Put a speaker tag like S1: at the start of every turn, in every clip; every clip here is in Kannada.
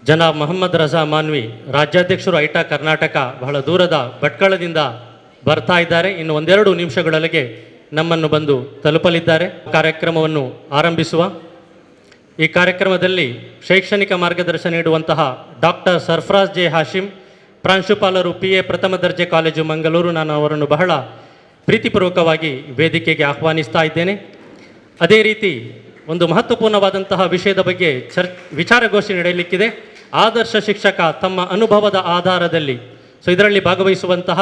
S1: ಜನಾಬ್ ಮೊಹಮ್ಮದ್ ರಜಾ ಮಾನ್ವಿ ರಾಜ್ಯಾಧ್ಯಕ್ಷರು ಐಟಾ ಕರ್ನಾಟಕ ಬಹಳ ದೂರದ ಭಟ್ಕಳದಿಂದ ಬರ್ತಾ ಇದ್ದಾರೆ. ಇನ್ನು ಒಂದೆರಡು ನಿಮಿಷಗಳೊಳಗೆ ನಮ್ಮನ್ನು ಬಂದು ತಲುಪಲಿದ್ದಾರೆ. ಕಾರ್ಯಕ್ರಮವನ್ನು ಆರಂಭಿಸುವ. ಈ ಕಾರ್ಯಕ್ರಮದಲ್ಲಿ ಶೈಕ್ಷಣಿಕ ಮಾರ್ಗದರ್ಶನ ನೀಡುವಂತಹ ಡಾಕ್ಟರ್ ಸರ್ಫರಾಜ್ ಜೆ ಹಾಶಿಮ್, ಪ್ರಾಂಶುಪಾಲರು PA ಪ್ರಥಮ ದರ್ಜೆ ಕಾಲೇಜು ಮಂಗಳೂರು, ನಾನು ಅವರನ್ನು ಬಹಳ ಪ್ರೀತಿಪೂರ್ವಕವಾಗಿ ವೇದಿಕೆಗೆ ಆಹ್ವಾನಿಸ್ತಾ ಇದ್ದೇನೆ. ಅದೇ ರೀತಿ ಒಂದು ಮಹತ್ವಪೂರ್ಣವಾದಂತಹ ವಿಷಯದ ಬಗ್ಗೆ ವಿಚಾರಗೋಷ್ಠಿ ನಡೆಯಲಿಕ್ಕಿದೆ. ಆದರ್ಶ ಶಿಕ್ಷಕ ತಮ್ಮ ಅನುಭವದ ಆಧಾರದಲ್ಲಿ. ಇದರಲ್ಲಿ ಭಾಗವಹಿಸುವಂತಹ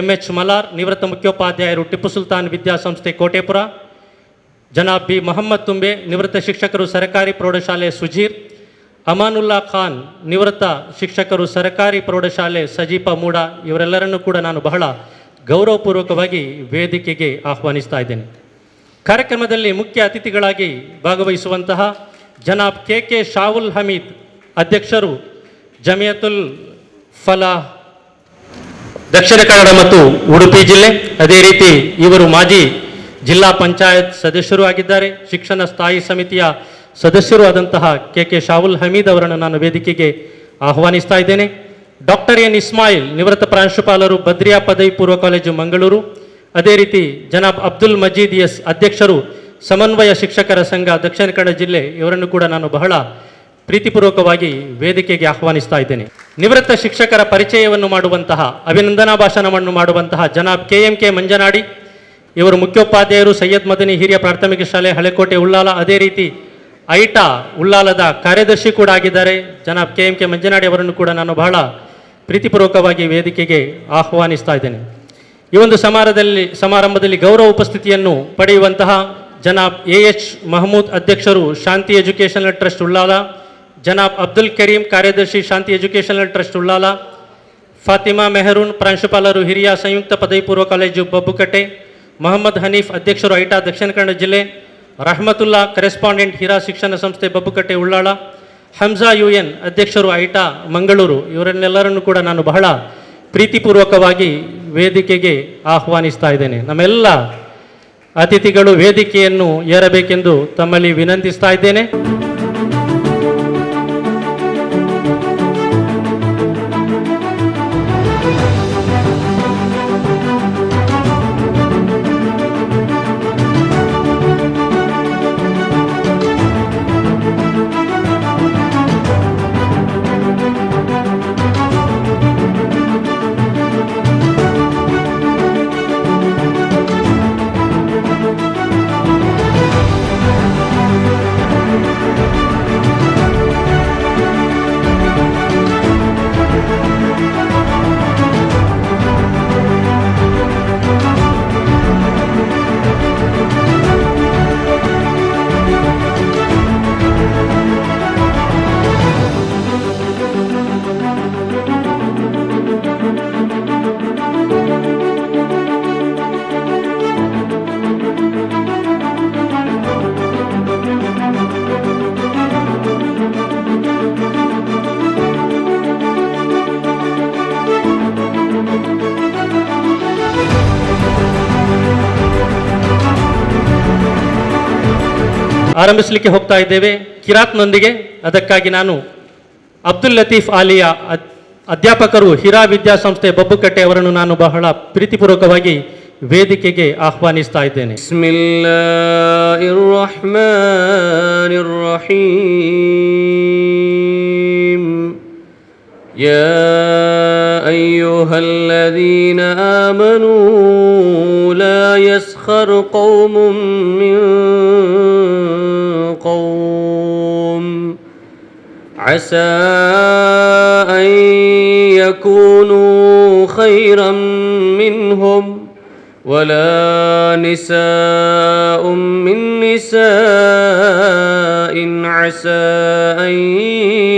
S1: MH ಮಲಾರ್, ನಿವೃತ್ತ ಮುಖ್ಯೋಪಾಧ್ಯಾಯರು, ಟಿಪ್ಪು ಸುಲ್ತಾನ್ ವಿದ್ಯಾಸಂಸ್ಥೆ ಕೋಟೆಪುರ, ಜನಾಬ್ B ಮೊಹಮ್ಮದ್ ತುಂಬೆ, ನಿವೃತ್ತ ಶಿಕ್ಷಕರು ಸರ್ಕಾರಿ ಪ್ರೌಢಶಾಲೆ ಸುಜೀರ್, ಅಮಾನುಲ್ಲಾ ಖಾನ್, ನಿವೃತ್ತ ಶಿಕ್ಷಕರು ಸರ್ಕಾರಿ ಪ್ರೌಢಶಾಲೆ ಸಜೀಪ ಮೂಡ, ಇವರೆಲ್ಲರನ್ನೂ ಕೂಡ ನಾನು ಬಹಳ ಗೌರವಪೂರ್ವಕವಾಗಿ ವೇದಿಕೆಗೆ ಆಹ್ವಾನಿಸ್ತಾ ಇದ್ದೇನೆ. ಕಾರ್ಯಕ್ರಮದಲ್ಲಿ ಮುಖ್ಯ ಅತಿಥಿಗಳಾಗಿ ಭಾಗವಹಿಸುವಂತಹ ಜನಾಬ್ KK ಶಾವುಲ್ ಹಮೀದ್, ಅಧ್ಯಕ್ಷರು ಜಮಿಯತುಲ್ ಫಲಾಹ್ ದಕ್ಷಿಣ ಕನ್ನಡ ಮತ್ತು ಉಡುಪಿ ಜಿಲ್ಲೆ. ಅದೇ ರೀತಿ ಇವರು ಮಾಜಿ ಜಿಲ್ಲಾ ಪಂಚಾಯತ್ ಸದಸ್ಯರು ಆಗಿದ್ದಾರೆ, ಶಿಕ್ಷಣ ಸ್ಥಾಯಿ ಸಮಿತಿಯ ಸದಸ್ಯರು ಆದಂತಹ KK ಶಾವುಲ್ ಹಮೀದ್ ಅವರನ್ನು ನಾನು ವೇದಿಕೆಗೆ ಆಹ್ವಾನಿಸ್ತಾ ಇದ್ದೇನೆ. ಡಾಕ್ಟರ್ N ಇಸ್ಮಾಯಿಲ್, ನಿವೃತ್ತ ಪ್ರಾಂಶುಪಾಲರು, ಬದ್ರಿಯಾ ಪದವಿ ಪೂರ್ವ ಕಾಲೇಜು ಮಂಗಳೂರು. ಅದೇ ರೀತಿ ಜನಾಬ್ ಅಬ್ದುಲ್ ಮಜೀದ್ ಎಸ್, ಅಧ್ಯಕ್ಷರು ಸಮನ್ವಯ ಶಿಕ್ಷಕರ ಸಂಘ ದಕ್ಷಿಣ ಕನ್ನಡ ಜಿಲ್ಲೆ, ಇವರನ್ನು ಕೂಡ ನಾನು ಬಹಳ ಪ್ರೀತಿಪೂರ್ವಕವಾಗಿ ವೇದಿಕೆಗೆ ಆಹ್ವಾನಿಸ್ತಾ ಇದ್ದೇನೆ. ನಿವೃತ್ತ ಶಿಕ್ಷಕರ ಪರಿಚಯವನ್ನು ಮಾಡುವಂತಹ, ಅಭಿನಂದನಾ ಭಾಷಣವನ್ನು ಮಾಡುವಂತಹ ಜನಾಬ್ KMK ಮಂಜನಾಡಿ, ಇವರು ಮುಖ್ಯೋಪಾಧ್ಯಾಯರು, ಸೈಯದ್ ಮದನಿ ಹಿರಿಯ ಪ್ರಾಥಮಿಕ ಶಾಲೆ ಹಳೆಕೋಟೆ ಉಳ್ಳಾಲ. ಅದೇ ರೀತಿ ಐಟಾ ಉಳ್ಳಾಲದ ಕಾರ್ಯದರ್ಶಿ ಕೂಡ ಆಗಿದ್ದಾರೆ ಜನಾಬ್ KMK ಮಂಜನಾಡಿ ಅವರನ್ನು ಕೂಡ ನಾನು ಬಹಳ ಪ್ರೀತಿಪೂರ್ವಕವಾಗಿ ವೇದಿಕೆಗೆ ಆಹ್ವಾನಿಸ್ತಾ ಇದ್ದೇನೆ. ಈ ಒಂದು ಸಮಾರಂಭದಲ್ಲಿ ಗೌರವ ಉಪಸ್ಥಿತಿಯನ್ನು ಪಡೆಯುವಂತಹ ಜನಾಬ್ AH ಮಹಮೂದ್, ಅಧ್ಯಕ್ಷರು ಶಾಂತಿ ಎಜುಕೇಷನಲ್ ಟ್ರಸ್ಟ್ ಉಳ್ಳಾಲ, ಜನಾಬ್ ಅಬ್ದುಲ್ ಕರೀಂ, ಕಾರ್ಯದರ್ಶಿ ಶಾಂತಿ ಎಜುಕೇಷನಲ್ ಟ್ರಸ್ಟ್ ಉಳ್ಳಾಲ, ಫಾತಿಮಾ ಮೆಹರೂನ್, ಪ್ರಾಂಶುಪಾಲರು ಹಿರಿಯ ಸಂಯುಕ್ತ ಪದವಿ ಪೂರ್ವ ಕಾಲೇಜು ಬಬ್ಬುಕಟ್ಟೆ, ಮೊಹಮ್ಮದ್ ಹನೀಫ್, ಅಧ್ಯಕ್ಷರು ಐಟಾ ದಕ್ಷಿಣ ಕನ್ನಡ ಜಿಲ್ಲೆ, ರಹಮತುಲ್ಲಾ, ಕರೆಸ್ಪಾಂಡೆಂಟ್ ಹಿರಾ ಶಿಕ್ಷಣ ಸಂಸ್ಥೆ ಬಬ್ಬುಕಟ್ಟೆ ಉಳ್ಳಾಳ, ಹಮ್ಜಾ UN, ಅಧ್ಯಕ್ಷರು ಐಟಾ ಮಂಗಳೂರು. ಇವರನ್ನೆಲ್ಲರನ್ನು ಕೂಡ ನಾನು ಬಹಳ ಪ್ರೀತಿಪೂರ್ವಕವಾಗಿ ವೇದಿಕೆಗೆ ಆಹ್ವಾನಿಸ್ತಾ ಇದ್ದೇನೆ. ನಮ್ಮೆಲ್ಲ ಅತಿಥಿಗಳು ವೇದಿಕೆಯನ್ನು ಏರಬೇಕೆಂದು ತಮ್ಮಲ್ಲಿ ವಿನಂತಿಸ್ತಾ ಇದ್ದೇನೆ. ಆರಂಭಿಸಲಿಕ್ಕೆ ಹೋಗ್ತಾ ಇದ್ದೇವೆ ಕಿರಾತ್ನೊಂದಿಗೆ. ಅದಕ್ಕಾಗಿ ನಾನು ಅಬ್ದುಲ್ ಲತೀಫ್ ಆಲಿಯಾ, ಅಧ್ಯಾಪಕರು ಹಿರಾ ವಿದ್ಯಾಸಂಸ್ಥೆ ಬಬ್ಬುಕಟ್ಟೆ, ಅವರನ್ನು ನಾನು ಬಹಳ ಪ್ರೀತಿಪೂರ್ವಕವಾಗಿ ವೇದಿಕೆಗೆ ಆಹ್ವಾನಿಸ್ತಾ ಇದ್ದೇನೆ.
S2: ಬಿಸ್ಮಿಲ್ಲಾಹಿರ್ ರಹ್ಮಾನಿರ್ ರಹೀಮ್. ಯಾ ಅಯ್ಯುಹಲ್ಲದೀನ ಆಮನೂ ಲಾ ಯಸ್ಖರ್ ಕೌಮುಂ ಮಿನ್ قوم عسى أن يكونوا خيرا منهم ولا نساء من نساء عسى أن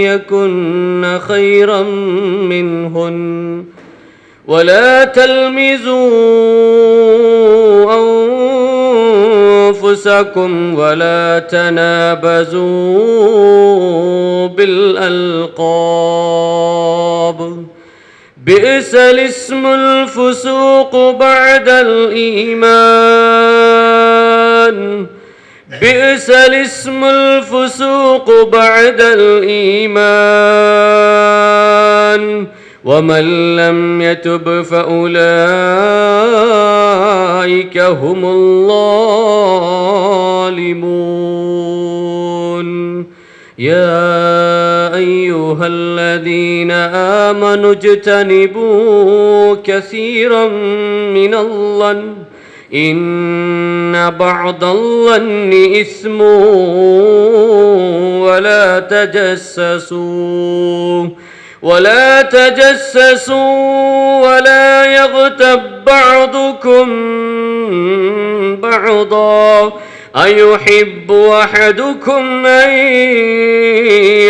S2: يكن خيرا منهن ولا تلمزوا أنفسكم ولا تنابزوا بالألقاب بئس الاسم الفسوق بعد الإيمان بئس الاسم الفسوق بعد الإيمان ومن لم يتب فأولئك هم الظالمون يا أيها الذين آمنوا اجتنبوا كثيرا من الظن إن بعض الظن إثم ولا تجسسوا ولا يغتب بعضكم بعضا أيحب أحدكم أن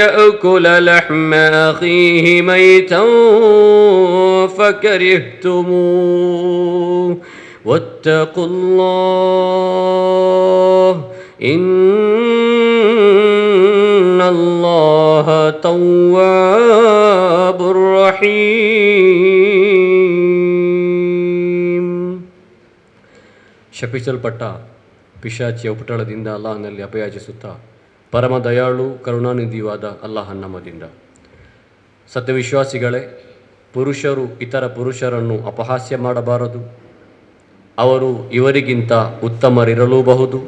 S2: يأكل لحم أخيه ميتا فكرهتموه واتقوا الله إن الله تواب رحيم. ಶಪಿಸಲ್ಪಟ್ಟ ಪಿಶಾಚಿಯ ಉಪಟಳದಿಂದ ಅಲ್ಲಾಹನಲ್ಲಿ ಅಪಯಾಚಿಸುತ್ತಾ ಪರಮ ದಯಾಳು ಕರುಣಾನಿಧಿಯಾದ ಅಲ್ಲಾಹನ ನಾಮದಿಂದ. ಸತ್ಯವಿಶ್ವಾಸಿಗಳೇ, ಪುರುಷರು ಇತರ ಪುರುಷರನ್ನು ಅಪಹಾಸ್ಯ ಮಾಡಬಾರದು. ಅವರು ಇವರಿಗಿಂತ ಉತ್ತಮರಿರಲೂಬಹುದು.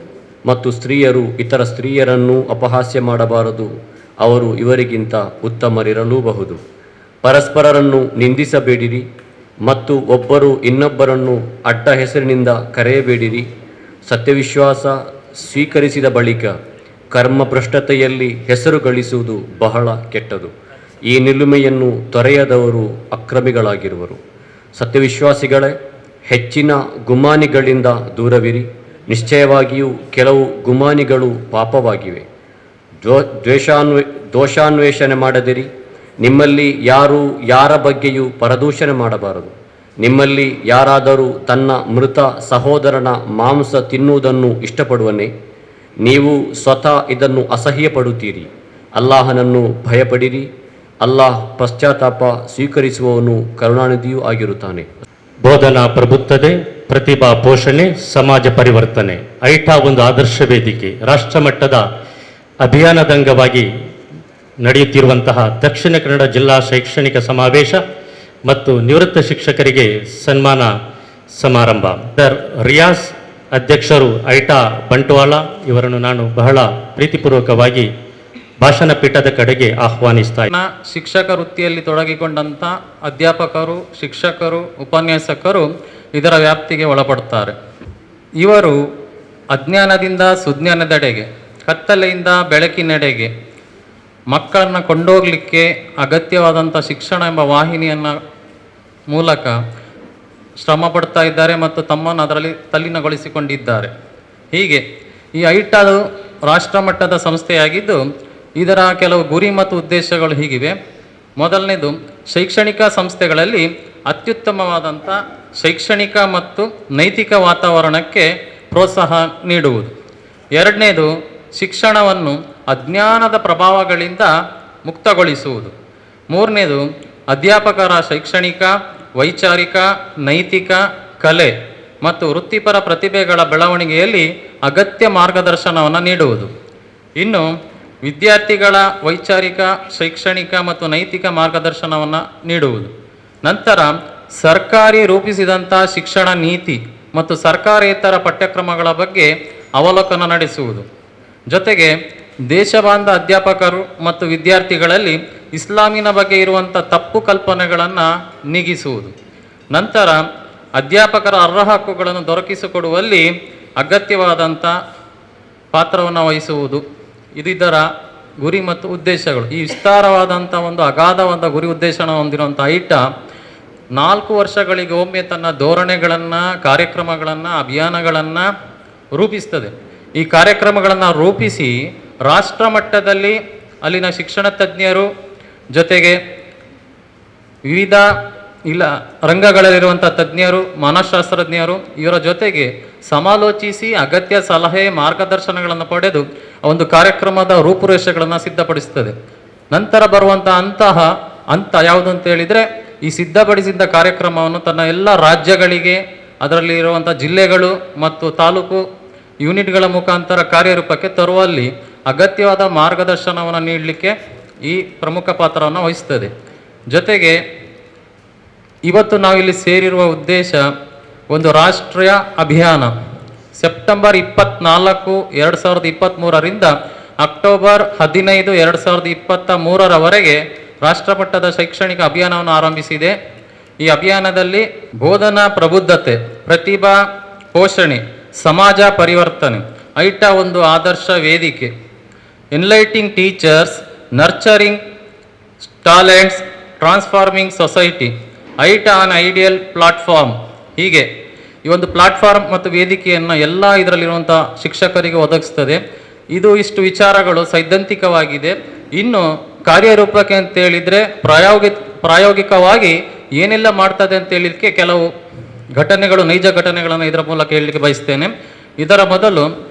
S2: ಮತ್ತು ಸ್ತ್ರೀಯರು ಇತರ ಸ್ತ್ರೀಯರನ್ನು ಅಪಹಾಸ್ಯ ಮಾಡಬಾರದು. ಅವರು ಇವರಿಗಿಂತ ಉತ್ತಮರಿರಲೂಬಹುದು. ಪರಸ್ಪರರನ್ನು ನಿಂದಿಸಬೇಡಿರಿ ಮತ್ತು ಒಬ್ಬರು ಇನ್ನೊಬ್ಬರನ್ನು ಅಡ್ಡ ಹೆಸರಿನಿಂದ ಕರೆಯಬೇಡಿರಿ. ಸತ್ಯವಿಶ್ವಾಸ ಸ್ವೀಕರಿಸಿದ ಬಳಿಕ ಕರ್ಮಭ್ರಷ್ಟತೆಯಲ್ಲಿ ಹೆಸರು ಗಳಿಸುವುದು ಬಹಳ ಕೆಟ್ಟದು. ಈ ನಿಲುಮೆಯನ್ನು ತೊರೆಯದವರು ಅಕ್ರಮಿಗಳಾಗಿರುವರು. ಸತ್ಯವಿಶ್ವಾಸಿಗಳೇ, ಹೆಚ್ಚಿನ ಗುಮಾನಿಗಳಿಂದ ದೂರವಿರಿ. ನಿಶ್ಚಯವಾಗಿಯೂ ಕೆಲವು ಗುಮಾನಿಗಳು ಪಾಪವಾಗಿವೆ. ದೋಷಾನ್ವೇಷಣೆ ಮಾಡದಿರಿ. ನಿಮ್ಮಲ್ಲಿ ಯಾರೂ ಯಾರ ಬಗ್ಗೆಯೂ ಪರದೂಷಣೆ ಮಾಡಬಾರದು. ನಿಮ್ಮಲ್ಲಿ ಯಾರಾದರೂ ತನ್ನ ಮೃತ ಸಹೋದರನ ಮಾಂಸ ತಿನ್ನುವುದನ್ನು ಇಷ್ಟಪಡುವನೇ? ನೀವು ಸ್ವತಃ ಇದನ್ನು ಅಸಹ್ಯಪಡುತ್ತೀರಿ. ಅಲ್ಲಾಹನನ್ನು ಭಯಪಡಿರಿ. ಅಲ್ಲಾಹ್ ಪಶ್ಚಾತ್ತಾಪ ಸ್ವೀಕರಿಸುವವನು ಕರುಣಾನಿಧಿಯೂ ಆಗಿರುತ್ತಾನೆ.
S1: ಬೋಧನಾ ಪ್ರಬುದ್ಧತೆ, ಪ್ರತಿಭಾ ಪೋಷಣೆ, ಸಮಾಜ ಪರಿವರ್ತನೆ. ಐಟಾ ಒಂದು ಆದರ್ಶ ವೇದಿಕೆ. ರಾಷ್ಟ್ರಮಟ್ಟದ ಅಭಿಯಾನದ ಅಂಗವಾಗಿ ನಡೆಯುತ್ತಿರುವಂತಹ ದಕ್ಷಿಣ ಕನ್ನಡ ಜಿಲ್ಲಾ ಶೈಕ್ಷಣಿಕ ಸಮಾವೇಶ ಮತ್ತು ನಿವೃತ್ತ ಶಿಕ್ಷಕರಿಗೆ ಸನ್ಮಾನ ಸಮಾರಂಭ. ಸರ್ ರಿಯಾಜ್ ಅಧ್ಯಕ್ಷರು ಐಟಾ ಬಂಟ್ವಾಳ ಇವರನ್ನು ನಾನು ಬಹಳ ಪ್ರೀತಿಪೂರ್ವಕವಾಗಿ ಭಾಷಣ ಪೀಠದ ಕಡೆಗೆ ಆಹ್ವಾನಿಸ್ತಾ ಇದ್ದೇನೆ.
S3: ಶಿಕ್ಷಕ ವೃತ್ತಿಯಲ್ಲಿ ತೊಡಗಿಕೊಂಡಂಥ ಅಧ್ಯಾಪಕರು, ಶಿಕ್ಷಕರು, ಉಪನ್ಯಾಸಕರು ಇದರ ವ್ಯಾಪ್ತಿಗೆ ಒಳಪಡ್ತಾರೆ. ಇವರು ಅಜ್ಞಾನದಿಂದ ಸುಜ್ಞಾನದೆಡೆಗೆ, ಕತ್ತಲೆಯಿಂದ ಬೆಳಕಿನೆಡೆಗೆ ಮಕ್ಕಳನ್ನು ಕೊಂಡೋಗಲಿಕ್ಕೆ ಅಗತ್ಯವಾದಂಥ ಶಿಕ್ಷಣ ಎಂಬ ವಾಹಿನಿಯನ್ನು ಮೂಲಕ ಶ್ರಮ ಪಡ್ತಾ ಇದ್ದಾರೆ ಮತ್ತು ತಮ್ಮನ್ನು ಅದರಲ್ಲಿ ತಲ್ಲೀನಗೊಳಿಸಿಕೊಂಡಿದ್ದಾರೆ. ಹೀಗೆ ಈ ಐಟಾದು ರಾಷ್ಟ್ರಮಟ್ಟದ ಸಂಸ್ಥೆಯಾಗಿದ್ದು ಇದರ ಕೆಲವು ಗುರಿ ಮತ್ತು ಉದ್ದೇಶಗಳು ಹೀಗಿವೆ. ಮೊದಲನೇದು, ಶೈಕ್ಷಣಿಕ ಸಂಸ್ಥೆಗಳಲ್ಲಿ ಅತ್ಯುತ್ತಮವಾದಂಥ ಶೈಕ್ಷಣಿಕ ಮತ್ತು ನೈತಿಕ ವಾತಾವರಣಕ್ಕೆ ಪ್ರೋತ್ಸಾಹ ನೀಡುವುದು. ಎರಡನೇದು, ಶಿಕ್ಷಣವನ್ನು ಅಜ್ಞಾನದ ಪ್ರಭಾವಗಳಿಂದ ಮುಕ್ತಗೊಳಿಸುವುದು. ಮೂರನೇದು, ಅಧ್ಯಾಪಕರ ಶೈಕ್ಷಣಿಕ, ವೈಚಾರಿಕ, ನೈತಿಕ, ಕಲೆ ಮತ್ತು ವೃತ್ತಿಪರ ಪ್ರತಿಭೆಗಳ ಬೆಳವಣಿಗೆಯಲ್ಲಿ ಅಗತ್ಯ ಮಾರ್ಗದರ್ಶನವನ್ನು ನೀಡುವುದು. ಇನ್ನು ವಿದ್ಯಾರ್ಥಿಗಳ ವೈಚಾರಿಕ, ಶೈಕ್ಷಣಿಕ ಮತ್ತು ನೈತಿಕ ಮಾರ್ಗದರ್ಶನವನ್ನು ನೀಡುವುದು. ನಂತರ ಸರ್ಕಾರಿ ರೂಪಿಸಿದಂಥ ಶಿಕ್ಷಣ ನೀತಿ ಮತ್ತು ಸರ್ಕಾರೇತರ ಪಠ್ಯಕ್ರಮಗಳ ಬಗ್ಗೆ ಅವಲೋಕನ ನಡೆಸುವುದು. ಜೊತೆಗೆ ದೇಶಬಾಂಧ ಅಧ್ಯಾಪಕರು ಮತ್ತು ವಿದ್ಯಾರ್ಥಿಗಳಲ್ಲಿ ಇಸ್ಲಾಮಿನ ಬಗ್ಗೆ ಇರುವಂಥ ತಪ್ಪು ಕಲ್ಪನೆಗಳನ್ನು ನೀಗಿಸುವುದು. ನಂತರ ಅಧ್ಯಾಪಕರ ಅರ್ಹ ಹಕ್ಕುಗಳನ್ನು ದೊರಕಿಸಿಕೊಡುವಲ್ಲಿ ಅಗತ್ಯವಾದಂಥ ಪಾತ್ರವನ್ನು ವಹಿಸುವುದು. ಇದರ ಗುರಿ ಮತ್ತು ಉದ್ದೇಶಗಳು. ಈ ವಿಸ್ತಾರವಾದಂಥ ಒಂದು ಅಗಾಧವಾದ ಗುರಿ ಉದ್ದೇಶನ ಹೊಂದಿರುವಂಥ ಐಟಾ 4 ವರ್ಷಗಳಿಗೆ ಒಮ್ಮೆ ತನ್ನ ಧೋರಣೆಗಳನ್ನು, ಕಾರ್ಯಕ್ರಮಗಳನ್ನು, ಅಭಿಯಾನಗಳನ್ನು ರೂಪಿಸ್ತದೆ. ಈ ಕಾರ್ಯಕ್ರಮಗಳನ್ನು ರೂಪಿಸಿ ರಾಷ್ಟ್ರ ಮಟ್ಟದಲ್ಲಿ ಅಲ್ಲಿನ ಶಿಕ್ಷಣ ತಜ್ಞರು ಜೊತೆಗೆ ವಿವಿಧ ರಂಗಗಳಲ್ಲಿರುವಂಥ ತಜ್ಞರು, ಮನಃಶಾಸ್ತ್ರಜ್ಞರು ಇವರ ಜೊತೆಗೆ ಸಮಾಲೋಚಿಸಿ ಅಗತ್ಯ ಸಲಹೆ, ಮಾರ್ಗದರ್ಶನಗಳನ್ನು ಪಡೆದು ಒಂದು ಕಾರ್ಯಕ್ರಮದ ರೂಪುರೇಷೆಗಳನ್ನು ಸಿದ್ಧಪಡಿಸ್ತದೆ. ನಂತರ ಬರುವಂಥ ಹಂತ ಯಾವುದು ಅಂತ ಹೇಳಿದರೆ, ಈ ಸಿದ್ಧಪಡಿಸಿದ್ದ ಕಾರ್ಯಕ್ರಮವನ್ನು ತನ್ನ ಎಲ್ಲ ರಾಜ್ಯಗಳಿಗೆ, ಅದರಲ್ಲಿ ಇರುವಂಥ ಜಿಲ್ಲೆಗಳು ಮತ್ತು ತಾಲೂಕು ಯೂನಿಟ್ಗಳ ಮುಖಾಂತರ ಕಾರ್ಯರೂಪಕ್ಕೆ ತರುವಲ್ಲಿ ಅಗತ್ಯವಾದ ಮಾರ್ಗದರ್ಶನವನ್ನು ನೀಡಲಿಕ್ಕೆ ಈ ಪ್ರಮುಖ ಪಾತ್ರವನ್ನು ವಹಿಸ್ತದೆ. ಜೊತೆಗೆ ಇವತ್ತು ನಾವಿಲ್ಲಿ ಸೇರಿರುವ ಉದ್ದೇಶ ಒಂದು ರಾಷ್ಟ್ರೀಯ ಅಭಿಯಾನ ಸೆಪ್ಟೆಂಬರ್ 24, 2023ರಿಂದ ಅಕ್ಟೋಬರ್ 15, 2023ರವರೆಗೆ ರಾಷ್ಟ್ರಮಟ್ಟದ ಶೈಕ್ಷಣಿಕ ಅಭಿಯಾನವನ್ನು ಆರಂಭಿಸಿದೆ. ಈ ಅಭಿಯಾನದಲ್ಲಿ ಬೋಧನಾ ಪ್ರಬುದ್ಧತೆ, ಪ್ರತಿಭಾ ಪೋಷಣೆ, ಸಮಾಜ ಪರಿವರ್ತನೆ, ಐಟಾ ಒಂದು ಆದರ್ಶ ವೇದಿಕೆ, enlightening teachers, nurturing talents, transforming society, AITA an ideal platform, ಹೀಗೆ ಈ ಒಂದು ಪ್ಲಾಟ್ಫಾರ್ಮ್ ಮತ್ತು ವೇದಿಕೆಯನ್ನು ಎಲ್ಲ ಇದರಲ್ಲಿರುವಂಥ ಶಿಕ್ಷಕರಿಗೆ ಒದಗಿಸ್ತದೆ. ಇಷ್ಟು ವಿಚಾರಗಳು ಸೈದ್ಧಾಂತಿಕವಾಗಿದೆ. ಇನ್ನು ಕಾರ್ಯರೂಪಕ್ಕೆ ಅಂತ ಹೇಳಿದರೆ ಪ್ರಾಯೋಗಿಕವಾಗಿ ಏನೆಲ್ಲ ಮಾಡ್ತದೆ ಅಂತ ಹೇಳಲಿಕ್ಕೆ ಕೆಲವು ಘಟನೆಗಳು, ನೈಜ ಘಟನೆಗಳನ್ನು ಇದರ ಮೂಲಕ ಹೇಳಲಿಕ್ಕೆ ಬಯಸ್ತೇನೆ. ಇದರ ಮೊದಲು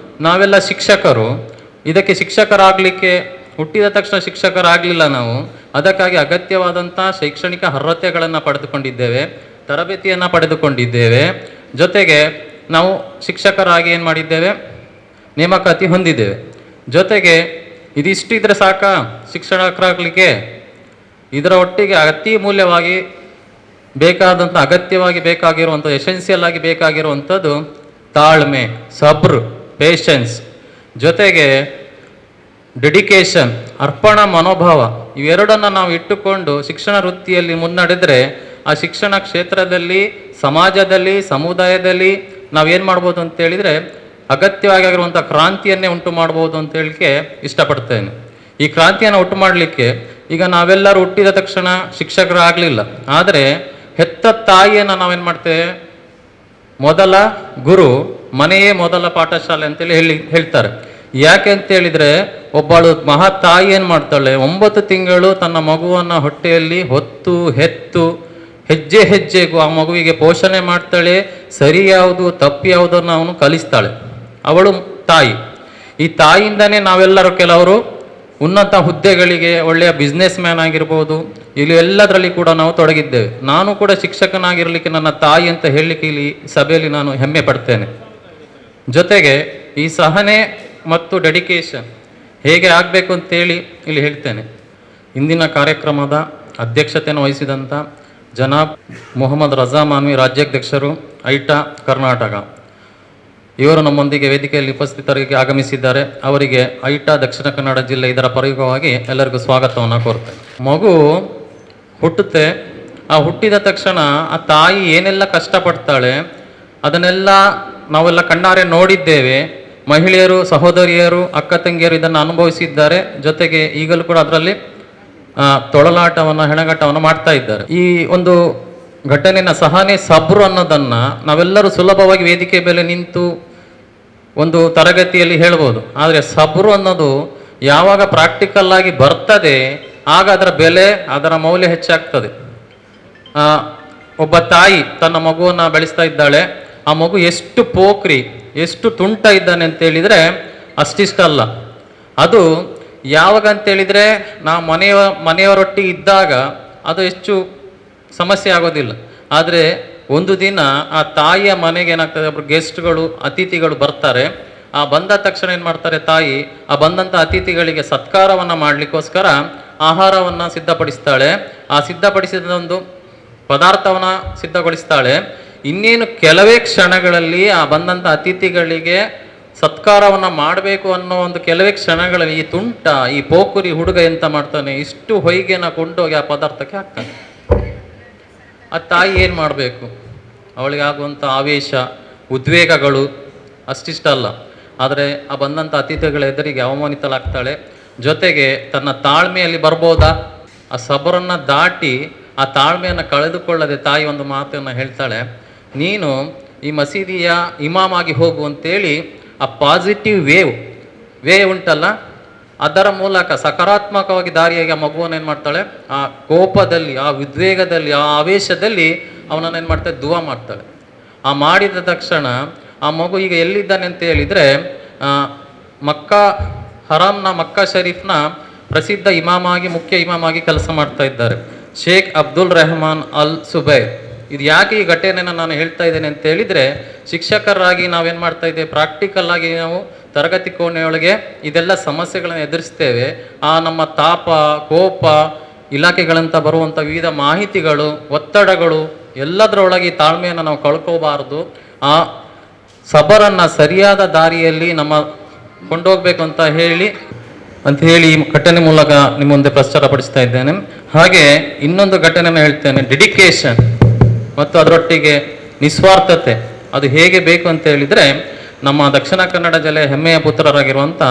S3: ನಾವೆಲ್ಲ ಶಿಕ್ಷಕರು, ಇದಕ್ಕೆ ಶಿಕ್ಷಕರಾಗಲಿಕ್ಕೆ ಹುಟ್ಟಿದ ತಕ್ಷಣ ಶಿಕ್ಷಕರಾಗಲಿಲ್ಲ ನಾವು. ಅದಕ್ಕಾಗಿ ಅಗತ್ಯವಾದಂಥ ಶೈಕ್ಷಣಿಕ ಅರ್ಹತೆಗಳನ್ನು ಪಡೆದುಕೊಂಡಿದ್ದೇವೆ, ತರಬೇತಿಯನ್ನು ಪಡೆದುಕೊಂಡಿದ್ದೇವೆ. ಜೊತೆಗೆ ನಾವು ಶಿಕ್ಷಕರಾಗಿ ಏನು ಮಾಡಿದ್ದೇವೆ, ನೇಮಕಾತಿ ಹೊಂದಿದ್ದೇವೆ. ಜೊತೆಗೆ ಇದಿಷ್ಟು ಇದ್ರೆ ಸಾಕಾ ಶಿಕ್ಷಕರಾಗಲಿಕ್ಕೆ? ಇದರ ಒಟ್ಟಿಗೆ ಅತಿ ಮೂಲ್ಯವಾಗಿ ಬೇಕಾದಂಥ, ಅಗತ್ಯವಾಗಿ ಬೇಕಾಗಿರುವಂಥ, ಎಸೆನ್ಷಿಯಲ್ ಆಗಿ ಬೇಕಾಗಿರುವಂಥದ್ದು ತಾಳ್ಮೆ, ಸಬ್ರ್, ಪೇಷನ್ಸ್, ಜೊತೆಗೆ ಡೆಡಿಕೇಶನ್, ಅರ್ಪಣಾ ಮನೋಭಾವ. ಇವೆರಡನ್ನು ನಾವು ಇಟ್ಟುಕೊಂಡು ಶಿಕ್ಷಣ ವೃತ್ತಿಯಲ್ಲಿ ಮುನ್ನಡೆದರೆ ಆ ಶಿಕ್ಷಣ ಕ್ಷೇತ್ರದಲ್ಲಿ, ಸಮಾಜದಲ್ಲಿ, ಸಮುದಾಯದಲ್ಲಿ ನಾವೇನು ಮಾಡ್ಬೋದು ಅಂತ ಹೇಳಿದರೆ ಅಗತ್ಯವಾಗಿರುವಂಥ ಕ್ರಾಂತಿಯನ್ನೇ ಉಂಟು ಮಾಡ್ಬೋದು ಅಂತ ಹೇಳಿಕ್ಕೆ ಇಷ್ಟಪಡ್ತೇನೆ. ಈ ಕ್ರಾಂತಿಯನ್ನು ಉಂಟು ಮಾಡಲಿಕ್ಕೆ ಈಗ ನಾವೆಲ್ಲರೂ ಹುಟ್ಟಿದ ತಕ್ಷಣ ಶಿಕ್ಷಕರಾಗಲಿಲ್ಲ. ಆದರೆ ಹೆತ್ತ ತಾಯಿಯನ್ನು ನಾವೇನು ಮಾಡ್ತೇವೆ, ಮೊದಲ ಗುರು ಮನೆಯೇ ಮೊದಲ ಪಾಠಶಾಲೆ ಅಂತೇಳಿ ಹೇಳ್ತಾರೆ. ಯಾಕೆ ಅಂತ ಹೇಳಿದರೆ ಒಬ್ಬಳು ಮಹಾ ತಾಯಿ ಏನು ಮಾಡ್ತಾಳೆ, 9 ತಿಂಗಳು ತನ್ನ ಮಗುವನ್ನು ಹೊಟ್ಟೆಯಲ್ಲಿ ಹೊತ್ತು ಹೆತ್ತು ಹೆಜ್ಜೆ ಹೆಜ್ಜೆಗೂ ಆ ಮಗುವಿಗೆ ಪೋಷಣೆ ಮಾಡ್ತಾಳೆ. ಸರಿ ಯಾವುದು ತಪ್ಪು ಯಾವುದನ್ನು ಅವನು ಕಲಿಸ್ತಾಳೆ. ಅವಳು ತಾಯಿ. ಈ ತಾಯಿಯಿಂದನೇ ನಾವೆಲ್ಲರೂ ಕೆಲವರು ಉನ್ನತ ಹುದ್ದೆಗಳಿಗೆ, ಒಳ್ಳೆಯ ಬಿಸ್ನೆಸ್ ಮ್ಯಾನ್ ಆಗಿರ್ಬೋದು, ಇಲ್ಲಿ ಎಲ್ಲದರಲ್ಲಿ ಕೂಡ ನಾವು ತೊಡಗಿದ್ದೇವೆ. ನಾನು ಕೂಡ ಶಿಕ್ಷಕನಾಗಿರಲಿಕ್ಕೆ ನನ್ನ ತಾಯಿ ಅಂತ ಹೇಳಲಿಕ್ಕೆ ಇಲ್ಲಿ ಸಭೆಯಲ್ಲಿ ನಾನು ಹೆಮ್ಮೆ ಪಡ್ತೇನೆ. ಜೊತೆಗೆ ಈ ಸಹನೆ ಮತ್ತು ಡೆಡಿಕೇಶನ್ ಹೇಗೆ ಆಗಬೇಕು ಅಂತೇಳಿ ಇಲ್ಲಿ ಹೇಳ್ತೇನೆ. ಇಂದಿನ ಕಾರ್ಯಕ್ರಮದ ಅಧ್ಯಕ್ಷತೆಯನ್ನು ವಹಿಸಿದಂಥ ಜನಾಬ್ ಮೊಹಮ್ಮದ್ ರಜಾ ಮಾನ್ವಿ, ರಾಜ್ಯಾಧ್ಯಕ್ಷರು, ಐಟಾ ಕರ್ನಾಟಕ, ಇವರು ನಮ್ಮೊಂದಿಗೆ ವೇದಿಕೆಯಲ್ಲಿ ಉಪಸ್ಥಿತರಿಗೆ ಆಗಮಿಸಿದ್ದಾರೆ. ಅವರಿಗೆ ಐಟಾ ದಕ್ಷಿಣ ಕನ್ನಡ ಜಿಲ್ಲೆ ಇದರ ಪರವಾಗಿ ಎಲ್ಲರಿಗೂ ಸ್ವಾಗತವನ್ನು ಕೋರ್ತೇನೆ. ಮಗು ಹುಟ್ಟುತ್ತೆ. ಆ ಹುಟ್ಟಿದ ತಕ್ಷಣ ಆ ತಾಯಿ ಏನೆಲ್ಲ ಕಷ್ಟಪಡ್ತಾಳೆ ಅದನ್ನೆಲ್ಲ ನಾವೆಲ್ಲ ಕಣ್ಣಾರೆ ನೋಡಿದ್ದೇವೆ. ಮಹಿಳೆಯರು, ಸಹೋದರಿಯರು, ಅಕ್ಕ ತಂಗಿಯರು ಇದನ್ನು ಅನುಭವಿಸಿದ್ದಾರೆ. ಜೊತೆಗೆ ಈಗಲೂ ಕೂಡ ಅದರಲ್ಲಿ ತೊಳಲಾಟವನ್ನು, ಹೆಣಗಾಟವನ್ನು ಮಾಡ್ತಾ ಇದ್ದಾರೆ. ಈ ಒಂದು ಘಟನೆಯ ಸಹನೆ, ಸಬ್ರು ಅನ್ನೋದನ್ನು ನಾವೆಲ್ಲರೂ ಸುಲಭವಾಗಿ ವೇದಿಕೆ ಮೇಲೆ ನಿಂತು ಒಂದು ತರಗತಿಯಲ್ಲಿ ಹೇಳ್ಬೋದು. ಆದರೆ ಸಬ್ರು ಅನ್ನೋದು ಯಾವಾಗ ಪ್ರಾಕ್ಟಿಕಲ್ ಆಗಿ ಬರ್ತದೆ ಆಗ ಅದರ ಬೆಲೆ, ಅದರ ಮೌಲ್ಯ ಹೆಚ್ಚಾಗ್ತದೆ. ಒಬ್ಬ ತಾಯಿ ತನ್ನ ಮಗುವನ್ನು ಬೆಳೆಸ್ತಾ ಇದ್ದಾಳೆ. ಆ ಮಗು ಎಷ್ಟು ಪೋಖ್ರಿ, ಎಷ್ಟು ತುಂಟ ಇದ್ದಾನೆ ಅಂತೇಳಿದರೆ ಅಷ್ಟಿಷ್ಟಲ್ಲ. ಅದು ಯಾವಾಗ ಅಂತೇಳಿದರೆ ನಾವು ಮನೆಯವರೊಟ್ಟಿಗೆ ಇದ್ದಾಗ ಅದು ಹೆಚ್ಚು ಸಮಸ್ಯೆ ಆಗೋದಿಲ್ಲ. ಆದರೆ ಒಂದು ದಿನ ಆ ತಾಯಿಯ ಮನೆಗೆ ಏನಾಗ್ತದೆ, ಒಬ್ಬರು ಗೆಸ್ಟ್ಗಳು, ಅತಿಥಿಗಳು ಬರ್ತಾರೆ. ಆ ಬಂದ ತಕ್ಷಣ ಏನು ಮಾಡ್ತಾರೆ, ತಾಯಿ ಆ ಬಂದಂಥ ಅತಿಥಿಗಳಿಗೆ ಸತ್ಕಾರವನ್ನು ಮಾಡಲಿಕ್ಕೋಸ್ಕರ ಆಹಾರವನ್ನು ಸಿದ್ಧಪಡಿಸ್ತಾಳೆ. ಆ ಸಿದ್ಧಪಡಿಸಿದ ಒಂದು ಪದಾರ್ಥವನ್ನು ಸಿದ್ಧಗೊಳಿಸ್ತಾಳೆ. ಇನ್ನೇನು ಕೆಲವೇ ಕ್ಷಣಗಳಲ್ಲಿ ಆ ಬಂದಂಥ ಅತಿಥಿಗಳಿಗೆ ಸತ್ಕಾರವನ್ನು ಮಾಡಬೇಕು ಅನ್ನೋ ಒಂದು ಕೆಲವೇ ಕ್ಷಣಗಳಲ್ಲಿ ಈ ತುಂಟ, ಈ ಪೋಕುರಿ ಹುಡುಗ ಎಂತ ಮಾಡ್ತಾನೆ, ಇಷ್ಟು ಹೊಯ್ಗೆನ ಕೊಂಡೋಗಿ ಆ ಪದಾರ್ಥಕ್ಕೆ ಹಾಕ್ತಾನೆ. ಆ ತಾಯಿ ಏನು ಮಾಡಬೇಕು, ಅವಳಿಗೆ ಆಗುವಂಥ ಆವೇಶ, ಉದ್ವೇಗಗಳು ಅಷ್ಟಿಷ್ಟಲ್ಲ. ಆದರೆ ಆ ಬಂದಂಥ ಅತಿಥಿಗಳ ಎದುರಿಗೆ ಅವಮಾನಿತಲಾಗ್ತಾಳೆ. ಜೊತೆಗೆ ತನ್ನ ತಾಳ್ಮೆಯಲ್ಲಿ ಬರ್ಬೋದಾ, ಆ ಸಬರನ್ನು ದಾಟಿ ಆ ತಾಳ್ಮೆಯನ್ನು ಕಳೆದುಕೊಳ್ಳದೆ ತಾಯಿ ಒಂದು ಮಾತನ್ನು ಹೇಳ್ತಾಳೆ, ನೀನು ಈ ಮಸೀದಿಯ ಇಮಾಮ್ ಆಗಿ ಹೋಗು ಅಂತೇಳಿ ಆ ಪಾಸಿಟಿವ್ ವೇವ್ ಉಂಟಲ್ಲ, ಅದರ ಮೂಲಕ ಸಕಾರಾತ್ಮಕವಾಗಿ ದಾರಿಯಾಗಿ ಆ ಮಗುವನ್ನು ಏನು ಮಾಡ್ತಾಳೆ, ಆ ಕೋಪದಲ್ಲಿ, ಆ ಉದ್ವೇಗದಲ್ಲಿ, ಆ ಆವೇಶದಲ್ಲಿ ಅವನನ್ನು ಏನು ಮಾಡ್ತಾಳೆ, ದುವಾ ಮಾಡ್ತಾಳೆ. ಆ ಮಾಡಿದ ತಕ್ಷಣ ಆ ಮಗು ಈಗ ಎಲ್ಲಿದ್ದಾನೆ ಅಂತ ಹೇಳಿದರೆ ಮಕ್ಕಾ ಶರೀಫ್ನ ಪ್ರಸಿದ್ಧ ಇಮಾಮಾಗಿ, ಮುಖ್ಯ ಇಮಾಮಾಗಿ ಕೆಲಸ ಮಾಡ್ತಾ ಇದ್ದಾರೆ, ಶೇಖ್ ಅಬ್ದುಲ್ ರೆಹಮಾನ್ ಅಲ್ ಸುಬೈರ್. ಇದು ಯಾಕೆ ಈ ಘಟನೆಯನ್ನು ನಾನು ಹೇಳ್ತಾ ಇದ್ದೇನೆ ಅಂತ ಹೇಳಿದರೆ, ಶಿಕ್ಷಕರಾಗಿ ನಾವೇನು ಮಾಡ್ತಾ ಇದ್ದೇವೆ, ಪ್ರಾಕ್ಟಿಕಲ್ ಆಗಿ ನಾವು ತರಗತಿ ಕೋಣೆಯೊಳಗೆ ಇದೆಲ್ಲ ಸಮಸ್ಯೆಗಳನ್ನು ಎದುರಿಸ್ತೇವೆ. ಆ ನಮ್ಮ ತಾಪ, ಕೋಪ, ಇಲಾಖೆಗಳಂತ ಬರುವಂಥ ವಿವಿಧ ಮಾಹಿತಿಗಳು, ಒತ್ತಡಗಳು ಎಲ್ಲದರೊಳಗೆ ಈ ತಾಳ್ಮೆಯನ್ನು ನಾವು ಕಳ್ಕೋಬಾರ್ದು. ಆ ಸಬರನ್ನು ಸರಿಯಾದ ದಾರಿಯಲ್ಲಿ ನಮ್ಮ ಕೊಂಡೋಗ್ಬೇಕು ಅಂತ ಹೇಳಿ ಈ ಘಟನೆ ಮೂಲಕ ನಿಮ್ಮ ಮುಂದೆ ಪ್ರಚಾರಪಡಿಸ್ತಾ ಇದ್ದೇನೆ. ಹಾಗೆ ಇನ್ನೊಂದು ಘಟನೆಯನ್ನು ಹೇಳ್ತೇನೆ. ಡೆಡಿಕೇಶನ್ ಮತ್ತು ಅದರೊಟ್ಟಿಗೆ ನಿಸ್ವಾರ್ಥತೆ ಅದು ಹೇಗೆ ಬೇಕು ಅಂತ ಹೇಳಿದರೆ, ನಮ್ಮ ದಕ್ಷಿಣ ಕನ್ನಡ ಜಿಲ್ಲೆಯ ಹೆಮ್ಮೆಯ ಪುತ್ರರಾಗಿರುವಂಥ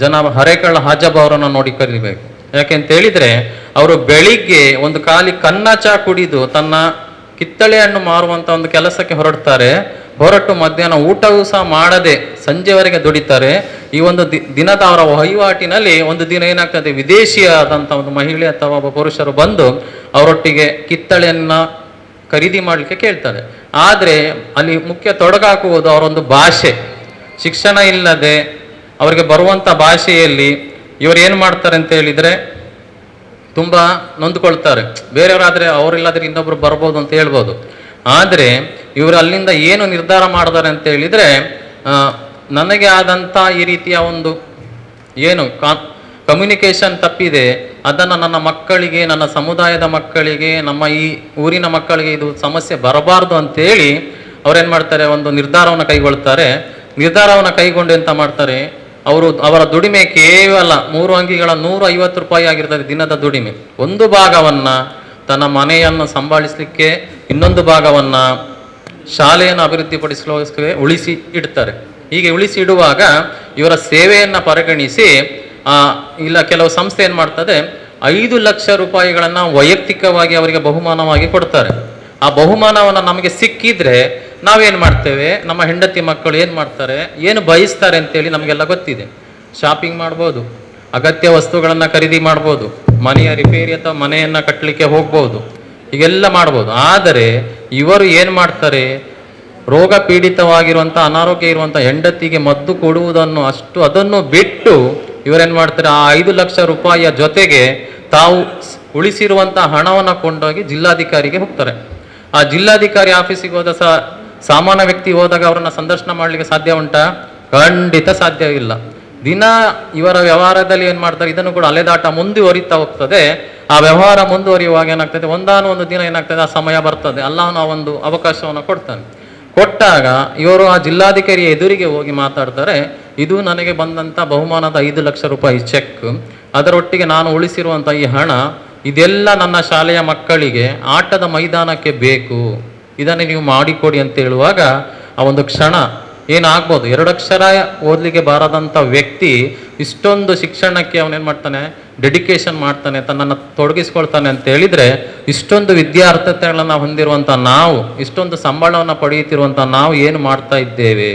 S3: ಜನಾಬ್ ಹರೇಕಳ ಹಾಜಬ್ ಅವರನ್ನು ನೋಡಿ ಕಲಿಬೇಕು. ಯಾಕೆಂತ ಹೇಳಿದರೆ, ಅವರು ಬೆಳಿಗ್ಗೆ ಒಂದು ಖಾಲಿ ಕನ್ನ ಚಾ ಕುಡಿದು ತನ್ನ ಕಿತ್ತಳೆ ಹಣ್ಣು ಮಾರುವಂಥ ಒಂದು ಕೆಲಸಕ್ಕೆ ಹೊರಟು ಮಧ್ಯಾಹ್ನ ಊಟವೂ ಸಹ ಮಾಡದೆ ಸಂಜೆವರೆಗೆ ದುಡಿತಾರೆ. ಈ ಒಂದು ದಿನದ ಅವರ ವಹಿವಾಟಿನಲ್ಲಿ ಒಂದು ದಿನ ಏನಾಗ್ತದೆ, ವಿದೇಶಿಯಾದಂಥ ಒಂದು ಮಹಿಳೆ ಅಥವಾ ಒಬ್ಬ ಪುರುಷರು ಬಂದು ಅವರೊಟ್ಟಿಗೆ ಕಿತ್ತಳೆಯನ್ನು ಖರೀದಿ ಮಾಡಲಿಕ್ಕೆ ಕೇಳ್ತಾರೆ. ಆದರೆ ಅಲ್ಲಿ ಮುಖ್ಯ ತೊಡಗಾಕುವುದು ಅವರೊಂದು ಭಾಷೆ. ಶಿಕ್ಷಣ ಇಲ್ಲದೆ ಅವರಿಗೆ ಬರುವಂಥ ಭಾಷೆಯಲ್ಲಿ ಇವರು ಏನು ಮಾಡ್ತಾರೆ ಅಂತ ಹೇಳಿದರೆ ತುಂಬ ನೊಂದುಕೊಳ್ತಾರೆ. ಬೇರೆಯವರಾದರೆ ಅವರಿಲ್ಲದ್ರೆ ಇನ್ನೊಬ್ರು ಬರ್ಬೋದು ಅಂತ ಹೇಳ್ಬೋದು. ಆದರೆ ಇವರು ಅಲ್ಲಿಂದ ಏನು ನಿರ್ಧಾರ ಮಾಡಿದ್ದಾರೆ ಅಂತ ಹೇಳಿದರೆ, ನನಗೆ ಆದಂಥ ಈ ರೀತಿಯ ಒಂದು ಏನು ಕಮ್ಯುನಿಕೇಷನ್ ತಪ್ಪಿದೆ, ಅದನ್ನು ನನ್ನ ಮಕ್ಕಳಿಗೆ, ನನ್ನ ಸಮುದಾಯದ ಮಕ್ಕಳಿಗೆ, ನಮ್ಮ ಈ ಊರಿನ ಮಕ್ಕಳಿಗೆ ಇದು ಸಮಸ್ಯೆ ಬರಬಾರ್ದು ಅಂತೇಳಿ ಅವ್ರೇನು ಮಾಡ್ತಾರೆ, ಒಂದು ನಿರ್ಧಾರವನ್ನು ಕೈಗೊಳ್ತಾರೆ. ನಿರ್ಧಾರವನ್ನು ಕೈಗೊಂಡು ಎಂತ ಮಾಡ್ತಾರೆ, ಅವರ ದುಡಿಮೆ ಕೇವಲ 3 ಅಂಗಿಗಳ 150 ರೂಪಾಯಿ ಆಗಿರ್ತದೆ ದಿನದ ದುಡಿಮೆ. ಒಂದು ಭಾಗವನ್ನು ತನ್ನ ಮನೆಯನ್ನು ಸಂಭಾಳಿಸಲಿಕ್ಕೆ, ಇನ್ನೊಂದು ಭಾಗವನ್ನು ಶಾಲೆಯನ್ನು ಅಭಿವೃದ್ಧಿಪಡಿಸಲಿಕ್ಕೆ ಉಳಿಸಿ ಇಡ್ತಾರೆ. ಹೀಗೆ ಉಳಿಸಿ ಇಡುವಾಗ ಇವರ ಸೇವೆಯನ್ನು ಪರಿಗಣಿಸಿ ಇಲ್ಲ ಕೆಲವು ಸಂಸ್ಥೆ ಏನು ಮಾಡ್ತದೆ, 5 ಲಕ್ಷ ರೂಪಾಯಿಗಳನ್ನು ವೈಯಕ್ತಿಕವಾಗಿ ಅವರಿಗೆ ಬಹುಮಾನವಾಗಿ ಕೊಡ್ತಾರೆ. ಆ ಬಹುಮಾನವನ್ನು ನಮಗೆ ಸಿಕ್ಕಿದ್ರೆ ನಾವೇನು ಮಾಡ್ತೇವೆ, ನಮ್ಮ ಹೆಂಡತಿ ಮಕ್ಕಳು ಏನು ಮಾಡ್ತಾರೆ, ಏನು ಬಯಸ್ತಾರೆ ಅಂತೇಳಿ ನಮಗೆಲ್ಲ ಗೊತ್ತಿದೆ. ಶಾಪಿಂಗ್ ಮಾಡ್ಬೋದು, ಅಗತ್ಯ ವಸ್ತುಗಳನ್ನು ಖರೀದಿ ಮಾಡ್ಬೋದು, ಮನೆಯ ರಿಪೇರಿ ಅಥವಾ ಮನೆಯನ್ನು ಕಟ್ಟಲಿಕ್ಕೆ ಹೋಗ್ಬೋದು, ಹೀಗೆಲ್ಲ ಮಾಡ್ಬೋದು. ಆದರೆ ಇವರು ಏನು ಮಾಡ್ತಾರೆ, ರೋಗ ಪೀಡಿತವಾಗಿರುವಂಥ, ಅನಾರೋಗ್ಯ ಇರುವಂಥ ಹೆಂಡತಿಗೆ ಮದ್ದು ಕೊಡುವುದನ್ನು ಅದನ್ನು ಬಿಟ್ಟು ಇವರೇನು ಮಾಡ್ತಾರೆ, ಆ 5 ಲಕ್ಷ ರೂಪಾಯಿಯ ಜೊತೆಗೆ ತಾವು ಉಳಿಸಿರುವಂಥ ಹಣವನ್ನು ಕೊಂಡೋಗಿ ಜಿಲ್ಲಾಧಿಕಾರಿಗೆ ಹೋಗ್ತಾರೆ. ಆ ಜಿಲ್ಲಾಧಿಕಾರಿ ಆಫೀಸಿಗೆ ಹೋದ ಸಾಮಾನ್ಯ ವ್ಯಕ್ತಿ ಹೋದಾಗ ಅವರನ್ನು ಸಂದರ್ಶನ ಮಾಡಲಿಕ್ಕೆ ಸಾಧ್ಯ ಉಂಟಾ? ಖಂಡಿತ ಸಾಧ್ಯವಿಲ್ಲ. ದಿನ ಇವರ ವ್ಯವಹಾರದಲ್ಲಿ ಏನು ಮಾಡ್ತಾರೆ, ಇದನ್ನು ಕೂಡ ಅಲೆದಾಟ ಮುಂದುವರಿತಾ ಹೋಗ್ತದೆ. ಆ ವ್ಯವಹಾರ ಮುಂದುವರಿಯುವಾಗ ಏನಾಗ್ತದೆ, ಒಂದಾನೊಂದು ದಿನ ಏನಾಗ್ತದೆ, ಆ ಸಮಯ ಬರ್ತದೆ, ಅಲ್ಲಾಹನು ಆ ಒಂದು ಅವಕಾಶವನ್ನು ಕೊಡ್ತಾನೆ. ಕೊಟ್ಟಾಗ ಇವರು ಆ ಜಿಲ್ಲಾಧಿಕಾರಿಯ ಎದುರಿಗೆ ಹೋಗಿ ಮಾತಾಡ್ತಾರೆ, ಇದು ನನಗೆ ಬಂದಂಥ ಬಹುಮಾನದ 5 ಲಕ್ಷ ರೂಪಾಯಿ ಚೆಕ್, ಅದರೊಟ್ಟಿಗೆ ನಾನು ಉಳಿಸಿರುವಂಥ ಈ ಹಣ, ಇದೆಲ್ಲ ನನ್ನ ಶಾಲೆಯ ಮಕ್ಕಳಿಗೆ ಆಟದ ಮೈದಾನಕ್ಕೆ ಬೇಕು, ಇದನ್ನು ನೀವು ಮಾಡಿಕೊಡಿ ಅಂತ ಹೇಳುವಾಗ ಆ ಒಂದು ಕ್ಷಣ ಏನಾಗ್ಬೋದು, 2 ಅಕ್ಷರ ಓದಲಿಕ್ಕೆ ಬಾರದಂಥ ವ್ಯಕ್ತಿ ಇಷ್ಟೊಂದು ಶಿಕ್ಷಣಕ್ಕೆ ಅವನೇನು ಮಾಡ್ತಾನೆ, ಡೆಡಿಕೇಶನ್ ಮಾಡ್ತಾನೆ, ತನ್ನನ್ನು ತೊಡಗಿಸ್ಕೊಳ್ತಾನೆ ಅಂತ ಹೇಳಿದರೆ, ಇಷ್ಟೊಂದು ವಿದ್ಯಾರ್ಥಿಗಳನ್ನು ಹೊಂದಿರುವಂಥ ನಾವು, ಇಷ್ಟೊಂದು ಸಂಬಳವನ್ನು ಪಡೆಯುತ್ತಿರುವಂಥ ನಾವು ಏನು ಮಾಡ್ತಾ ಇದ್ದೇವೆ,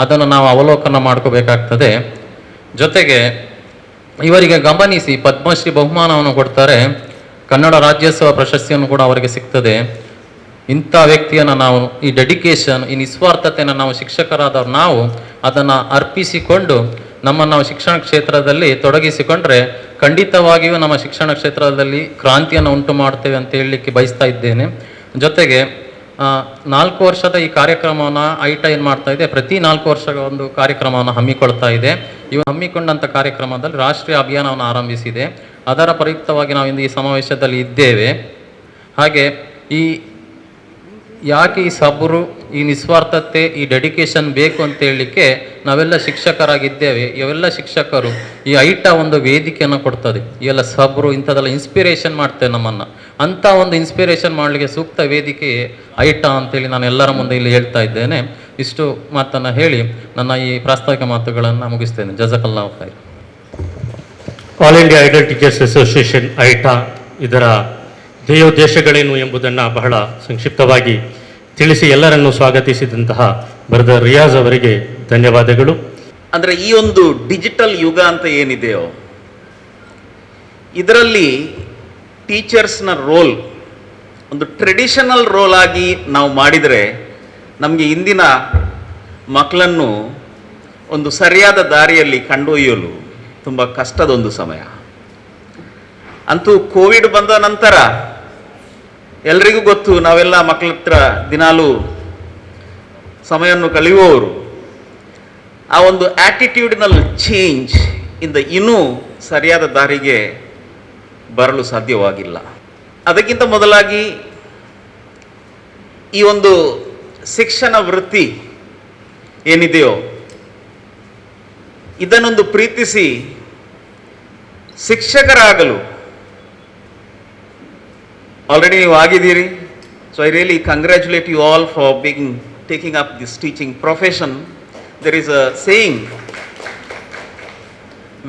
S3: ಅದನ್ನು ನಾವು ಅವಲೋಕನ ಮಾಡ್ಕೋಬೇಕಾಗ್ತದೆ. ಜೊತೆಗೆ ಇವರಿಗೆ ಗಮನಿಸಿ ಪದ್ಮಶ್ರೀ ಬಹುಮಾನವನ್ನು ಕೊಡ್ತಾರೆ, ಕನ್ನಡ ರಾಜ್ಯೋತ್ಸವ ಪ್ರಶಸ್ತಿಯನ್ನು ಕೂಡ ಅವರಿಗೆ ಸಿಗ್ತದೆ. ಇಂಥ ವ್ಯಕ್ತಿಯನ್ನು ನಾವು, ಈ ಡೆಡಿಕೇಶನ್, ಈ ನಿಸ್ವಾರ್ಥತೆಯನ್ನು ನಾವು ಶಿಕ್ಷಕರಾದವ್ರು ನಾವು ಅದನ್ನು ಅರ್ಪಿಸಿಕೊಂಡು ನಮ್ಮನ್ನು ನಾವು ಶಿಕ್ಷಣ ಕ್ಷೇತ್ರದಲ್ಲಿ ತೊಡಗಿಸಿಕೊಂಡ್ರೆ ಖಂಡಿತವಾಗಿಯೂ ನಮ್ಮ ಶಿಕ್ಷಣ ಕ್ಷೇತ್ರದಲ್ಲಿ ಕ್ರಾಂತಿಯನ್ನು ಉಂಟು ಮಾಡ್ತೇವೆ ಅಂತ ಹೇಳಲಿಕ್ಕೆ ಬಯಸ್ತಾ ಇದ್ದೇನೆ. ಜೊತೆಗೆ 4 ವರ್ಷದ ಈ ಕಾರ್ಯಕ್ರಮವನ್ನು ಐಟ ಏನು ಮಾಡ್ತಾ ಇದೆ, ಪ್ರತಿ 4 ವರ್ಷದ ಒಂದು ಕಾರ್ಯಕ್ರಮವನ್ನು ಹಮ್ಮಿಕೊಳ್ತಾ ಇದೆ. ಇವು ಹಮ್ಮಿಕೊಂಡಂಥ ಕಾರ್ಯಕ್ರಮದಲ್ಲಿ ರಾಷ್ಟ್ರೀಯ ಅಭಿಯಾನವನ್ನು ಆರಂಭಿಸಿದೆ. ಅದರ ಪ್ರಯುಕ್ತವಾಗಿ ನಾವು ಇಂದು ಈ ಸಮಾವೇಶದಲ್ಲಿ ಇದ್ದೇವೆ. ಹಾಗೆ ಯಾಕೆ ಈ ಸಬರು, ಈ ನಿಸ್ವಾರ್ಥತೆ, ಈ ಡೆಡಿಕೇಶನ್ ಬೇಕು ಅಂತ ಹೇಳಲಿಕ್ಕೆ ನಾವೆಲ್ಲ ಶಿಕ್ಷಕರಾಗಿದ್ದೇವೆ. ಇವೆಲ್ಲ ಶಿಕ್ಷಕರು ಈ ಐಟ ಒಂದು ವೇದಿಕೆಯನ್ನು ಕೊಡ್ತದೆ. ಇವೆಲ್ಲ ಸಬರು ಇಂಥದ್ದೆಲ್ಲ ಇನ್ಸ್ಪಿರೇಷನ್ ಮಾಡ್ತೇವೆ ನಮ್ಮನ್ನು. ಅಂಥ ಒಂದು ಇನ್ಸ್ಪಿರೇಷನ್ ಮಾಡಲಿಕ್ಕೆ ಸೂಕ್ತ ವೇದಿಕೆ ಐಟ ಅಂತೇಳಿ ನಾನು ಎಲ್ಲರ ಮುಂದೆ ಇಲ್ಲಿ ಹೇಳ್ತಾ ಇದ್ದೇನೆ. ಇಷ್ಟು ಮಾತನ್ನು ಹೇಳಿ ನನ್ನ ಈ ಪ್ರಾಸ್ತಾವಿಕ ಮಾತುಗಳನ್ನು ಮುಗಿಸ್ತೇನೆ. ಜಜಾಕಲ್ಲಾಹು ಖೈರ್.
S1: All India ideal teachers association AITA ಇದರ ಧ್ಯೇಯೋದ್ದೇಶಗಳೇನು ಎಂಬುದನ್ನು ಬಹಳ ಸಂಕ್ಷಿಪ್ತವಾಗಿ ತಿಳಿಸಿ ಎಲ್ಲರನ್ನೂ ಸ್ವಾಗತಿಸಿದಂತಹ ಬ್ರದರ್ ರಿಯಾಜ್ ಅವರಿಗೆ ಧನ್ಯವಾದಗಳು.
S4: ಅಂದರೆ ಈ ಒಂದು ಡಿಜಿಟಲ್ ಯುಗ ಅಂತ ಏನಿದೆಯೋ ಇದರಲ್ಲಿ ಟೀಚರ್ಸ್ನ ರೋಲ್ ಒಂದು ಟ್ರೆಡಿಷನಲ್ ರೋಲ್ ಆಗಿ ನಾವು ಮಾಡಿದರೆ ನಮಗೆ ಇಂದಿನ ಮಕ್ಕಳನ್ನು ಒಂದು ಸರಿಯಾದ ದಾರಿಯಲ್ಲಿ ಕೊಂಡೊಯ್ಯಲು ತುಂಬ ಕಷ್ಟದೊಂದು ಸಮಯ. ಅಂತೂ ಕೋವಿಡ್ ಬಂದ ನಂತರ ಎಲ್ರಿಗೂ ಗೊತ್ತು, ನಾವೆಲ್ಲ ಮಕ್ಕಳ ಹತ್ರ ದಿನಾಲೂ ಸಮಯವನ್ನು ಕಳೆಯುವವರು ಆ ಒಂದು ಆಟಿಟ್ಯೂಡ್ನಲ್ ಚೇಂಜ್ ಇಂದ ಇನ್ನೂ ಸರಿಯಾದ ದಾರಿಗೆ ಬರಲು ಸಾಧ್ಯವಾಗಿಲ್ಲ. ಅದಕ್ಕಿಂತ ಮೊದಲಾಗಿ ಈ ಒಂದು ಶಿಕ್ಷಣ ವೃತ್ತಿ ಏನಿದೆಯೋ ಇದನ್ನೊಂದು ಪ್ರೀತಿಸಿ ಶಿಕ್ಷಕರಾಗಲು ಆಲ್ರೆಡಿ ನೀವು ಆಗಿದ್ದೀರಿ. So I really congratulate you all for taking up this teaching profession. There is a saying,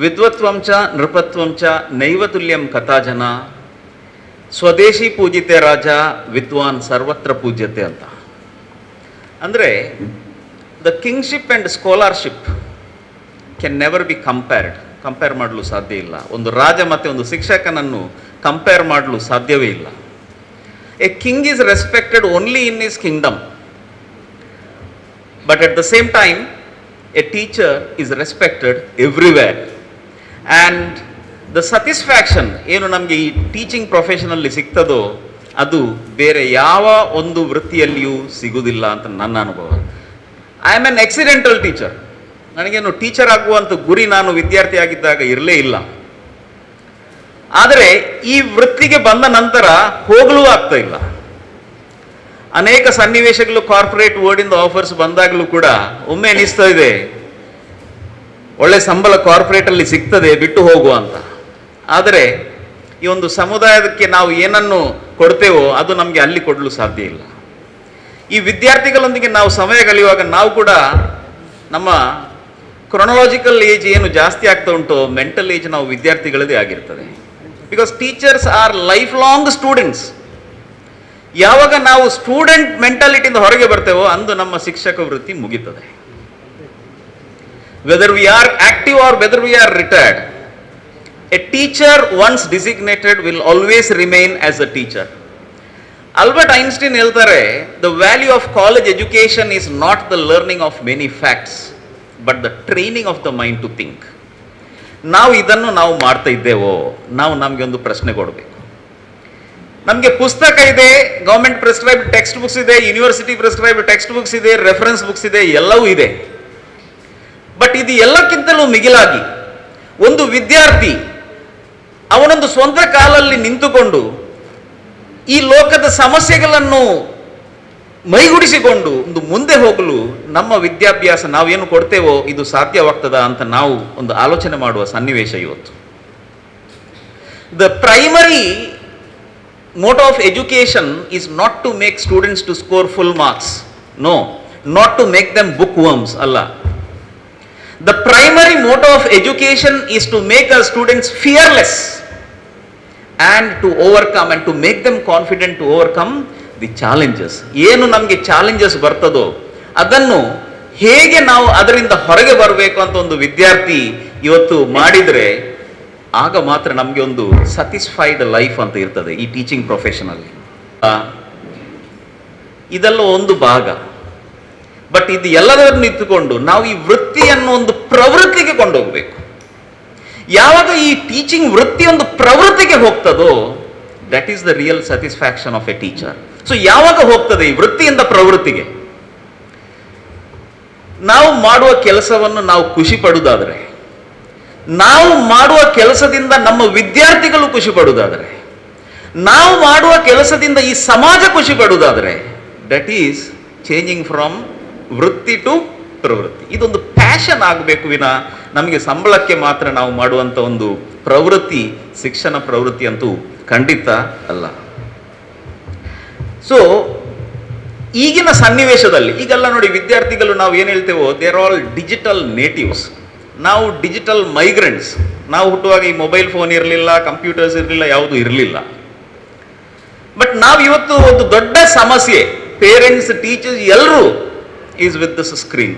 S4: ವಿದ್ವತ್ವಂ ಚ ನೃಪತ್ವಂ ಚ ನೈವ ತುಲ್ಯಂ ಕಥಾಜನ, ಸ್ವದೇಶಿ ಪೂಜಿತೆ ರಾಜ ವಿದ್ವಾನ್ ಸರ್ವತ್ರ ಪೂಜ್ಯತೆ ಅಂತ. ಅಂದರೆ the kingship and scholarship can never be compare ಮಾಡಲು ಸಾಧ್ಯ ಇಲ್ಲ. ಒಂದು ರಾಜ ಮತ್ತು ಒಂದು ಶಿಕ್ಷಕನನ್ನು ಕಂಪೇರ್ ಮಾಡಲು ಸಾಧ್ಯವೇ ಇಲ್ಲ. A king is respected only in his Kingdom, but at the same time A teacher is respected everywhere. And the satisfaction ಏನು ನಮಗೆ ಈ ಟೀಚಿಂಗ್ ಪ್ರೊಫೆಷನಲ್ಲಿ ಸಿಗ್ತದೋ ಅದು ಬೇರೆ ಯಾವ ಒಂದು ವೃತ್ತಿಯಲ್ಲಿಯೂ ಸಿಗುವುದಿಲ್ಲ ಅಂತ ನನ್ನ ಅನುಭವ. I am an accidental teacher. ನನಗೇನು ಟೀಚರ್ ಆಗುವಂಥ ಗುರಿ ನಾನು ವಿದ್ಯಾರ್ಥಿ ಆಗಿದ್ದಾಗ ಇರಲೇ ಇಲ್ಲ. ಆದರೆ ಈ ವೃತ್ತಿಗೆ ಬಂದ ನಂತರ ಹೋಗಲೂ ಆಗ್ತಾ ಇಲ್ಲ. ಅನೇಕ ಸನ್ನಿವೇಶಗಳು ಕಾರ್ಪೊರೇಟ್ ವರ್ಲ್ಡಿಂದ ಆಫರ್ಸ್ ಬಂದಾಗಲೂ ಕೂಡ ಒಮ್ಮೆ ಅನಿಸ್ತಾ ಇದೆ ಒಳ್ಳೆ ಸಂಬಳ ಕಾರ್ಪೊರೇಟಲ್ಲಿ ಸಿಗ್ತದೆ, ಬಿಟ್ಟು ಹೋಗುವ ಅಂತ. ಆದರೆ ಈ ಒಂದು ಸಮುದಾಯಕ್ಕೆ ನಾವು ಏನನ್ನು ಕೊಡ್ತೇವೋ ಅದು ನಮಗೆ ಅಲ್ಲಿ ಕೊಡಲು ಸಾಧ್ಯ ಇಲ್ಲ. ಈ ವಿದ್ಯಾರ್ಥಿಗಳೊಂದಿಗೆ ನಾವು ಸಮಯ ಕಳೆಯುವಾಗ ನಾವು ಕೂಡ ನಮ್ಮ ಕ್ರೊನಾಲಜಿಕಲ್ ಏಜ್ ಏನು ಜಾಸ್ತಿ ಆಗ್ತಾ ಉಂಟು, ಮೆಂಟಲ್ ಏಜ್ ನಾವು ವಿದ್ಯಾರ್ಥಿಗಳದೇ ಆಗಿರ್ತದೆ. Because teachers R life long students. ಯಾವಾಗ ನಾವು ಸ್ಟೂಡೆಂಟ್ ಮೆಂಟಾಲಿಟಿಯಿಂದ ಹೊರಗೆ ಬರ್ತೇವೋ ಅಂದು ನಮ್ಮ ಶಿಕ್ಷಕ ವೃತ್ತಿ ಮುಗಿತದೆ. Whether we are active or whether we are retired, a teacher once designated will always remain as a teacher. Albert Einstein ಹೇಳ್ತಾರೆ, the value of college education is not the learning of many facts but the training of the mind to think. ನಾವು ಇದನ್ನು ನಾವು ಮಾಡ್ತಾ ಇದ್ದೇವೋ, ನಾವು ನಮಗೆ ಒಂದು ಪ್ರಶ್ನೆ ಕೊಡಬೇಕು. ನಮಗೆ ಪುಸ್ತಕ ಇದೆ, ಗೌರ್ಮೆಂಟ್ ಪ್ರಿಸ್ಕ್ರೈಬ್ಡ್ ಟೆಕ್ಸ್ಟ್ ಬುಕ್ಸ್ ಇದೆ, ಯೂನಿವರ್ಸಿಟಿ ಪ್ರಿಸ್ಕ್ರೈಬ್ಡ್ ಟೆಕ್ಸ್ಟ್ ಬುಕ್ಸ್ ಇದೆ, ರೆಫರೆನ್ಸ್ ಬುಕ್ಸ್ ಇದೆ, ಎಲ್ಲವೂ ಇದೆ. ಬಟ್ ಇದು ಎಲ್ಲಕ್ಕಿಂತಲೂ ಮಿಗಿಲಾಗಿ ಒಂದು ವಿದ್ಯಾರ್ಥಿ ಅವನೊಂದು ಸ್ವಂತ ಕಾಲಲ್ಲಿ ನಿಂತುಕೊಂಡು ಈ ಲೋಕದ ಸಮಸ್ಯೆಗಳನ್ನು ಮೈಗೂಡಿಸಿಕೊಂಡು ಒಂದು ಮುಂದೆ ಹೋಗಲು ನಮ್ಮ ವಿದ್ಯಾಭ್ಯಾಸ ನಾವೇನು ಕೊಡ್ತೇವೋ ಇದು ಸಾಧ್ಯವಾಗ್ತದ ಅಂತ ನಾವು ಒಂದು ಆಲೋಚನೆ ಮಾಡುವ ಸನ್ನಿವೇಶ ಇವತ್ತು. The primary motto of education is not to make students to score full marks. No, not to make them bookworms. Allah. The primary motto of education is to make our students fearless and to overcome and to make them confident to overcome the challenges. ಏನು ನಮಗೆ ಚಾಲೆಂಜಸ್ ಬರ್ತದೋ ಅದನ್ನು ಹೇಗೆ ನಾವು ಅದರಿಂದ ಹೊರಗೆ ಬರಬೇಕು ಅಂತ ಒಂದು ವಿದ್ಯಾರ್ಥಿ ಇವತ್ತು ಮಾಡಿದರೆ ಆಗ ಮಾತ್ರ ನಮಗೆ ಒಂದು ಸ್ಯಾಟಿಸ್ಫೈಡ್ ಲೈಫ್ ಅಂತ ಇರ್ತದೆ ಈ ಟೀಚಿಂಗ್ ಪ್ರೊಫೆಷನಲ್ಲಿ. ಇದೆಲ್ಲ ಒಂದು ಭಾಗ. ಬಟ್ ಇದು ಎಲ್ಲದನ್ನು ಇಟ್ಟುಕೊಂಡು ನಾವು ಈ ವೃತ್ತಿಯನ್ನು ಒಂದು ಪ್ರವೃತ್ತಿಗೆ ಕೊಂಡೋಗ್ಬೇಕು. ಯಾವಾಗ ಈ ಟೀಚಿಂಗ್ ವೃತ್ತಿ ಒಂದು ಪ್ರವೃತ್ತಿಗೆ ಹೋಗ್ತದೋ that is the real satisfaction of a teacher. So ಯಾವಾಗ ಹೋಗ್ತದೆ ಈ ವೃತ್ತಿಯಿಂದ ಪ್ರವೃತ್ತಿಗೆ? ನಾವು ಮಾಡುವ ಕೆಲಸವನ್ನು ನಾವು ಖುಷಿ ಪಡುವುದಾದರೆ, ನಾವು ಮಾಡುವ ಕೆಲಸದಿಂದ ನಮ್ಮ ವಿದ್ಯಾರ್ಥಿಗಳು ಖುಷಿ ಪಡುವುದಾದರೆ, ನಾವು ಮಾಡುವ ಕೆಲಸದಿಂದ ಈ ಸಮಾಜ ಖುಷಿ ಪಡುವುದಾದರೆ ದಟ್ ಈಸ್ ಚೇಂಜಿಂಗ್ ಫ್ರಮ್ ವೃತ್ತಿ ಟು ಪ್ರವೃತ್ತಿ. ಇದೊಂದು ಪ್ಯಾಷನ್ ಆಗಬೇಕು ವಿನ ನಮಗೆ ಸಂಬಳಕ್ಕೆ ಮಾತ್ರ ನಾವು ಮಾಡುವಂಥ ಒಂದು ಪ್ರವೃತ್ತಿ ಶಿಕ್ಷಣ ಪ್ರವೃತ್ತಿ ಅಂತೂ ಖಂಡಿತ ಅಲ್ಲ. ಸೊ ಈಗಿನ ಸನ್ನಿವೇಶದಲ್ಲಿ ಈಗೆಲ್ಲ ನೋಡಿ ವಿದ್ಯಾರ್ಥಿಗಳು ನಾವು ಏನು ಹೇಳ್ತೇವೋ they are all digital natives. ನಾವು ಡಿಜಿಟಲ್ ಮೈಗ್ರೆಂಟ್ಸ್. ನಾವು ಹುಟ್ಟುವಾಗ ಈ ಮೊಬೈಲ್ ಫೋನ್ ಇರಲಿಲ್ಲ, ಕಂಪ್ಯೂಟರ್ಸ್ ಇರಲಿಲ್ಲ, ಯಾವುದೂ ಇರಲಿಲ್ಲ. ಬಟ್ ನಾವು ಇವತ್ತು ಒಂದು ದೊಡ್ಡ ಸಮಸ್ಯೆ, ಪೇರೆಂಟ್ಸ್ ಟೀಚರ್ಸ್ ಎಲ್ಲರೂ ಈಸ್ ವಿತ್ ದಿಸ್ ಸ್ಕ್ರೀನ್.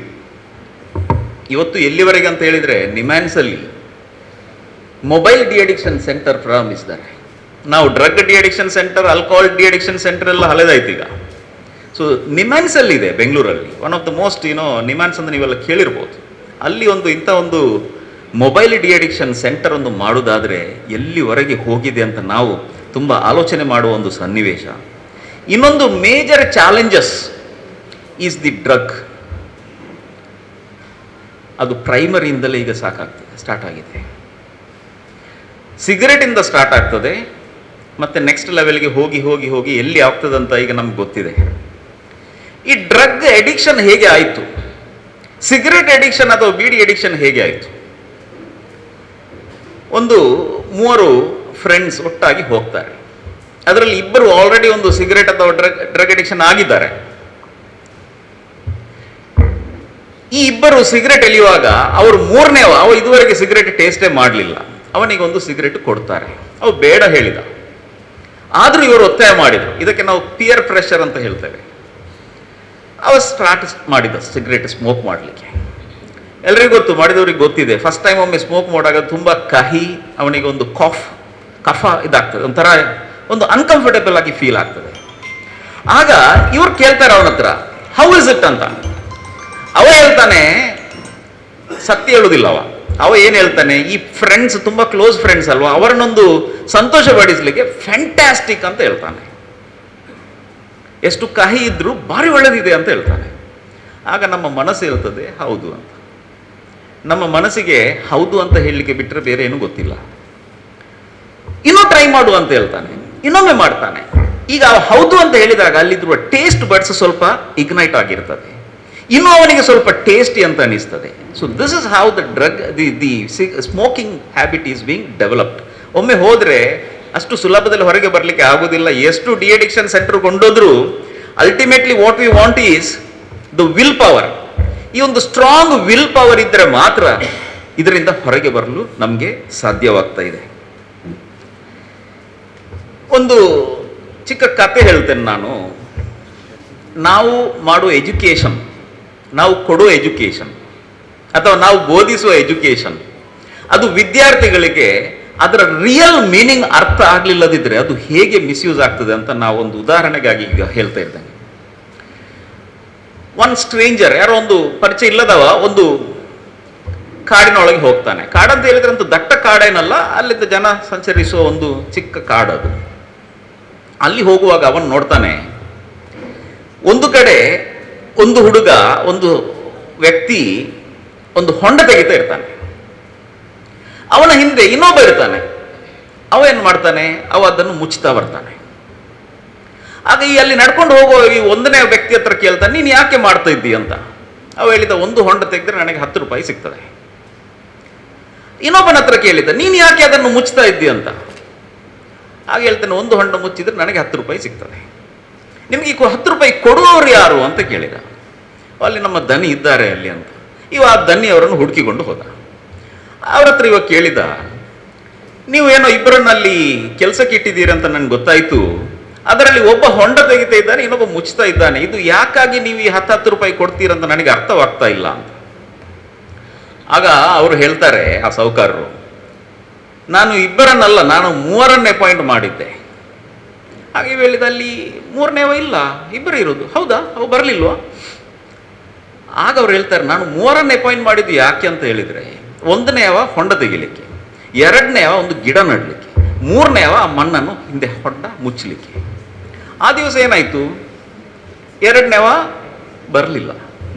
S4: ಇವತ್ತು ಎಲ್ಲಿವರೆಗೆ ಅಂತ ಹೇಳಿದರೆ ನಿಮ್ಯಾನ್ಸಲ್ಲಿ ಮೊಬೈಲ್ ಡಿ ಅಡಿಕ್ಷನ್ ಸೆಂಟರ್ ಪ್ರಾರಂಭಿಸಿದ್ದಾರೆ. ನಾವು drug D addiction centre, alcohol D addiction centre ಎಲ್ಲ ಹಳೆದಾಯ್ತು ಈಗ. ಸೊ ನಿಮ್ಯಾನ್ಸಲ್ಲಿ ಇದೆ ಬೆಂಗಳೂರಲ್ಲಿ, one of the most NIMHANS ಅಂತ ನೀವೆಲ್ಲ ಕೇಳಿರ್ಬೋದು. ಅಲ್ಲಿ ಇಂಥ ಒಂದು ಮೊಬೈಲ್ ಡಿ ಅಡಿಕ್ಷನ್ ಸೆಂಟರ್ ಒಂದು ಮಾಡೋದಾದರೆ ಎಲ್ಲಿವರೆಗೆ ಹೋಗಿದೆ ಅಂತ ನಾವು ತುಂಬ ಆಲೋಚನೆ ಮಾಡುವ ಒಂದು ಸನ್ನಿವೇಶ. ಇನ್ನೊಂದು major challenges is the drug. ಅದು ಪ್ರೈಮರಿಯಿಂದಲೇ ಈಗ ಸ್ಟಾರ್ಟ್ ಆಗಿದೆ. ಸಿಗರೆಟಿಂದ ಸ್ಟಾರ್ಟ್ ಆಗ್ತದೆ, ಮತ್ತೆ ನೆಕ್ಸ್ಟ್ ಲೆವೆಲ್ಗೆ ಹೋಗಿ ಹೋಗಿ ಹೋಗಿ ಎಲ್ಲಿ ಆಗ್ತದಂತ ಈಗ ನಮ್ಗೆ ಗೊತ್ತಿದೆ. ಈ ಡ್ರಗ್ ಅಡಿಕ್ಷನ್ ಹೇಗೆ ಆಯಿತು, ಸಿಗರೆಟ್ ಅಡಿಕ್ಷನ್ ಅಥವಾ ಬೀಡಿ ಅಡಿಕ್ಷನ್ ಹೇಗೆ ಆಯಿತು? ಒಂದು 3 ಫ್ರೆಂಡ್ಸ್ ಒಟ್ಟಾಗಿ ಹೋಗ್ತಾರೆ. ಅದರಲ್ಲಿ ಇಬ್ಬರು ಆಲ್ರೆಡಿ ಒಂದು ಸಿಗರೆಟ್ ಅಥವಾ ಡ್ರಗ್ ಅಡಿಕ್ಷನ್ ಆಗಿದ್ದಾರೆ. ಈ ಇಬ್ಬರು ಸಿಗರೆಟ್ ಎಳೆಯುವಾಗ ಅವರು ಅವ ಇದುವರೆಗೆ ಸಿಗರೆಟ್ ಟೇಸ್ಟೇ ಮಾಡಲಿಲ್ಲ, ಅವನಿಗೊಂದು ಸಿಗರೆಟ್ ಕೊಡ್ತಾರೆ. ಅವು ಬೇಡ ಹೇಳಿದ, ಆದರೂ ಇವರು ಒತ್ತಾಯ ಮಾಡಿದರು. ಇದಕ್ಕೆ ನಾವು ಪಿಯರ್ ಪ್ರೆಷರ್ ಅಂತ ಹೇಳ್ತೇವೆ. ಅವ ಸ್ಟಾರ್ಟ್ ಮಾಡಿದ ಸಿಗರೆಟ್ ಸ್ಮೋಕ್ ಮಾಡಲಿಕ್ಕೆ. ಎಲ್ರಿಗೂ ಗೊತ್ತು, ಮಾಡಿದವ್ರಿಗೆ ಗೊತ್ತಿದೆ, ಫಸ್ಟ್ ಟೈಮ್ ಒಮ್ಮೆ ಸ್ಮೋಕ್ ಮಾಡುವಾಗ ತುಂಬ ಕಹಿ, ಅವನಿಗೆ ಒಂದು ಕಫ ಇದಾಗ್ತದೆ, ಒಂಥರ ಒಂದು ಅನ್ಕಂಫರ್ಟೇಬಲ್ ಆಗಿ ಫೀಲ್ ಆಗ್ತದೆ. ಆಗ ಇವ್ರು ಕೇಳ್ತಾರೆ ಅವನ ಹತ್ರ, ಹೌ ಇಸ್ ಇಟ್ ಅಂತ. ಅವ ಹೇಳ್ತಾನೆ, ಸತ್ಯ ಹೇಳುದಿಲ್ಲ ಅವ ಏನು ಹೇಳ್ತಾನೆ, ಈ ಫ್ರೆಂಡ್ಸ್ ತುಂಬಾ ಕ್ಲೋಸ್ ಫ್ರೆಂಡ್ಸ್ ಅಲ್ವಾ, ಅವರನ್ನೊಂದು ಸಂತೋಷ ಪಡಿಸ್ಲಿಕ್ಕೆ ಫ್ಯಾಂಟಾಸ್ಟಿಕ್ ಅಂತ ಹೇಳ್ತಾನೆ. ಎಷ್ಟು ಕಹಿ ಇದ್ರೂ ಭಾರಿ ಒಳ್ಳೆದಿದೆ ಅಂತ ಹೇಳ್ತಾನೆ. ಆಗ ನಮ್ಮ ಮನಸ್ಸು ಹೇಳ್ತದೆ ಹೌದು ಅಂತ. ನಮ್ಮ ಮನಸ್ಸಿಗೆ ಹೌದು ಅಂತ ಹೇಳಲಿಕ್ಕೆ ಬಿಟ್ಟರೆ ಬೇರೆ ಏನೂ ಗೊತ್ತಿಲ್ಲ. ಇನ್ನೂ ಟ್ರೈ ಮಾಡು ಅಂತ ಹೇಳ್ತಾನೆ, ಇನ್ನೊಮ್ಮೆ ಮಾಡ್ತಾನೆ. ಈಗ ಹೌದು ಅಂತ ಹೇಳಿದಾಗ ಅಲ್ಲಿರುವ ಟೇಸ್ಟ್ ಬಡ್ಸ್ ಸ್ವಲ್ಪ ಇಗ್ನೈಟ್ ಆಗಿರ್ತದೆ, ಇನ್ನು ಅವನಿಗೆ ಸ್ವಲ್ಪ ಟೇಸ್ಟಿ ಅಂತ ಅನಿಸ್ತದೆ. So this is how the drug the smoking habit is being developed. ಒಮ್ಮೆ ಹೋದ್ರೆ ಅಷ್ಟು ಸುಲಭದಲ್ಲಿ ಹೊರಗೆ ಬರಲಿಕ್ಕೆ ಆಗೋದಿಲ್ಲ. ಎಷ್ಟು ಡಿ ಅಡಿಕ್ಷನ್ ಸೆಂಟರ್ ಕೊಂಡೋದ್ರೂ ultimately what we want is the will power. ಈ ಒಂದು ಸ್ಟ್ರಾಂಗ್ ವಿಲ್ ಪವರ್ ಇದ್ರೆ ಮಾತ್ರ ಇದರಿಂದ ಹೊರಗೆ ಬರಲು ನಮಗೆ ಸಾಧ್ಯವಾಗ್ತಾ ಇದೆ. ಒಂದು ಚಿಕ್ಕ ಕತೆ ಹೇಳ್ತೇನೆ ನಾನು. ನಾವು ಮಾಡುವ ಎಜುಕೇಶನ್, ನಾವು ಕೊಡುವ ಎಜುಕೇಶನ್ ಅಥವಾ ನಾವು ಬೋಧಿಸುವ ಎಜುಕೇಶನ್, ಅದು ವಿದ್ಯಾರ್ಥಿಗಳಿಗೆ ಅದರ ರಿಯಲ್ ಮೀನಿಂಗ್ ಅರ್ಥ ಆಗಲಿಲ್ಲದಿದ್ರೆ ಅದು ಹೇಗೆ ಮಿಸ್ಯೂಸ್ ಆಗ್ತದೆ ಅಂತ ನಾವು ಒಂದು ಉದಾಹರಣೆಗಾಗಿ ಈಗ ಹೇಳ್ತಾ ಇದ್ದೇನೆ. ಒನ್ ಸ್ಟ್ರೇಂಜರ್, ಯಾರೋ ಒಂದು ಪರಿಚಯ ಇಲ್ಲದವ ಒಂದು ಕಾಡಿನೊಳಗೆ ಹೋಗ್ತಾನೆ. ಕಾಡಂತ ಹೇಳಿದ್ರೆ ಒಂದು ದಟ್ಟ ಕಾಡೇನಲ್ಲ, ಅಲ್ಲಿದ್ದ ಜನ ಸಂಚರಿಸುವ ಒಂದು ಚಿಕ್ಕ ಕಾಡದು. ಅಲ್ಲಿ ಹೋಗುವಾಗ ಅವನು ನೋಡ್ತಾನೆ, ಒಂದು ಕಡೆ ಒಂದು ಹುಡುಗ, ಒಂದು ವ್ಯಕ್ತಿ ಒಂದು ಹೊಂಡ ತೆಗಿತಾ ಇರ್ತಾನೆ. ಅವನ ಹಿಂದೆ ಇನ್ನೊಬ್ಬ ಇರ್ತಾನೆ. ಅವ ಏನು ಮಾಡ್ತಾನೆ, ಅವ ಅದನ್ನು ಮುಚ್ಚುತ್ತಾ ಬರ್ತಾನೆ. ಆಗ ಈ ಅಲ್ಲಿ ನಡ್ಕೊಂಡು ಹೋಗುವ ಈ ಒಂದನೇ ವ್ಯಕ್ತಿ ಹತ್ರ ಕೇಳ್ತಾನೆ, ನೀನು ಯಾಕೆ ಮಾಡ್ತಾ ಇದ್ದಿ ಅಂತ. ಅವ ಹೇಳಿದ, ಒಂದು ಹೊಂಡ ತೆಗೆದ್ರೆ ನನಗೆ 10 ರೂಪಾಯಿ ಸಿಗ್ತದೆ. ಇನ್ನೊಬ್ಬನ ಹತ್ರ ಕೇಳಿದ, ನೀನು ಯಾಕೆ ಅದನ್ನು ಮುಚ್ತಾ ಇದ್ದಿ ಅಂತ. ಆಗ ಹೇಳ್ತಾನೆ, ಒಂದು ಹೊಂಡ ಮುಚ್ಚಿದ್ರೆ ನನಗೆ 10 ರೂಪಾಯಿ ಸಿಗ್ತದೆ. ನಿಮಗೆ ಈ 10 ರೂಪಾಯಿ ಕೊಡುವವರು ಯಾರು ಅಂತ ಕೇಳಿದ. ಅಲ್ಲಿ ನಮ್ಮ ದನಿ ಇದ್ದಾರೆ ಅಲ್ಲಿ ಅಂತ. ಇವ ಆ ದನಿ ಅವರನ್ನು ಹುಡುಕಿಕೊಂಡು ಹೋದ. ಅವ್ರ ಹತ್ರ ಇವಾಗ ಕೇಳಿದ, ನೀವು ಏನೋ ಇಬ್ಬರನ್ನಲ್ಲಿ ಕೆಲಸಕ್ಕೆ ಇಟ್ಟಿದ್ದೀರಿ ಅಂತ ನನ್ಗೆ ಗೊತ್ತಾಯ್ತು, ಅದರಲ್ಲಿ ಒಬ್ಬ ಹೊಂಡ ತೆಗಿತಾ ಇದ್ದಾನೆ, ಇನ್ನೊಬ್ಬ ಮುಚ್ತಾ ಇದ್ದಾನೆ, ಇದು ಯಾಕಾಗಿ ನೀವು ಈ 10 ರೂಪಾಯಿ ಕೊಡ್ತೀರಂತ ನನಗೆ ಅರ್ಥವಾಗ್ತಾ ಇಲ್ಲ ಅಂತ. ಆಗ ಅವರು ಹೇಳ್ತಾರೆ, ಆ ಸಾಹುಕಾರರು, ನಾನು ಇಬ್ಬರನ್ನಲ್ಲ, ನಾನು 3ರನ್ನೇ ಅಪಾಯಿಂಟ್ ಮಾಡಿದ್ದೆ. ಹಾಗೆ ಹೇಳಿದ, ಅಲ್ಲಿ 3ನೇವ ಇಲ್ಲ, ಇಬ್ಬರು ಇರೋದು. ಹೌದಾ, ಅವು ಬರಲಿಲ್ವಾ? ಆಗ ಅವ್ರು ಹೇಳ್ತಾರೆ, ನಾನು 3ರನ್ನೇ ಅಪಾಯಿಂಟ್ ಮಾಡಿದ್ದು ಯಾಕೆ ಅಂತ ಹೇಳಿದರೆ, 1ನೇವ ಹೊಂಡ ತೆಗಿಲಿಕ್ಕೆ, 2ನೇವ ಒಂದು ಗಿಡ ನಡಲಿಕ್ಕೆ, 3ನೇವ ಆ ಮಣ್ಣನ್ನು ಹಿಂದೆ ಹೊಂಡ ಮುಚ್ಚಲಿಕ್ಕೆ. ಆ ದಿವಸ ಏನಾಯಿತು, 2ನೇವ ಬರಲಿಲ್ಲ,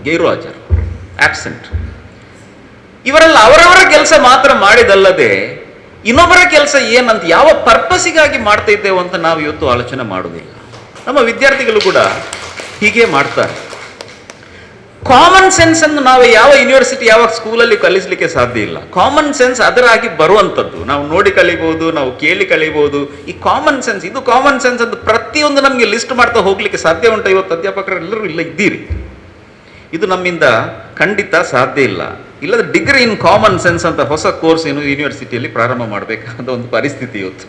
S4: ಗೈರು ಹಾಜರು, ಆಬ್ಸೆಂಟ್. ಇವರೆಲ್ಲ ಅವರವರ ಕೆಲಸ ಮಾತ್ರ ಮಾಡಿದಲ್ಲದೆ ಇನ್ನೊಬ್ಬರ ಕೆಲಸ ಏನಂತ, ಯಾವ ಪರ್ಪಸ್ಸಿಗಾಗಿ ಮಾಡ್ತಾ ಇದ್ದೇವೆ ಅಂತ ನಾವು ಇವತ್ತು ಆಲೋಚನೆ ಮಾಡೋದಿಲ್ಲ. ನಮ್ಮ ವಿದ್ಯಾರ್ಥಿಗಳು ಕೂಡ ಹೀಗೆ ಮಾಡ್ತಾರೆ. ಕಾಮನ್ ಸೆನ್ಸ್ ಅನ್ನು ನಾವು ಯಾವ ಯೂನಿವರ್ಸಿಟಿ, ಯಾವ ಸ್ಕೂಲಲ್ಲಿ ಕಲಿಸಲಿಕ್ಕೆ ಸಾಧ್ಯ ಇಲ್ಲ. ಕಾಮನ್ ಸೆನ್ಸ್ ಅದರಾಗಿ ಬರುವಂಥದ್ದು. ನಾವು ನೋಡಿ ಕಲಿಬಹುದು, ನಾವು ಕೇಳಿ ಕಲಿಬಹುದು. ಈ ಕಾಮನ್ ಸೆನ್ಸ್, ಇದು ಕಾಮನ್ ಸೆನ್ಸ್ ಅಂತ ಪ್ರತಿಯೊಂದು ನಮಗೆ ಲಿಸ್ಟ್ ಮಾಡ್ತಾ ಹೋಗ್ಲಿಕ್ಕೆ ಸಾಧ್ಯ ಉಂಟು? ಇವತ್ತು ಅಧ್ಯಾಪಕರೆಲ್ಲರೂ ಇಲ್ಲ ಇದ್ದೀರಿ. ಇದು ನಮ್ಮಿಂದ ಖಂಡಿತ ಸಾಧ್ಯ ಇಲ್ಲ. ಇಲ್ಲದ ಡಿಗ್ರಿ ಇನ್ ಕಾಮನ್ ಸೆನ್ಸ್ ಅಂತ ಹೊಸ ಕೋರ್ಸ್ ಏನು ಯೂನಿವರ್ಸಿಟಿಯಲ್ಲಿ ಪ್ರಾರಂಭ ಮಾಡಬೇಕಾದ ಒಂದು ಪರಿಸ್ಥಿತಿ ಇವತ್ತು.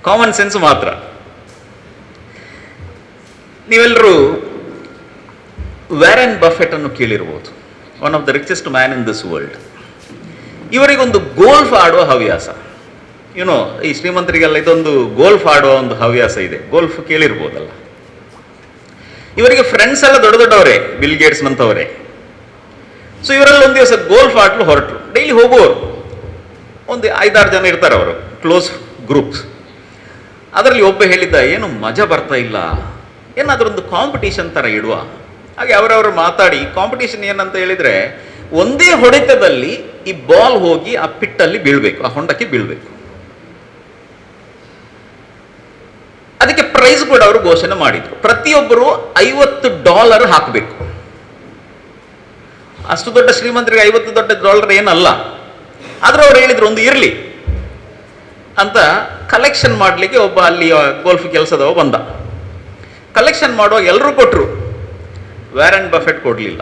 S4: ಕಾಮನ್ ಸೆನ್ಸ್ ಮಾತ್ರ. ನೀವೆಲ್ಲರೂ ವ್ಯಾರನ್ ಬಫೆಟ್ ಅನ್ನು ಕೇಳಿರ್ಬೋದು, one of the richest man in this world. ಇವರಿಗೊಂದು ಗೋಲ್ಫ್ ಆಡುವ ಹವ್ಯಾಸ. ಯುನೋ, ಈ ಶ್ರೀಮಂತರಿಗೆಲ್ಲ ಇದೊಂದು ಗೋಲ್ಫ್ ಆಡುವ ಒಂದು ಹವ್ಯಾಸ ಇದೆ. ಗೋಲ್ಫ್ ಕೇಳಿರ್ಬೋದಲ್ಲ. ಇವರಿಗೆ ಫ್ರೆಂಡ್ಸ್ ಎಲ್ಲ ದೊಡ್ಡ ದೊಡ್ಡವರೇ, ಬಿಲ್ ಗೇಟ್ಸ್ ನಂತವರೇ. ಸೊ ಇವರೆಲ್ಲ ಒಂದು ದಿವಸ ಗೋಲ್ಫ್ ಆಡಲು ಹೊರಟರು. ಡೈಲಿ ಹೋಗುವವರು ಒಂದು 5-6 ಜನ ಇರ್ತಾರೆ, ಅವರು ಕ್ಲೋಸ್ ಗ್ರೂಪ್ಸ್. ಅದರಲ್ಲಿ ಒಬ್ಬ ಹೇಳಿದ್ದ, ಏನು ಮಜಾ ಬರ್ತಾ ಇಲ್ಲ, ಏನಾದರೂ ಒಂದು ಕಾಂಪಿಟೇಷನ್ ಥರ ಇಡುವ. ಹಾಗೆ ಅವರವರು ಮಾತಾಡಿ, ಕಾಂಪಿಟೇಷನ್ ಏನಂತ ಹೇಳಿದರೆ, ಒಂದೇ ಹೊಡೆತದಲ್ಲಿ ಈ ಬಾಲ್ ಹೋಗಿ ಆ ಪಿಟ್ಟಲ್ಲಿ ಬೀಳ್ಬೇಕು, ಆ ಹೊಂಡಕ್ಕೆ ಬೀಳ್ಬೇಕು. ಅದಕ್ಕೆ ಪ್ರೈಸ್ ಕೂಡ ಅವರು ಘೋಷಣೆ ಮಾಡಿದ್ರು. ಪ್ರತಿಯೊಬ್ಬರು $50 ಹಾಕಬೇಕು. ಅಷ್ಟು ದೊಡ್ಡ ಶ್ರೀಮಂತರಿಗೆ $50 ಏನಲ್ಲ. ಆದ್ರೂ ಅವ್ರು ಹೇಳಿದ್ರು ಒಂದು ಇರ್ಲಿ ಅಂತ. ಕಲೆಕ್ಷನ್ ಮಾಡಲಿಕ್ಕೆ ಒಬ್ಬ ಅಲ್ಲಿ ಗೋಲ್ಫ್ ಕೆಲಸದವ ಬಂದ. ಕಲೆಕ್ಷನ್ ಮಾಡುವಾಗ ಎಲ್ಲರೂ ಕೊಟ್ಟರು, ವ್ಯಾರನ್ ಬಫೆಟ್ ಕೊಡ್ಲಿಲ್ಲ.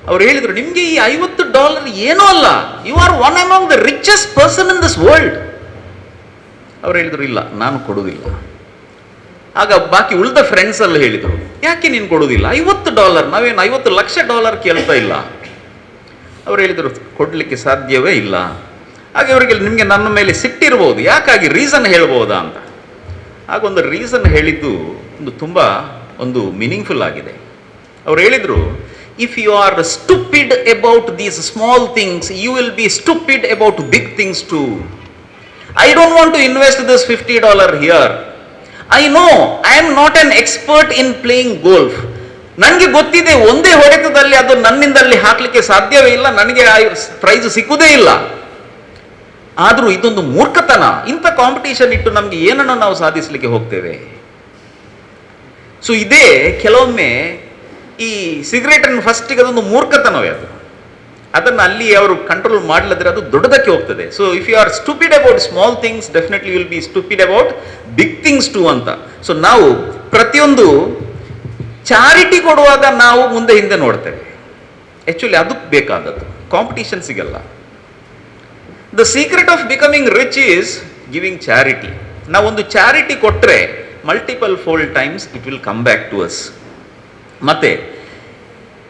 S4: ಅವ್ರು ಹೇಳಿದ್ರು, ನಿಮ್ಗೆ ಈ $50 ಏನೂ ಅಲ್ಲ, you are one among the richest person in this world. ಅವ್ರು ಹೇಳಿದ್ರು, ಇಲ್ಲ ನಾನು ಕೊಡುವುದಿಲ್ಲ. ಆಗ ಬಾಕಿ ಉಳಿದ ಫ್ರೆಂಡ್ಸ್ ಎಲ್ಲ ಹೇಳಿದ್ರು, ಯಾಕೆ ನೀನು ಕೊಡುವುದಿಲ್ಲ? $50, ನಾವೇನು $50 ಲಕ್ಷ ಕೇಳ್ತಾ ಇಲ್ಲ. ಅವ್ರು ಹೇಳಿದ್ರು, ಕೊಡ್ಲಿಕ್ಕೆ ಸಾಧ್ಯವೇ ಇಲ್ಲ. ಹಾಗೆ ಅವರಿಗೆ ನಿಮಗೆ ನನ್ನ ಮೇಲೆ ಸಿಟ್ಟಿರ್ಬೋದು, ಯಾಕಾಗಿ ರೀಸನ್ ಹೇಳ್ಬೋದಾ ಅಂತ. ಆಗ ಒಂದು ರೀಸನ್ ಹೇಳಿದ್ದು ತುಂಬಾ ಮೀನಿಂಗ್ಫುಲ್ ಆಗಿದೆ. ಅವ್ರು ಹೇಳಿದ್ರು, if you are stupid about these small things, you will be stupid about big things too. I don't want to invest this $50 here. I know I am not an expert in playing golf. ನನಗೆ ಗೊತ್ತಿದೆ ಒಂದೇ ಹೊಡೆತದಲ್ಲಿ ಅದು ನನ್ನಿಂದಲ್ಲಿ ಹಾಕ್ಲಿಕ್ಕೆ ಸಾಧ್ಯವೇ ಇಲ್ಲ, ನನಗೆ ಪ್ರೈಸ್ ಸಿಕ್ಕುವುದೇ ಇಲ್ಲ. ಆದ್ರೂ ಇದೊಂದು ಮೂರ್ಖತನ. ಇಂಥ ಕಾಂಪಿಟೇಷನ್ ಇಟ್ಟು ನಮ್ಗೆ ಏನನ್ನು ನಾವು ಸಾಧಿಸಲಿಕ್ಕೆ ಹೋಗ್ತೇವೆ? ಸೊ ಇದೇ ಕೆಲವೊಮ್ಮೆ ಈ ಸಿಗರೇಟ್ ಅನ್ನು ಫಸ್ಟಿಗೆ ಅದೊಂದು ಮೂರ್ಖತನವೇ. ಅದನ್ನು ಅಲ್ಲಿ ಅವರು ಕಂಟ್ರೋಲ್ ಮಾಡಲಿದ್ರೆ ಅದು ದೊಡ್ಡದಕ್ಕೆ ಹೋಗ್ತದೆ. So if you are stupid about small things, definitely will be stupid about big things too ಅಂತ. ಸೊ ನಾವು ಪ್ರತಿಯೊಂದು ಚಾರಿಟಿ ಕೊಡುವಾಗ ನಾವು ಮುಂದೆ ಹಿಂದೆ ನೋಡ್ತೇವೆ. ಆಕ್ಚುಲಿ ಅದಕ್ಕೆ ಬೇಕಾದದ್ದು, ಕಾಂಪಿಟೇಷನ್ ಸಿಗಲ್ಲ. The secret of becoming rich is giving charity. ನಾವೊಂದು ಚಾರಿಟಿ ಕೊಟ್ಟರೆ multiple fold times it will come back to us. ಮತ್ತೆ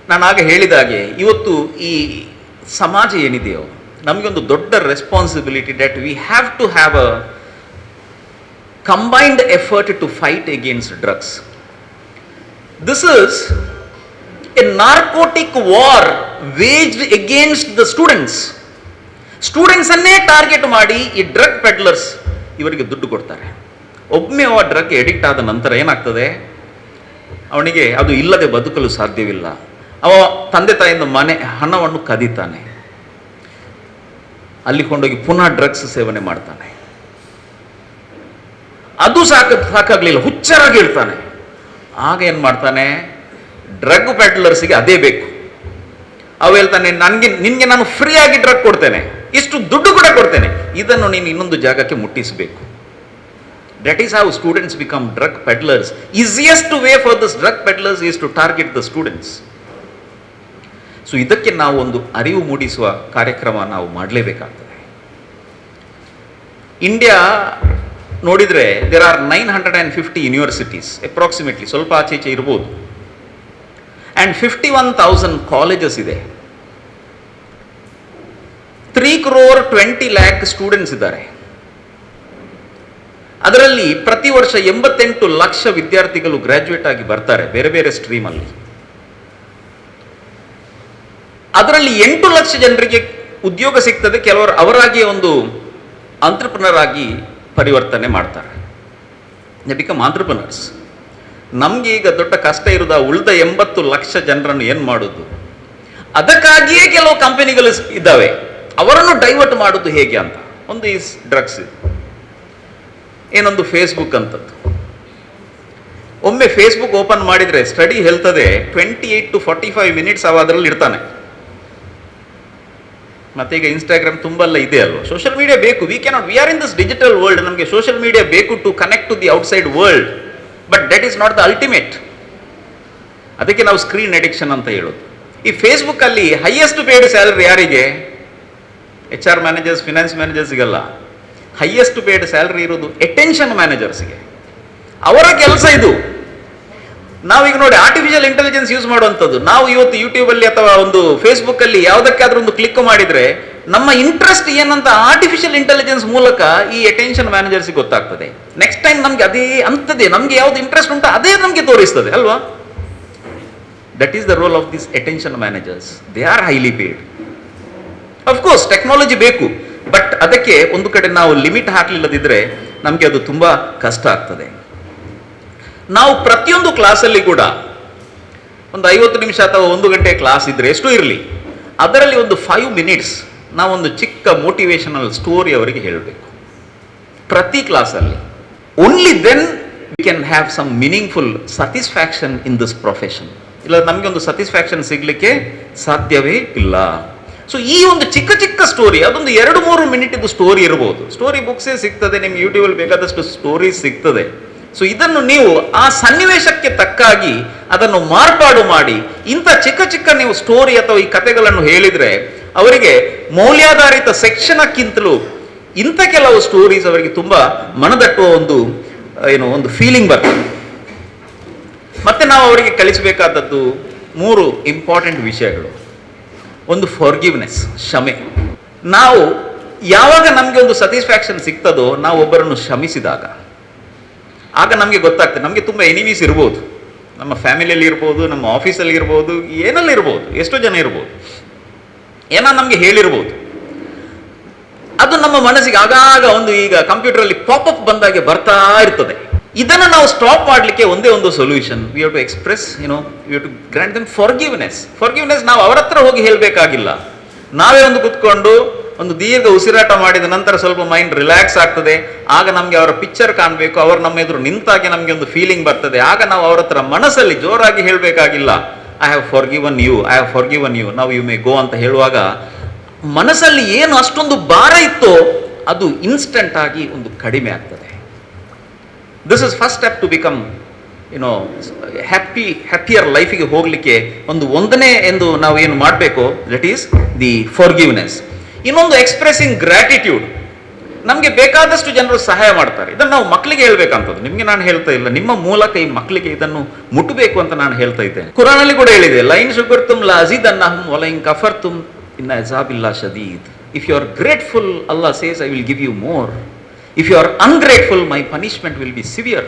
S4: ನಾನು ಆಗ ಹೇಳಿದಾಗೆ ಇವತ್ತು ಈ ಸಮಾಜ ಏನಿದೆಯೋ ನಮಗೊಂದು ದೊಡ್ಡ responsibility that we have to have a combined effort to fight against drugs. This is a narcotic war waged against the students. Students ಅನ್ನೇ ಟಾರ್ಗೆಟ್ ಮಾಡಿ ಈ ಡ್ರಗ್ ಪೆಡ್ಲರ್ಸ್ ಇವರಿಗೆ ದುಡ್ಡು ಕೊಡ್ತಾರೆ. ಒಮ್ಮೆ ಅವ ಡ್ರಗ್ ಎಡಿಕ್ಟ್ ಆದ ನಂತರ ಏನಾಗ್ತದೆ, ಅವನಿಗೆ ಅದು ಇಲ್ಲದೆ ಬದುಕಲು ಸಾಧ್ಯವಿಲ್ಲ. ಅವ ತಂದೆ ತಾಯಿಯಿಂದ ಹಣವನ್ನು ಕದೀತಾನೆ, ಅಲ್ಲಿ ಕೊಂಡೋಗಿ ಪುನಃ ಡ್ರಗ್ಸ್ ಸೇವನೆ ಮಾಡ್ತಾನೆ. ಅದು ಸಾಕಾಗ್ಲಿಲ್ಲ, ಹುಚ್ಚರಾಗಿ ಇರ್ತಾನೆ. ಆಗ ಏನ್ ಮಾಡ್ತಾನೆ, ಡ್ರಗ್ ಪೆಡ್ಲರ್ಸ್ಗೆ ಅದೇ ಬೇಕು. ಅವು ಹೇಳ್ತಾನೆ, ನಿನ್ಗೆ ನಾನು ಫ್ರೀ ಆಗಿ ಡ್ರಗ್ ಕೊಡ್ತೇನೆ, ಇಷ್ಟು ದುಡ್ಡು ಕೂಡ ಕೊಡ್ತೇನೆ, ಇದನ್ನು ನೀನು ಇನ್ನೊಂದು ಜಾಗಕ್ಕೆ ಮುಟ್ಟಿಸಬೇಕು. That is how students become drug peddlers. Easiest way for this drug peddlers is to target the students. So ಇದಕ್ಕೆ ನಾವು ಒಂದು ಅರಿವು ಮೂಡಿಸುವ ಕಾರ್ಯಕ್ರಮ ನಾವು ಮಾಡಲೇಬೇಕಾಗ್ತದೆ. ಇಂಡಿಯಾ ನೋಡಿದರೆ ದೇರ್ ಆರ್ 950 ಯೂನಿವರ್ಸಿಟೀಸ್ ಅಪ್ರಾಕ್ಸಿಮೇಟ್ಲಿ, ಸ್ವಲ್ಪ ಆಚೆ ಈಚೆ ಇರ್ಬೋದು, ಆ್ಯಂಡ್ 51,000 ಕಾಲೇಜಸ್ ಇದೆ. 3,20,00,000 ಸ್ಟೂಡೆಂಟ್ಸ್ ಇದ್ದಾರೆ. ಅದರಲ್ಲಿ ಪ್ರತಿ ವರ್ಷ 88 ಲಕ್ಷ ವಿದ್ಯಾರ್ಥಿಗಳು ಗ್ರಾಜ್ಯುಯೇಟ್ ಆಗಿ ಬರ್ತಾರೆ ಬೇರೆ ಬೇರೆ ಸ್ಟ್ರೀಮಲ್ಲಿ. ಅದರಲ್ಲಿ 8 ಲಕ್ಷ ಜನರಿಗೆ ಉದ್ಯೋಗ ಸಿಗ್ತದೆ. ಕೆಲವರು ಅವರಾಗಿ ಒಂದು ಆಂಟ್ರಪ್ರನರ್ ಆಗಿ ಪರಿವರ್ತನೆ ಮಾಡ್ತಾರೆ, ದೇ ಬಿಕಮ್ ಆಂಟ್ರಪ್ರನರ್ಸ್. ನಮ್ಗೆ ಈಗ ದೊಡ್ಡ ಕಷ್ಟ ಇರೋದು ಆ ಉಳಿದ 80 ಲಕ್ಷ ಜನರನ್ನು ಏನು ಮಾಡೋದು? ಅದಕ್ಕಾಗಿಯೇ ಕೆಲವು ಕಂಪನಿಗಳು ಇದ್ದಾವೆ, ಅವರನ್ನು ಡೈವರ್ಟ್ ಮಾಡೋದು ಹೇಗೆ ಅಂತ. ಒಂದು ಈ ಡ್ರಗ್ಸ್, ಏನೊಂದು ಫೇಸ್ಬುಕ್ ಅಂತದ್ದು. ಒಮ್ಮೆ ಫೇಸ್ಬುಕ್ ಓಪನ್ ಮಾಡಿದರೆ ಸ್ಟಡಿ ಹೇಳ್ತದೆ 28 to 45 ಮಿನಿಟ್ಸ್ ಅವ ಅದರಲ್ಲಿ ಇರ್ತಾನೆ. ಮತ್ತೆ ಈಗ ಇನ್ಸ್ಟಾಗ್ರಾಮ್ ತುಂಬೆಲ್ಲ ಇದೆ ಅಲ್ವಾ, ಸೋಷಿಯಲ್ ಮೀಡಿಯಾ ಬೇಕು. We are in this digital world. ನಮಗೆ ಸೋಷಿಯಲ್ ಮೀಡಿಯಾ ಬೇಕು to connect to the outside world, but that is not the ultimate. ಅದಕ್ಕೆ ನಾವು ಸ್ಕ್ರೀನ್ ಅಡಿಕ್ಷನ್ ಅಂತ ಹೇಳೋದು. ಈ ಫೇಸ್ಬುಕ್ ಅಲ್ಲಿ ಹೈಯೆಸ್ಟ್ ಪೇಯ್ಡ್ ಸ್ಯಾಲರಿ ಯಾರಿಗೆ? HR ಮ್ಯಾನೇಜರ್ಸ್, ಫಿನಾನ್ಸ್ ಮ್ಯಾನೇಜರ್ಸ್ಗೆಲ್ಲ ಹೈಯೆಸ್ಟ್ ಪೇಯ್ಡ್ ಸ್ಯಾಲರಿ ಇರೋದು ಅಟೆನ್ಷನ್ ಮ್ಯಾನೇಜರ್ಸ್ಗೆ. ಅವರ ಕೆಲಸ ಇದು. ನಾವೀಗ ನೋಡಿ ಆರ್ಟಿಫಿಷಿಯಲ್ ಇಂಟೆಲಿಜೆನ್ಸ್ ಯೂಸ್ ಮಾಡುವಂಥದ್ದು. ನಾವು ಇವತ್ತು ಯೂಟ್ಯೂಬಲ್ಲಿ ಅಥವಾ ಒಂದು ಫೇಸ್ಬುಕ್ ಅಲ್ಲಿ ಯಾವುದಕ್ಕಾದ್ರೂ ಒಂದು ಕ್ಲಿಕ್ ಮಾಡಿದ್ರೆ ನಮ್ಮ ಇಂಟ್ರೆಸ್ಟ್ ಏನಂತ ಆರ್ಟಿಫಿಷಿಯಲ್ ಇಂಟೆಲಿಜೆನ್ಸ್ ಮೂಲಕ ಈ ಅಟೆನ್ಷನ್ ಮ್ಯಾನೇಜರ್ಸ್ಗೆ ಗೊತ್ತಾಗ್ತದೆ. ನೆಕ್ಸ್ಟ್ ಟೈಮ್ ನಮ್ಗೆ ಅದೇ ಅಂತದೇ, ನಮ್ಗೆ ಯಾವ್ದು ಇಂಟ್ರೆಸ್ಟ್ ಉಂಟು ಅದೇ ನಮ್ಗೆ ತೋರಿಸ್ತದೆ ಅಲ್ವಾ? That is the role of this attention managers. They are highly paid. Of course technology ಬೇಕು, ಬಟ್ ಅದಕ್ಕೆ ಒಂದು ಕಡೆ ನಾವು ಲಿಮಿಟ್ ಹಾಕಲಿಲ್ಲದಿದ್ರೆ ನಮಗೆ ಅದು ತುಂಬಾ ಕಷ್ಟ ಆಗ್ತದೆ. ನಾವು ಪ್ರತಿಯೊಂದು ಕ್ಲಾಸಲ್ಲಿ ಕೂಡ ಒಂದು 50 ನಿಮಿಷ ಅಥವಾ 1 ಗಂಟೆ ಕ್ಲಾಸ್ ಇದ್ರೆ ಎಷ್ಟು ಇರಲಿ, ಅದರಲ್ಲಿ ಒಂದು 5 ಮಿನಿಟ್ಸ್ ನಾವೊಂದು ಚಿಕ್ಕ ಮೋಟಿವೇಶನಲ್ ಸ್ಟೋರಿ ಅವರಿಗೆ ಹೇಳಬೇಕು ಪ್ರತಿ ಕ್ಲಾಸಲ್ಲಿ. Only then we can have some meaningful satisfaction in this profession. ಇಲ್ಲ ನಮಗೆ ಒಂದು ಸ್ಯಾಟಿಸ್ಫ್ಯಾಕ್ಷನ್ ಸಿಗ್ಲಿಕ್ಕೆ ಸಾಧ್ಯವೇ ಇಲ್ಲ. ಸೊ ಈ ಒಂದು ಚಿಕ್ಕ ಚಿಕ್ಕ ಸ್ಟೋರಿ, ಅದೊಂದು 2-3 ಮಿನಿಟ್ ಸ್ಟೋರಿ ಇರಬಹುದು. ಸ್ಟೋರಿ ಬುಕ್ಸೇ ಸಿಗ್ತದೆ, ನಿಮ್ಗೆ ಯೂಟ್ಯೂಬಲ್ಲಿ ಬೇಕಾದಷ್ಟು ಸ್ಟೋರೀಸ್ ಸಿಗ್ತದೆ. ಸೊ ಇದನ್ನು ನೀವು ಆ ಸನ್ನಿವೇಶಕ್ಕೆ ತಕ್ಕಾಗಿ ಅದನ್ನು ಮಾರ್ಪಾಡು ಮಾಡಿ ಇಂಥ ಚಿಕ್ಕ ಚಿಕ್ಕ ನೀವು ಸ್ಟೋರಿ ಅಥವಾ ಈ ಕಥೆಗಳನ್ನು ಹೇಳಿದ್ರೆ ಅವರಿಗೆ ಮೌಲ್ಯಾಧಾರಿತ ಶಿಕ್ಷಣಕ್ಕಿಂತಲೂ ಇಂಥ ಕೆಲವು ಸ್ಟೋರೀಸ್ ಅವರಿಗೆ ತುಂಬಾ ಮನದಟ್ಟುವ ಒಂದು ಫೀಲಿಂಗ್ ಬರ್ತದೆ. ಮತ್ತೆ ನಾವು ಅವರಿಗೆ ಕಲಿಸಬೇಕಾದದ್ದು 3 ಇಂಪಾರ್ಟೆಂಟ್ ವಿಷಯಗಳು. ಒಂದು ಫಾರ್ಗಿವ್ನೆಸ್, ಕ್ಷಮೆ. ನಾವು ಯಾವಾಗ ನಮಗೆ ಒಂದು ಸ್ಯಾಟಿಸ್ಫ್ಯಾಕ್ಷನ್ ಸಿಗ್ತದೋ ನಾವು ಒಬ್ಬರನ್ನು ಕ್ಷಮಿಸಿದಾಗ, ಆಗ ನಮಗೆ ಗೊತ್ತಾಗ್ತದೆ. ನಮಗೆ ತುಂಬ ಎನಿಮೀಸ್ ಇರ್ಬೋದು, ನಮ್ಮ ಫ್ಯಾಮಿಲಿಯಲ್ಲಿ ಇರ್ಬೋದು, ನಮ್ಮ ಆಫೀಸಲ್ಲಿ ಇರ್ಬೋದು, ಏನಲ್ಲಿ ಇರ್ಬೋದು, ಎಷ್ಟೋ ಜನ ಇರ್ಬೋದು, ಏನೋ ನಮಗೆ ಹೇಳಿರ್ಬೋದು. ಅದು ನಮ್ಮ ಮನಸ್ಸಿಗೆ ಆಗಾಗ ಈಗ ಕಂಪ್ಯೂಟರಲ್ಲಿ ಪಾಪಪ್ ಬಂದಾಗೆ ಬರ್ತಾ ಇರ್ತದೆ. ಇದನ್ನು ನಾವು ಸ್ಟಾಪ್ ಮಾಡಲಿಕ್ಕೆ ಒಂದೇ ಒಂದು solution, we have to express we have to grant them forgiveness. ನಾವು ಅವರ ಹತ್ರ ಹೋಗಿ ಹೇಳಬೇಕಾಗಿಲ್ಲ, ನಾವೇ ಕುತ್ಕೊಂಡು ಒಂದು ದೀರ್ಘ ಉಸಿರಾಟ ಮಾಡಿದ ನಂತರ ಸ್ವಲ್ಪ ಮೈಂಡ್ ರಿಲ್ಯಾಕ್ಸ್ ಆಗ್ತದೆ. ಆಗ ನಮಗೆ ಅವರ ಪಿಕ್ಚರ್ ಕಾಣಬೇಕು, ಅವರು ನಮ್ಮ ಎದುರು ನಿಂತಾಗೆ ನಮಗೆ ಒಂದು ಫೀಲಿಂಗ್ ಬರ್ತದೆ. ಆಗ ನಾವು ಅವರ ಹತ್ರ ಮನಸ್ಸಲ್ಲಿ ಜೋರಾಗಿ ಹೇಳಬೇಕಾಗಿಲ್ಲ, ಐ ಹ್ಯಾವ್ ಫಾರ್ಗಿವನ್ ಯು, ನಾವು ಯು ಮೇ ಗೋ ಅಂತ ಹೇಳುವಾಗ ಮನಸ್ಸಲ್ಲಿ ಏನು ಅಷ್ಟೊಂದು ಭಾರ ಇತ್ತೋ ಅದು ಇನ್ಸ್ಟೆಂಟ್ ಆಗಿ ಒಂದು ಕಡಿಮೆ ಆಗ್ತದೆ. This is first step to become happier ಲೈಫಿಗೆ ಹೋಗ್ಲಿಕ್ಕೆ ಒಂದನೇ ಎಂದು ನಾವು ಏನು ಮಾಡಬೇಕು, ದಟ್ ಈಸ್ ದಿ ಫಾರ್ಗಿವ್ನೆಸ್. ಇನ್ನೊಂದು ಎಕ್ಸ್ಪ್ರೆಸಿಂಗ್ ಗ್ರಾಟಿಟ್ಯೂಡ್. ನಮಗೆ ಬೇಕಾದಷ್ಟು ಜನರು ಸಹಾಯ ಮಾಡ್ತಾರೆ, ಇದನ್ನು ನಾವು ಮಕ್ಕಳಿಗೆ ಹೇಳ್ಬೇಕಂತದ್ದು. ನಿಮಗೆ ನಾನು ಹೇಳ್ತಾ ಇಲ್ಲ, ನಿಮ್ಮ ಮೂಲಕ ಈ ಮಕ್ಕಳಿಗೆ ಇದನ್ನು ಮುಟ್ಟಬೇಕು ಅಂತ ನಾನು ಹೇಳ್ತಾ ಇದ್ದೇನೆ. ಕುರಾನಲ್ಲಿ ಕೂಡ ಹೇಳಿದೆ, ಲೈನ್ ಶುಕರ್ತುಮ್ ಲಅಜೀದನ್ನಹುಂ ವಲೈನ್ ಕಫರ್ತುಮ್ ಇನ್ನ ಅಜಾಬಿಲ್ಲಾ ಶದೀದ್. If you are grateful, Allah says I will give you more. If you are ungrateful, my punishment will be severe.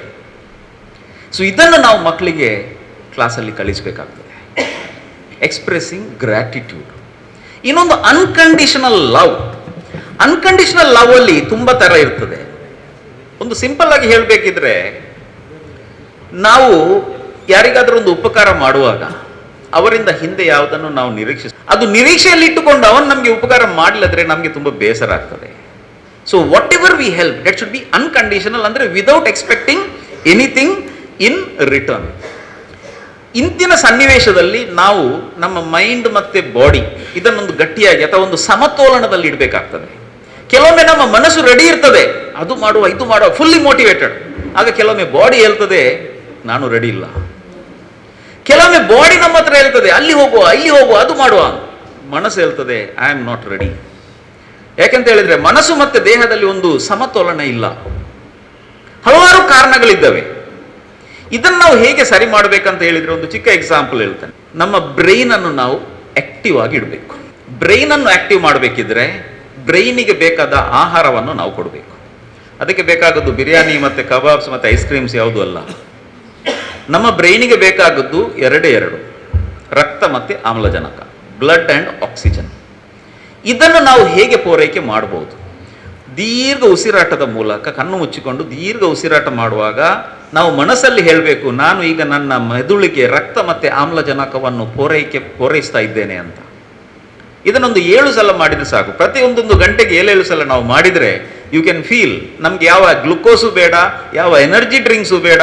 S4: So ಇದನ್ನು ನಾವು ಮಕ್ಕಳಿಗೆ ಕ್ಲಾಸಲ್ಲಿ ಕಲಿಸಬೇಕಾಗ್ತದೆ, ಎಕ್ಸ್ಪ್ರೆಸಿಂಗ್ ಗ್ರಾಟಿಟ್ಯೂಡ್. ಇನ್ನೊಂದು ಅನ್ಕಂಡೀಷನಲ್ ಲವ್. ಅನ್ಕಂಡೀಷನಲ್ ಲವ್ ಅಲ್ಲಿ ತುಂಬಾ ತರ ಇರ್ತದೆ. ಒಂದು ಸಿಂಪಲ್ ಆಗಿ ಹೇಳಬೇಕಿದ್ರೆ, ನಾವು ಯಾರಿಗಾದ್ರೂ ಒಂದು ಉಪಕಾರ ಮಾಡುವಾಗ ಅವರಿಂದ ಹಿಂದೆ ಯಾವುದನ್ನು ನಾವು ಅದು ನಿರೀಕ್ಷೆಯಲ್ಲಿ ಇಟ್ಟುಕೊಂಡು ಅವನು ನಮಗೆ ಉಪಕಾರ ಮಾಡಲಿದ್ರೆ ನಮಗೆ ತುಂಬಾ ಬೇಸರ ಆಗ್ತದೆ. So whatever we help, that should be unconditional, ಅಂದ್ರೆ without expecting anything in return. ಇಂದಿನ ಸನ್ನಿವೇಶದಲ್ಲಿ ನಾವು ನಮ್ಮ ಮೈಂಡ್ ಮತ್ತೆ ಬಾಡಿ ಇದನ್ನೊಂದು ಗಟ್ಟಿಯಾಗಿ ಅಥವಾ ಒಂದು ಸಮತೋಲನದಲ್ಲಿ ಇಡಬೇಕಾಗ್ತದೆ. ಕೆಲವೊಮ್ಮೆ ನಮ್ಮ ಮನಸ್ಸು ರೆಡಿ ಇರ್ತದೆ, ಅದು ಮಾಡುವ ಇದು ಮಾಡುವ, ಫುಲ್ಲಿ ಮೋಟಿವೇಟೆಡ್. ಆಗ ಕೆಲವೊಮ್ಮೆ ಬಾಡಿ ಹೇಳ್ತದೆ ನಾನು ರೆಡಿ ಇಲ್ಲ. ಕೆಲವೊಮ್ಮೆ ಬಾಡಿ ನಮ್ಮ ಹತ್ರ ಹೇಳ್ತದೆ ಅಲ್ಲಿ ಹೋಗುವ ಇಲ್ಲಿ ಹೋಗುವ ಅದು ಮಾಡುವ, ಮನಸ್ಸು ಹೇಳ್ತದೆ ಐ ಆಮ್ ನಾಟ್ ರೆಡಿ. ಯಾಕೆಂತ ಹೇಳಿದ್ರೆ ಮನಸ್ಸು ಮತ್ತೆ ದೇಹದಲ್ಲಿ ಒಂದು ಸಮತೋಲನ ಇಲ್ಲ. ಹಲವಾರು ಕಾರಣಗಳಿದ್ದಾವೆ. ಇದನ್ನು ನಾವು ಹೇಗೆ ಸರಿ ಮಾಡಬೇಕಂತ ಹೇಳಿದ್ರೆ ಒಂದು ಚಿಕ್ಕ ಎಕ್ಸಾಂಪಲ್ ಹೇಳ್ತೇನೆ. ನಮ್ಮ ಬ್ರೈನ್ ಅನ್ನು ನಾವು ಆಕ್ಟಿವ್ ಆಗಿ ಇಡಬೇಕು. ಬ್ರೈನ್ ಅನ್ನು ಆಕ್ಟಿವ್ ಮಾಡಬೇಕಿದ್ರೆ ಬ್ರೈನಿಗೆ ಬೇಕಾದ ಆಹಾರವನ್ನು ನಾವು ಕೊಡಬೇಕು. ಅದಕ್ಕೆ ಬೇಕಾಗದ್ದು ಬಿರಿಯಾನಿ ಮತ್ತೆ ಕಬಾಬ್ಸ್ ಮತ್ತೆ ಐಸ್ ಕ್ರೀಮ್ಸ್ ಯಾವುದು ಅಲ್ಲ. ನಮ್ಮ ಬ್ರೈನಿಗೆ ಬೇಕಾಗದ್ದು ಎರಡು, ರಕ್ತ ಮತ್ತೆ ಆಮ್ಲಜನಕ, ಬ್ಲಡ್ ಅಂಡ್ ಆಕ್ಸಿಜನ್. ಇದನ್ನು ನಾವು ಹೇಗೆ ಪೂರೈಕೆ ಮಾಡಬಹುದು? ದೀರ್ಘ ಉಸಿರಾಟದ ಮೂಲಕ, ಕಣ್ಣು ಮುಚ್ಚಿಕೊಂಡು ದೀರ್ಘ ಉಸಿರಾಟ ಮಾಡುವಾಗ ನಾವು ಮನಸ್ಸಲ್ಲಿ ಹೇಳಬೇಕು, ನಾನು ಈಗ ನನ್ನ ಮೆದುಳಿಗೆ ರಕ್ತ ಮತ್ತೆ ಆಮ್ಲಜನಕವನ್ನು ಪೂರೈಸ್ತಾ ಇದ್ದೇನೆ ಅಂತ. ಇದನ್ನೊಂದು 7 ಸಲ ಮಾಡಿದ್ರೆ ಸಾಕು. ಪ್ರತಿ ಒಂದೊಂದು ಗಂಟೆಗೆ 7 ಸಲ ನಾವು ಮಾಡಿದ್ರೆ ಯು ಕ್ಯಾನ್ ಫೀಲ್, ನಮ್ಗೆ ಯಾವ ಗ್ಲುಕೋಸು ಬೇಡ, ಯಾವ ಎನರ್ಜಿ ಡ್ರಿಂಕ್ಸು ಬೇಡ.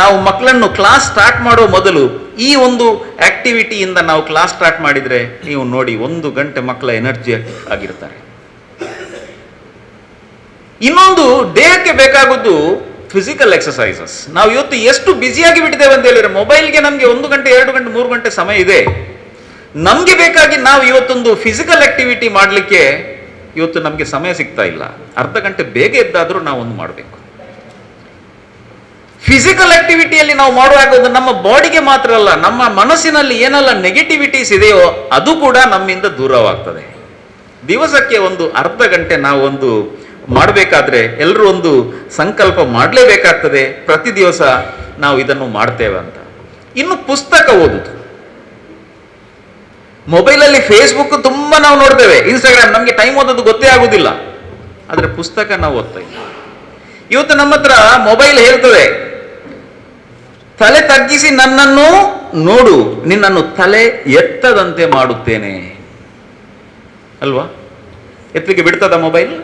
S4: ನಾವು ಮಕ್ಕಳನ್ನು ಕ್ಲಾಸ್ ಸ್ಟಾರ್ಟ್ ಮಾಡೋ ಮೊದಲು ಈ ಒಂದು ಆಕ್ಟಿವಿಟಿಯಿಂದ ನಾವು ಕ್ಲಾಸ್ ಸ್ಟಾರ್ಟ್ ಮಾಡಿದ್ರೆ ನೀವು ನೋಡಿ 1 ಗಂಟೆ ಮಕ್ಕಳ ಎನರ್ಜಿ ಆಗಿರ್ತಾರೆ. ಇನ್ನೊಂದು ದೇಹಕ್ಕೆ ಬೇಕಾಗುವುದು ಫಿಸಿಕಲ್ ಎಕ್ಸಸೈಸಸ್. ನಾವು ಇವತ್ತು ಎಷ್ಟು ಬ್ಯುಸಿಯಾಗಿ ಬಿಟ್ಟಿದ್ದೇವೆ ಅಂತ ಹೇಳಿದ್ರೆ, ಮೊಬೈಲ್ಗೆ ನಮಗೆ 1 ಗಂಟೆ 2 ಗಂಟೆ 3 ಗಂಟೆ ಸಮಯ ಇದೆ. ನಮಗೆ ಬೇಕಾಗಿ ನಾವು ಇವತ್ತೊಂದು ಫಿಸಿಕಲ್ ಆಕ್ಟಿವಿಟಿ ಮಾಡಲಿಕ್ಕೆ ಇವತ್ತು ನಮಗೆ ಸಮಯ ಸಿಗ್ತಾ ಇಲ್ಲ. ಅರ್ಧ ಗಂಟೆ ಬೇಗ ಎದ್ದಾದರೂ ನಾವು ಒಂದು ಮಾಡಬೇಕು. ಫಿಸಿಕಲ್ ಆಕ್ಟಿವಿಟಿಯಲ್ಲಿ ನಾವು ಮಾಡುವಾಗ ನಮ್ಮ ಬಾಡಿಗೆ ಮಾತ್ರ ಅಲ್ಲ, ನಮ್ಮ ಮನಸ್ಸಿನಲ್ಲಿ ಏನೆಲ್ಲ ನೆಗೆಟಿವಿಟೀಸ್ ಇದೆಯೋ ಅದು ಕೂಡ ನಮ್ಮಿಂದ ದೂರವಾಗ್ತದೆ. ದಿವಸಕ್ಕೆ ಒಂದು ಅರ್ಧ ಗಂಟೆ ನಾವು ಒಂದು ಮಾಡಬೇಕಾದ್ರೆ ಎಲ್ಲರೂ ಒಂದು ಸಂಕಲ್ಪ ಮಾಡಲೇಬೇಕಾಗ್ತದೆ, ಪ್ರತಿ ದಿವಸ ನಾವು ಇದನ್ನು ಮಾಡ್ತೇವೆ ಅಂತ. ಇನ್ನು ಪುಸ್ತಕ ಓದುದು. ಮೊಬೈಲಲ್ಲಿ ಫೇಸ್ಬುಕ್ ತುಂಬಾ ನಾವು ನೋಡ್ತೇವೆ, ಇನ್ಸ್ಟಾಗ್ರಾಮ್, ನಮಗೆ ಟೈಮ್ ಓದೋದು ಗೊತ್ತೇ ಆಗುದಿಲ್ಲ. ಆದ್ರೆ ಪುಸ್ತಕ ನಾವು ಓದ್ತಾ ಇಲ್ಲ. ಇವತ್ತು ನಮ್ಮ ಹತ್ರ ಮೊಬೈಲ್ ಹೇಳ್ತದೆ ತಲೆ ತಗ್ಗಿಸಿ ನನ್ನನ್ನು ನೋಡು, ನಿನ್ನನ್ನು ತಲೆ ಎತ್ತದಂತೆ ಮಾಡುತ್ತೇನೆ. ಅಲ್ವಾ? ಎತ್ತಲಿಕ್ಕೆ ಬಿಡ್ತದ ಮೊಬೈಲ್?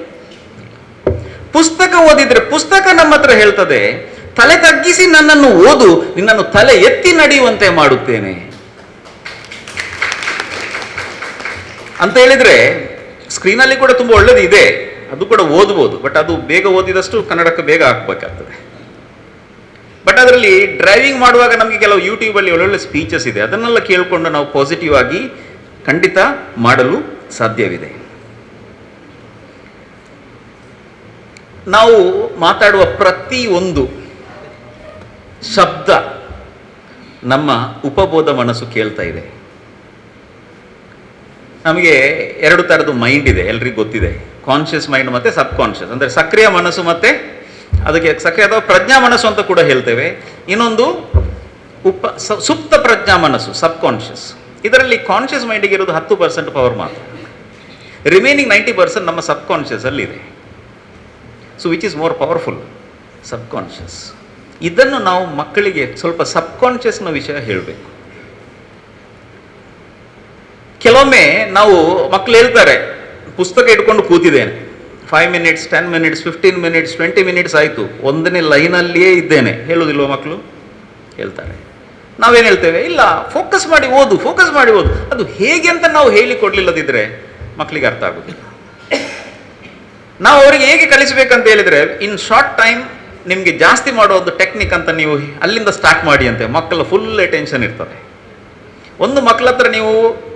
S4: ಪುಸ್ತಕ ಓದಿದ್ರೆ ಪುಸ್ತಕ ನಮ್ಮ ಹತ್ರ ಹೇಳ್ತದೆ, ತಲೆ ತಗ್ಗಿಸಿ ನನ್ನನ್ನು ಓದು, ನಿನ್ನನ್ನು ತಲೆ ಎತ್ತಿ ನಡೆಯುವಂತೆ ಮಾಡುತ್ತೇನೆ ಅಂತ ಹೇಳಿದ್ರೆ, ಸ್ಕ್ರೀನಲ್ಲಿ ಕೂಡ ತುಂಬಾ ಒಳ್ಳೇದು ಇದೆ, ಅದು ಕೂಡ ಓದ್ಬೋದು. ಬಟ್ ಅದು ಬೇಗ ಓದಿದಷ್ಟು ಕನ್ನಡಕ್ಕೆ ಬೇಗ ಹಾಕ್ಬೇಕಾಗ್ತದೆ. ಬಟ್ ಅದರಲ್ಲಿ ಡ್ರೈವಿಂಗ್ ಮಾಡುವಾಗ ನಮಗೆ ಕೆಲವು ಯೂಟ್ಯೂಬಲ್ಲಿ ಒಳ್ಳೊಳ್ಳೆ ಸ್ಪೀಚಸ್ ಇದೆ, ಅದನ್ನೆಲ್ಲ ಕೇಳಿಕೊಂಡು ನಾವು ಪಾಸಿಟಿವ್ ಆಗಿ ಖಂಡಿತ ಮಾಡಲು ಸಾಧ್ಯವಿದೆ. ನಾವು ಮಾತಾಡುವ ಪ್ರತಿಯೊಂದು ಶಬ್ದ ನಮ್ಮ ಉಪಬೋಧ ಮನಸ್ಸು ಕೇಳ್ತಾ ಇದೆ. ನಮಗೆ ಎರಡು ಥರದ್ದು ಮೈಂಡ್ ಇದೆ, ಎಲ್ರಿಗೂ ಗೊತ್ತಿದೆ. ಕಾನ್ಷಿಯಸ್ ಮೈಂಡ್ ಮತ್ತೆ ಸಬ್ ಕಾನ್ಷಿಯಸ್, ಅಂದರೆ ಸಕ್ರಿಯ ಮನಸ್ಸು ಮತ್ತೆ ಅದಕ್ಕೆ ಸಕ್ರಿಯ ಅಥವಾ ಪ್ರಜ್ಞಾ ಮನಸ್ಸು ಅಂತ ಕೂಡ ಹೇಳ್ತೇವೆ. ಇನ್ನೊಂದು ಸುಪ್ತ ಪ್ರಜ್ಞಾ ಮನಸ್ಸು, ಸಬ್ ಕಾನ್ಷಿಯಸ್. ಇದರಲ್ಲಿ ಕಾನ್ಷಿಯಸ್ ಮೈಂಡಿಗೆ ಇರೋದು 10% ಪವರ್ ಮಾತ್ರ. ರಿಮೈನಿಂಗ್ 90% ನಮ್ಮ ಸಬ್ ಕಾನ್ಷಿಯಸ್ ಅಲ್ಲಿ ಇದೆ. So which is more powerful? Sub conscious. ಇದನ್ನು ನಾವು ಮಕ್ಕಳಿಗೆ ಸ್ವಲ್ಪ ಸಬ್ ಕಾನ್ಷಿಯಸ್ನ ವಿಷಯ ಹೇಳಬೇಕು. ಕೆಲವೊಮ್ಮೆ ನಾವು ಮಕ್ಕಳು ಹೇಳ್ತಾರೆ, ಪುಸ್ತಕ ಇಟ್ಕೊಂಡು ಕೂತಿದ್ದೇನೆ, 5 minutes, 10 minutes, 15 minutes, 20 minutes ಆಯಿತು, ಒಂದನೇ ಲೈನಲ್ಲಿಯೇ ಇದ್ದೇನೆ, ಹೇಳುವುದಿಲ್ವ ಮಕ್ಕಳು? ಹೇಳ್ತಾರೆ. ನಾವೇನು ಹೇಳ್ತೇವೆ? ಇಲ್ಲ, ಫೋಕಸ್ ಮಾಡಿ ಓದು, ಫೋಕಸ್ ಮಾಡಿ ಓದು. ಅದು ಹೇಗೆ ಅಂತ ನಾವು ಹೇಳಿಕೊಡ್ಲಿಲ್ಲದಿದ್ರೆ ಮಕ್ಕಳಿಗೆ ಅರ್ಥ ಆಗುದಿಲ್ಲ. ನಾವು ಅವರಿಗೆ ಹೇಗೆ ಕಲಿಸಬೇಕಂತ ಹೇಳಿದ್ರೆ, ಇನ್ ಶಾರ್ಟ್ ಟೈಮ್ ನಿಮಗೆ ಜಾಸ್ತಿ ಮಾಡೋ ಒಂದು ಟೆಕ್ನಿಕ್ ಅಂತ ನೀವು ಅಲ್ಲಿಂದ ಸ್ಟಾರ್ಟ್ ಮಾಡಿ ಅಂತೆ. ಮಕ್ಕಳ ಫುಲ್ ಅಟೆನ್ಷನ್ ಇರ್ತದೆ. ಒಂದು ಮಕ್ಕಳ ಹತ್ರ ನೀವು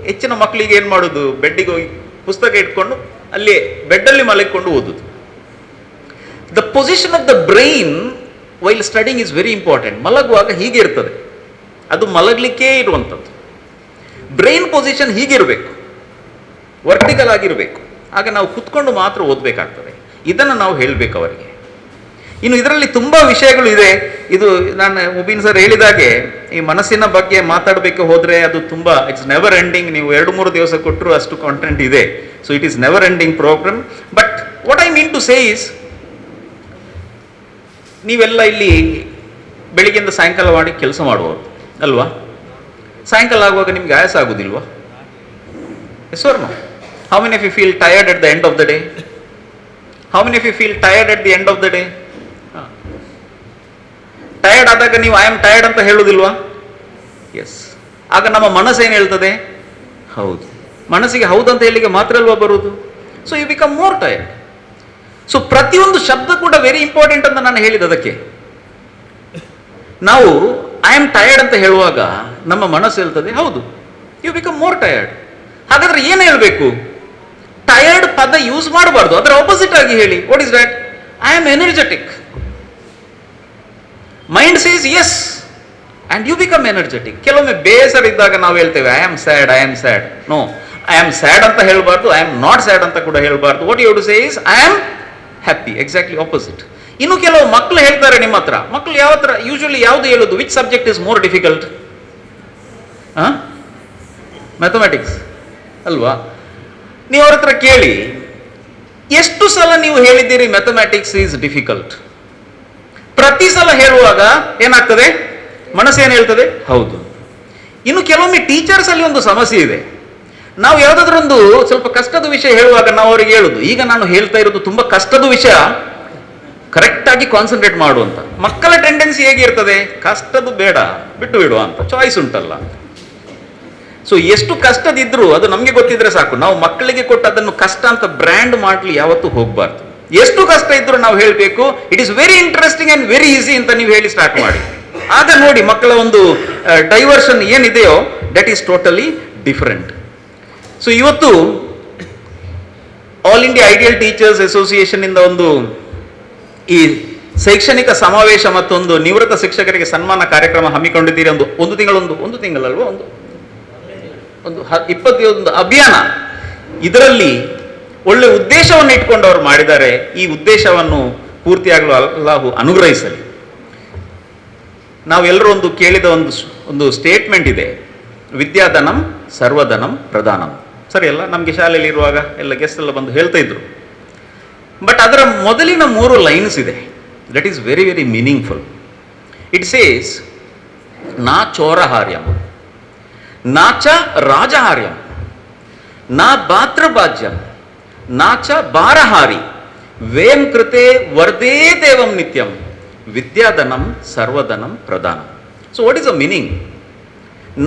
S4: ಹೆಚ್ಚಿನ ಮಕ್ಕಳಿಗೆ ಏನು ಮಾಡೋದು, ಬೆಡ್ಡಿಗೆ ಹೋಗಿ ಪುಸ್ತಕ ಇಟ್ಕೊಂಡು ಅಲ್ಲಿ ಬೆಡ್ಡಲ್ಲಿ ಮಲಗಿಕೊಂಡು ಓದುದು. The position of the brain while studying is very important. ಮಲಗುವಾಗ ಹೀಗೆ ಇರ್ತದೆ, ಅದು ಮಲಗಲಿಕ್ಕೇ ಇರುವಂಥದ್ದು. ಬ್ರೈನ್ ಪೊಸಿಷನ್ ಹೀಗಿರಬೇಕು, ವರ್ಟಿಕಲ್ ಆಗಿರಬೇಕು. ಆಗ ನಾವು ಕುತ್ಕೊಂಡು ಮಾತ್ರ ಓದಬೇಕಾಗ್ತದೆ. ಇದನ್ನು ನಾವು ಹೇಳಬೇಕು ಅವರಿಗೆ. ಇನ್ನು ಇದರಲ್ಲಿ ತುಂಬ ವಿಷಯಗಳು ಇದೆ. ಇದು ನಾನು ಮುಬೀನ್ ಸರ್ ಹೇಳಿದಾಗೆ, ಈ ಮನಸ್ಸಿನ ಬಗ್ಗೆ ಮಾತಾಡಬೇಕು ಹೋದರೆ ಅದು ತುಂಬ, ಇಟ್ಸ್ ನೆವರ್ ಎಂಡಿಂಗ್. ನೀವು 2-3 ದಿವಸ ಕೊಟ್ಟರು ಅಷ್ಟು ಕಾಂಟೆಂಟ್ ಇದೆ. So it is never ending programme. But what I mean to say is, ನೀವೆಲ್ಲ ಇಲ್ಲಿ ಬೆಳಿಗ್ಗೆಯಿಂದ ಸಾಯಂಕಾಲ ಮಾಡಿ ಕೆಲಸ ಮಾಡುವವರು ಅಲ್ವಾ? ಸಾಯಂಕಾಲ ಆಗುವಾಗ ನಿಮ್ಗೆ ಆಯಾಸ ಆಗುದಿಲ್ವಾ? Yes or no? How many of you feel tired at the end of the day? How many of you feel tired at the end of the day? Tired ಆದಾಗ ನೀವು ಐ ಆಮ್ ಟಯರ್ಡ್ ಅಂತ ಹೇಳುವುದಿಲ್ವಾ? ಎಸ್. ಆಗ ನಮ್ಮ ಮನಸ್ಸು ಏನು ಹೇಳ್ತದೆ? ಹೌದು. ಮನಸ್ಸಿಗೆ ಹೌದಂತ ಹೇಳಿಕೆ ಮಾತ್ರ ಅಲ್ವಾ ಬರುವುದು? So you become more tired. So ಪ್ರತಿಯೊಂದು ಶಬ್ದ ಕೂಡ ವೆರಿ ಇಂಪಾರ್ಟೆಂಟ್ ಅಂತ ನಾನು ಹೇಳಿದ. ಅದಕ್ಕೆ ನಾವು ಐ ಆಮ್ ಟಯರ್ಡ್ ಅಂತ ಹೇಳುವಾಗ ನಮ್ಮ ಮನಸ್ಸು ಹೇಳ್ತದೆ ಹೌದು, ಯು ಬಿಕಮ್ ಮೋರ್ ಟಯರ್ಡ್. ಹಾಗಾದ್ರೆ ಏನು ಹೇಳಬೇಕು? ಟಯರ್ಡ್ ಪದ ಯೂಸ್ ಮಾಡಬಾರ್ದು, ಅದರ ಆಪೋಸಿಟ್ ಆಗಿ ಹೇಳಿ. What is that? I am energetic. Mind says yes and you become energetic. ಕೆಲವೊಮ್ಮೆ ಬೇಸರ ಇದ್ದಾಗ ನಾವು ಹೇಳ್ತೇವೆ I am sad, I am sad. No, I am sad ಅಂತ ಹೇಳಬಾರ್ದು, ಐ ಆಮ್ ನಾಟ್ ಸ್ಯಾಡ್ ಅಂತ ಕೂಡ ಹೇಳಬಾರ್ದು. What you to say is I am happy. Exactly opposite. ಇನ್ನು ಕೆಲವು ಮಕ್ಕಳು ಹೇಳ್ತಾರೆ ನಿಮ್ಮ ಹತ್ರ, ಮಕ್ಕಳು ಯಾವ ಹತ್ರ ಯೂಶುವಲಿ ಯಾವುದು ಹೇಳೋದು? Which subject is more difficult? Mathematics ಅಲ್ವಾ? ನೀವು ಅವ್ರ ಹತ್ರ ಕೇಳಿ, ಎಷ್ಟು ಸಲ ನೀವು ಹೇಳಿದ್ದೀರಿ ಮ್ಯಾಥಮೆಟಿಕ್ಸ್ ಈಸ್ ಡಿಫಿಕಲ್ಟ್? ಪ್ರತಿ ಸಲ ಹೇಳುವಾಗ ಏನಾಗ್ತದೆ? ಮನಸ್ಸು ಏನು ಹೇಳ್ತದೆ? ಹೌದು. ಇನ್ನು ಕೆಲವೊಮ್ಮೆ ಟೀಚರ್ಸ್ ಅಲ್ಲಿ ಒಂದು ಸಮಸ್ಯೆ ಇದೆ. ನಾವು ಯಾವುದಾದ್ರೂ ಒಂದು ಸ್ವಲ್ಪ ಕಷ್ಟದ ವಿಷಯ ಹೇಳುವಾಗ ನಾವು ಅವರಿಗೆ ಹೇಳುದು, ಈಗ ನಾನು ಹೇಳ್ತಾ ಇರೋದು ತುಂಬಾ ಕಷ್ಟದ ವಿಷಯ, ಕರೆಕ್ಟ್ ಆಗಿ ಕಾನ್ಸಂಟ್ರೇಟ್ ಮಾಡು ಅಂತ. ಮಕ್ಕಳ ಟೆಂಡೆನ್ಸಿ ಹೇಗಿರ್ತದೆ? ಕಷ್ಟದ್ದು ಬೇಡ, ಬಿಟ್ಟು ಬಿಡುವ ಅಂತ. ಚಾಯ್ಸ್ ಉಂಟಲ್ಲ. ಸೊ ಎಷ್ಟು ಕಷ್ಟದಿದ್ರು ಅದು ನಮಗೆ ಗೊತ್ತಿದ್ರೆ ಸಾಕು. ನಾವು ಮಕ್ಕಳಿಗೆ ಕೊಟ್ಟು ಅದನ್ನು ಕಷ್ಟ ಅಂತ ಬ್ರ್ಯಾಂಡ್ ಮಾಡಲಿ ಯಾವತ್ತೂ ಹೋಗಬಾರ್ದು. ಎಷ್ಟು ಕಷ್ಟ ಇದ್ರು ನಾವು ಹೇಳಬೇಕು it is very interesting and very easy ಅಂತ ನೀವು ಹೇಳಿ ಸ್ಟಾರ್ಟ್ ಮಾಡಿ. ಆಗ ನೋಡಿ ಮಕ್ಕಳ ಒಂದು ಡೈವರ್ಷನ್ ಏನಿದೆಯೋ that is totally different. So ಇವತ್ತು all India ideal teachers association ಇಂದ ಒಂದು ಈ ಶೈಕ್ಷಣಿಕ ಸಮಾವೇಶ ಮತ್ತೊಂದು ನಿವೃತ್ತ ಶಿಕ್ಷಕರಿಗೆ ಸನ್ಮಾನ ಕಾರ್ಯಕ್ರಮ ಹಮ್ಮಿಕೊಂಡಿದ್ದೀರಿ. ಒಂದು ತಿಂಗಳಲ್ವಾ, ಒಂದು 21 ಅಭಿಯಾನ. ಇದರಲ್ಲಿ ಒಳ್ಳೆ ಉದ್ದೇಶವನ್ನು ಇಟ್ಕೊಂಡು ಅವರು ಮಾಡಿದ್ದಾರೆ. ಈ ಉದ್ದೇಶವನ್ನು ಪೂರ್ತಿಯಾಗಲು ಅಲ್ಲಾಹು ಅನುಗ್ರಹಿಸಲಿ. ನಾವೆಲ್ಲರೂ ಒಂದು ಕೇಳಿದ ಒಂದು ಸ್ಟೇಟ್ಮೆಂಟ್ ಇದೆ, ವಿದ್ಯಾಧನಂ ಸರ್ವಧನಂ ಪ್ರಧಾನಂ. ಸರಿ ಅಲ್ಲ? ನಮಗೆ ಶಾಲೆಯಲ್ಲಿ ಇರುವಾಗ ಎಲ್ಲ ಗೆಸ್ಟ್ ಎಲ್ಲ ಬಂದು ಹೇಳ್ತಾ ಇದ್ರು. ಬಟ್ ಅದರ ಮೊದಲಿನ 3 ಲೈನ್ಸ್ ಇದೆ, that is very very meaningful. It says ನಾ ಚೋರಹಾರ್ಯಂ, ನಾಚ ರಾಜಹಾರ್ಯಂ, ನಾ ಭಾತೃಭಾಜ್ಯಂ, ನಾಚ ಭಾರಹಾರಿ, ವೇಂ ಕೃತೆ ವರ್ದೇ ದೇವಂ ನಿತ್ಯಂ, ವಿದ್ಯಾಧನಂ ಸರ್ವಧನಂ ಪ್ರಧಾನಂ. So what is the meaning?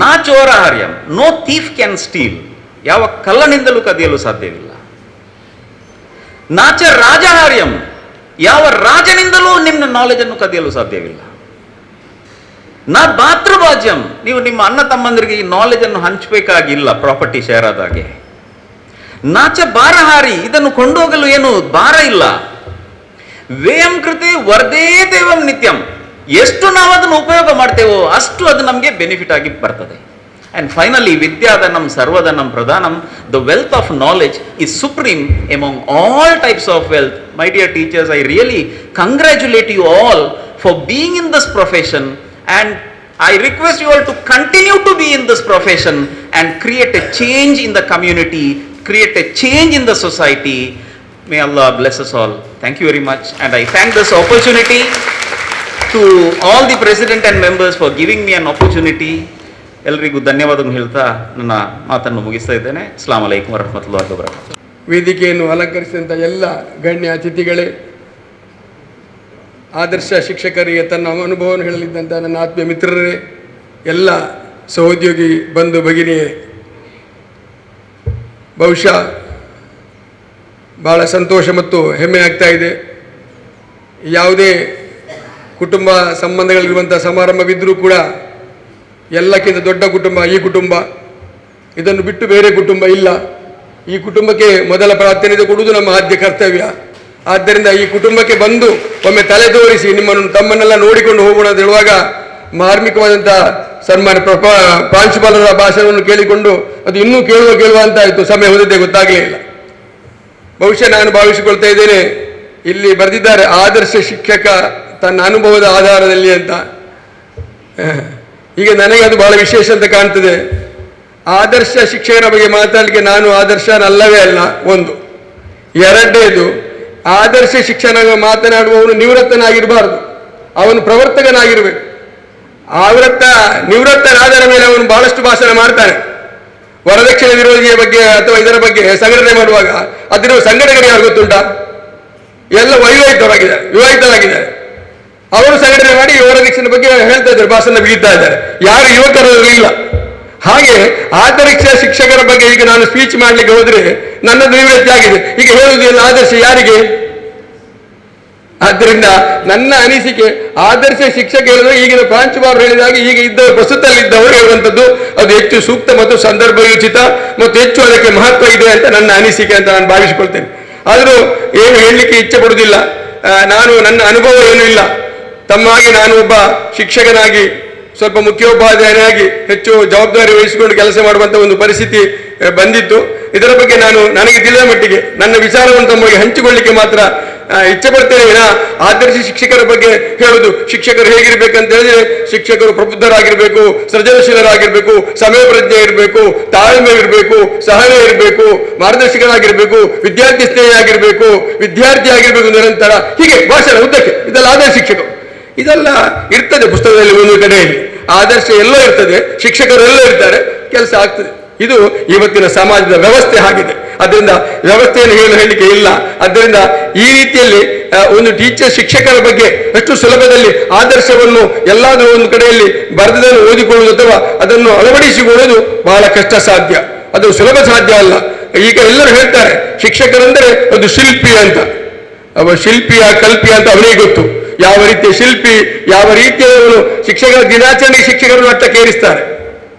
S4: ನಾ ಚೋರಹಾರ್ಯಂ, ನೋ ಥೀಫ್ ಕ್ಯಾನ್ ಸ್ಟೀಲ್, ಯಾವ ಕಳ್ಳನಿಂದಲೂ ಕದಿಯಲು ಸಾಧ್ಯವಿಲ್ಲ. ನಾಚ ರಾಜಹಾರ್ಯಂ, ಯಾವ ರಾಜನಿಂದಲೂ ನಿಮ್ಮ ನಾಲೆಜ್ ಅನ್ನು ಕದಿಯಲು ಸಾಧ್ಯವಿಲ್ಲ. ನಾ ಭಾತೃಭಾಜ್ಯಂ, ನೀವು ನಿಮ್ಮ ಅಣ್ಣ ತಮ್ಮಂದರಿಗೆ ಈ ನಾಲೆಜ್ ಅನ್ನು ಹಂಚಬೇಕಾಗಿಲ್ಲ ಪ್ರಾಪರ್ಟಿ ಶೇರ್ ಆದಾಗೆ. ನಾಚ ಭಾರಹಾರಿ, ಇದನ್ನು ಕೊಂಡೋಗಲು ಏನು ಭಾರ ಇಲ್ಲ. ವೇಯಂ ಕೃತೆ ವರ್ದೇ ದೇವಂ ನಿತ್ಯಂ, ಎಷ್ಟು ನಾವು ಅದನ್ನು ಉಪಯೋಗ ಮಾಡ್ತೇವೋ ಅಷ್ಟು ಅದು ನಮಗೆ ಬೆನಿಫಿಟ್ ಆಗಿ ಬರ್ತದೆ. ಅಂಡ್ ಫೈನಲಿ ವಿದ್ಯಾಧನಂ ಸರ್ವಧನಂ ಪ್ರಧಾನಂ, the wealth of knowledge is supreme among all types of wealth. My dear teachers, I really congratulate you all for being in this profession, and I request you all to continue to be in this profession and create a change in the community, create a change in the society. May Allah bless us all. Thank you very much, and I thank this opportunity to all the president and members for giving me an opportunity. ಎಲ್ರಿಗೂ ಧನ್ಯವಾದಗಳು ಹೇಳ್ತಾ ನನ್ನ ಮಾತನ್ನು ಮುಗಿಸ್ತಾ ಇದ್ದೇನೆ. ಅಸ್ಸಲಾಮು ಅಲೈಕುಂ ವರಹಮತುಲ್ಲಾಹಿ ವಬರಕಾತುಹು.
S5: ವೇದಿಕೆಯನ್ನು ಅಲಂಕರಿಸಿದಂಥ ಎಲ್ಲ ಗಣ್ಯ ಅತಿಥಿಗಳೇ, ಆದರ್ಶ ಶಿಕ್ಷಕರಿಗೆ ತನ್ನ ಅನುಭವವನ್ನು ಹೇಳಲಿದ್ದಂಥ ನನ್ನ ಆತ್ಮೀಯ ಮಿತ್ರರೇ, ಎಲ್ಲ ಸಹೋದ್ಯೋಗಿ ಬಂಧು ಭಗಿನಿಯರೇ, ಬಹುಶಃ ಭಾಳ ಸಂತೋಷ ಮತ್ತು ಹೆಮ್ಮೆ ಆಗ್ತಾ ಇದೆ. ಯಾವುದೇ ಕುಟುಂಬ ಸಂಬಂಧಗಳಿರುವಂಥ ಸಮಾರಂಭವಿದ್ದರೂ ಕೂಡ ಎಲ್ಲಕ್ಕಿಂತ ದೊಡ್ಡ ಕುಟುಂಬ ಈ ಕುಟುಂಬ, ಇದನ್ನು ಬಿಟ್ಟು ಬೇರೆ ಕುಟುಂಬ ಇಲ್ಲ. ಈ ಕುಟುಂಬಕ್ಕೆ ಮೊದಲ ಪ್ರಾಧಾನ್ಯತೆ ಕೊಡುವುದು ನಮ್ಮ ಆದ್ಯ ಕರ್ತವ್ಯ. ಆದ್ದರಿಂದ ಈ ಕುಟುಂಬಕ್ಕೆ ಬಂದು ಒಮ್ಮೆ ತಲೆ ತೋರಿಸಿ ತಮ್ಮನ್ನೆಲ್ಲ ನೋಡಿಕೊಂಡು ಹೋಗೋಣ ಅಂತ ಹೇಳುವಾಗ ಮಾರ್ಮಿಕವಾದಂಥ ಸನ್ಮಾನ್ಯ ಪ್ರಾಂಶುಪಾಲರ ಭಾಷಣವನ್ನು ಕೇಳಿಕೊಂಡು ಅದು ಇನ್ನೂ ಕೇಳುವ ಅಂತಾಯಿತು. ಸಮಯ ಹೋದದ್ದೇ ಗೊತ್ತಾಗಲೇ ಇಲ್ಲ. ಬಹುಶಃ ನಾನು ಭಾವಿಸಿಕೊಳ್ತಾ ಇದ್ದೇನೆ, ಇಲ್ಲಿ ಬರೆದಿದ್ದಾರೆ ಆದರ್ಶ ಶಿಕ್ಷಕ ತನ್ನ ಅನುಭವದ ಆಧಾರದಲ್ಲಿ ಅಂತ. ಈಗ ನನಗೆ ಅದು ಬಹಳ ವಿಶೇಷ ಅಂತ ಕಾಣ್ತದೆ. ಆದರ್ಶ ಶಿಕ್ಷಕರ ಬಗ್ಗೆ ಮಾತಾಡಲಿಕ್ಕೆ ನಾನು ಆದರ್ಶನಲ್ಲವೇ ಅಲ್ಲ, ಒಂದು. ಎರಡನೇದು, ಆದರ್ಶ ಶಿಕ್ಷಣ ಮಾತನಾಡುವವನು ನಿವೃತ್ತನಾಗಿರಬಾರ್ದು, ಅವನು ಪ್ರವರ್ತಕನಾಗಿರಬೇಕು. ನಿವೃತ್ತನಾದರ ಮೇಲೆ ಅವನು ಬಹಳಷ್ಟು ಭಾಷಣ ಮಾಡ್ತಾನೆ. ವರದಕ್ಷಿಣೆ ವಿರೋಧಿಯ ಬಗ್ಗೆ ಅಥವಾ ಇದರ ಬಗ್ಗೆ ಸಂಘಟನೆ ಮಾಡುವಾಗ ಅದಿರುವ ಸಂಘಟನೆಗಳು ಯಾರು ಗೊತ್ತುಂಟ? ಎಲ್ಲ ವಿವಾಹಿತರಾಗಿದ್ದಾರೆ. ಅವರು ಸಂಘಟನೆ ಮಾಡಿ ವರದಕ್ಷಿಣೆ ಬಗ್ಗೆ ಹೇಳ್ತಾ ಇದ್ದಾರೆ, ಭಾಷಣ ಬಿಗಿತಾ ಇದ್ದಾರೆ. ಯಾರು ಯುವಕರು ಇಲ್ಲ. ಹಾಗೆ ಆದರ್ಶ ಶಿಕ್ಷಕರ ಬಗ್ಗೆ ಈಗ ನಾನು ಸ್ಪೀಚ್ ಮಾಡಲಿಕ್ಕೆ ಹೋದ್ರೆ ನನ್ನದು ನಿವೃತ್ತಿ ಆಗಿದೆ. ಈಗ ಹೇಳುವುದಿಲ್ಲ ಆದರ್ಶ ಯಾರಿಗೆ? ಆದ್ದರಿಂದ ನನ್ನ ಅನಿಸಿಕೆ, ಆದರ್ಶ ಶಿಕ್ಷಕ ಹೇಳಿದ್ರೆ ಈಗಿನ ಪ್ರಾಂಶುಪಾಲರು ಹೇಳಿದಾಗ ಈಗ ಪ್ರಸ್ತುತದಲ್ಲಿದ್ದವರು ಹೇಳುವಂಥದ್ದು ಅದು ಹೆಚ್ಚು ಸೂಕ್ತ ಮತ್ತು ಸಂದರ್ಭೋಚಿತ ಮತ್ತು ಹೆಚ್ಚು ಅದಕ್ಕೆ ಮಹತ್ವ ಇದೆ ಅಂತ ನನ್ನ ಅನಿಸಿಕೆ ಅಂತ ನಾನು ಭಾವಿಸಿಕೊಳ್ತೇನೆ. ಆದರೂ ಏನು ಹೇಳಲಿಕ್ಕೆ ಇಚ್ಛೆ ಪಡುವುದಿಲ್ಲ. ನನ್ನ ಅನುಭವ ಏನೂ ಇಲ್ಲ. ತಮ್ಮಾಗಿ ನಾನು ಒಬ್ಬ ಶಿಕ್ಷಕನಾಗಿ ಸ್ವಲ್ಪ ಮುಖ್ಯೋಪಾಧ್ಯಾಯನಾಗಿ ಹೆಚ್ಚು ಜವಾಬ್ದಾರಿ ವಹಿಸಿಕೊಂಡು ಕೆಲಸ ಮಾಡುವಂಥ ಒಂದು ಪರಿಸ್ಥಿತಿ ಬಂದಿತ್ತು. ಇದರ ಬಗ್ಗೆ ನನಗೆ ತಿಳಿದ ಮಟ್ಟಿಗೆ ನನ್ನ ವಿಚಾರವನ್ನು ತಮಗೆ ಹಂಚಿಕೊಳ್ಳಿಕ್ಕೆ ಮಾತ್ರ ಇಚ್ಛೆ ಪಡ್ತೇನೆ. ಆದರ್ಶ ಶಿಕ್ಷಕರ ಬಗ್ಗೆ ಹೇಳುದು, ಶಿಕ್ಷಕರು ಹೇಗಿರ್ಬೇಕಂತ ಹೇಳಿದ್ರೆ ಶಿಕ್ಷಕರು ಪ್ರಬುದ್ಧರಾಗಿರ್ಬೇಕು, ಸೃಜನಶೀಲರಾಗಿರ್ಬೇಕು, ಸಮಯ ಪ್ರಜ್ಞೆ ಇರಬೇಕು, ತಾಳ್ಮೆ ಇರಬೇಕು, ಸಹನೆ ಇರಬೇಕು, ಮಾರ್ಗದರ್ಶಕರಾಗಿರ್ಬೇಕು, ವಿದ್ಯಾರ್ಥಿ ಸ್ನೇಹಿ ಆಗಿರ್ಬೇಕು, ವಿದ್ಯಾರ್ಥಿ ಆಗಿರ್ಬೇಕು, ನಿರಂತರ ಹೀಗೆ ಭಾಷಣ ಉದ್ದಕ್ಕೆ ಇದೆಲ್ಲ ಆದರ್ಶ ಶಿಕ್ಷಕರು. ಇದೆಲ್ಲ ಇರ್ತದೆ ಪುಸ್ತಕದಲ್ಲಿ ಒಂದು ಕಡೆಯಲ್ಲಿ. ಆದರ್ಶ ಎಲ್ಲೋ ಇರ್ತದೆ, ಶಿಕ್ಷಕರು ಎಲ್ಲೋ ಇರ್ತಾರೆ, ಕೆಲಸ ಆಗ್ತದೆ. ಇದು ಇವತ್ತಿನ ಸಮಾಜದ ವ್ಯವಸ್ಥೆ ಆಗಿದೆ. ಅದರಿಂದ ವ್ಯವಸ್ಥೆಯನ್ನು ಹೇಳಲಿಕ್ಕೆ ಇಲ್ಲ. ಆದ್ದರಿಂದ ಈ ರೀತಿಯಲ್ಲಿ ಒಂದು ಶಿಕ್ಷಕರ ಬಗ್ಗೆ ಎಷ್ಟು ಸುಲಭದಲ್ಲಿ ಆದರ್ಶವನ್ನು ಎಲ್ಲಾದರೂ ಒಂದು ಕಡೆಯಲ್ಲಿ ಬರೆದನ್ನು ಓದಿಕೊಳ್ಳುವುದು ಅಥವಾ ಅದನ್ನು ಅಳವಡಿಸಿಕೊಳ್ಳುವುದು ಬಹಳ ಕಷ್ಟ ಸಾಧ್ಯ. ಅದು ಸುಲಭ ಸಾಧ್ಯ ಅಲ್ಲ. ಈಗ ಎಲ್ಲರೂ ಹೇಳ್ತಾರೆ ಶಿಕ್ಷಕರಂದರೆ ಒಂದು ಶಿಲ್ಪಿ ಅಂತ. ಅವ ಶಿಲ್ಪಿಯ ಕಲ್ಪಿಯ ಅಂತ ಅವನಿಗೆ ಗೊತ್ತು. ಯಾವ ರೀತಿಯ ಶಿಲ್ಪಿ, ಯಾವ ರೀತಿಯವನು. ಶಿಕ್ಷಕರ ದಿನಾಚರಣೆಗೆ ಶಿಕ್ಷಕರನ್ನು ಅಟ್ಟಕ್ಕೇರಿಸ್ತಾರೆ.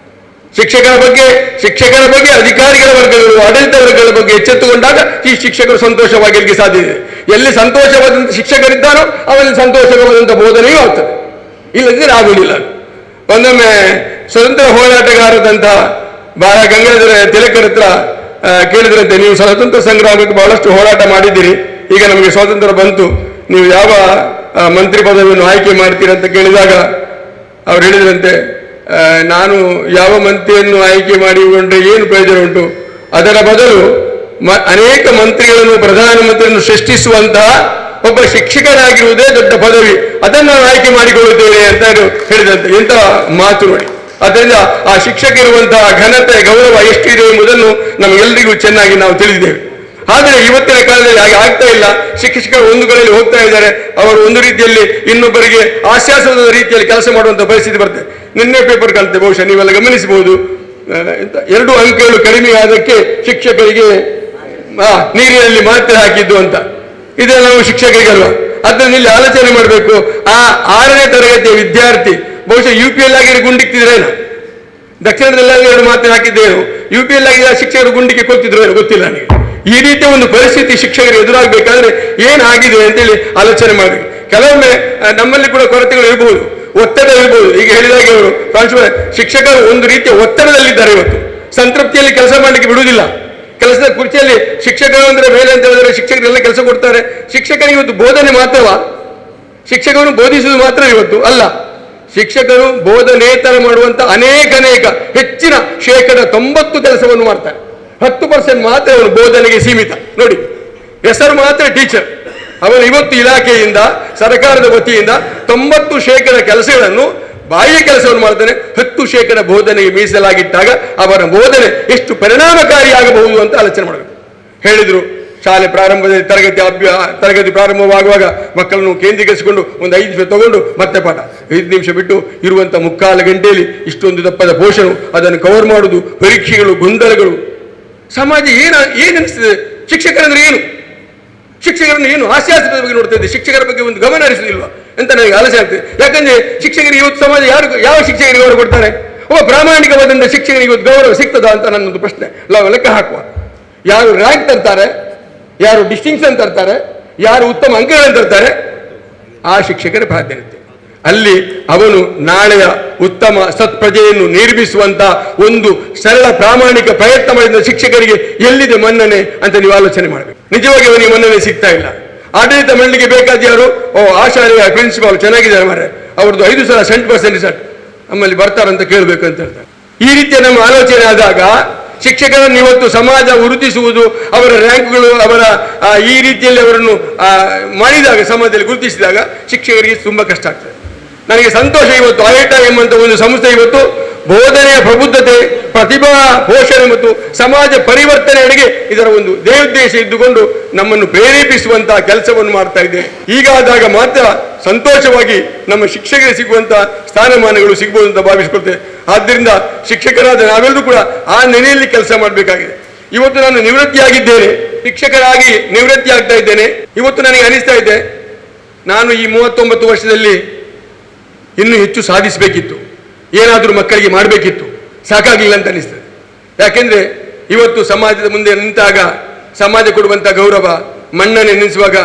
S5: ಶಿಕ್ಷಕರ ಬಗ್ಗೆ ಅಧಿಕಾರಿಗಳ ವರ್ಗಗಳು, ಆಡಳಿತ ವರ್ಗಗಳ ಬಗ್ಗೆ ಎಚ್ಚೆತ್ತುಕೊಂಡಾಗ ಈ ಶಿಕ್ಷಕರು ಸಂತೋಷವಾಗಿರಲಿಕ್ಕೆ ಸಾಧ್ಯ ಇದೆ. ಎಲ್ಲಿ ಸಂತೋಷವಾದಂಥ ಶಿಕ್ಷಕರಿದ್ದಾರೋ ಅವರಲ್ಲಿ ಸಂತೋಷವಾದಂಥ ಬೋಧನೆಯೂ ಆಗ್ತದೆ, ಇಲ್ಲದಿದ್ದರೆ ಆಗುವುದಿಲ್ಲ. ಒಂದೊಮ್ಮೆ ಸ್ವತಂತ್ರ ಹೋರಾಟಗಾರದಂಥ ಬಾಲ ಗಂಗಾಧರ ತಿಲಕರ ಹತ್ರ ಕೇಳಿದ್ರಂತೆ, ನೀವು ಸ್ವತಂತ್ರ ಸಂಗ್ರಾಮಕ್ಕೆ ಬಹಳಷ್ಟು ಹೋರಾಟ ಮಾಡಿದ್ದೀರಿ, ಈಗ ನಮಗೆ ಸ್ವಾತಂತ್ರ್ಯ ಬಂತು, ನೀವು ಯಾವ ಮಂತ್ರಿ ಪದವಿಯನ್ನು ಆಯ್ಕೆ ಮಾಡ್ತೀರಂತ ಕೇಳಿದಾಗ ಅವ್ರು ಹೇಳಿದ್ರಂತೆ, ನಾನು ಯಾವ ಮಂತ್ರಿಯನ್ನು ಆಯ್ಕೆ ಮಾಡಿಕೊಂಡ್ರೆ ಏನು ಪ್ರಯೋಜನ ಉಂಟು? ಅದರ ಬದಲು ಅನೇಕ ಮಂತ್ರಿಗಳನ್ನು, ಪ್ರಧಾನಮಂತ್ರಿಯನ್ನು ಸೃಷ್ಟಿಸುವಂತಹ ಒಬ್ಬ ಶಿಕ್ಷಕನಾಗಿರುವುದೇ ದೊಡ್ಡ ಪದವಿ, ಅದನ್ನು ನಾವು ಆಯ್ಕೆ ಮಾಡಿಕೊಳ್ಳುತ್ತೇವೆ ಅಂತ ಹೇಳಿದಂತೆ ಎಂತ ಮಾತು ನೋಡಿ. ಅದರಿಂದ ಆ ಶಿಕ್ಷಕರಿರುವಂತಹ ಘನತೆ ಗೌರವ ಎಷ್ಟಿದೆ ಎಂಬುದನ್ನು ನಮಗೆಲ್ಲರಿಗೂ ಚೆನ್ನಾಗಿ ನಾವು ತಿಳಿದಿದ್ದೇವೆ. ಆದರೆ ಇವತ್ತಿನ ಕಾಲದಲ್ಲಿ ಹಾಗೆ ಆಗ್ತಾ ಇಲ್ಲ. ಶಿಕ್ಷಕರು ಒಂದು ಕಡೆಯಲ್ಲಿ ಹೋಗ್ತಾ ಇದ್ದಾರೆ, ಅವರು ಒಂದು ರೀತಿಯಲ್ಲಿ ಇನ್ನೊಬ್ಬರಿಗೆ ಆಶ್ವಾಸದ ರೀತಿಯಲ್ಲಿ ಕೆಲಸ ಮಾಡುವಂತ ಪರಿಸ್ಥಿತಿ ಬರ್ತದೆ. ನಿನ್ನೆ ಪೇಪರ್ ಕಲಿತೆ, ಬಹುಶಃ ನೀವೆಲ್ಲ ಗಮನಿಸಬಹುದು, 2 ಅಂಕಗಳು ಕಡಿಮೆ ಆದಕ್ಕೆ ಶಿಕ್ಷಕರಿಗೆ ನೀರಿನಲ್ಲಿ ಮಾತ್ರೆ ಹಾಕಿದ್ದು ಅಂತ. ಇದೆಲ್ಲ ನಾವು ಶಿಕ್ಷಕರಿಗಲ್ವಾ? ಅದನ್ನು ಇಲ್ಲಿ ಆಲೋಚನೆ ಮಾಡಬೇಕು. ಆ 6ನೇ ತರಗತಿಯ ವಿದ್ಯಾರ್ಥಿ ಬಹುಶಃ UPL ಆಗಿ ಗುಂಡಿಕ್ತಿದ್ರೇನು, ದಕ್ಷಿಣದಲ್ಲಿ 2 ಮಾತ್ರೆ ಹಾಕಿದ್ದೇನು, UPL ಆಗಿ ಶಿಕ್ಷಕರು ಗುಂಡಿಗೆ ಕೊಡ್ತಿದ್ರು ಏನೋ ಗೊತ್ತಿಲ್ಲ ನನಗೆ. ಈ ರೀತಿಯ ಒಂದು ಪರಿಸ್ಥಿತಿ ಶಿಕ್ಷಕರು ಎದುರಾಗಬೇಕಾದ್ರೆ ಏನಾಗಿದೆ ಅಂತೇಳಿ ಆಲೋಚನೆ ಮಾಡಬೇಕು. ಕೆಲವೊಮ್ಮೆ ನಮ್ಮಲ್ಲಿ ಕೂಡ ಕೊರತೆಗಳು ಇರಬಹುದು, ಒತ್ತಡ ಇರಬಹುದು. ಈಗ ಹೇಳಿದಾಗೆ ಅವರು ಪ್ರಾಂಶುಪಾಲ ಶಿಕ್ಷಕರು ಒಂದು ರೀತಿಯ ಒತ್ತಡದಲ್ಲಿದ್ದಾರೆ. ಇವತ್ತು ಸಂತೃಪ್ತಿಯಲ್ಲಿ ಕೆಲಸ ಮಾಡಲಿಕ್ಕೆ ಬಿಡುವುದಿಲ್ಲ. ಕೆಲಸದ ಕುರ್ಚಿಯಲ್ಲಿ ಶಿಕ್ಷಕರು ಅಂದ್ರೆ ಮೇಲೆ ಅಂತ ಹೇಳಿದ್ರೆ ಶಿಕ್ಷಕರೆಲ್ಲ ಕೆಲಸ ಕೊಡ್ತಾರೆ. ಶಿಕ್ಷಕರಿಗೆ ಇವತ್ತು ಬೋಧನೆ ಮಾತ್ರವಾ? ಶಿಕ್ಷಕರನ್ನು ಬೋಧಿಸುವುದು ಮಾತ್ರ ಇವತ್ತು ಅಲ್ಲ, ಶಿಕ್ಷಕರು ಬೋಧನೇತರ ಮಾಡುವಂತ ಅನೇಕ ಹೆಚ್ಚಿನ 90% ಕೆಲಸವನ್ನು ಮಾಡ್ತಾರೆ. 10% ಮಾತ್ರ ಅವನು ಬೋಧನೆಗೆ ಸೀಮಿತ. ನೋಡಿ, ಹೆಸರು ಮಾತ್ರ ಟೀಚರ್. ಅವನು ಇವತ್ತು ಇಲಾಖೆಯಿಂದ ಸರ್ಕಾರದ ವತಿಯಿಂದ 90% ಕೆಲಸಗಳನ್ನು ಬಾಹ್ಯ ಕೆಲಸವನ್ನು ಮಾಡ್ತಾನೆ. 10% ಬೋಧನೆಗೆ ಮೀಸಲಾಗಿಟ್ಟಾಗ ಅವರ ಬೋಧನೆ ಎಷ್ಟು ಪರಿಣಾಮಕಾರಿಯಾಗಬಹುದು ಅಂತ ಆಲೋಚನೆ ಮಾಡಬೇಕು. ಹೇಳಿದ್ರು, ಶಾಲೆ ಪ್ರಾರಂಭದಲ್ಲಿ ತರಗತಿ ಪ್ರಾರಂಭವಾಗುವಾಗ ಮಕ್ಕಳನ್ನು ಕೇಂದ್ರೀಕರಿಸಿಕೊಂಡು ಒಂದು 5 ನಿಮಿಷ ತಗೊಂಡು ಮತ್ತೆ ಪಾಠ, 5 ನಿಮಿಷ ಬಿಟ್ಟು ಇರುವಂತ 3/4 ಗಂಟೆಯಲ್ಲಿ ಇಷ್ಟೊಂದು ದಪ್ಪದ ಪೋಷಣೆ, ಅದನ್ನು ಕವರ್ ಮಾಡುವುದು, ಪರೀಕ್ಷೆಗಳು, ಗೊಂದಲಗಳು. ಸಮಾಜ ಏನಿಸ್ತದೆ? ಶಿಕ್ಷಕರಂದ್ರೆ ಏನು? ಶಿಕ್ಷಕರನ್ನು ಏನು ಹಾಸ್ಯಾಸ್ಪದ ಬಗ್ಗೆ ನೋಡ್ತಾ ಇದ್ದೆ, ಶಿಕ್ಷಕರ ಬಗ್ಗೆ ಒಂದು ಗಮನ ಹರಿಸುವುದಿಲ್ವಾ ಅಂತ ನನಗೆ ಆಲೋಚನೆ ಆಗ್ತದೆ. ಯಾಕಂದ್ರೆ ಶಿಕ್ಷಕರಿಗೆ ಇವತ್ತು ಸಮಾಜ ಯಾವ ಶಿಕ್ಷಕರಿಗೆ ಗೌರವ ಕೊಡ್ತಾರೆ? ಒಬ್ಬ ಪ್ರಾಮಾಣಿಕವಾದಂಥ ಶಿಕ್ಷಕರಿಗೆ ಇವತ್ತು ಗೌರವ ಸಿಗ್ತದಾ ಅಂತ ನನ್ನೊಂದು ಪ್ರಶ್ನೆ. ಲೆಕ್ಕ ಹಾಕುವ. ಯಾರು ರ್ಯಾಂಕ್ ತರ್ತಾರೆ, ಯಾರು ಡಿಸ್ಟಿಂಕ್ಷನ್ ತರ್ತಾರೆ, ಯಾರು ಉತ್ತಮ ಅಂಕಗಳನ್ನು ತರ್ತಾರೆ, ಆ ಶಿಕ್ಷಕರ ಪ್ರಾಧಾನ್ಯತೆ. ಅಲ್ಲಿ ಅವನು ನಾಳೆಯ ಉತ್ತಮ ಸತ್ಪ್ರಜೆಯನ್ನು ನಿರ್ಮಿಸುವಂತ ಒಂದು ಸರಳ ಪ್ರಾಮಾಣಿಕ ಪ್ರಯತ್ನ ಮಾಡಿದ ಶಿಕ್ಷಕರಿಗೆ ಎಲ್ಲಿದೆ ಮನ್ನಣೆ ಅಂತ ನೀವು ಆಲೋಚನೆ ಮಾಡಬೇಕು. ನಿಜವಾಗಿ ಅವನಿಗೆ ಮನ್ನಣೆ ಸಿಗ್ತಾ ಇಲ್ಲ. ಆಡಳಿತ ಮಂಡಳಿಗೆ ಬೇಕಾದ ಯಾರು? ಆ ಶಾಲೆಯ ಪ್ರಿನ್ಸಿಪಾಲ್ ಚೆನ್ನಾಗಿದ್ದಾರೆ ಮಾರ್ರೆ, ಅವ್ರದ್ದು 5 ಸಲ 100% ರಿಸಲ್ಟ್ ನಮ್ಮಲ್ಲಿ ಬರ್ತಾರಂತ ಕೇಳಬೇಕು ಅಂತ ಹೇಳ್ತಾರೆ. ಈ ರೀತಿಯ ನಮ್ಮ ಆಲೋಚನೆ ಆದಾಗ ಶಿಕ್ಷಕರನ್ನು ಇವತ್ತು ಸಮಾಜ ಗುರುತಿಸುವುದು, ಅವರ ರ್ಯಾಂಕ್ಗಳು, ಅವರ ಈ ರೀತಿಯಲ್ಲಿ ಅವರನ್ನು ಮಾಡಿದಾಗ, ಸಮಾಜದಲ್ಲಿ ಗುರುತಿಸಿದಾಗ ಶಿಕ್ಷಕರಿಗೆ ತುಂಬಾ ಕಷ್ಟ ಆಗ್ತದೆ. ನನಗೆ ಸಂತೋಷ, ಇವತ್ತು ಆಯಟ ಎಂಬಂತ ಒಂದು ಸಂಸ್ಥೆ ಇವತ್ತು ಬೋಧನೆಯ ಪ್ರಬುದ್ಧತೆ, ಪ್ರತಿಭಾ ಪೋಷಣೆ ಮತ್ತು ಸಮಾಜ ಪರಿವರ್ತನೆಯಡೆಗೆ ಇದರ ಒಂದು ದೇವೋದ್ದೇಶ ಇದ್ದುಕೊಂಡು ನಮ್ಮನ್ನು ಪ್ರೇರೇಪಿಸುವಂತಹ ಕೆಲಸವನ್ನು ಮಾಡ್ತಾ ಇದೆ. ಹೀಗಾದಾಗ ಮಾತ್ರ ಸಂತೋಷವಾಗಿ ನಮ್ಮ ಶಿಕ್ಷಕರಿಗೆ ಸಿಗುವಂತಹ ಸ್ಥಾನಮಾನಗಳು ಸಿಗಬಹುದು ಅಂತ ಭಾವಿಸಿಕೊಳ್ತೇವೆ. ಆದ್ದರಿಂದ ಶಿಕ್ಷಕರಾದ ನಾವೆಲ್ಲರೂ ಕೂಡ ಆ ನೆಲೆಯಲ್ಲಿ ಕೆಲಸ ಮಾಡಬೇಕಾಗಿದೆ. ಇವತ್ತು ನಾನು ನಿವೃತ್ತಿಯಾಗಿದ್ದೇನೆ, ಶಿಕ್ಷಕರಾಗಿ ನಿವೃತ್ತಿ ಆಗ್ತಾ ಇದ್ದೇನೆ. ಇವತ್ತು ನನಗೆ ಅನಿಸ್ತಾ ಇದೆ, ನಾನು ಈ 39 ವರ್ಷದಲ್ಲಿ ಇನ್ನೂ ಹೆಚ್ಚು ಸಾಧಿಸಬೇಕಿತ್ತು, ಏನಾದರೂ ಮಕ್ಕಳಿಗೆ ಮಾಡಬೇಕಿತ್ತು, ಸಾಕಾಗಲಿಲ್ಲ ಅಂತ ಅನಿಸ್ತದೆ. ಯಾಕೆಂದ್ರೆ ಇವತ್ತು ಸಮಾಜದ ಮುಂದೆ ನಿಂತಾಗ ಸಮಾಜ ಕೊಡುವಂಥ ಗೌರವ, ಮನ್ನಣೆ ನೆನೆಸುವಾಗ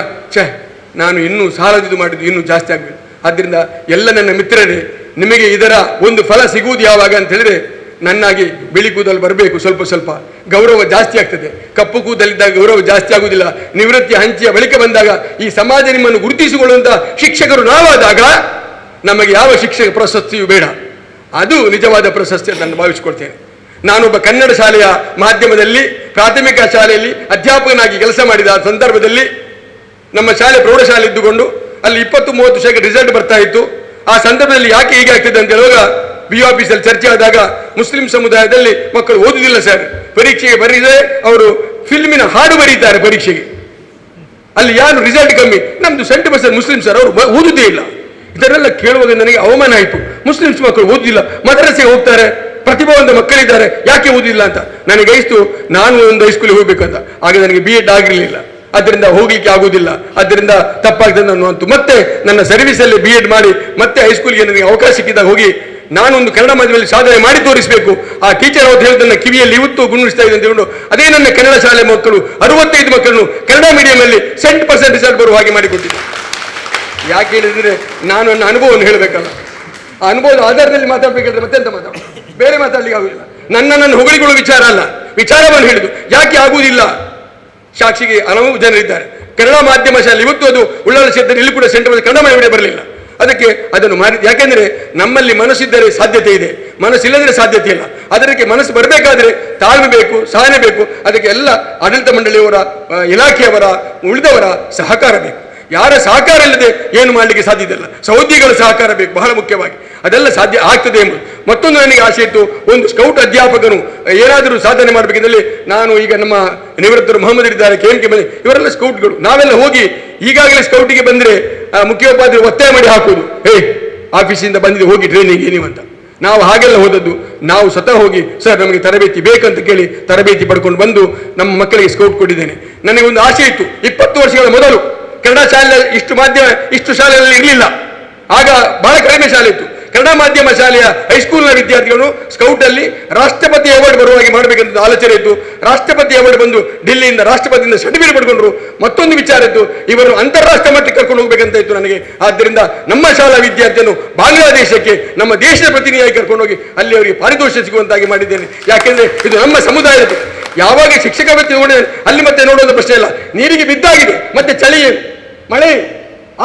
S5: ನಾನು ಇನ್ನೂ ಸಾಲದಿದ್ದು ಮಾಡಿದ್ದು ಇನ್ನೂ ಜಾಸ್ತಿ ಆಗಬೇಕು. ಆದ್ದರಿಂದ ಎಲ್ಲ ನನ್ನ ಮಿತ್ರರೇ, ನಿಮಗೆ ಇದರ ಒಂದು ಫಲ ಸಿಗುವುದು ಯಾವಾಗ ಅಂತ ಹೇಳಿದ್ರೆ, ನನ್ನಾಗಿ ಬಿಳಿ ಕೂದಲು ಬರಬೇಕು, ಸ್ವಲ್ಪ ಸ್ವಲ್ಪ ಗೌರವ ಜಾಸ್ತಿ ಆಗ್ತದೆ. ಕಪ್ಪು ಕೂದಲಿದ್ದಾಗ ಗೌರವ ಜಾಸ್ತಿ ಆಗುವುದಿಲ್ಲ. ನಿವೃತ್ತಿ ಹಂಚಿಯ ಬಳಿಕ ಬಂದಾಗ ಈ ಸಮಾಜ ನಿಮ್ಮನ್ನು ಗುರುತಿಸಿಕೊಳ್ಳುವಂಥ ಶಿಕ್ಷಕರು ನಾವಾದಾಗ ನಮಗೆ ಯಾವ ಶಿಕ್ಷಕ ಪ್ರಶಸ್ತಿಯೂ ಬೇಡ. ಅದು ನಿಜವಾದ ಪ್ರಶಸ್ತಿ ಅಂತ ನಾನು ಭಾವಿಸಿಕೊಳ್ತೇನೆ. ನಾನೊಬ್ಬ ಕನ್ನಡ ಶಾಲೆಯ ಮಾಧ್ಯಮದಲ್ಲಿ ಪ್ರಾಥಮಿಕ ಶಾಲೆಯಲ್ಲಿ ಅಧ್ಯಾಪಕನಾಗಿ ಕೆಲಸ ಮಾಡಿದ ಸಂದರ್ಭದಲ್ಲಿ ನಮ್ಮ ಶಾಲೆ ಪ್ರೌಢಶಾಲೆ ಇದ್ದುಕೊಂಡು ಅಲ್ಲಿ 20-30% ರಿಸಲ್ಟ್ ಬರ್ತಾ ಇತ್ತು. ಆ ಸಂದರ್ಭದಲ್ಲಿ ಯಾಕೆ ಹೀಗೆ ಆಗ್ತದೆ ಅಂತ ಹೇಳುವಾಗ BO ಆಫೀಸಲ್ಲಿ ಚರ್ಚೆ ಆದಾಗ, ಮುಸ್ಲಿಂ ಸಮುದಾಯದಲ್ಲಿ ಮಕ್ಕಳು ಓದುವುದಿಲ್ಲ ಸರ್, ಪರೀಕ್ಷೆಗೆ ಬರೀದ್ರೆ ಅವರು ಫಿಲ್ಮಿನ ಹಾಡು ಬರೀತಾರೆ ಪರೀಕ್ಷೆಗೆ, ಅಲ್ಲಿ ಯಾರು ರಿಸಲ್ಟ್ ಕಮ್ಮಿ, ನಮ್ದು 70% ಮುಸ್ಲಿಂ ಸರ್, ಅವರು ಓದುವುದೇ ಇಲ್ಲ. ಇದನ್ನೆಲ್ಲ ಕೇಳುವಾಗ ನನಗೆ ಅವಮಾನ ಆಯಿತು. ಮುಸ್ಲಿಮ್ಸ್ ಮಕ್ಕಳು ಓದುದಿಲ್ಲ, ಮದ್ರಸೆಗೆ ಹೋಗ್ತಾರೆ, ಪ್ರತಿಭಾವಂತ ಮಕ್ಕಳಿದ್ದಾರೆ, ಯಾಕೆ ಓದಿಲ್ಲ ಅಂತ ನನಗೆ ಅನಿಸ್ತು. ನಾನು ಒಂದು ಹೈಸ್ಕೂಲಿಗೆ ಹೋಗ್ಬೇಕಂತ, ಆಗ ನನಗೆ B.Ed ಆಗಿರಲಿಲ್ಲ, ಅದರಿಂದ ಹೋಗ್ಲಿಕ್ಕೆ ಆಗುವುದಿಲ್ಲ, ಅದರಿಂದ ತಪ್ಪಾಗ್ತದೆ ಅನ್ನುವಂತ ಮತ್ತೆ ನನ್ನ ಸರ್ವಿಸಲ್ಲಿ B.Ed ಮಾಡಿ ಮತ್ತೆ ಹೈಸ್ಕೂಲ್ಗೆ ನನಗೆ ಅವಕಾಶ ಸಿಕ್ಕಿದಾಗ ಹೋಗಿ ನಾನೊಂದು ಕನ್ನಡ ಮಾಧ್ಯಮದಲ್ಲಿ ಸಾಧನೆ ಮಾಡಿ ತೋರಿಸಬೇಕು. ಆ ಟೀಚರ್ ಅವತ್ತು ಹೇಳಿದ್ದನ್ನ ಕಿವಿಯಲ್ಲಿ ಇವತ್ತು ಗುಣಗಿಸ್ತಾ ಇದೆ ಅಂತ ಹೇಳಿ ಅದೇ ನನ್ನ ಕನ್ನಡ ಶಾಲೆ ಮಕ್ಕಳು 65 ಮಕ್ಕಳನ್ನು ಕನ್ನಡ ಮೀಡಿಯಂನಲ್ಲಿ 100% ರಿಸಲ್ಟ್ ಬರುವ ಹಾಗೆ ಮಾಡಿಕೊಟ್ಟಿದ್ದೆ. ಯಾಕೆ ಹೇಳಿದ್ರೆ ನಾನು ನನ್ನ ಅನುಭವವನ್ನು ಹೇಳಬೇಕಲ್ಲ, ಆ ಅನುಭವದ ಆಧಾರದಲ್ಲಿ ಮಾತಾಡ್ಬೇಕಾದ್ರೆ ಮತ್ತೆಂತ ಬೇರೆ ಮಾತಾಡ್ಲಿಕ್ಕೆ ಆಗುದಿಲ್ಲ. ನನ್ನನ್ನು ಹೊಗಳಿಕೊಳ್ಳುವ ವಿಚಾರ ಅಲ್ಲ, ವಿಚಾರವನ್ನು ಹೇಳಿದ್ದು. ಯಾಕೆ ಆಗುವುದಿಲ್ಲ? ಸಾಕ್ಷಿಗೆ ಹಲವು ಜನರಿದ್ದಾರೆ. ಕನ್ನಡ ಮಾಧ್ಯಮ ಶಾಲೆ ಇವತ್ತು ಅದು ಉಳ್ಳಾಲ ಕ್ಷೇತ್ರದಲ್ಲಿ ಇಲ್ಲಿ ಕೂಡ ಸೆಂಟರ್ ಕನ್ನಡ ಮೀಡಿಯಂ ಬರಲಿಲ್ಲ. ಅದಕ್ಕೆ ಅದನ್ನು ಮಾಡಿ, ಯಾಕೆಂದ್ರೆ ನಮ್ಮಲ್ಲಿ ಮನಸ್ಸಿದ್ದರೆ ಸಾಧ್ಯತೆ ಇದೆ, ಮನಸ್ಸಿಲ್ಲದ್ರೆ ಸಾಧ್ಯತೆ ಇಲ್ಲ. ಅದಕ್ಕೆ ಮನಸ್ಸು ಬರಬೇಕಾದ್ರೆ ತಾಳ್ಮೆ ಬೇಕು, ಸಹನೆ ಬೇಕು. ಅದಕ್ಕೆ ಎಲ್ಲ ಆಡಳಿತ ಮಂಡಳಿಯವರ, ಇಲಾಖೆಯವರ, ಉಳಿದವರ ಸಹಕಾರ ಬೇಕು. ಯಾರ ಸಹಕಾರ ಇಲ್ಲದೆ ಏನು ಮಾಡಲಿಕ್ಕೆ ಸಾಧ್ಯ ಇಲ್ಲ. ಸಹೋದ್ಯೋಗಿಗಳ ಸಹಕಾರ ಬೇಕು ಬಹಳ ಮುಖ್ಯವಾಗಿ, ಅದೆಲ್ಲ ಸಾಧ್ಯ ಆಗ್ತದೆ ಎಂಬುದು. ಮತ್ತೊಂದು ನನಗೆ ಆಸೆ ಇತ್ತು, ಒಂದು ಸ್ಕೌಟ್ ಅಧ್ಯಾಪಕನು ಏನಾದರೂ ಸಾಧನೆ ಮಾಡಬೇಕೆಂದಲ್ಲಿ, ನಾನು ಈಗ ನಮ್ಮ ನಿವೃತ್ತರು ಮೊಹಮ್ಮದ್ ಇದ್ದಾರೆ, KMK ಬಂದೆ, ಇವರೆಲ್ಲ ಸ್ಕೌಟ್ಗಳು. ನಾವೆಲ್ಲ ಹೋಗಿ ಈಗಾಗಲೇ ಸ್ಕೌಟಿಗೆ ಬಂದರೆ ಮುಖ್ಯೋಪಾಧ್ಯಾಯರು ಒತ್ತಾಯ ಮಾಡಿ ಹಾಕುವುದು, ಆಫೀಸಿಂದ ಬಂದಿದೆ ಹೋಗಿ ಟ್ರೈನಿಂಗ್ ಏನಿವಂತ. ನಾವು ಹಾಗೆಲ್ಲ ಹೋದದ್ದು, ನಾವು ಸ್ವತಃ ಹೋಗಿ ಸರ್ ನಮಗೆ ತರಬೇತಿ ಬೇಕಂತ ಕೇಳಿ ತರಬೇತಿ ಪಡ್ಕೊಂಡು ಬಂದು ನಮ್ಮ ಮಕ್ಕಳಿಗೆ ಸ್ಕೌಟ್ ಕೊಟ್ಟಿದ್ದೇನೆ. ನನಗೆ ಒಂದು ಆಸೆ ಇತ್ತು, 20 ವರ್ಷಗಳ ಮೊದಲು ಕನ್ನಡ ಶಾಲೆ ಇಷ್ಟು ಶಾಲೆಯಲ್ಲಿ ಇರಲಿಲ್ಲ. ಆಗ ಬಹಳ ಕಡಿಮೆ ಶಾಲೆ ಇತ್ತು. ಕನ್ನಡ ಮಾಧ್ಯಮ ಶಾಲೆಯ ಹೈಸ್ಕೂಲ್ನ ವಿದ್ಯಾರ್ಥಿಗಳು ಸ್ಕೌಟ್ ಅಲ್ಲಿ ರಾಷ್ಟ್ರಪತಿ ಅವಾರ್ಡ್ ಬರುವಾಗಿ ಮಾಡಬೇಕಂತ ಆಲೋಚನೆ ಇತ್ತು. ರಾಷ್ಟ್ರಪತಿ ಅವಾರ್ಡ್ ಬಂದು ಡಿಲ್ಲಿಯಿಂದ ರಾಷ್ಟ್ರಪತಿಯಿಂದ ಸರ್ಟಿಫಿಕೇಟ್ ಪಡ್ಕೊಂಡ್ರು. ಮತ್ತೊಂದು ವಿಚಾರ ಇತ್ತು, ಇವರು ಅಂತಾರಾಷ್ಟ್ರ ಮಟ್ಟಕ್ಕೆ ಕರ್ಕೊಂಡು ಹೋಗ್ಬೇಕಂತ ಇತ್ತು ನನಗೆ. ಆದ್ದರಿಂದ ನಮ್ಮ ಶಾಲಾ ವಿದ್ಯಾರ್ಥಿಯನ್ನು ಬಾಂಗ್ಲಾದೇಶಕ್ಕೆ ನಮ್ಮ ದೇಶದ ಪ್ರತಿನಿಧಿಯಾಗಿ ಕರ್ಕೊಂಡೋಗಿ ಅಲ್ಲಿ ಅವರಿಗೆ ಪಾರಿತೋಷಿಕ ಸಿಗುವಂತಾಗಿ ಮಾಡಿದ್ದೇನೆ. ಯಾಕೆಂದ್ರೆ ಇದು ನಮ್ಮ ಸಮುದಾಯದ. ಯಾವಾಗ ಶಿಕ್ಷಕ ವ್ಯಕ್ತಿ ನೋಡಿದ್ರೆ ಅಲ್ಲಿ ಮತ್ತೆ ನೋಡೋದು ಪ್ರಶ್ನೆ ಇಲ್ಲ, ನೀರಿಗೆ ಬಿದ್ದಾಗಿದೆ, ಮತ್ತೆ ಚಳಿ ಮಳೆ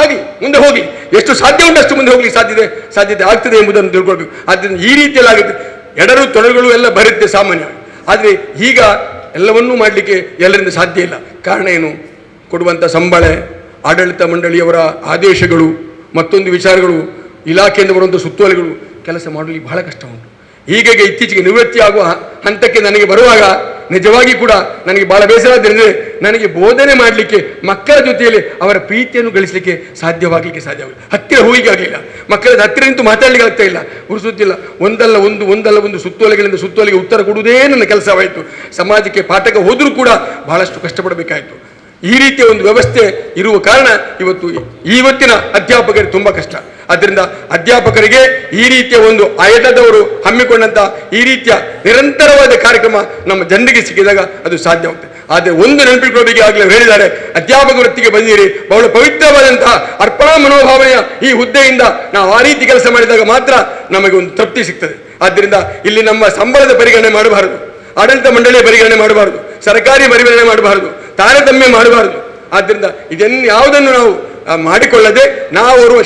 S5: ಆಗಿ ಮುಂದೆ ಹೋಗಿ ಎಷ್ಟು ಸಾಧ್ಯ ಉಂಟು ಅಷ್ಟು ಮುಂದೆ ಹೋಗ್ಲಿಕ್ಕೆ ಸಾಧ್ಯತೆ ಆಗ್ತದೆ ಎಂಬುದನ್ನು ತಿಳ್ಕೊಳ್ಬೇಕು. ಆದ್ದರಿಂದ ಈ ರೀತಿಯಲ್ಲಿ ಆಗುತ್ತೆ, ಎಡರು ತೊಡರುಗಳು ಎಲ್ಲ ಬರುತ್ತೆ ಸಾಮಾನ್ಯ. ಆದರೆ ಈಗ ಎಲ್ಲವನ್ನೂ ಮಾಡಲಿಕ್ಕೆ ಎಲ್ಲರಿಂದ ಸಾಧ್ಯ ಇಲ್ಲ. ಕಾರಣ ಏನು? ಕೊಡುವಂಥ ಸಂಬಳ, ಆಡಳಿತ ಮಂಡಳಿಯವರ ಆದೇಶಗಳು, ಮತ್ತೊಂದು ವಿಚಾರಗಳು, ಇಲಾಖೆಯಿಂದ ಬರುವಂಥ ಸುತ್ತೋಲೆಗಳು, ಕೆಲಸ ಮಾಡಲಿಕ್ಕೆ ಬಹಳ ಕಷ್ಟ ಉಂಟು. ಹೀಗಾಗಿ ಇತ್ತೀಚೆಗೆ ನಿವೃತ್ತಿ ಆಗುವ ಹಂತಕ್ಕೆ ನನಗೆ ಬರುವಾಗ ನಿಜವಾಗಿ ಕೂಡ ನನಗೆ ಬಹಳ ಬೇಸರ ಆದರೆ ನನಗೆ ಬೋಧನೆ ಮಾಡಲಿಕ್ಕೆ ಮಕ್ಕಳ ಜೊತೆಯಲ್ಲಿ ಅವರ ಪ್ರೀತಿಯನ್ನು ಗಳಿಸಲಿಕ್ಕೆ ಸಾಧ್ಯವಾಗಲಿಲ್ಲ. ಹತ್ತಿರ ಹೋಗಿಗಾಗಲಿಲ್ಲ, ಮಕ್ಕಳ ಹತ್ತಿರ ನಿಂತು ಮಾತಾಡಲಿಕ್ಕೆ ಆಗ್ತಾ ಇಲ್ಲ, ಉಳಿಸುತ್ತಿಲ್ಲ. ಒಂದಲ್ಲ ಒಂದು ಸುತ್ತೋಲೆಗಳಿಂದ ಸುತ್ತೋಲೆಗೆ ಉತ್ತರ ಕೊಡುವುದೇ ನನ್ನ ಕೆಲಸವಾಯಿತು. ಸಮಾಜಕ್ಕೆ ಪಾಠಕ ಹೋದರೂ ಕೂಡ ಬಹಳಷ್ಟು ಕಷ್ಟಪಡಬೇಕಾಯಿತು. ಈ ರೀತಿಯ ಒಂದು ವ್ಯವಸ್ಥೆ ಇರುವ ಕಾರಣ ಇವತ್ತಿನ ಅಧ್ಯಾಪಕರಿಗೆ ತುಂಬ ಕಷ್ಟ. ಆದ್ದರಿಂದ ಅಧ್ಯಾಪಕರಿಗೆ ಈ ರೀತಿಯ ಒಂದು ಆಯತದವರು ಹಮ್ಮಿಕೊಂಡಂತ ಈ ರೀತಿಯ ನಿರಂತರವಾದ ಕಾರ್ಯಕ್ರಮ ನಮ್ಮ ಜನರಿಗೆ ಸಿಕ್ಕಿದಾಗ ಅದು ಸಾಧ್ಯವಾಗ್ತದೆ. ಆದರೆ ಒಂದು ನೆನಪಿಟ್ಕೊಳ್ಬೇಕು, ಆಗಲೇ ಹೇಳಿದ್ದಾರೆ, ಅಧ್ಯಾಪಕ ವೃತ್ತಿಗೆ ಬಂದಿರಿ, ಬಹಳ ಪವಿತ್ರವಾದಂತಹ ಅರ್ಪಣಾ ಮನೋಭಾವನೆಯ ಈ ಹುದ್ದೆಯಿಂದ ನಾವು ಆ ರೀತಿ ಕೆಲಸ ಮಾಡಿದಾಗ ಮಾತ್ರ ನಮಗೆ ಒಂದು ತೃಪ್ತಿ ಸಿಗ್ತದೆ. ಆದ್ದರಿಂದ ಇಲ್ಲಿ ನಮ್ಮ ಸಂಬಳದ ಪರಿಗಣನೆ ಮಾಡಬಾರದು, ಆಡಳಿತ ಮಂಡಳಿಯ ಪರಿಗಣನೆ ಮಾಡಬಾರದು, ಸರ್ಕಾರಿ ಪರಿಗಣನೆ ಮಾಡಬಾರದು, ತಾರತಮ್ಯ ಮಾಡಬಾರದು. ಆದ್ದರಿಂದ ಇದನ್ನು ಯಾವುದನ್ನು ನಾವು ಮಾಡಿಕೊಳ್ಳದೆ ನಾವು ಓರ್ವ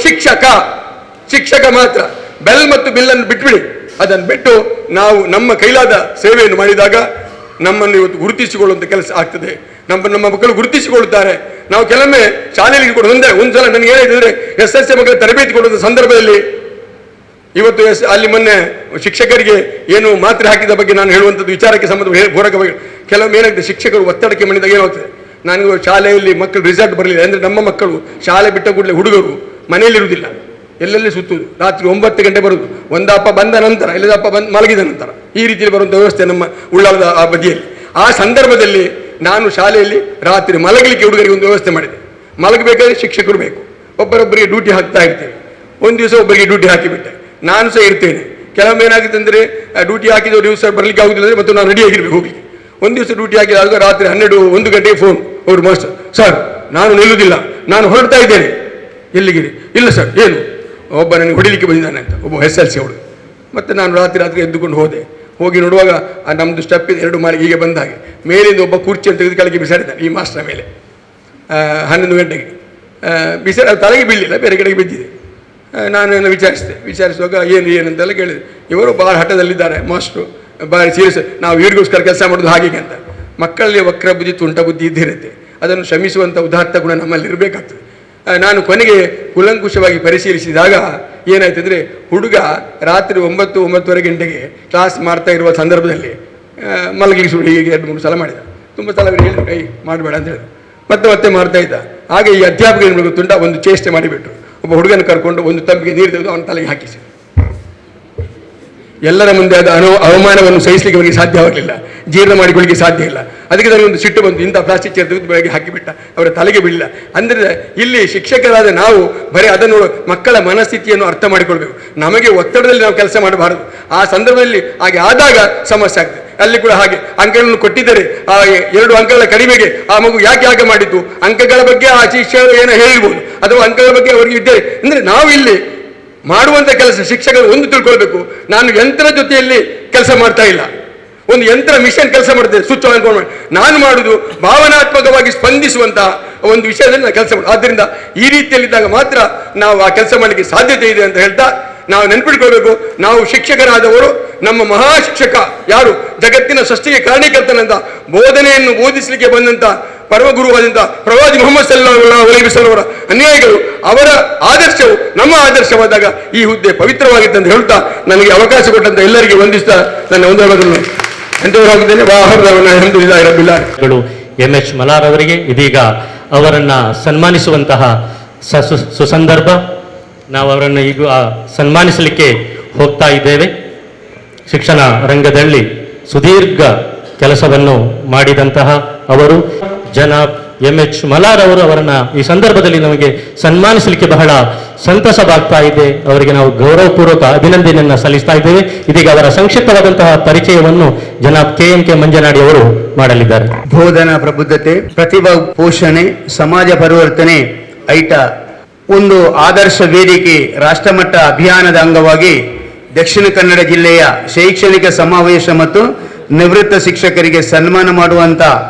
S5: ಶಿಕ್ಷಕ ಮಾತ್ರ ಬೆಲ್ ಮತ್ತು ಬಿಲ್ಲನ್ನು ಬಿಟ್ಬಿಡಿ. ಅದನ್ನು ಬಿಟ್ಟು ನಾವು ನಮ್ಮ ಕೈಲಾದ ಸೇವೆಯನ್ನು ಮಾಡಿದಾಗ ನಮ್ಮನ್ನು ಇವತ್ತು ಗುರುತಿಸಿಕೊಳ್ಳುವಂಥ ಕೆಲಸ ಆಗ್ತದೆ. ನಮ್ಮ ಮಕ್ಕಳು ಗುರುತಿಸಿಕೊಳ್ಳುತ್ತಾರೆ. ನಾವು ಕೆಲವೊಮ್ಮೆ ಶಾಲೆಯಲ್ಲಿ ಕೂಡ ಒಂದ್ಸಲ ನನಗೆ ಏನಾಯ್ತಂದ್ರೆ SSLC ಮಕ್ಕಳ ತರಬೇತಿ ಕೊಡುವಂಥ ಸಂದರ್ಭದಲ್ಲಿ ಇವತ್ತು ಅಲ್ಲಿ ಮೊನ್ನೆ ಶಿಕ್ಷಕರಿಗೆ ಏನು ಮಾತ್ರೆ ಹಾಕಿದ ಬಗ್ಗೆ ನಾನು ಹೇಳುವಂಥದ್ದು ವಿಚಾರಕ್ಕೆ ಸಂಬಂಧ ಹೋರಾಟವಾಗಿ ಕೆಲವೊಮ್ಮೆ ಏನಾಗ್ತದೆ, ಶಿಕ್ಷಕರು ಒತ್ತಡಕ್ಕೆ ಮಣಿದಾಗ ಏನಾಗ್ತದೆ, ನನಗೆ ಶಾಲೆಯಲ್ಲಿ ಮಕ್ಕಳು ರಿಸಲ್ಟ್ ಬರಲಿಲ್ಲ ಅಂದರೆ ನಮ್ಮ ಮಕ್ಕಳು ಶಾಲೆ ಬಿಟ್ಟ ಕೂಡಲೇ ಹುಡುಗರು ಮನೆಯಲ್ಲಿರುವುದಿಲ್ಲ, ಎಲ್ಲೆಲ್ಲಿ ಸುತ್ತುವುದು, ರಾತ್ರಿ 9 ಗಂಟೆ ಬರುವುದು, ಒಂದಪ್ಪ ಬಂದ ನಂತರ ಇಲ್ಲದಪ್ಪ ಮಲಗಿದ ನಂತರ, ಈ ರೀತಿಯಲ್ಲಿ ಬರುವಂಥ ವ್ಯವಸ್ಥೆ ನಮ್ಮ ಉಳ್ಳಾಲದ ಆ ಬದಿಯಲ್ಲಿ. ಆ ಸಂದರ್ಭದಲ್ಲಿ ನಾನು ಶಾಲೆಯಲ್ಲಿ ರಾತ್ರಿ ಮಲಗಲಿಕ್ಕೆ ಹುಡುಗರಿಗೆ ಒಂದು ವ್ಯವಸ್ಥೆ ಮಾಡಿದೆ. ಮಲಗಬೇಕಾದ್ರೆ ಶಿಕ್ಷಕರು ಬೇಕು, ಒಬ್ಬರೊಬ್ಬರಿಗೆ ಡ್ಯೂಟಿ ಹಾಕ್ತಾ ಇರ್ತೇವೆ. ಒಂದು ದಿವಸ ಒಬ್ಬರಿಗೆ ಡ್ಯೂಟಿ ಹಾಕಿಬಿಟ್ಟೆ, ನಾನು ಸಹ ಇರ್ತೇನೆ. ಕೆಲವೊಮ್ಮೆ ಏನಾಗುತ್ತೆ ಅಂದರೆ ಡ್ಯೂಟಿ ಹಾಕಿದವರು ದಿವಸ ಬರಲಿಕ್ಕೆ ಆಗುದಿಲ್ಲ ಅಂದರೆ ಮತ್ತು ನಾನು ರೆಡಿಯಾಗಿರ್ಬೇಕು ಹೋಗಲಿಕ್ಕೆ. ಒಂದು ದಿವಸ ಡ್ಯೂಟಿ ಹಾಕಿದಾಗ ರಾತ್ರಿ 12-1 ಗಂಟೆಗೆ ಫೋನ್, ಅವರು ಮಾಸ್ಟರ್, ಸರ್ ನಾನು ನಿಲ್ಲುವುದಿಲ್ಲ, ನಾನು ಹೊರಡ್ತಾ ಇದ್ದೇನೆ. ಎಲ್ಲಿಗಿದೆ? ಇಲ್ಲ ಸರ್. ಏನು? ಒಬ್ಬ ನನಗೆ ಹೊಡಿಲಿಕ್ಕೆ ಬಂದಿದ್ದಾನೆ ಅಂತ, ಒಬ್ಬ SLC ಹುಡುಗ. ಮತ್ತು ನಾನು ರಾತ್ರಿ ಎದ್ದುಕೊಂಡು ಹೋಗಿ ನೋಡುವಾಗ ನಮ್ಮದು ಸ್ಟೆಪ್ 2 ಮಾಳಿಗೆ ಹೀಗೆ ಬಂದ ಹಾಗೆ ಮೇಲಿಂದ ಒಬ್ಬ ಕುರ್ಚಿಯನ್ನು ತೆಗೆದು ಕೆಳಗೆ ಬಿಸಾಡಿದ್ದಾನೆ ಈ ಮಾಸ್ಟರ್ ಮೇಲೆ. 11 ಗಂಟೆಗೆ ತಲೆಗೆ ಬೀಳಲಿಲ್ಲ, ಬೇರೆ ಕಡೆಗೆ ಬಿದ್ದಿದೆ. ನಾನು ವಿಚಾರಿಸುವಾಗ ಏನಂತೆಲ್ಲ ಕೇಳಿದೆ. ಇವರು ಭಾಳ ಹಠದಲ್ಲಿದ್ದಾರೆ ಮಾಸ್ಟ್ರು, ಭಾರಿ ಸೀರಿಯಸ್, ನಾವು ಇವ್ರಿಗೋಸ್ಕರ ಕೆಲಸ ಮಾಡೋದು ಹಾಗೆ ಅಂತ. ಮಕ್ಕಳಲ್ಲಿ ವಕ್ರ ಬುದ್ಧಿ ತುಂಟ ಬುದ್ಧಿ ಇದ್ದಿರುತ್ತೆ, ಅದನ್ನು ಶ್ರಮಿಸುವಂಥ ಉದಾತ್ತ ಗುಣ ನಮ್ಮಲ್ಲಿ ಇರಬೇಕಾಗ್ತದೆ. ನಾನು ಕೊನೆಗೆ ಕೂಲಂಕುಷವಾಗಿ ಪರಿಶೀಲಿಸಿದಾಗ ಏನಾಯ್ತು ಅಂದರೆ, ಹುಡುಗ ರಾತ್ರಿ 9-9:30 ಗಂಟೆಗೆ ಕ್ಲಾಸ್ ಮಾಡ್ತಾ ಇರುವ ಸಂದರ್ಭದಲ್ಲಿ ಮಲಗಿಸಿ ಹೀಗೆ 2-3 ಸಲ ಮಾಡಿದ. ತುಂಬ ಸಲ ಹೇಳಿದ್ರು ಮಾಡಬೇಡ ಅಂತ ಹೇಳಿದ್ರು, ಮತ್ತೆ ಮಾಡ್ತಾ ಇದ್ದ. ಹಾಗೆ ಈ ಅಧ್ಯಾಪಕರಿಗೆ ಗೊತ್ತುಂಟ, ಒಂದು ಚೇಷ್ಟೆ ಮಾಡಿಬಿಟ್ರು. ಒಬ್ಬ ಹುಡುಗನ ಕರ್ಕೊಂಡು ಒಂದು ತಂಬಿಗೆ ನೀರು ತೆಗೆದು ಅವನ ತಲೆಗೆ ಹಾಕಿಸಿ. ಎಲ್ಲರ ಮುಂದೆ ಅದು ಅವಮಾನವನ್ನು ಸಹಿಸಲಿಕ್ಕೆ ಅವರಿಗೆ ಸಾಧ್ಯವಾಗಲಿಲ್ಲ, ಜೀರ್ಣ ಮಾಡಿಕೊಳ್ಳಿಕ್ಕೆ ಸಾಧ್ಯ ಇಲ್ಲ. ಅದಕ್ಕೆ ನನಗೆ ಒಂದು ಸಿಟ್ಟು ಬಂತು, ಇಂಥ ಪ್ಲಾಸ್ಟಿಕ್ ಚೇರ್ ತೆಗೆದು ಬೆಳಗ್ಗೆ ಹಾಕಿಬಿಟ್ಟ, ಅವರ ತಲೆಗೆ ಬೀಳಿಲ್ಲ. ಅಂದರೆ ಇಲ್ಲಿ ಶಿಕ್ಷಕರಾದ ನಾವು ಬರೀ ಅದನ್ನು ಮಕ್ಕಳ ಮನಸ್ಥಿತಿಯನ್ನು ಅರ್ಥ ಮಾಡಿಕೊಳ್ಬೇಕು. ನಮಗೆ ಒತ್ತಡದಲ್ಲಿ ನಾವು ಕೆಲಸ ಮಾಡಬಾರದು. ಆ ಸಂದರ್ಭದಲ್ಲಿ ಹಾಗೆ ಆದಾಗ ಸಮಸ್ಯೆ ಆಗ್ತದೆ. ಅಲ್ಲಿ ಕೂಡ ಹಾಗೆ ಅಂಕಗಳನ್ನು ಕೊಟ್ಟಿದ್ದರೆ ಆ 2 ಅಂಕಗಳ ಕಡಿಮೆಗೆ ಆ ಮಗು ಯಾಕೆ ಮಾಡಿದ್ದು, ಅಂಕಗಳ ಬಗ್ಗೆ ಆ ಶಿಕ್ಷಕರು ಏನೋ ಹೇಳಿರ್ಬೋದು, ಅಥವಾ ಅಂಕಗಳ ಬಗ್ಗೆ ಅವರಿಗೆ ಇದ್ದಾರೆ ಅಂದರೆ ನಾವು ಇಲ್ಲಿ ಮಾಡುವಂಥ ಕೆಲಸ ಶಿಕ್ಷಕರು ಒಂದು ತಿಳ್ಕೊಳ್ಬೇಕು, ನಾನು ಯಂತ್ರ ಜೊತೆಯಲ್ಲಿ ಕೆಲಸ ಮಾಡ್ತಾ ಇಲ್ಲ, ಒಂದು ಯಂತ್ರ ಮಿಷನ್ ಕೆಲಸ ಮಾಡ್ತೇನೆ, ಸ್ವಿಚ್ ಆನ್ ಮಾಡಿ. ನಾನು ಮಾಡುವುದು ಭಾವನಾತ್ಮಕವಾಗಿ ಸ್ಪಂದಿಸುವಂತಹ ಒಂದು ವಿಷಯದಲ್ಲಿ ನಾನು ಕೆಲಸ ಮಾಡಿ. ಆದ್ದರಿಂದ ಈ ರೀತಿಯಲ್ಲಿದ್ದಾಗ ಮಾತ್ರ ನಾವು ಆ ಕೆಲಸ ಮಾಡಲಿಕ್ಕೆ ಸಾಧ್ಯತೆ ಇದೆ ಅಂತ ಹೇಳ್ತಾ ನಾವು ನೆನಪಿಟ್ಕೊಳ್ಬೇಕು, ನಾವು ಶಿಕ್ಷಕರಾದವರು ನಮ್ಮ ಮಹಾಶಿಕ್ಷಕ ಯಾರು, ಜಗತ್ತಿನ ಸೃಷ್ಟಿಗೆ ಕಾರಣೀಕರ್ತನಂತ ಬೋಧನೆಯನ್ನು ಬೋಧಿಸಲಿಕ್ಕೆ ಬಂದಂಥ ಪರಮ ಗುರುವಾದಂತಹ ಪ್ರವಾದಿ ಮೊಹಮ್ಮದ್ ಸಲ್ಲಲ್ಲಾಹು ಅಲೈಹಿ ವಸಲ್ಲಂ ಅವರ ಅನುಯಾಯಿಗಳು, ಅವರ ಆದರ್ಶವು ನಮ್ಮ ಆದರ್ಶವಾದಾಗ ಈ ಹುದ್ದೆ ಪವಿತ್ರವಾಗಿತ್ತು ಅಂತ ಹೇಳ್ತಾ ನನಗೆ ಅವಕಾಶ ಕೊಟ್ಟಂತ ಎಲ್ಲರಿಗೆ ವಂದಿಸ್ತಾ ನನ್ನ ಒಂದು ಹೇಳೋದನ್ನು ಎಂತವರಾಗಿದ್ದೇನೆ. ಅಲ್ಹಮ್ದುಲಿಲ್ಲಾಹಿ ರಬ್ಬಿಲ್ ಆಲಮೀನ್.
S1: MH ಮಲಾರ್ ಅವರಿಗೆ ಇದೀಗ ಅವರನ್ನ ಸನ್ಮಾನಿಸುವಂತಹ ಸುಸಂದರ್ಭ. ನಾವು ಅವರನ್ನು ಈಗ ಸನ್ಮಾನಿಸಲಿಕ್ಕೆ ಹೋಗ್ತಾ ಇದ್ದೇವೆ. ಶಿಕ್ಷಣ ರಂಗದಲ್ಲಿ ಸುದೀರ್ಘ ಕೆಲಸವನ್ನು ಮಾಡಿದಂತಹ ಅವರು ಜನಾಬ್ MH ಮಲಾರ್ ಅವರು ಅವರನ್ನ ಈ ಸಂದರ್ಭದಲ್ಲಿ ನಮಗೆ ಸನ್ಮಾನಿಸಲಿಕ್ಕೆ ಬಹಳ ಸಂತಸವಾಗ್ತಾ ಇದೆ. ಅವರಿಗೆ ನಾವು ಗೌರವಪೂರ್ವಕ ಅಭಿನಂದನೆಯನ್ನು ಸಲ್ಲಿಸ್ತಾ ಇದ್ದೇವೆ. ಇದೀಗ ಅವರ ಸಂಕ್ಷಿಪ್ತವಾದಂತಹ ಪರಿಚಯವನ್ನು ಜನಾಬ್ KMK ಮಂಜನಾಡಿ ಅವರು ಮಾಡಲಿದ್ದಾರೆ.
S6: ಬೋಧನಾ ಪ್ರಬುದ್ಧತೆ, ಪ್ರತಿಭಾ ಪೋಷಣೆ, ಸಮಾಜ ಪರಿವರ್ತನೆ ಐಟಾ ಒಂದು ಆದರ್ಶ ವೇದಿಕೆ ರಾಷ್ಟ್ರಮಟ್ಟ ಅಭಿಯಾನದ ಅಂಗವಾಗಿ ದಕ್ಷಿಣ ಕನ್ನಡ ಜಿಲ್ಲೆಯ ಶೈಕ್ಷಣಿಕ ಸಮಾವೇಶ ಮತ್ತು ನಿವೃತ್ತ ಶಿಕ್ಷಕರಿಗೆ ಸನ್ಮಾನ ಮಾಡುವಂತ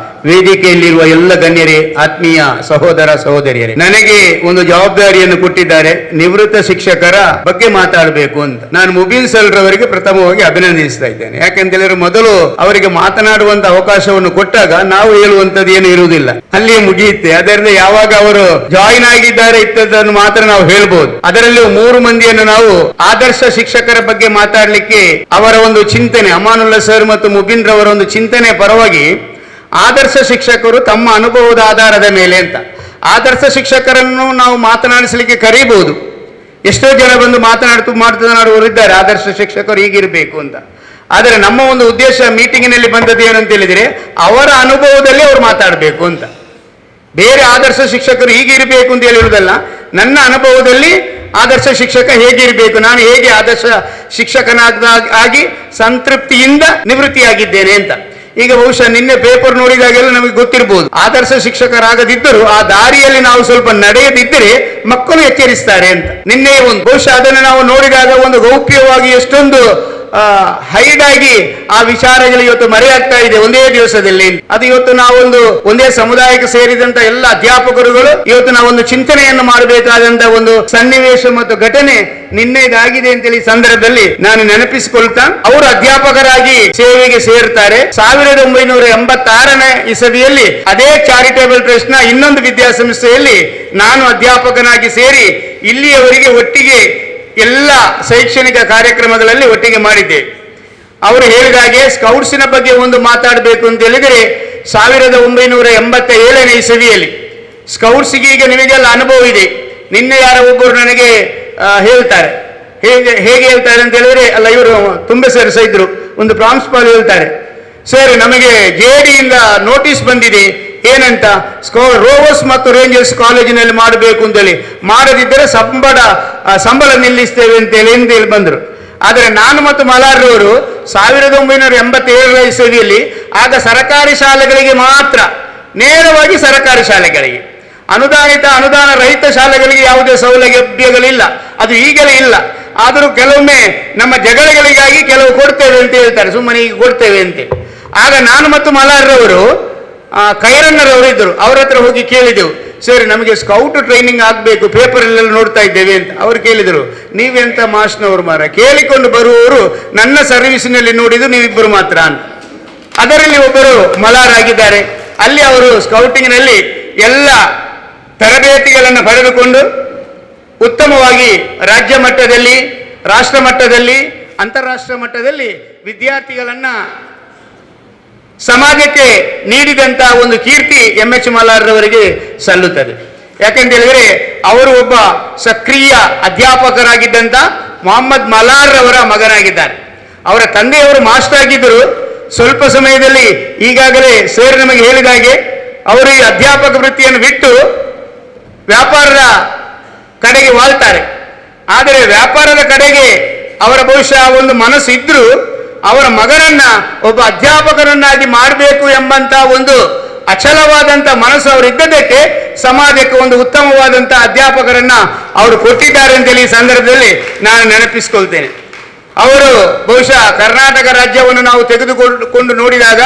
S6: ವೇದಿಕೆಯಲ್ಲಿರುವ ಎಲ್ಲ ಗಣ್ಯರೇ, ಆತ್ಮೀಯ ಸಹೋದರ ಸಹೋದರಿಯರೇ, ನನಗೆ ಒಂದು ಜವಾಬ್ದಾರಿಯನ್ನು ಕೊಟ್ಟಿದ್ದಾರೆ. ನಿವೃತ್ತ ಶಿಕ್ಷಕರ ಬಗ್ಗೆ ಮಾತಾಡಬೇಕು ಅಂತ ನಾನು ಮುಬೀನ್ ಸಲ್ ರವರಿಗೆ ಪ್ರಥಮವಾಗಿ ಅಭಿನಂದಿಸ್ತಾ ಇದ್ದೇನೆ. ಯಾಕೆಂತೇಳಿದ್ರೆ ಮೊದಲು ಅವರಿಗೆ ಮಾತನಾಡುವಂತ ಅವಕಾಶವನ್ನು ಕೊಟ್ಟಾಗ ನಾವು ಹೇಳುವಂತದ್ದು ಏನು ಇರುವುದಿಲ್ಲ, ಅಲ್ಲಿಯೇ ಮುಗಿಯುತ್ತೆ. ಅದರಿಂದ ಯಾವಾಗ ಅವರು ಜಾಯಿನ್ ಆಗಿದ್ದಾರೆ ಇತ್ತದನ್ನು ಮಾತ್ರ ನಾವು ಹೇಳ್ಬೋದು. ಅದರಲ್ಲೂ 3 ಮಂದಿಯನ್ನು ನಾವು ಆದರ್ಶ ಶಿಕ್ಷಕರ ಬಗ್ಗೆ ಮಾತಾಡಲಿಕ್ಕೆ ಅವರ ಒಂದು ಚಿಂತನೆ, ಅಮಾನುಲ್ಲಾ ಸರ್ ಮತ್ತು ಮುಬೀನ್ ರವರ ಒಂದು ಚಿಂತನೆ ಪರವಾಗಿ ಆದರ್ಶ ಶಿಕ್ಷಕರು ತಮ್ಮ ಅನುಭವದ ಆಧಾರದ ಮೇಲೆ ಅಂತ ಆದರ್ಶ ಶಿಕ್ಷಕರನ್ನು ನಾವು ಮಾತನಾಡಿಸಲಿಕ್ಕೆ ಕರೀಬಹುದು. ಎಷ್ಟೋ ಜನ ಬಂದು ಮಾತನಾಡುವವರು ಇದ್ದಾರೆ, ಆದರ್ಶ ಶಿಕ್ಷಕರು ಹೀಗಿರಬೇಕು ಅಂತ. ಆದರೆ ನಮ್ಮ ಒಂದು ಉದ್ದೇಶ ಮೀಟಿಂಗಿನಲ್ಲಿ ಬಂದದ್ದು ಏನಂತ ಹೇಳಿದ್ರೆ ಅವರ ಅನುಭವದಲ್ಲಿ ಅವರು ಮಾತಾಡಬೇಕು ಅಂತ. ಬೇರೆ ಆದರ್ಶ ಶಿಕ್ಷಕರು ಹೀಗಿರಬೇಕು ಅಂತ ಹೇಳಿರುವುದಲ್ಲ, ನನ್ನ ಅನುಭವದಲ್ಲಿ ಆದರ್ಶ ಶಿಕ್ಷಕ ಹೇಗಿರಬೇಕು, ನಾನು ಹೇಗೆ ಆದರ್ಶ ಶಿಕ್ಷಕನಾಗಿ ಸಂತೃಪ್ತಿಯಿಂದ ನಿವೃತ್ತಿಯಾಗಿದ್ದೇನೆ ಅಂತ. ಈಗ ಬಹುಶಃ ನಿನ್ನೆ ಪೇಪರ್ ನೋಡಿದಾಗೆಲ್ಲ ನಮಗೆ ಗೊತ್ತಿರಬಹುದು, ಆದರ್ಶ ಶಿಕ್ಷಕರಾಗದಿದ್ದರೂ ಆ ದಾರಿಯಲ್ಲಿ ನಾವು ಸ್ವಲ್ಪ ನಡೆಯದಿದ್ದರೆ ಮಕ್ಕಳು ಎಚ್ಚರಿಸ್ತಾರೆ ಅಂತ. ನಿನ್ನೆ ಒಂದು ಬಹುಶಃ ಅದನ್ನು ನಾವು ನೋಡಿದಾಗ ಒಂದು ಗೌಪ್ಯವಾಗಿ ಎಷ್ಟೊಂದು ಹೈಡ್ ಆಗಿ ಆ ವಿಚಾರಗಳು ಇವತ್ತು ಮರೆಯಾಗ್ತಾ ಇದೆ ಒಂದೇ ದಿವಸದಲ್ಲಿ. ಅದು ಇವತ್ತು ನಾವೊಂದು ಒಂದೇ ಸಮುದಾಯಕ್ಕೆ ಸೇರಿದಂತ ಎಲ್ಲ ಅಧ್ಯಾಪಕರುಗಳು ಇವತ್ತು ನಾವೊಂದು ಚಿಂತನೆಯನ್ನು ಮಾಡಬೇಕಾದಂತ ಒಂದು ಸನ್ನಿವೇಶ ಮತ್ತು ಘಟನೆ ನಿನ್ನೆದಾಗಿದೆ ಅಂತೇಳಿ ಸಂದರ್ಭದಲ್ಲಿ ನಾನು ನೆನಪಿಸಿಕೊಳ್ತಾ, ಅವರು ಅಧ್ಯಾಪಕರಾಗಿ ಸೇವೆಗೆ ಸೇರ್ತಾರೆ. 1986ನೇ ಇಸವಿಯಲ್ಲಿ ಅದೇ ಚಾರಿಟೇಬಲ್ ಟ್ರಸ್ಟ್ ನ ಇನ್ನೊಂದು ವಿದ್ಯಾಸಂಸ್ಥೆಯಲ್ಲಿ ನಾನು ಅಧ್ಯಾಪಕನಾಗಿ ಸೇರಿ ಇಲ್ಲಿಯವರೆಗೆ ಒಟ್ಟಿಗೆ ಎಲ್ಲ ಶೈಕ್ಷಣಿಕ ಕಾರ್ಯಕ್ರಮಗಳಲ್ಲಿ ಒಟ್ಟಿಗೆ ಮಾಡಿದ್ದೇವೆ. ಅವರು ಹೇಳಿದ ಹಾಗೆ ಸ್ಕೌಟ್ಸಿನ ಬಗ್ಗೆ ಒಂದು ಮಾತಾಡಬೇಕು ಅಂತ ಹೇಳಿದರೆ 1987ನೇ ಇಸವಿಯಲ್ಲಿ ಸ್ಕೌಟ್ಸ್ಗೆ ಈಗ ನಿಮಗೆಲ್ಲ ಅನುಭವ ಇದೆ. ನಿನ್ನೆ ಯಾರೋ ಒಬ್ಬರು ನನಗೆ ಹೇಳ್ತಾರೆ, ಹೇಗೆ ಹೇಳ್ತಾರೆ ಅಂತ ಹೇಳಿದ್ರೆ, ಅಲ್ಲ ಇವರು ತುಂಬೆ ಸರ್ ಇದ್ರು, ಒಂದು ಪ್ರಾಂಶುಪಾಲ್ ಹೇಳ್ತಾರೆ, ಸರ್ ನಮಗೆ JDಯಿಂದ ನೋಟಿಸ್ ಬಂದಿದೆ, ಏನಂತ, ರೋವರ್ಸ್ ಮತ್ತು ರೇಂಜರ್ಸ್ ಕಾಲೇಜಿನಲ್ಲಿ ಮಾಡಬೇಕು ಅಂತೇಳಿ, ಮಾಡದಿದ್ದರೆ ಸಂಬಳ ನಿಲ್ಲಿಸ್ತೇವೆ ಅಂತೇಳಿ ಬಂದರು. ಆದರೆ ನಾನು ಮತ್ತು ಮಲಾರ್ರವರು 1987ರ ಇಸವಿಯಲ್ಲಿ ಆಗ ಸರ್ಕಾರಿ ಶಾಲೆಗಳಿಗೆ ಮಾತ್ರ, ನೇರವಾಗಿ ಸರ್ಕಾರಿ ಶಾಲೆಗಳಿಗೆ, ಅನುದಾನ ರಹಿತ ಶಾಲೆಗಳಿಗೆ ಯಾವುದೇ ಸೌಲಭ್ಯಗಳಿಲ್ಲ, ಅದು ಈಗಲೇ ಇಲ್ಲ. ಆದರೂ ಕೆಲವೊಮ್ಮೆ ನಮ್ಮ ಜಗಳಗಳಿಗಾಗಿ ಕೆಲವು ಕೊಡ್ತೇವೆ ಅಂತ ಹೇಳ್ತಾರೆ, ಸುಮ್ಮನೆ ಈಗ ಕೊಡ್ತೇವೆ ಅಂತೇಳಿ. ಆಗ ನಾನು ಮತ್ತು ಮಲಾರ್ರವರು ಕೈರನ್ನರವರು ಇದ್ದರು, ಅವ್ರ ಹತ್ರ ಹೋಗಿ ಕೇಳಿದೆವು, ಸರಿ ನಮಗೆ ಸ್ಕೌಟ್ ಟ್ರೈನಿಂಗ್ ಆಗಬೇಕು, ಪೇಪರಲ್ಲೆಲ್ಲ ನೋಡ್ತಾ ಇದ್ದೇವೆ ಅಂತ. ಅವರು ಕೇಳಿದರು, ನೀವೆಂತ ಮಾಸ್ನವರು ಮಾರ, ಕೇಳಿಕೊಂಡು ಬರುವವರು ನನ್ನ ಸರ್ವಿಸ್ನಲ್ಲಿ ನೋಡಿದ್ದು ನೀವಿಬ್ಬರು ಮಾತ್ರ ಅಂತ. ಅದರಲ್ಲಿ ಒಬ್ಬರು ಮಲಾರ್ ಆಗಿದ್ದಾರೆ. ಅಲ್ಲಿ ಅವರು ಸ್ಕೌಟಿಂಗ್ನಲ್ಲಿ ಎಲ್ಲ ತರಬೇತಿಗಳನ್ನು ಪಡೆದುಕೊಂಡು ಉತ್ತಮವಾಗಿ ರಾಜ್ಯ ಮಟ್ಟದಲ್ಲಿ, ರಾಷ್ಟ್ರ ಮಟ್ಟದಲ್ಲಿ, ಅಂತಾರಾಷ್ಟ್ರ ಮಟ್ಟದಲ್ಲಿ ವಿದ್ಯಾರ್ಥಿಗಳನ್ನ ಸಮಾಜಕ್ಕೆ ನೀಡಿದಂತ ಒಂದು ಕೀರ್ತಿ MH ಮಲಾರ್ರವರಿಗೆ ಸಲ್ಲುತ್ತದೆ. ಯಾಕೆಂತ ಹೇಳಿದ್ರೆ ಅವರು ಒಬ್ಬ ಸಕ್ರಿಯ ಅಧ್ಯಾಪಕರಾಗಿದ್ದಂತ ಮೊಹಮ್ಮದ್ ಮಲಾರ್ ಅವರ ಮಗನಾಗಿದ್ದಾರೆ. ಅವರ ತಂದೆಯವರು ಮಾಸ್ಟರ್ ಆಗಿದ್ದರು. ಸ್ವಲ್ಪ ಸಮಯದಲ್ಲಿ ಈಗಾಗಲೇ ಸರ್ ನಮಗೆ ಹೇಳಿದ ಹಾಗೆ ಅವರು ಈ ಅಧ್ಯಾಪಕ ವೃತ್ತಿಯನ್ನು ಬಿಟ್ಟು ವ್ಯಾಪಾರದ ಕಡೆಗೆ ವಾಲ್ತಾರೆ. ಆದರೆ ವ್ಯಾಪಾರದ ಕಡೆಗೆ ಅವರ ಬಹುಶಃ ಒಂದು ಮನಸ್ಸು ಇದ್ರೂ ಅವರ ಮಗನನ್ನ ಒಬ್ಬ ಅಧ್ಯಾಪಕರನ್ನಾಗಿ ಮಾಡಬೇಕು ಎಂಬಂತ ಒಂದು ಅಚಲವಾದಂತ ಮನಸ್ಸು ಅವರು ಇದ್ದದಕ್ಕೆ ಸಮಾಜಕ್ಕೆ ಒಂದು ಉತ್ತಮವಾದಂತ ಅಧ್ಯಾಪಕರನ್ನ ಅವರು ಕೊಟ್ಟಿದ್ದಾರೆ ಅಂತೇಳಿ ಈ ಸಂದರ್ಭದಲ್ಲಿ ನಾನು ನೆನಪಿಸಿಕೊಳ್ತೇನೆ. ಅವರು ಬಹುಶಃ ಕರ್ನಾಟಕ ರಾಜ್ಯವನ್ನು ನಾವು ತೆಗೆದುಕೊಂಡು ನೋಡಿದಾಗ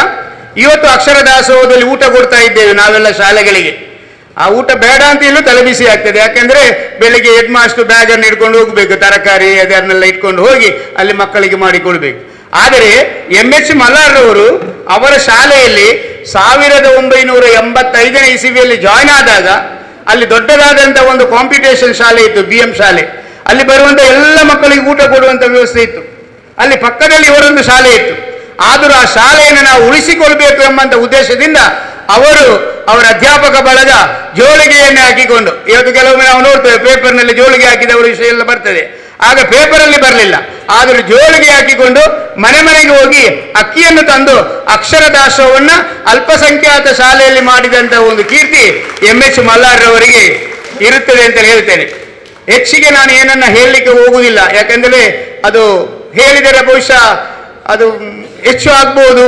S6: ಇವತ್ತು ಅಕ್ಷರ ದಾಸೋಹದಲ್ಲಿ ಊಟ ಕೊಡ್ತಾ ಇದ್ದೇವೆ ನಾವೆಲ್ಲ ಶಾಲೆಗಳಿಗೆ. ಆ ಊಟ ಬೇಡ ಅಂತ ಇಲ್ಲೂ ತಲೆಬಿಸಿ ಆಗ್ತದೆ. ಯಾಕೆಂದ್ರೆ ಬೆಳಿಗ್ಗೆ ಹೆಡ್ ಮಾಸ್ಟರ್ ಬ್ಯಾಗ್ ಅನ್ನು ಇಟ್ಕೊಂಡು ಹೋಗ್ಬೇಕು, ತರಕಾರಿ ಅದನ್ನೆಲ್ಲ ಇಟ್ಕೊಂಡು ಹೋಗಿ ಅಲ್ಲಿ ಮಕ್ಕಳಿಗೆ ಮಾಡಿಕೊಳ್ಬೇಕು. ಆದರೆ MH ಮಲಾರ್ ಅವರು ಅವರ ಶಾಲೆಯಲ್ಲಿ 1985ನೇ ಇಸವಿಯಲ್ಲಿ ಜಾಯ್ನ್ ಆದಾಗ ಅಲ್ಲಿ ದೊಡ್ಡದಾದಂಥ ಒಂದು ಕಾಂಪಿಟೇಷನ್ ಶಾಲೆ ಇತ್ತು, BM ಶಾಲೆ. ಅಲ್ಲಿ ಬರುವಂಥ ಎಲ್ಲ ಮಕ್ಕಳಿಗೆ ಊಟ ಕೊಡುವಂಥ ವ್ಯವಸ್ಥೆ ಇತ್ತು. ಅಲ್ಲಿ ಪಕ್ಕದಲ್ಲಿ ಇವರೊಂದು ಶಾಲೆ ಇತ್ತು. ಆದರೂ ಆ ಶಾಲೆಯನ್ನು ನಾವು ಉಳಿಸಿಕೊಳ್ಬೇಕು ಎಂಬಂಥ ಉದ್ದೇಶದಿಂದ ಅವರು ಅವರ ಅಧ್ಯಾಪಕ ಬಳಗ ಜೋಳಿಗೆಯನ್ನೇ ಹಾಕಿಕೊಂಡು, ಇವತ್ತು ಕೆಲವೊಮ್ಮೆ ನಾವು ನೋಡ್ತೇವೆ ಪೇಪರ್ನಲ್ಲಿ ಜೋಳಿಗೆ ಹಾಕಿದವರ ವಿಷಯ ಎಲ್ಲ ಬರ್ತದೆ, ಆಗ ಪೇಪರಲ್ಲಿ ಬರಲಿಲ್ಲ. ಆದರೂ ಜೋಳಿಗೆ ಹಾಕಿಕೊಂಡು ಮನೆ ಮನೆಗೆ ಹೋಗಿ ಅಕ್ಕಿಯನ್ನು ತಂದು ಅಕ್ಷರ ದಾಸೋಹವನ್ನು ಅಲ್ಪಸಂಖ್ಯಾತ ಶಾಲೆಯಲ್ಲಿ ಮಾಡಿದಂಥ ಒಂದು ಕೀರ್ತಿ MH ಮಲ್ಲಾರ್ರವರಿಗೆ ಇರುತ್ತದೆ ಅಂತ ಹೇಳ್ತೇನೆ. ಹೆಚ್ಚಿಗೆ ನಾನು ಏನನ್ನ ಹೇಳಲಿಕ್ಕೆ ಹೋಗುವುದಿಲ್ಲ, ಯಾಕೆಂದರೆ ಅದು ಹೇಳಿದರೆ ಬಹುಶಃ ಅದು ಹೆಚ್ಚು ಆಗ್ಬಹುದು.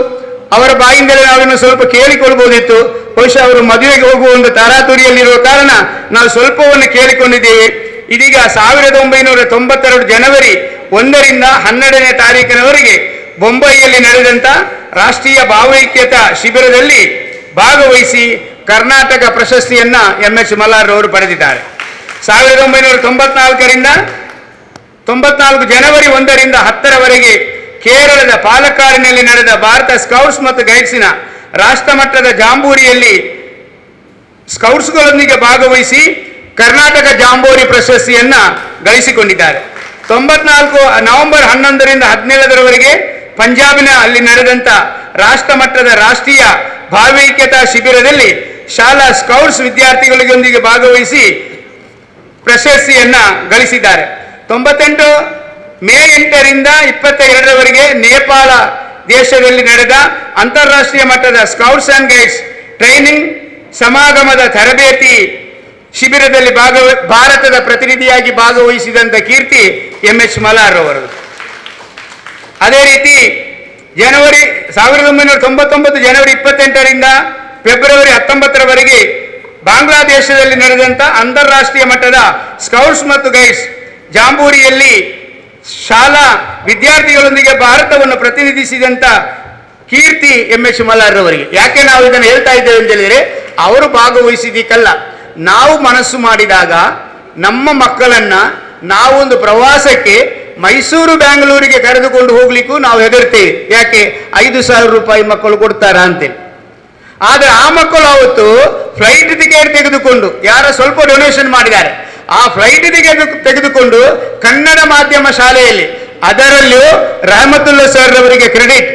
S6: ಅವರ ಬಾಯಿಂದಲೇ ನಾವಿನ್ನು ಸ್ವಲ್ಪ ಕೇಳಿಕೊಳ್ಬಹುದಿತ್ತು. ಬಹುಶಃ ಅವರು ಮದುವೆಗೆ ಹೋಗುವ ಒಂದು ತರಾತುರಿಯಲ್ಲಿರುವ ಕಾರಣ ನಾವು ಸ್ವಲ್ಪವನ್ನು ಕೇಳಿಕೊಂಡಿದ್ದೇವೆ. ಇದೀಗ 1992 ಜನವರಿ 1ರಿಂದ 12ನೇ ತಾರೀಕಿನವರೆಗೆ ಬೊಂಬೈಯಲ್ಲಿ ನಡೆದಂಥ ರಾಷ್ಟ್ರೀಯ ಭಾವೈಕ್ಯತಾ ಶಿಬಿರದಲ್ಲಿ ಭಾಗವಹಿಸಿ ಕರ್ನಾಟಕ ಪ್ರಶಸ್ತಿಯನ್ನ MH ಮಲ್ಲಾರ್ರವರು ಪಡೆದಿದ್ದಾರೆ. 1994ರಿಂದ 94 ಜನವರಿ 1ರಿಂದ 10ರವರೆಗೆ ಕೇರಳದ ಪಾಲಕ್ಕಾಡಿನಲ್ಲಿ ನಡೆದ ಭಾರತ ಸ್ಕೌಟ್ಸ್ ಮತ್ತು ಗೈಡ್ಸ್ನ ರಾಷ್ಟ್ರಮಟ್ಟದ ಜಾಂಬೂರಿಯಲ್ಲಿ ಸ್ಕೌಟ್ಸ್ಗಳೊಂದಿಗೆ ಭಾಗವಹಿಸಿ ಕರ್ನಾಟಕ ಜಾಂಬೋರಿ ಪ್ರಶಸ್ತಿಯನ್ನ ಗಳಿಸಿಕೊಂಡಿದ್ದಾರೆ. 94 ನವೆಂಬರ್ 11ರಿಂದ 17ರವರೆಗೆ ಪಂಜಾಬಿನ ಅಲ್ಲಿ ನಡೆದಂಥ ರಾಷ್ಟ್ರಮಟ್ಟದ ರಾಷ್ಟ್ರೀಯ ಭಾವೈಕ್ಯತಾ ಶಿಬಿರದಲ್ಲಿ ಶಾಲಾ ಸ್ಕೌಟ್ಸ್ ವಿದ್ಯಾರ್ಥಿಗಳೊಂದಿಗೆ ಭಾಗವಹಿಸಿ ಪ್ರಶಸ್ತಿಯನ್ನ ಗಳಿಸಿದ್ದಾರೆ. 98 ಮೇ 8ರಿಂದ 22ರವರೆಗೆ ನೇಪಾಳ ದೇಶದಲ್ಲಿ ನಡೆದ ಅಂತಾರಾಷ್ಟ್ರೀಯ ಮಟ್ಟದ ಸ್ಕೌಟ್ಸ್ ಅಂಡ್ ಗೈಡ್ಸ್ ಟ್ರೈನಿಂಗ್ ಸಮಾಗಮದ ತರಬೇತಿ ಶಿಬಿರದಲ್ಲಿ ಭಾರತದ ಪ್ರತಿನಿಧಿಯಾಗಿ ಭಾಗವಹಿಸಿದಂಥ ಕೀರ್ತಿ MH ಮಲ್ಲಾರ್ರವರು. ಅದೇ ರೀತಿ 1999 ಜನವರಿ 28ರಿಂದ ಫೆಬ್ರವರಿ 19ರವರೆಗೆ ಬಾಂಗ್ಲಾದೇಶದಲ್ಲಿ ನಡೆದಂಥ ಅಂತಾರಾಷ್ಟ್ರೀಯ ಮಟ್ಟದ ಸ್ಕೌಟ್ಸ್ ಮತ್ತು ಗೈಡ್ಸ್ ಜಾಂಬೂರಿಯಲ್ಲಿ ಶಾಲಾ ವಿದ್ಯಾರ್ಥಿಗಳೊಂದಿಗೆ ಭಾರತವನ್ನು ಪ್ರತಿನಿಧಿಸಿದಂಥ ಕೀರ್ತಿ MH ಮಲ್ಲಾರ್ರವರಿಗೆ. ಯಾಕೆ ನಾವು ಇದನ್ನು ಹೇಳ್ತಾ ಇದ್ದೇವೆ ಅಂತ ಹೇಳಿದರೆ, ಅವರು ಭಾಗವಹಿಸಿದ್ದಕ್ಕಲ್ಲ, ನಾವು ಮನಸ್ಸು ಮಾಡಿದಾಗ ನಮ್ಮ ಮಕ್ಕಳನ್ನ ನಾವೊಂದು ಪ್ರವಾಸಕ್ಕೆ ಮೈಸೂರು ಬ್ಯಾಂಗ್ಳೂರಿಗೆ ಕರೆದುಕೊಂಡು ಹೋಗ್ಲಿಕ್ಕೂ ನಾವು ಹೆದರ್ತೇವೆ. ಯಾಕೆ? 5,000 ರೂಪಾಯಿ ಮಕ್ಕಳು ಕೊಡ್ತಾರಾ ಅಂತೇಳಿ. ಆದರೆ ಆ ಮಕ್ಕಳು ಅವತ್ತು ಫ್ಲೈಟ್ ಟಿಕೆಟ್ ತೆಗೆದುಕೊಂಡು, ಯಾರ ಸ್ವಲ್ಪ ಡೊನೇಷನ್ ಮಾಡಿದ್ದಾರೆ, ಆ ಫ್ಲೈಟ್ ತೆಗೆದುಕೊಂಡು ಕನ್ನಡ ಮಾಧ್ಯಮ ಶಾಲೆಯಲ್ಲಿ, ಅದರಲ್ಲಿಯೂ ರಹಮತುಲ್ಲಾ ಸರ್ ಅವರಿಗೆ ಕ್ರೆಡಿಟ್,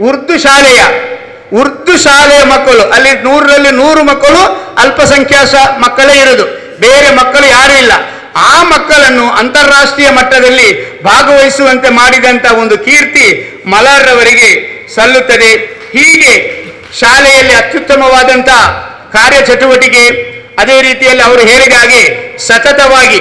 S6: ಉರ್ದು ಶಾಲೆಯ ಮಕ್ಕಳು, ಅಲ್ಲಿ 100ರಲ್ಲಿ 100 ಮಕ್ಕಳು ಅಲ್ಪಸಂಖ್ಯಾತ ಮಕ್ಕಳೇ ಇರುವುದು, ಬೇರೆ ಮಕ್ಕಳು ಯಾರೂ ಇಲ್ಲ. ಆ ಮಕ್ಕಳನ್ನು ಅಂತಾರಾಷ್ಟ್ರೀಯ ಮಟ್ಟದಲ್ಲಿ ಭಾಗವಹಿಸುವಂತೆ ಮಾಡಿದಂಥ ಒಂದು ಕೀರ್ತಿ ಮಲ್ಲಾರ್ರವರಿಗೆ ಸಲ್ಲುತ್ತದೆ. ಹೀಗೆ ಶಾಲೆಯಲ್ಲಿ ಅತ್ಯುತ್ತಮವಾದಂಥ ಕಾರ್ಯಚಟುವಟಿಕೆ, ಅದೇ ರೀತಿಯಲ್ಲಿ ಅವರು ಹೇಳಿದ ಹಾಗೆ ಸತತವಾಗಿ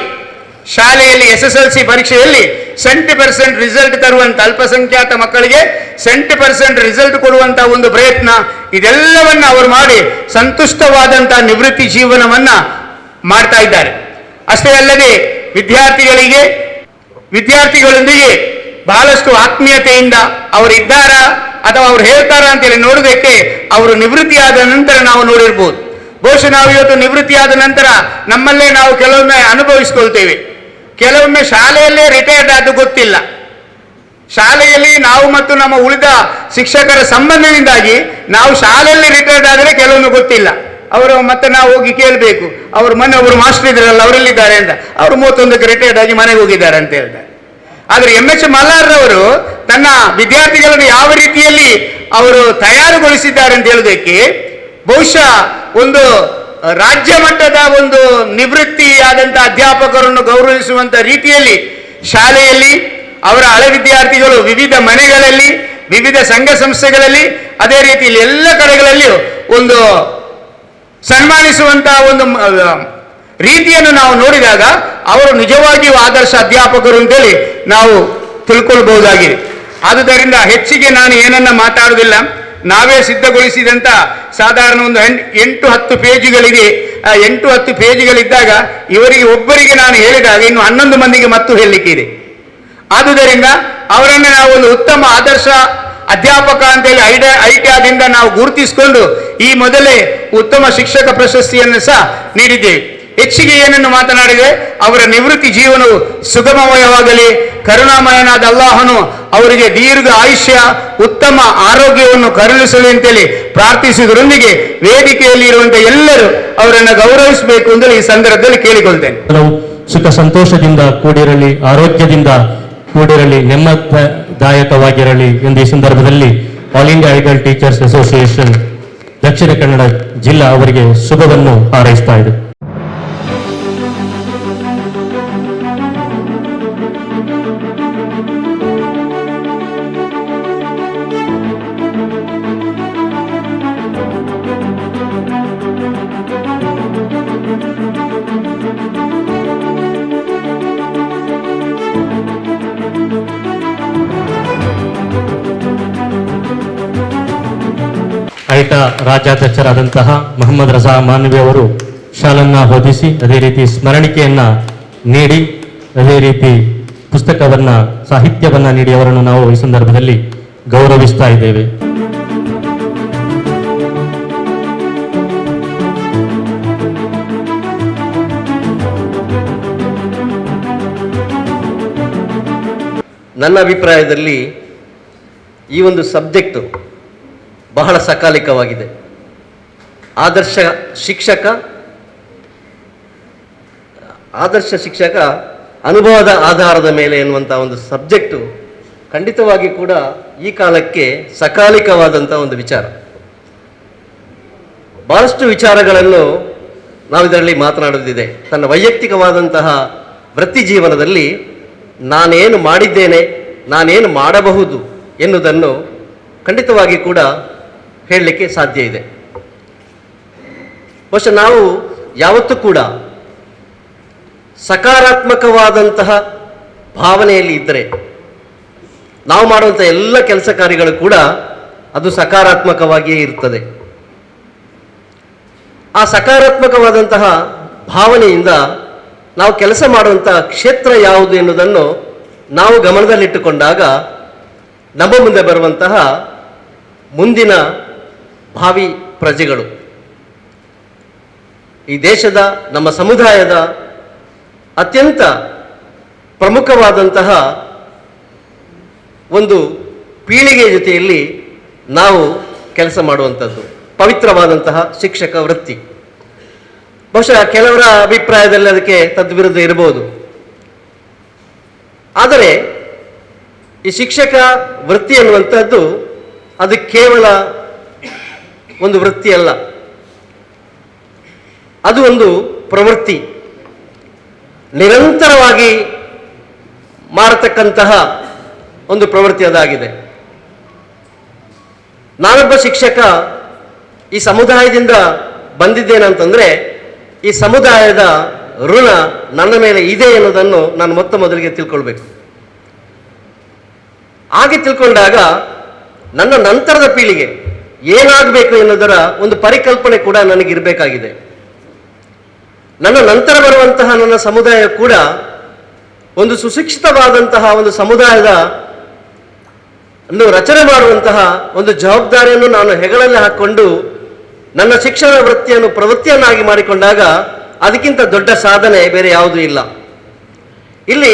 S6: ಶಾಲೆಯಲ್ಲಿ SSLC ಪರೀಕ್ಷೆಯಲ್ಲಿ 70% ರಿಸಲ್ಟ್ ತರುವಂಥ, ಅಲ್ಪಸಂಖ್ಯಾತ ಮಕ್ಕಳಿಗೆ 70% ರಿಸಲ್ಟ್ ಕೊಡುವಂಥ ಒಂದು ಪ್ರಯತ್ನ, ಇದೆಲ್ಲವನ್ನ ಅವರು ಮಾಡಿ ಸಂತುಷ್ಟವಾದಂಥ ನಿವೃತ್ತಿ ಜೀವನವನ್ನ ಮಾಡ್ತಾ ಇದ್ದಾರೆ. ಅಷ್ಟೇ ಅಲ್ಲದೆ ವಿದ್ಯಾರ್ಥಿಗಳೊಂದಿಗೆ ಬಹಳಷ್ಟು ಆತ್ಮೀಯತೆಯಿಂದ ಅವರು ಇದ್ದಾರಾ ಅಥವಾ ಅವ್ರು ಹೇಳ್ತಾರಾ ಅಂತೇಳಿ ನೋಡೋದಕ್ಕೆ ಅವರು ನಿವೃತ್ತಿಯಾದ ನಂತರ ನಾವು ನೋಡಿರ್ಬೋದು. ಬಹುಶಃ ನಾವು ಇವತ್ತು ನಿವೃತ್ತಿಯಾದ ನಂತರ ನಮ್ಮಲ್ಲೇ ನಾವು ಕೆಲವೊಮ್ಮೆ ಅನುಭವಿಸ್ಕೊಳ್ತೇವೆ. ಕೆಲವೊಮ್ಮೆ ಶಾಲೆಯಲ್ಲೇ ರಿಟೈರ್ಡ್ ಆದ ಗೊತ್ತಿಲ್ಲ. ಶಾಲೆಯಲ್ಲಿ ನಾವು ಮತ್ತು ನಮ್ಮ ಉಳಿದ ಶಿಕ್ಷಕರ ಸಂಬಂಧದಿಂದಾಗಿ ನಾವು ಶಾಲೆಯಲ್ಲಿ ರಿಟೈರ್ಡ್ ಆದರೆ ಕೆಲವೊಮ್ಮೆ ಗೊತ್ತಿಲ್ಲ. ಅವರು ಮತ್ತೆ ನಾವು ಹೋಗಿ ಕೇಳಬೇಕು, ಅವರು ಮೊನ್ನೆ ಒಬ್ಬರು ಮಾಸ್ಟರ್ ಇದ್ರಲ್ಲ ಅವರಲ್ಲಿದ್ದಾರೆ ಅಂತ, ಅವರು 31ಕ್ಕೆ ರಿಟೈರ್ಡ್ ಆಗಿ ಮನೆಗೆ ಹೋಗಿದ್ದಾರೆ ಅಂತ ಹೇಳ್ತಾರೆ. ಆದರೆ MH ಮಲ್ಲಾರ್ರವರು ತನ್ನ ವಿದ್ಯಾರ್ಥಿಗಳನ್ನು ಯಾವ ರೀತಿಯಲ್ಲಿ ಅವರು ತಯಾರುಗೊಳಿಸಿದ್ದಾರೆ ಅಂತ ಹೇಳೋದಕ್ಕೆ ಬಹುಶಃ ಒಂದು ರಾಜ್ಯ ಮಟ್ಟದ ಒಂದು ನಿವೃತ್ತಿಯಾದಂಥ ಅಧ್ಯಾಪಕರನ್ನು ಗೌರವಿಸುವಂಥ ರೀತಿಯಲ್ಲಿ ಶಾಲೆಯಲ್ಲಿ ಅವರ ಹಳೆ ವಿದ್ಯಾರ್ಥಿಗಳು ವಿವಿಧ ಮನೆಗಳಲ್ಲಿ, ವಿವಿಧ ಸಂಘ ಸಂಸ್ಥೆಗಳಲ್ಲಿ, ಅದೇ ರೀತಿಯಲ್ಲಿ ಎಲ್ಲ ಕಡೆಗಳಲ್ಲಿಯೂ ಒಂದು ಸನ್ಮಾನಿಸುವಂತಹ ಒಂದು ರೀತಿಯನ್ನು ನಾವು ನೋಡಿದಾಗ ಅವರು ನಿಜವಾಗಿಯೂ ಆದರ್ಶ ಅಧ್ಯಾಪಕರು ಅಂತೇಳಿ ನಾವು ತಿಳ್ಕೊಳ್ಬಹುದಾಗಿದೆ. ಆದುದರಿಂದ ಹೆಚ್ಚಿಗೆ ನಾನು ಏನನ್ನ ಮಾತಾಡುವುದಿಲ್ಲ. ನಾವೇ ಸಿದ್ಧಗೊಳಿಸಿದಂಥ ಸಾಧಾರಣ ಒಂದು 8-10 ಪೇಜುಗಳಿದೆ. 8-10 ಪೇಜುಗಳಿದ್ದಾಗ ಇವರಿಗೆ ಒಬ್ಬರಿಗೆ ನಾನು ಹೇಳಿದಾಗ ಇನ್ನು 11 ಮಂದಿಗೆ ಮತ್ತು ಹೇಳಲಿಕ್ಕೆ ಇದೆ. ಆದುದರಿಂದ ಅವರನ್ನು ನಾವು ಒಂದು ಉತ್ತಮ ಆದರ್ಶ ಅಧ್ಯಾಪಕ ಅಂತೇಳಿ ಐಟಿಆದಿಂದ ನಾವು ಗುರುತಿಸಿಕೊಂಡು ಈ ಮೊದಲೇ ಉತ್ತಮ ಶಿಕ್ಷಕ ಪ್ರಶಸ್ತಿಯನ್ನು ಸಹ ನೀಡಿದ್ದೇವೆ. ಹೆಚ್ಚಿಗೆ ಏನನ್ನು ಮಾತನಾಡಿದೆ, ಅವರ ನಿವೃತ್ತಿ ಜೀವನವು ಸುಗಮಮಯವಾಗಲಿ, ಕರುಣಾಮಯನಾದ ಅಲ್ಲಾಹನು ಅವರಿಗೆ ದೀರ್ಘ ಆಯುಷ್ಯ ಉತ್ತಮ ಆರೋಗ್ಯವನ್ನು ಕರುಣಿಸಲಿ ಅಂತೇಳಿ ಪ್ರಾರ್ಥಿಸುವುದರೊಂದಿಗೆ ವೇದಿಕೆಯಲ್ಲಿ ಇರುವಂತಹ ಎಲ್ಲರೂ ಅವರನ್ನು ಗೌರವಿಸಬೇಕು ಅಂತೇಳಿ ಈ ಸಂದರ್ಭದಲ್ಲಿ ಕೇಳಿಕೊಳ್ತೇನೆ.
S1: ನಾವು ಸುಖ ಸಂತೋಷದಿಂದ ಕೂಡಿರಲಿ, ಆರೋಗ್ಯದಿಂದ ಕೂಡಿರಲಿ, ನೆಮ್ಮದಿದಾಯಕವಾಗಿರಲಿ ಎಂದು ಈ ಸಂದರ್ಭದಲ್ಲಿ all India ideal teachers association Dakshina Kannada ಜಿಲ್ಲಾ ಅವರಿಗೆ ಶುಭವನ್ನು ಹಾರೈಸ್ತಾ ಇದೆ. ಐಟಾ ರಾಜ್ಯಾಧ್ಯಕ್ಷರಾದಂತಹ ಮೊಹಮ್ಮದ್ ರಜಾ ಮಾನ್ವಿ ಅವರು ಶಾಲನ್ನ ಹೊದಿಸಿ ಅದೇ ರೀತಿ ಸ್ಮರಣಿಕೆಯನ್ನ ನೀಡಿ ಅದೇ ರೀತಿ ಪುಸ್ತಕವನ್ನ ಸಾಹಿತ್ಯವನ್ನ ನೀಡಿ ಅವರನ್ನು ನಾವು ಈ ಸಂದರ್ಭದಲ್ಲಿ ಗೌರವಿಸ್ತಾ ಇದ್ದೇವೆ.
S2: ನನ್ನ ಅಭಿಪ್ರಾಯದಲ್ಲಿ ಈ ಒಂದು ಸಬ್ಜೆಕ್ಟು ಬಹಳ ಸಕಾಲಿಕವಾಗಿದೆ. ಆದರ್ಶ ಶಿಕ್ಷಕ ಅನುಭವದ ಆಧಾರದ ಮೇಲೆ ಎನ್ನುವಂಥ ಒಂದು ಸಬ್ಜೆಕ್ಟು ಖಂಡಿತವಾಗಿ ಕೂಡ ಈ ಕಾಲಕ್ಕೆ ಸಕಾಲಿಕವಾದಂಥ ಒಂದು ವಿಚಾರ. ಬಹಳಷ್ಟು ವಿಚಾರಗಳನ್ನು ನಾವು ಇದರಲ್ಲಿ ಮಾತನಾಡೋದಿದೆ. ತನ್ನ ವೈಯಕ್ತಿಕವಾದಂತಹ ವೃತ್ತಿ ಜೀವನದಲ್ಲಿ ನಾನೇನು ಮಾಡಿದ್ದೇನೆ, ನಾನೇನು ಮಾಡಬಹುದು ಎನ್ನುವುದನ್ನು ಖಂಡಿತವಾಗಿ ಕೂಡ ಹೇಳಲಿಕ್ಕೆ ಸಾಧ್ಯ ಇದೆ. ಬಹುಶಃ ನಾವು ಯಾವತ್ತೂ ಕೂಡ ಸಕಾರಾತ್ಮಕವಾದಂತಹ ಭಾವನೆಯಲ್ಲಿ ಇದ್ದರೆ ನಾವು ಮಾಡುವಂಥ ಎಲ್ಲ ಕೆಲಸ ಕಾರ್ಯಗಳು ಕೂಡ ಅದು ಸಕಾರಾತ್ಮಕವಾಗಿಯೇ ಇರ್ತದೆ. ಆ ಸಕಾರಾತ್ಮಕವಾದಂತಹ ಭಾವನೆಯಿಂದ ನಾವು ಕೆಲಸ ಮಾಡುವಂತಹ ಕ್ಷೇತ್ರ ಯಾವುದು ಎನ್ನುವುದನ್ನು ನಾವು ಗಮನದಲ್ಲಿಟ್ಟುಕೊಂಡಾಗ ನಮ್ಮ ಮುಂದೆ ಬರುವಂತಹ ಮುಂದಿನ ಭಾವಿ ಪ್ರಜೆಗಳು, ಈ ದೇಶದ ನಮ್ಮ ಸಮುದಾಯದ ಅತ್ಯಂತ ಪ್ರಮುಖವಾದಂತಹ ಒಂದು ಪೀಳಿಗೆ ಜೊತೆಯಲ್ಲಿ ನಾವು ಕೆಲಸ ಮಾಡುವಂಥದ್ದು ಪವಿತ್ರವಾದಂತಹ ಶಿಕ್ಷಕ ವೃತ್ತಿ. ಬಹುಶಃ ಕೆಲವರ ಅಭಿಪ್ರಾಯದಲ್ಲಿ ಅದಕ್ಕೆ ತದ್ವಿರುದ್ಧ ಇರಬಹುದು. ಆದರೆ ಈ ಶಿಕ್ಷಕ ವೃತ್ತಿ ಅನ್ನುವಂಥದ್ದು ಅದು ಕೇವಲ ಒಂದು ವೃತ್ತಿ ಅಲ್ಲ, ಅದು ಒಂದು ಪ್ರವೃತ್ತಿ. ನಿರಂತರವಾಗಿ ಮಾಡತಕ್ಕಂತಹ ಒಂದು ಪ್ರವೃತ್ತಿ ಅದಾಗಿದೆ. ನಾನೊಬ್ಬ ಶಿಕ್ಷಕ ಈ ಸಮುದಾಯದಿಂದ ಬಂದಿದ್ದೇನಂತಂದ್ರೆ ಈ ಸಮುದಾಯದ ಋಣ ನನ್ನ ಮೇಲೆ ಇದೆ ಎನ್ನುವುದನ್ನು ನಾನು ಮೊದಲಿಗೆ ತಿಳ್ಕೊಳ್ಬೇಕು. ಹಾಗೆ ತಿಳ್ಕೊಂಡಾಗ ನನ್ನ ನಂತರದ ಪೀಳಿಗೆ ಏನಾಗಬೇಕು ಎನ್ನುವುದರ ಒಂದು ಪರಿಕಲ್ಪನೆ ಕೂಡ ನನಗಿರಬೇಕಾಗಿದೆ. ನನ್ನ ನಂತರ ಬರುವಂತಹ ನನ್ನ ಸಮುದಾಯ ಕೂಡ ಒಂದು ಸುಶಿಕ್ಷಿತವಾದಂತಹ ಒಂದು ಸಮುದಾಯದ ರಚನೆ ಮಾಡುವಂತಹ ಒಂದು ಜವಾಬ್ದಾರಿಯನ್ನು ನಾನು ಹೆಗಲಲ್ಲಿ ಹಾಕಿಕೊಂಡು ನನ್ನ ಶಿಕ್ಷಣ ವೃತ್ತಿಯನ್ನು ಪ್ರವೃತ್ತಿಯನ್ನಾಗಿ ಮಾಡಿಕೊಂಡಾಗ ಅದಕ್ಕಿಂತ ದೊಡ್ಡ ಸಾಧನೆ ಬೇರೆ ಯಾವುದೂ ಇಲ್ಲ. ಇಲ್ಲಿ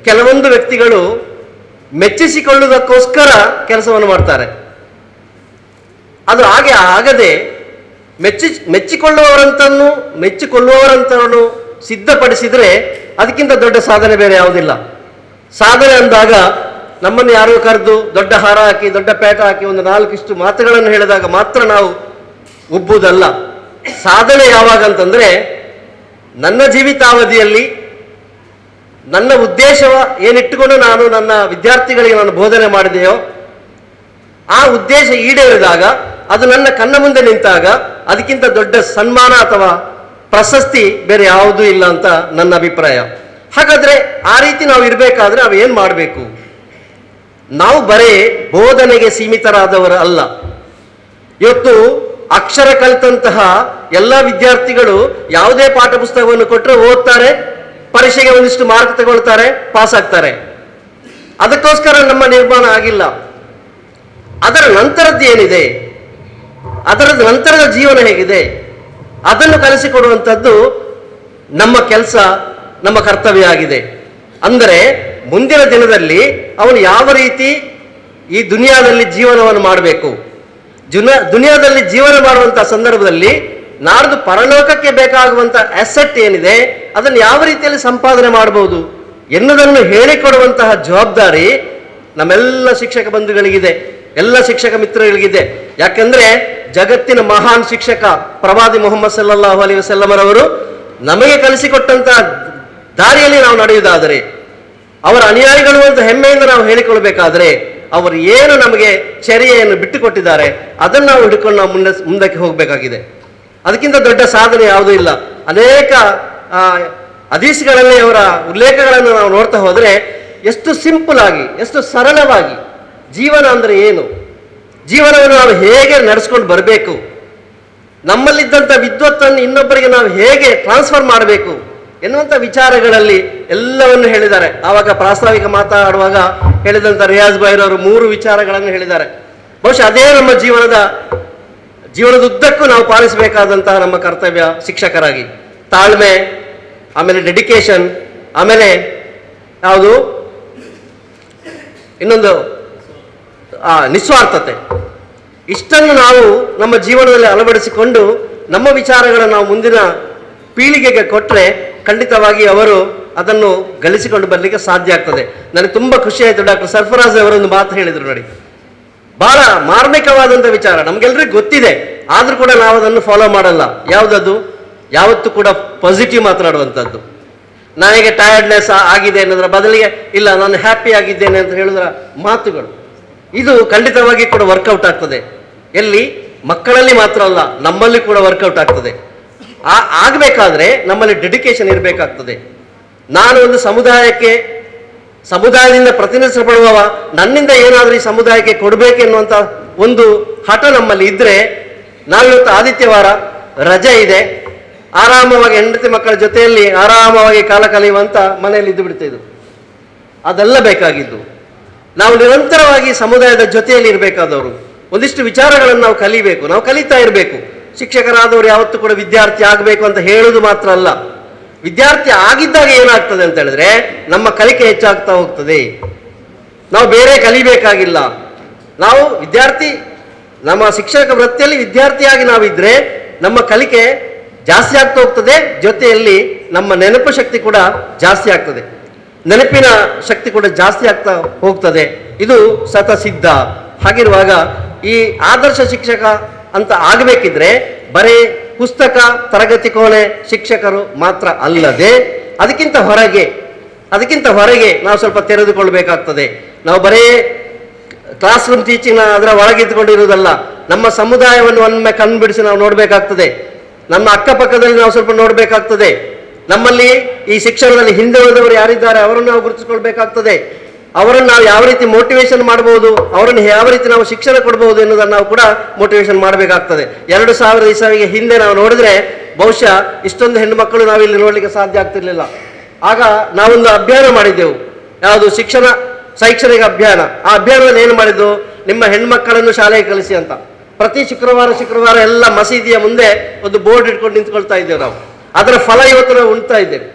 S2: ಕೆಲವೊಂದು ವ್ಯಕ್ತಿಗಳು ಮೆಚ್ಚಿಸಿಕೊಳ್ಳುವುದಕ್ಕೋಸ್ಕರ ಕೆಲಸವನ್ನು ಮಾಡ್ತಾರೆ. ಅದು ಹಾಗೆ ಆಗದೆ ಮೆಚ್ಚಿಕೊಳ್ಳುವವರಂತನ್ನು ಸಿದ್ಧಪಡಿಸಿದರೆ ಅದಕ್ಕಿಂತ ದೊಡ್ಡ ಸಾಧನೆ ಬೇರೆ ಯಾವುದಿಲ್ಲ. ಸಾಧನೆ ಅಂದಾಗ ನಮ್ಮನ್ನು ಯಾರೋ ಕರೆದು ದೊಡ್ಡ ಹಾರ ಹಾಕಿ ದೊಡ್ಡ ಪೇಟ ಹಾಕಿ ಒಂದು 4 ಮಾತುಗಳನ್ನು ಹೇಳಿದಾಗ ಮಾತ್ರ ನಾವು ಒಬ್ಬುವುದಲ್ಲ. ಸಾಧನೆ ಯಾವಾಗ ಅಂತಂದ್ರೆ ನನ್ನ ಜೀವಿತಾವಧಿಯಲ್ಲಿ ನನ್ನ ಉದ್ದೇಶ ಏನಿಟ್ಟುಕೊಂಡು ನಾನು ನನ್ನ ವಿದ್ಯಾರ್ಥಿಗಳಿಗೆ ನಾನು ಬೋಧನೆ ಮಾಡಿದೆಯೋ ಆ ಉದ್ದೇಶ ಈಡೇರಿದಾಗ ಅದು ನನ್ನ ಕಣ್ಣ ಮುಂದೆ ನಿಂತಾಗ ಅದಕ್ಕಿಂತ ದೊಡ್ಡ ಸನ್ಮಾನ ಅಥವಾ ಪ್ರಶಸ್ತಿ ಬೇರೆ ಯಾವುದೂ ಇಲ್ಲ ಅಂತ ನನ್ನ ಅಭಿಪ್ರಾಯ. ಹಾಗಾದ್ರೆ ಆ ರೀತಿ ನಾವು ಇರಬೇಕಾದ್ರೆ ನಾವು ಏನು ಮಾಡಬೇಕು? ನಾವು ಬರೇ ಬೋಧನೆಗೆ ಸೀಮಿತರಾದವರ ಅಲ್ಲ. ಇವತ್ತು ಅಕ್ಷರ ಕಲಿತಂತಹ ಎಲ್ಲ ವಿದ್ಯಾರ್ಥಿಗಳು ಯಾವುದೇ ಪಾಠ ಪುಸ್ತಕವನ್ನು ಕೊಟ್ಟರೆ ಓದ್ತಾರೆ, ಪರೀಕ್ಷೆಗೆ ಒಂದಿಷ್ಟು ಮಾರ್ಕ್ ತಗೊಳ್ತಾರೆ, ಪಾಸ್ ಆಗ್ತಾರೆ. ಅದಕ್ಕೋಸ್ಕರ ನಮ್ಮ ನಿರ್ಮಾಣ ಆಗಿಲ್ಲ. ಅದರ ನಂತರದ್ದು ಏನಿದೆ, ಅದರ ನಂತರದ ಜೀವನ ಹೇಗಿದೆ, ಅದನ್ನು ಕಲಿಸಿಕೊಡುವಂಥದ್ದು ನಮ್ಮ ಕೆಲಸ, ನಮ್ಮ ಕರ್ತವ್ಯ ಆಗಿದೆ. ಅಂದರೆ ಮುಂದಿನ ದಿನದಲ್ಲಿ ಅವನು ಯಾವ ರೀತಿ ಈ ದುನಿಯಾದಲ್ಲಿ ಜೀವನವನ್ನು ಮಾಡಬೇಕು, ದುನಿಯಾದಲ್ಲಿ ಜೀವನ ಮಾಡುವಂತಹ ಸಂದರ್ಭದಲ್ಲಿ ನಾಡ್ದು ಪರಲೋಕಕ್ಕೆ ಬೇಕಾಗುವಂತ ಅಸೆಟ್ ಏನಿದೆ ಅದನ್ನು ಯಾವ ರೀತಿಯಲ್ಲಿ ಸಂಪಾದನೆ ಮಾಡಬಹುದು ಎನ್ನುವುದನ್ನು ಹೇಳಿಕೊಡುವಂತಹ ಜವಾಬ್ದಾರಿ ನಮ್ಮೆಲ್ಲ ಶಿಕ್ಷಕ ಬಂಧುಗಳಿಗಿದೆ, ಎಲ್ಲ ಶಿಕ್ಷಕ ಮಿತ್ರಗಳಿಗಿದೆ. ಯಾಕೆಂದ್ರೆ ಜಗತ್ತಿನ ಮಹಾನ್ ಶಿಕ್ಷಕ ಪ್ರವಾದಿ ಮೊಹಮ್ಮದ್ ಸಲ್ಲಲ್ಲಾಹು ಅಲೈಹಿ ವಸಲ್ಲಮರವರು ನಮಗೆ ಕಲಿಸಿಕೊಟ್ಟಂತಹ ದಾರಿಯಲ್ಲಿ ನಾವು ನಡೆಯುವುದಾದರೆ, ಅವರ ಅನುಯಾಯಿಗಳು ಅಂತ ಹೆಮ್ಮೆಯಿಂದ ನಾವು ಹೇಳಿಕೊಳ್ಬೇಕಾದ್ರೆ, ಅವರು ಏನು ನಮಗೆ ಚರ್ಯೆಯನ್ನು ಬಿಟ್ಟುಕೊಟ್ಟಿದ್ದಾರೆ ಅದನ್ನು ನಾವು ಹಿಡ್ಕೊಂಡು ನಾವು ಮುಂದಕ್ಕೆ ಹೋಗಬೇಕಾಗಿದೆ. ಅದಕ್ಕಿಂತ ದೊಡ್ಡ ಸಾಧನೆ ಯಾವುದೂ ಇಲ್ಲ. ಅನೇಕ ಹದೀಸ್ಗಳಲ್ಲಿ ಅವರ ಉಲ್ಲೇಖಗಳನ್ನು ನಾವು ನೋಡ್ತಾ ಹೋದರೆ ಎಷ್ಟು ಸಿಂಪಲ್ ಆಗಿ, ಎಷ್ಟು ಸರಳವಾಗಿ ಜೀವನ ಅಂದರೆ ಏನು, ಜೀವನವನ್ನು ನಾವು ಹೇಗೆ ನಡೆಸ್ಕೊಂಡು ಬರಬೇಕು, ನಮ್ಮಲ್ಲಿದ್ದಂಥ ವಿದ್ವತ್ತನ್ನು ಇನ್ನೊಬ್ಬರಿಗೆ ನಾವು ಹೇಗೆ ಟ್ರಾನ್ಸ್ಫರ್ ಮಾಡಬೇಕು ಎನ್ನುವಂಥ ವಿಚಾರಗಳಲ್ಲಿ ಎಲ್ಲವನ್ನು ಹೇಳಿದ್ದಾರೆ. ಆವಾಗ ಪ್ರಾಸ್ತಾವಿಕ ಮಾತಾಡುವಾಗ ಹೇಳಿದಂಥ ರಿಯಾಜ್ ಬೈರವರು 3 ವಿಚಾರಗಳನ್ನು ಹೇಳಿದ್ದಾರೆ. ಬಹುಶಃ ಅದೇ ನಮ್ಮ ಜೀವನದುದ್ದಕ್ಕೂ ನಾವು ಪಾಲಿಸಬೇಕಾದಂತಹ ನಮ್ಮ ಕರ್ತವ್ಯ ಶಿಕ್ಷಕರಾಗಿ. ತಾಳ್ಮೆ, ಆಮೇಲೆ ಡೆಡಿಕೇಶನ್, ಆಮೇಲೆ ಯಾವುದು ಇನ್ನೊಂದು ನಿಸ್ವಾರ್ಥತೆ. ಇಷ್ಟನ್ನು ನಾವು ನಮ್ಮ ಜೀವನದಲ್ಲಿ ಅಳವಡಿಸಿಕೊಂಡು ನಮ್ಮ ವಿಚಾರಗಳನ್ನು ನಾವು ಮುಂದಿನ ಪೀಳಿಗೆಗೆ ಕೊಟ್ಟರೆ ಖಂಡಿತವಾಗಿ ಅವರು ಅದನ್ನು ಗಳಿಸಿಕೊಂಡು ಬರಲಿಕ್ಕೆ ಸಾಧ್ಯ ಆಗ್ತದೆ. ನನಗೆ ತುಂಬ ಖುಷಿ ಆಯಿತು, ಡಾಕ್ಟರ್ ಸರ್ಫರಾಜ್ ಅವರೊಂದು ಮಾತು ಹೇಳಿದರು ನೋಡಿ, ಬಹಳ ಮಾರ್ಮಿಕವಾದಂಥ ವಿಚಾರ, ನಮಗೆಲ್ಲರಿಗೂ ಗೊತ್ತಿದೆ, ಆದರೂ ಕೂಡ ನಾವು ಅದನ್ನು ಫಾಲೋ ಮಾಡಲ್ಲ. ಯಾವುದದು? ಯಾವತ್ತೂ ಕೂಡ ಪಾಸಿಟಿವ್ ಮಾತನಾಡುವಂಥದ್ದು. ನನಗೆ ಟಯರ್ಡ್ನೆಸ್ ಆಗಿದೆ ಅನ್ನೋದ್ರ ಬದಲಿಗೆ ಇಲ್ಲ ನಾನು ಹ್ಯಾಪಿ ಆಗಿದ್ದೇನೆ ಅಂತ ಹೇಳಿದ್ರ ಮಾತುಗಳು, ಇದು ಖಂಡಿತವಾಗಿ ಕೂಡ ವರ್ಕೌಟ್ ಆಗ್ತದೆ. ಎಲ್ಲಿ? ಮಕ್ಕಳಲ್ಲಿ ಮಾತ್ರ ಅಲ್ಲ, ನಮ್ಮಲ್ಲಿ ಕೂಡ ವರ್ಕೌಟ್ ಆಗ್ತದೆ. ಆಗಬೇಕಾದ್ರೆ ನಮ್ಮಲ್ಲಿ ಡೆಡಿಕೇಶನ್ ಇರಬೇಕಾಗ್ತದೆ. ನಾನು ಒಂದು ಸಮುದಾಯದಿಂದ ಪ್ರತಿನಿಧಿಸಲ್ಪಡುವವ, ನನ್ನಿಂದ ಏನಾದರೂ ಈ ಸಮುದಾಯಕ್ಕೆ ಕೊಡಬೇಕೆನ್ನುವಂಥ ಒಂದು ಹಠ ನಮ್ಮಲ್ಲಿ ಇದ್ದರೆ, ನಾವಿವತ್ತು ಆದಿತ್ಯವಾರ ರಜೆ ಇದೆ, ಆರಾಮವಾಗಿ ಹೆಂಡತಿ ಮಕ್ಕಳ ಜೊತೆಯಲ್ಲಿ ಆರಾಮವಾಗಿ ಕಾಲ ಕಳೆಯುವಂತ ಮನೆಯಲ್ಲಿ ಇದ್ದು ಬಿಡ್ತಿದ್ದು. ಅದೆಲ್ಲ ಬೇಕಾಗಿದ್ದು. ನಾವು ನಿರಂತರವಾಗಿ ಸಮುದಾಯದ ಜೊತೆಯಲ್ಲಿ ಇರಬೇಕಾದವರು. ಒಂದಿಷ್ಟು ವಿಚಾರಗಳನ್ನು ನಾವು ಕಲಿಬೇಕು, ನಾವು ಕಲಿತಾ ಇರಬೇಕು. ಶಿಕ್ಷಕರಾದವರು ಯಾವತ್ತೂ ಕೂಡ ವಿದ್ಯಾರ್ಥಿ ಆಗಬೇಕು ಅಂತ ಹೇಳುವುದು ಮಾತ್ರ ಅಲ್ಲ, ವಿದ್ಯಾರ್ಥಿ ಆಗಿದ್ದಾಗ ಏನಾಗ್ತದೆ ಅಂತ ಹೇಳಿದ್ರೆ ನಮ್ಮ ಕಲಿಕೆ ಹೆಚ್ಚಾಗ್ತಾ ಹೋಗ್ತದೆ. ನಾವು ಬೇರೆ ಕಲಿಬೇಕಾಗಿಲ್ಲ. ನಾವು ನಮ್ಮ ಶಿಕ್ಷಕ ವೃತ್ತಿಯಲ್ಲಿ ವಿದ್ಯಾರ್ಥಿಯಾಗಿ ನಾವಿದ್ರೆ ನಮ್ಮ ಕಲಿಕೆ ಜಾಸ್ತಿ ಆಗ್ತಾ ಹೋಗ್ತದೆ. ಜೊತೆಯಲ್ಲಿ ನಮ್ಮ ನೆನಪು ಶಕ್ತಿ ಕೂಡ ಜಾಸ್ತಿ ಆಗ್ತದೆ, ನೆನಪಿನ ಶಕ್ತಿ ಕೂಡ ಜಾಸ್ತಿ ಆಗ್ತಾ ಹೋಗ್ತದೆ. ಇದು ಸ್ವತಃಸಿದ್ಧ. ಹಾಗಿರುವಾಗ ಈ ಆದರ್ಶ ಶಿಕ್ಷಕ ಅಂತ ಆಗಬೇಕಿದ್ರೆ ಬರೀ ಪುಸ್ತಕ, ತರಗತಿ ಕೋಣೆ ಶಿಕ್ಷಕರು ಮಾತ್ರ ಅಲ್ಲದೆ ಅದಕ್ಕಿಂತ ಹೊರಗೆ ನಾವು ಸ್ವಲ್ಪ ತೆರೆದುಕೊಳ್ಬೇಕಾಗ್ತದೆ. ನಾವು ಬರೀ ಕ್ಲಾಸ್ ರೂಮ್ ಟೀಚಿಂಗ್ ಅದರ ಒಳಗಿದ್ದುಕೊಂಡಿರುವುದಲ್ಲ, ನಮ್ಮ ಸಮುದಾಯವನ್ನು ಒಮ್ಮೆ ಕಣ್ಬಿಡಿಸಿ ನಾವು ನೋಡಬೇಕಾಗ್ತದೆ. ನಮ್ಮ ಅಕ್ಕಪಕ್ಕದಲ್ಲಿ ನಾವು ಸ್ವಲ್ಪ ನೋಡಬೇಕಾಗ್ತದೆ. ನಮ್ಮಲ್ಲಿ ಈ ಶಿಕ್ಷಣದಲ್ಲಿ ಹಿಂದೆ ಉಳಿದವರು ಯಾರಿದ್ದಾರೆ ಅವರನ್ನು ನಾವು ಗುರುತಿಸ್ಕೊಳ್ಬೇಕಾಗ್ತದೆ. ಅವರನ್ನು ನಾವು ಯಾವ ರೀತಿ ಮೋಟಿವೇಶನ್ ಮಾಡಬಹುದು, ಅವರನ್ನು ಯಾವ ರೀತಿ ನಾವು ಶಿಕ್ಷಣ ಕೊಡಬಹುದು ಎನ್ನುವುದನ್ನು ನಾವು ಕೂಡ ಮೋಟಿವೇಶನ್ ಮಾಡಬೇಕಾಗ್ತದೆ. 2000 ಇಸವಿಗೆ ಹಿಂದೆ ನಾವು ನೋಡಿದ್ರೆ ಬಹುಶಃ ಇಷ್ಟೊಂದು ಹೆಣ್ಣು ಮಕ್ಕಳು ನಾವಿಲ್ಲಿ ನೋಡಲಿಕ್ಕೆ ಸಾಧ್ಯ ಆಗ್ತಿರ್ಲಿಲ್ಲ. ಆಗ ನಾವೊಂದು ಅಭಿಯಾನ ಮಾಡಿದ್ದೆವು, ಯಾವುದು ಶೈಕ್ಷಣಿಕ ಅಭಿಯಾನ. ಆ ಅಭಿಯಾನದಲ್ಲಿ ಏನು ಮಾಡಿದ್ದು, ನಿಮ್ಮ ಹೆಣ್ಮಕ್ಕಳನ್ನು ಶಾಲೆಗೆ ಕಲಿಸಿ ಅಂತ. ಪ್ರತಿ ಶುಕ್ರವಾರ ಎಲ್ಲ ಮಸೀದಿಯ ಮುಂದೆ ಒಂದು ಬೋರ್ಡ್ ಇಟ್ಕೊಂಡು ನಿಂತ್ಕೊಳ್ತಾ ಇದ್ದೇವೆ ನಾವು. ಅದರ ಫಲ ಇವತ್ತು ನಾವು ಉಣ್ತಾ ಇದ್ದೇವೆ.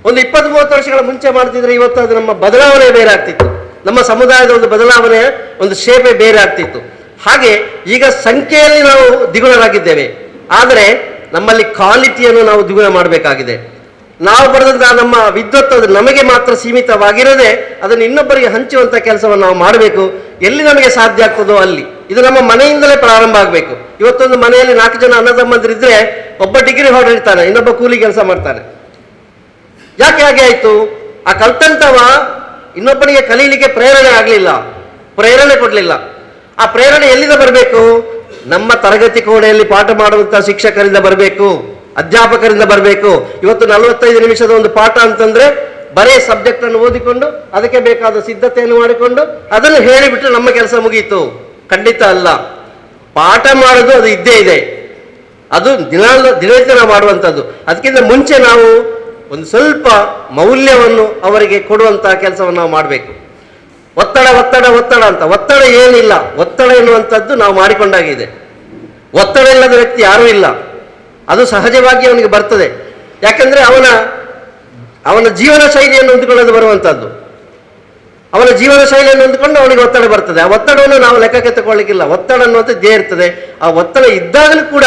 S2: ಒಂದು 20-30 ವರ್ಷಗಳ ಮುಂಚೆ ಮಾಡ್ತಿದ್ರೆ ಇವತ್ತು ಅದು ನಮ್ಮ ಬದಲಾವಣೆ ಬೇರೆ ಆಗ್ತಿತ್ತು, ನಮ್ಮ ಸಮುದಾಯದ ಒಂದು ಬದಲಾವಣೆ, ಒಂದು ಶೇಪೆ ಬೇರೆ ಆಗ್ತಿತ್ತು. ಹಾಗೆ ಈಗ ಸಂಖ್ಯೆಯಲ್ಲಿ ನಾವು ದ್ವಿಗುಣರಾಗಿದ್ದೇವೆ, ಆದರೆ ನಮ್ಮಲ್ಲಿ ಕ್ವಾಲಿಟಿಯನ್ನು ನಾವು ದ್ವಿಗುಣ ಮಾಡಬೇಕಾಗಿದೆ. ನಾವು ಬರೆದಂತಹ ನಮ್ಮ ವಿದ್ವತ್ತು ಅದು ನಮಗೆ ಮಾತ್ರ ಸೀಮಿತವಾಗಿರದೆ ಅದನ್ನು ಇನ್ನೊಬ್ಬರಿಗೆ ಹಂಚುವಂತ ಕೆಲಸವನ್ನು ನಾವು ಮಾಡಬೇಕು. ಎಲ್ಲಿ ನಮಗೆ ಸಾಧ್ಯ ಆಗ್ತದೋ ಅಲ್ಲಿ. ಇದು ನಮ್ಮ ಮನೆಯಿಂದಲೇ ಪ್ರಾರಂಭ ಆಗಬೇಕು. ಇವತ್ತೊಂದು ಮನೆಯಲ್ಲಿ 4 ಜನ ಅಣ್ಣತಮ್ಮಂದಿರಿದ್ರೆ ಒಬ್ಬ ಡಿಗ್ರಿ ಹೋಲ್ಡರ್ ಇರ್ತಾನೆ, ಇನ್ನೊಬ್ಬ ಕೂಲಿ ಕೆಲಸ ಮಾಡ್ತಾನೆ. ಯಾಕೆ ಹಾಗೆ ಆಯ್ತು? ಆ ಕಲ್ತಂತವ ಇನ್ನೊಬ್ಬನಿಗೆ ಕಲೀಲಿಕ್ಕೆ ಪ್ರೇರಣೆ ಆಗಲಿಲ್ಲ, ಪ್ರೇರಣೆ ಕೊಡಲಿಲ್ಲ. ಆ ಪ್ರೇರಣೆ ಎಲ್ಲಿಂದ ಬರಬೇಕು? ನಮ್ಮ ತರಗತಿ ಕೋಣೆಯಲ್ಲಿ ಪಾಠ ಮಾಡುವಂತಹ ಶಿಕ್ಷಕರಿಂದ ಬರಬೇಕು, ಅಧ್ಯಾಪಕರಿಂದ ಬರಬೇಕು. ಇವತ್ತು 45 ನಿಮಿಷದ ಒಂದು ಪಾಠ ಅಂತಂದ್ರೆ ಬರೇ ಸಬ್ಜೆಕ್ಟ್ ಅನ್ನು ಓದಿಕೊಂಡು ಅದಕ್ಕೆ ಬೇಕಾದ ಸಿದ್ಧತೆಯನ್ನು ಮಾಡಿಕೊಂಡು ಅದನ್ನು ಹೇಳಿಬಿಟ್ರೆ ನಮ್ಮ ಕೆಲಸ ಮುಗೀತು. ಖಂಡಿತ ಅಲ್ಲ. ಪಾಠ ಮಾಡೋದು ಅದು ಇದ್ದೇ ಇದೆ, ಅದು ದಿನನಿತ್ಯ ಮಾಡುವಂಥದ್ದು. ಅದಕ್ಕಿಂತ ಮುಂಚೆ ನಾವು ಒಂದು ಸ್ವಲ್ಪ ಮೌಲ್ಯವನ್ನು ಅವರಿಗೆ ಕೊಡುವಂತಹ ಕೆಲಸವನ್ನು ನಾವು ಮಾಡಬೇಕು. ಒತ್ತಡ ಅಂತ ಒತ್ತಡ ಏನಿಲ್ಲ, ಒತ್ತಡ ಎನ್ನುವಂಥದ್ದು ನಾವು ಮಾಡಿಕೊಂಡಾಗಿದೆ. ಒತ್ತಡ ಇಲ್ಲದ ವ್ಯಕ್ತಿ ಯಾರೂ ಇಲ್ಲ, ಅದು ಸಹಜವಾಗಿ ಅವನಿಗೆ ಬರ್ತದೆ. ಯಾಕಂದ್ರೆ ಅವನ ಜೀವನ ಶೈಲಿಯನ್ನು ಹೊಂದಿಕೊಳ್ಳೋದು ಬರುವಂಥದ್ದು. ಅವನ ಜೀವನ ಶೈಲಿಯನ್ನು ಹೊಂದಿಕೊಂಡು ಅವನಿಗೆ ಒತ್ತಡ ಬರ್ತದೆ. ಆ ಒತ್ತಡವನ್ನು ನಾವು ಲೆಕ್ಕಕ್ಕೆ ತಗೊಳ್ಳಿಕ್ಕಿಲ್ಲ. ಒತ್ತಡ ಅನ್ನುವಂಥದ್ದು ಇದ್ದೇ ಇರ್ತದೆ. ಆ ಒತ್ತಡ ಇದ್ದಾಗಲೂ ಕೂಡ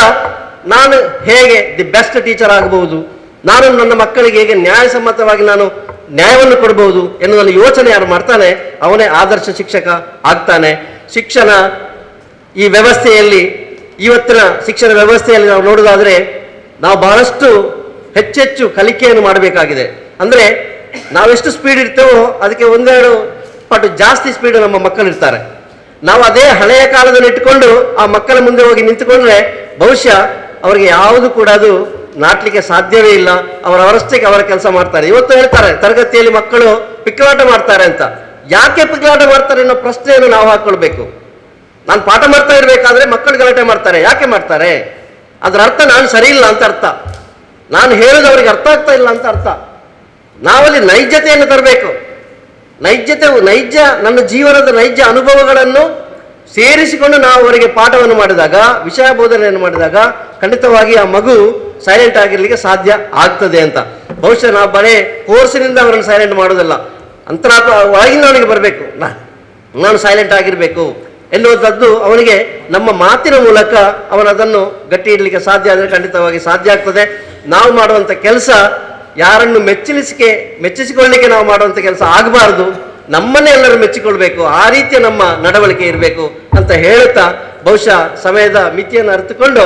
S2: ನಾನು ಹೇಗೆ ದಿ ಬೆಸ್ಟ್ ಟೀಚರ್ ಆಗಬಹುದು, ನಾನು ನನ್ನ ಮಕ್ಕಳಿಗೆ ಹೇಗೆ ನ್ಯಾಯಸಮ್ಮತವಾಗಿ ನಾನು ನ್ಯಾಯವನ್ನು ಕೊಡಬಹುದು ಎನ್ನುವುದನ್ನು ಯೋಚನೆ ಯಾರು ಮಾಡ್ತಾನೆ ಅವನೇ ಆದರ್ಶ ಶಿಕ್ಷಕ ಆಗ್ತಾನೆ. ಶಿಕ್ಷಣ ಈ ವ್ಯವಸ್ಥೆಯಲ್ಲಿ, ಇವತ್ತಿನ ಶಿಕ್ಷಣ ವ್ಯವಸ್ಥೆಯಲ್ಲಿ ನಾವು ನೋಡುವುದಾದರೆ ನಾವು ಬಹಳಷ್ಟು ಹೆಚ್ಚೆಚ್ಚು ಕಲಿಕೆಯನ್ನು ಮಾಡಬೇಕಾಗಿದೆ. ಅಂದರೆ ನಾವೆಷ್ಟು ಸ್ಪೀಡ್ ಇರ್ತೇವೋ ಅದಕ್ಕೆ ಒಂದೆರಡು ಪಟ್ಟು ಜಾಸ್ತಿ ಸ್ಪೀಡ್ ನಮ್ಮ ಮಕ್ಕಳಿರ್ತಾರೆ. ನಾವು ಅದೇ ಹಳೆಯ ಕಾಲದಲ್ಲಿ ಇಟ್ಟುಕೊಂಡು ಆ ಮಕ್ಕಳ ಮುಂದೆ ಹೋಗಿ ನಿಂತುಕೊಂಡ್ರೆ ಬಹುಶಃ ಅವರಿಗೆ ಯಾವುದು ಕೂಡ ಅದು ನಾಟ್ಲಿಕ್ಕೆ ಸಾಧ್ಯವೇ ಇಲ್ಲ. ಅವರವರಷ್ಟಕ್ಕೆ ಅವರ ಕೆಲಸ ಮಾಡ್ತಾರೆ. ಇವತ್ತು ಹೇಳ್ತಾರೆ ತರಗತಿಯಲ್ಲಿ ಮಕ್ಕಳು ಪಿಕ್ಲಾಟ ಮಾಡ್ತಾರೆ ಅಂತ. ಯಾಕೆ ಪಿಕ್ಲಾಟ ಮಾಡ್ತಾರೆ ಅನ್ನೋ ಪ್ರಶ್ನೆಯನ್ನು ನಾವು ಹಾಕೊಳ್ಬೇಕು. ನಾನು ಪಾಠ ಮಾಡ್ತಾ ಇರಬೇಕಾದ್ರೆ ಮಕ್ಕಳು ಗಲಾಟೆ ಮಾಡ್ತಾರೆ, ಯಾಕೆ ಮಾಡ್ತಾರೆ? ಅದರ ಅರ್ಥ ನಾನು ಸರಿ ಇಲ್ಲ ಅಂತ ಅರ್ಥ, ನಾನು ಹೇಳೋದು ಅವರಿಗೆ ಅರ್ಥ ಆಗ್ತಾ ಇಲ್ಲ ಅಂತ ಅರ್ಥ. ನಾವಲ್ಲಿ ನೈಜತೆಯನ್ನು ತರಬೇಕು. ನೈಜ ನನ್ನ ಜೀವನದ ನೈಜ ಅನುಭವಗಳನ್ನು ಸೇರಿಸಿಕೊಂಡು ನಾವು ಅವರಿಗೆ ಪಾಠವನ್ನು ಮಾಡಿದಾಗ, ವಿಷಯ ಬೋಧನೆಯನ್ನು ಮಾಡಿದಾಗ ಖಂಡಿತವಾಗಿ ಆ ಮಗು ಸೈಲೆಂಟ್ ಆಗಿರ್ಲಿಕ್ಕೆ ಸಾಧ್ಯ ಆಗ್ತದೆ ಅಂತ. ಬಹುಶಃ ನಾವು ಬರೇ ಕೋರ್ಸಿನಿಂದ ಅವರನ್ನು ಸೈಲೆಂಟ್ ಮಾಡೋದಲ್ಲ, ಒಳಗಿಂದ ಅವನಿಗೆ ಬರಬೇಕು, ನಾನು ಸೈಲೆಂಟ್ ಆಗಿರಬೇಕು ಎನ್ನುವಂಥದ್ದು ಅವನಿಗೆ ನಮ್ಮ ಮಾತಿನ ಮೂಲಕ ಅವನದನ್ನು ಗಟ್ಟಿ ಇಡಲಿಕ್ಕೆ ಸಾಧ್ಯ ಆದರೆ ಖಂಡಿತವಾಗಿ ಸಾಧ್ಯ ಆಗ್ತದೆ. ನಾವು ಮಾಡುವಂಥ ಕೆಲಸ ಯಾರನ್ನು ಮೆಚ್ಚಿಸಿಕೊಳ್ಳಲಿಕ್ಕೆ ನಾವು ಮಾಡುವಂಥ ಕೆಲಸ ಆಗಬಾರ್ದು, ನಮ್ಮನ್ನೇ ಎಲ್ಲರೂ ಮೆಚ್ಚಿಕೊಳ್ಬೇಕು, ಆ ರೀತಿಯ ನಮ್ಮ ನಡವಳಿಕೆ ಇರಬೇಕು ಅಂತ ಹೇಳುತ್ತಾ ಬಹುಶಃ ಸಮಯದ ಮಿತಿಯನ್ನು ಅರಿತುಕೊಂಡು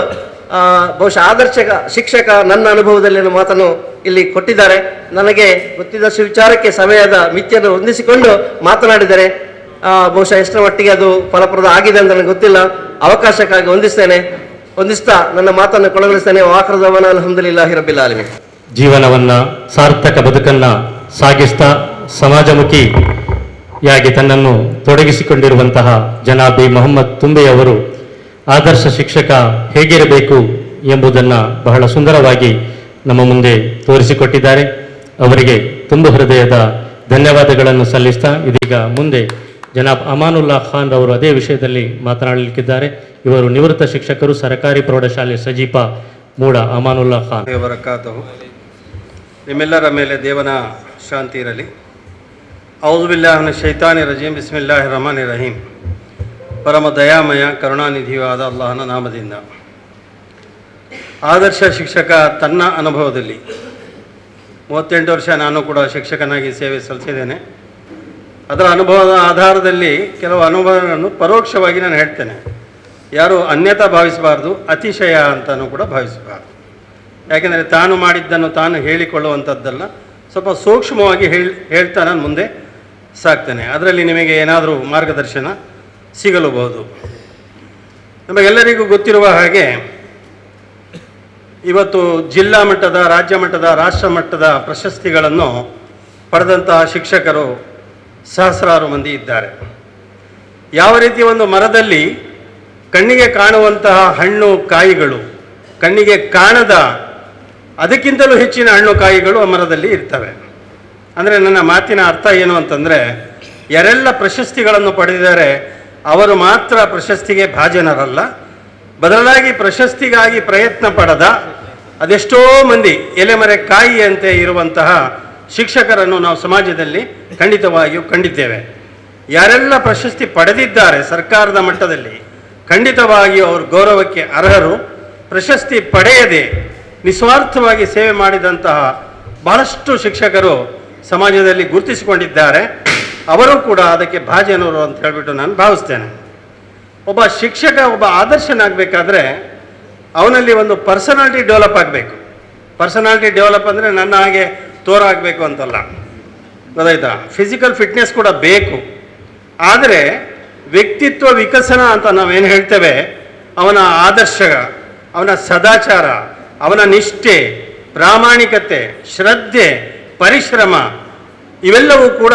S2: ಬಹುಶಃ ಆದರ್ಶ ಶಿಕ್ಷಕ ನನ್ನ ಅನುಭವದಲ್ಲಿ ಮಾತನ್ನು ಇಲ್ಲಿ ಕೊಟ್ಟಿದ್ದಾರೆ. ನನಗೆ ಗೊತ್ತಿದ್ದಷ್ಟು ವಿಚಾರಕ್ಕೆ ಸಮಯದ ಮಿತಿಯನ್ನು ಹೊಂದಿಸಿಕೊಂಡು ಮಾತನಾಡಿದರೆ ಬಹುಶಃ ಎಷ್ಟರ ಮಟ್ಟಿಗೆ ಅದು ಫಲಪ್ರದ ಆಗಿದೆ ಅಂತ ನನಗೆ ಗೊತ್ತಿಲ್ಲ. ಅವಕಾಶಕ್ಕಾಗಿ ಹೊಂದಿಸ್ತಾ ನನ್ನ ಮಾತನ್ನು ಕೊನೆಗೊಳಿಸ್ತೇನೆ. ವಾಕ್ರದವನ ಅಲ್ಹಮ್ದುಲಿಲ್ಲಾಹಿ ರಬ್ಬಿಲ್ ಆಲಮೀನ್.
S1: ಜೀವನವನ್ನ ಸಾರ್ಥಕ ಬದುಕನ್ನ ಸಾಗಿಸ್ತಾ ಸಮಾಜಮುಖಿಯಾಗಿ ತನ್ನನ್ನು ತೊಡಗಿಸಿಕೊಂಡಿರುವಂತಹ ಜನಾಬಿ ಮೊಹಮ್ಮದ್ ತುಂಬೆ ಅವರು ಆದರ್ಶ ಶಿಕ್ಷಕ ಹೇಗಿರಬೇಕು ಎಂಬುದನ್ನು ಬಹಳ ಸುಂದರವಾಗಿ ನಮ್ಮ ಮುಂದೆ ತೋರಿಸಿಕೊಟ್ಟಿದ್ದಾರೆ. ಅವರಿಗೆ ತುಂಬ ಹೃದಯದ ಧನ್ಯವಾದಗಳನ್ನು ಸಲ್ಲಿಸ್ತಾ ಇದೀಗ ಮುಂದೆ ಜನಾಬ್ ಅಮಾನುಲ್ಲಾ ಖಾನ್ ಅವರು ಅದೇ ವಿಷಯದಲ್ಲಿ ಮಾತನಾಡಲಿಕ್ಕಿದ್ದಾರೆ. ಇವರು ನಿವೃತ್ತ ಶಿಕ್ಷಕರು, ಸರ್ಕಾರಿ ಪ್ರೌಢಶಾಲೆ ಸಜೀಪ ಮೂಡ. ಅಮಾನುಲ್ಲಾ ಖಾನ್.
S7: ವಬರಕಾತಹು. ನಿಮ್ಮೆಲ್ಲರ ಮೇಲೆ ದೇವನ ಶಾಂತಿ ಇರಲಿ. ಔಜು ಬಿಲ್ಲಾಹಿ ಮಿನಶ್ ಶೈತಾನಿರ್ ರಜೀಮ್. ಬಿಸ್ಮಿಲ್ಲಾಹಿರ್ ರಹಮಾನಿರ್ ರಹೀಮ್. ಪರಮ ದಯಾಮಯ ಕರುಣಾನಿಧಿಯೂ ಆದ ಅಲ್ಲಾಹನ ನಾಮದಿಂದ. ಆದರ್ಶ ಶಿಕ್ಷಕ ತನ್ನ ಅನುಭವದಲ್ಲಿ 38 ವರ್ಷ ನಾನು ಕೂಡ ಶಿಕ್ಷಕನಾಗಿ ಸೇವೆ ಸಲ್ಲಿಸಿದ್ದೇನೆ. ಅದರ ಅನುಭವದ ಆಧಾರದಲ್ಲಿ ಕೆಲವು ಅನುಭವಗಳನ್ನು ಪರೋಕ್ಷವಾಗಿ ನಾನು ಹೇಳ್ತೇನೆ. ಯಾರು ಅನ್ಯತಾ ಭಾವಿಸಬಾರ್ದು, ಅತಿಶಯ ಅಂತಲೂ ಕೂಡ ಭಾವಿಸಬಾರ್ದು. ಯಾಕೆಂದರೆ ತಾನು ಮಾಡಿದ್ದನ್ನು ತಾನು ಹೇಳಿಕೊಳ್ಳುವಂಥದ್ದಲ್ಲ, ಸ್ವಲ್ಪ ಸೂಕ್ಷ್ಮವಾಗಿ ಹೇಳ್ತಾ ನಾನು ಮುಂದೆ ಸಾಕ್ತೇನೆ. ಅದರಲ್ಲಿ ನಿಮಗೆ ಏನಾದರೂ ಮಾರ್ಗದರ್ಶನ ಸಿಗಲೂಬಹುದು. ನಮಗೆಲ್ಲರಿಗೂ ಗೊತ್ತಿರುವ ಹಾಗೆ ಇವತ್ತು ಜಿಲ್ಲಾ ಮಟ್ಟದ, ರಾಜ್ಯ ಮಟ್ಟದ, ರಾಷ್ಟ್ರ ಮಟ್ಟದ ಪ್ರಶಸ್ತಿಗಳನ್ನು ಪಡೆದಂತಹ ಶಿಕ್ಷಕರು ಸಹಸ್ರಾರು ಮಂದಿ ಇದ್ದಾರೆ. ಯಾವ ರೀತಿ ಒಂದು ಮರದಲ್ಲಿ ಕಣ್ಣಿಗೆ ಕಾಣುವಂತಹ ಹಣ್ಣು ಕಾಯಿಗಳು, ಕಣ್ಣಿಗೆ ಕಾಣದ ಅದಕ್ಕಿಂತಲೂ ಹೆಚ್ಚಿನ ಹಣ್ಣು ಕಾಯಿಗಳು ಆ ಮರದಲ್ಲಿ ಇರ್ತವೆ. ಅಂದರೆ ನನ್ನ ಮಾತಿನ ಅರ್ಥ ಏನು ಅಂತಂದರೆ, ಯಾರೆಲ್ಲ ಪ್ರಶಸ್ತಿಗಳನ್ನು ಪಡೆದಿದ್ದಾರೆ ಅವರು ಮಾತ್ರ ಪ್ರಶಸ್ತಿಗೆ ಭಾಜನರಲ್ಲ, ಬದಲಾಗಿ ಪ್ರಶಸ್ತಿಗಾಗಿ ಪ್ರಯತ್ನ ಪಡದ ಅದೆಷ್ಟೋ ಮಂದಿ ಎಲೆಮರೆ ಕಾಯಿಯಂತೆ ಇರುವಂತಹ ಶಿಕ್ಷಕರನ್ನು ನಾವು ಸಮಾಜದಲ್ಲಿ ಖಂಡಿತವಾಗಿಯೂ ಕಂಡಿದ್ದೇವೆ. ಯಾರೆಲ್ಲ ಪ್ರಶಸ್ತಿ ಪಡೆದಿದ್ದಾರೆ ಸರ್ಕಾರದ ಮಟ್ಟದಲ್ಲಿ ಖಂಡಿತವಾಗಿಯೂ ಅವರು ಗೌರವಕ್ಕೆ ಅರ್ಹರು. ಪ್ರಶಸ್ತಿ ಪಡೆಯದೆ ನಿಸ್ವಾರ್ಥವಾಗಿ ಸೇವೆ ಮಾಡಿದಂತಹ ಬಹಳಷ್ಟು ಶಿಕ್ಷಕರು ಸಮಾಜದಲ್ಲಿ ಗುರುತಿಸಿಕೊಂಡಿದ್ದಾರೆ. ಅವರು ಕೂಡ ಅದಕ್ಕೆ ಭಾಜನರು ಅಂತ ಹೇಳಿಬಿಟ್ಟು ನಾನು ಭಾವಿಸ್ತೇನೆ. ಒಬ್ಬ ಶಿಕ್ಷಕ ಒಬ್ಬ ಆದರ್ಶನಾಗಬೇಕಾದ್ರೆ ಅವನಲ್ಲಿ ಒಂದು ಪರ್ಸನಾಲಿಟಿ ಡೆವಲಪ್ ಆಗಬೇಕು. ಪರ್ಸನಾಲಿಟಿ ಡೆವಲಪ್ ಅಂದರೆ ನನ್ನ ಹಾಗೆ ತೋರ ಆಗಬೇಕು ಅಂತಲ್ಲ, ಗೊತ್ತಾಯ್ತಾ? ಫಿಸಿಕಲ್ ಫಿಟ್ನೆಸ್ ಕೂಡ ಬೇಕು. ಆದರೆ ವ್ಯಕ್ತಿತ್ವ ವಿಕಸನ ಅಂತ ನಾವೇನು ಹೇಳ್ತೇವೆ, ಅವನ ಆದರ್ಶ, ಅವನ ಸದಾಚಾರ, ಅವನ ನಿಷ್ಠೆ, ಪ್ರಾಮಾಣಿಕತೆ, ಶ್ರದ್ಧೆ, ಪರಿಶ್ರಮ ಇವೆಲ್ಲವೂ ಕೂಡ